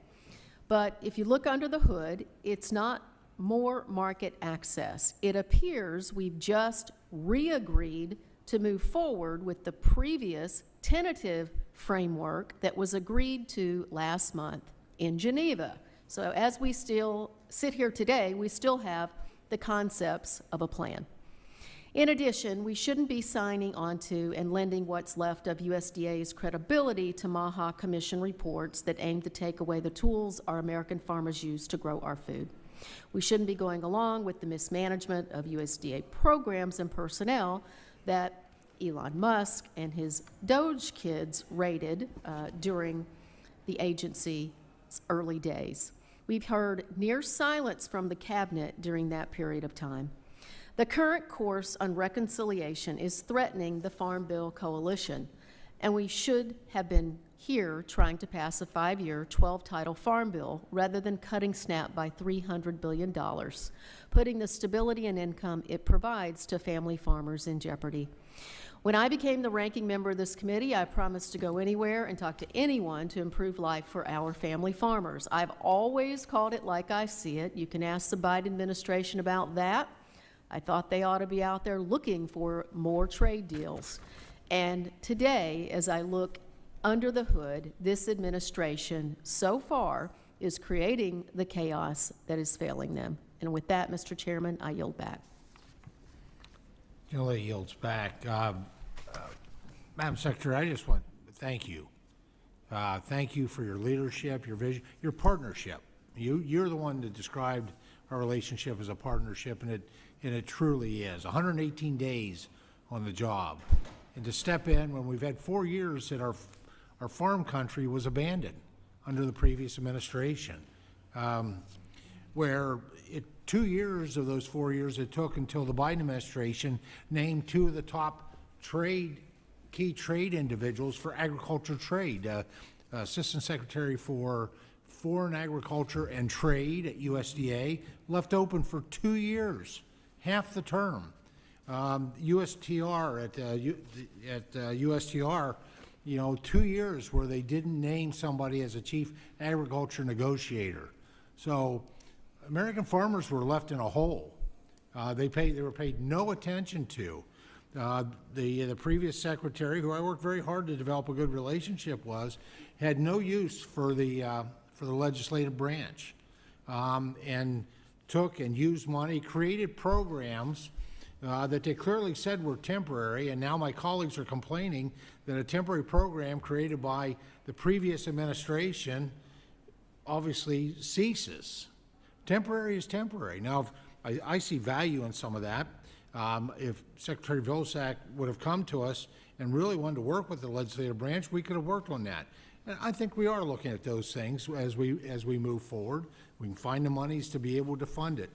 But if you look under the hood, it's not more market access. It appears we've just re-agreed to move forward with the previous tentative framework that was agreed to last month in Geneva. So as we still sit here today, we still have the concepts of a plan. In addition, we shouldn't be signing onto and lending what's left of USDA's credibility to Maha Commission reports that aim to take away the tools our American farmers use to grow our food. We shouldn't be going along with the mismanagement of USDA programs and personnel that Elon Musk and his Doge kids raided during the agency's early days. We've heard near silence from the cabinet during that period of time. The current course on reconciliation is threatening the Farm Bill coalition, and we should have been here trying to pass a 5-year, 12-title farm bill rather than cutting SNAP by $300 billion, putting the stability and income it provides to family farmers in jeopardy. When I became the ranking member of this committee, I promised to go anywhere and talk to anyone to improve life for our family farmers. I've always called it like I see it. You can ask the Biden administration about that. I thought they ought to be out there looking for more trade deals. And today, as I look under the hood, this administration so far is creating the chaos that is failing them. And with that, Mr. Chairman, I yield back. Generally yields back. Madam Secretary, I just want to thank you. Thank you for your leadership, your vision, your partnership. You're the one that described our relationship as a partnership, and it truly is. 118 days on the job. And to step in when we've had 4 years that our farm country was abandoned under the previous administration, where 2 years of those 4 years it took until the Biden administration named 2 of the top key trade individuals for agriculture trade, Assistant Secretary for Foreign Agriculture and Trade at USDA, left open for 2 years, half the term. USTR at USTR, 2 years where they didn't name somebody as a chief agriculture negotiator. So American farmers were left in a hole. They were paid no attention to. The previous secretary, who I worked very hard to develop a good relationship with, had no use for the legislative branch, and took and used money, created programs that they clearly said were temporary, and now my colleagues are complaining that a temporary program created by the previous administration obviously ceases. Temporary is temporary. Now, I see value in some of that. If Secretary Vilsack would have come to us and really wanted to work with the legislative branch, we could have worked on that. And I think we are looking at those things as we move forward. We can find the monies to be able to fund it.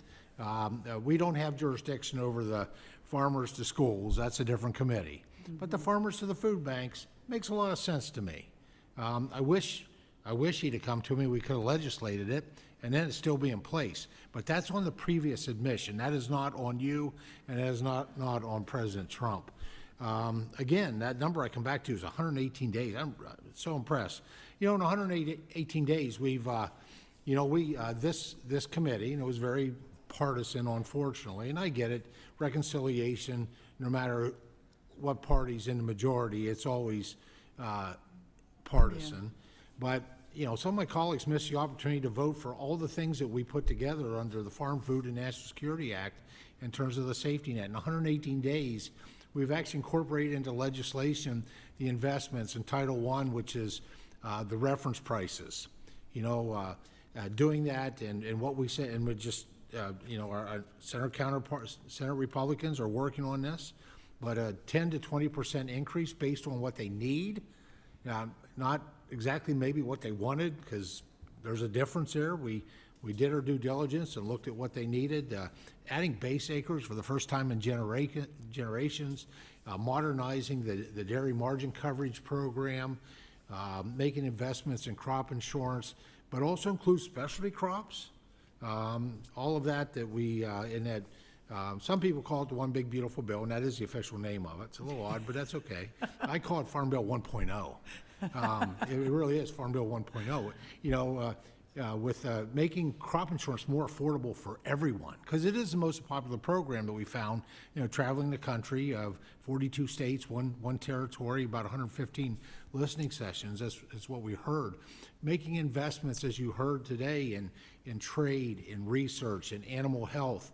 We don't have jurisdiction over the farmers to schools. That's a different committee. But the farmers to the food banks makes a lot of sense to me. I wish he'd have come to me. We could have legislated it, and then it'd still be in place. But that's on the previous admission. That is not on you, and that is not on President Trump. Again, that number I come back to is 118 days. I'm so impressed. In 118 days, we've, this committee, and it was very partisan, unfortunately, and I get it, reconciliation, no matter what party's in the majority, it's always partisan. Yeah. But, some of my colleagues missed the opportunity to vote for all the things that we put together under the Farm Food and National Security Act in terms of the safety net. In 118 days, we've actually incorporated into legislation the investments in Title I, which is the reference prices. Doing that and what we said, and we just, our Senate counterparts, Senate Republicans are working on this, but a 10 to 20% increase based on what they need, not exactly maybe what they wanted, because there's a difference there. We did our due diligence and looked at what they needed, adding base acres for the first time in generations, modernizing the dairy margin coverage program, making investments in crop insurance, but also includes specialty crops. All of that we, in that, some people call it the One Big Beautiful Bill, and that is the official name of it. It's a little odd, but that's okay. I call it Farm Bill 1.0. It really is Farm Bill 1.0. With making crop insurance more affordable for everyone, because it is the most popular program that we found, traveling the country of 42 states, one territory, about 115 listening sessions. That's what we heard. Making investments, as you heard today, in trade, in research, in animal health,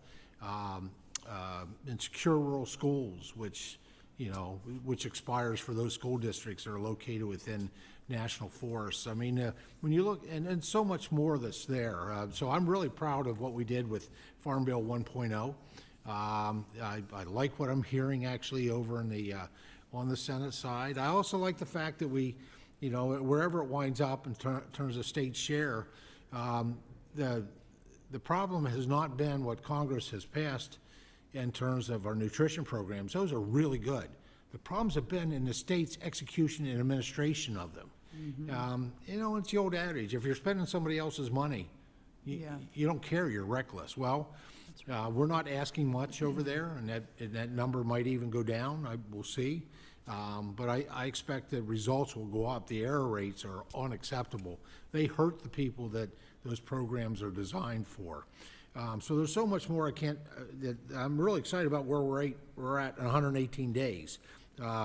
in secure rural schools, which expires for those school districts that are located within national forests. I mean, when you look, and so much more that's there. So I'm really proud of what we did with Farm Bill 1.0. I like what I'm hearing actually over in the on the Senate side. I also like the fact that we, wherever it winds up in terms of state share, the problem has not been what Congress has passed in terms of our nutrition programs. Those are really good. The problems have been in the state's execution and administration of them. It's the old adage, if you're spending somebody else's money, you don't care, you're reckless. Well, we're not asking much over there, and that number might even go down. We'll see. But I expect that results will go up. The error rates are unacceptable. They hurt the people that those programs are designed for. So there's so much more that I'm really excited about where we're at in 118 days.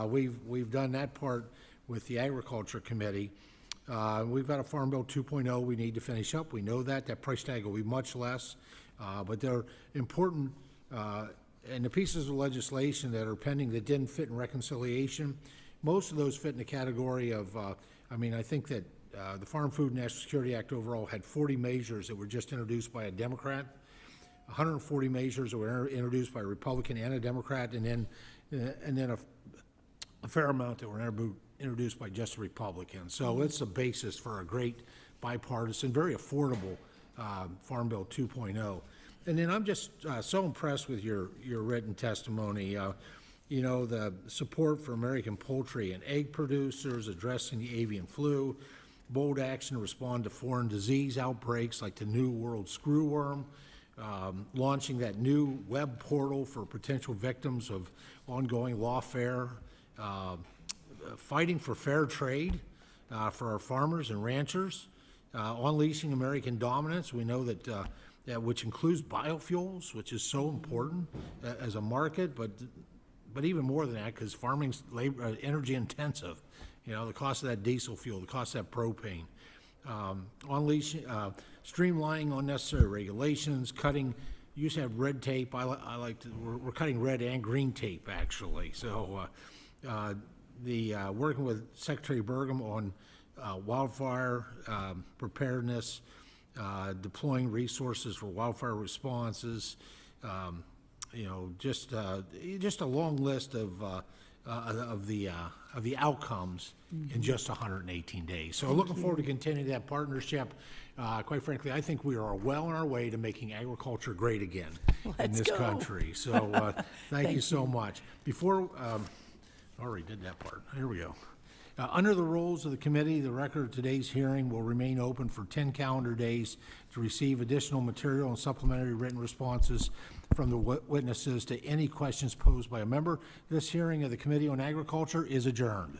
We've done that part with the Agriculture Committee. We've got a Farm Bill 2.0 we need to finish up. We know that price tag will be much less, but they're important. And the pieces of legislation that are pending that didn't fit in reconciliation, most of those fit in the category of, I think that the Farm Food and National Security Act overall had 40 measures that were just introduced by a Democrat, 140 measures that were introduced by a Republican and a Democrat, and then a fair amount that were introduced by just a Republican. So it's the basis for a great bipartisan, very affordable Farm Bill 2.0. And then I'm just so impressed with your written testimony. The support for American poultry and egg producers, addressing the avian flu, bold action to respond to foreign disease outbreaks like the New World Screwworm, launching that new web portal for potential victims of ongoing lawfare, fighting for fair trade for our farmers and ranchers, unleashing American dominance. We know that which includes biofuels, which is so important as a market, but even more than that, because farming's energy intensive. The cost of that diesel fuel, the cost of that propane, unleashing, streamlining unnecessary regulations, cutting. You used to have red tape. I like to. We're cutting red and green tape actually. So, working with Secretary Burgum on wildfire preparedness, deploying resources for wildfire responses. Just a long list of the outcomes in just 118 days. So looking forward to continuing that partnership. Quite frankly, I think we are well on our way to making agriculture great again in this country. So thank you so much. Before, I already did that part. Here we go. Under the rules of the committee, the record of today's hearing will remain open for 10 calendar days to receive additional material and supplementary written responses from the witnesses to any questions posed by a member. This hearing of the Committee on Agriculture is adjourned.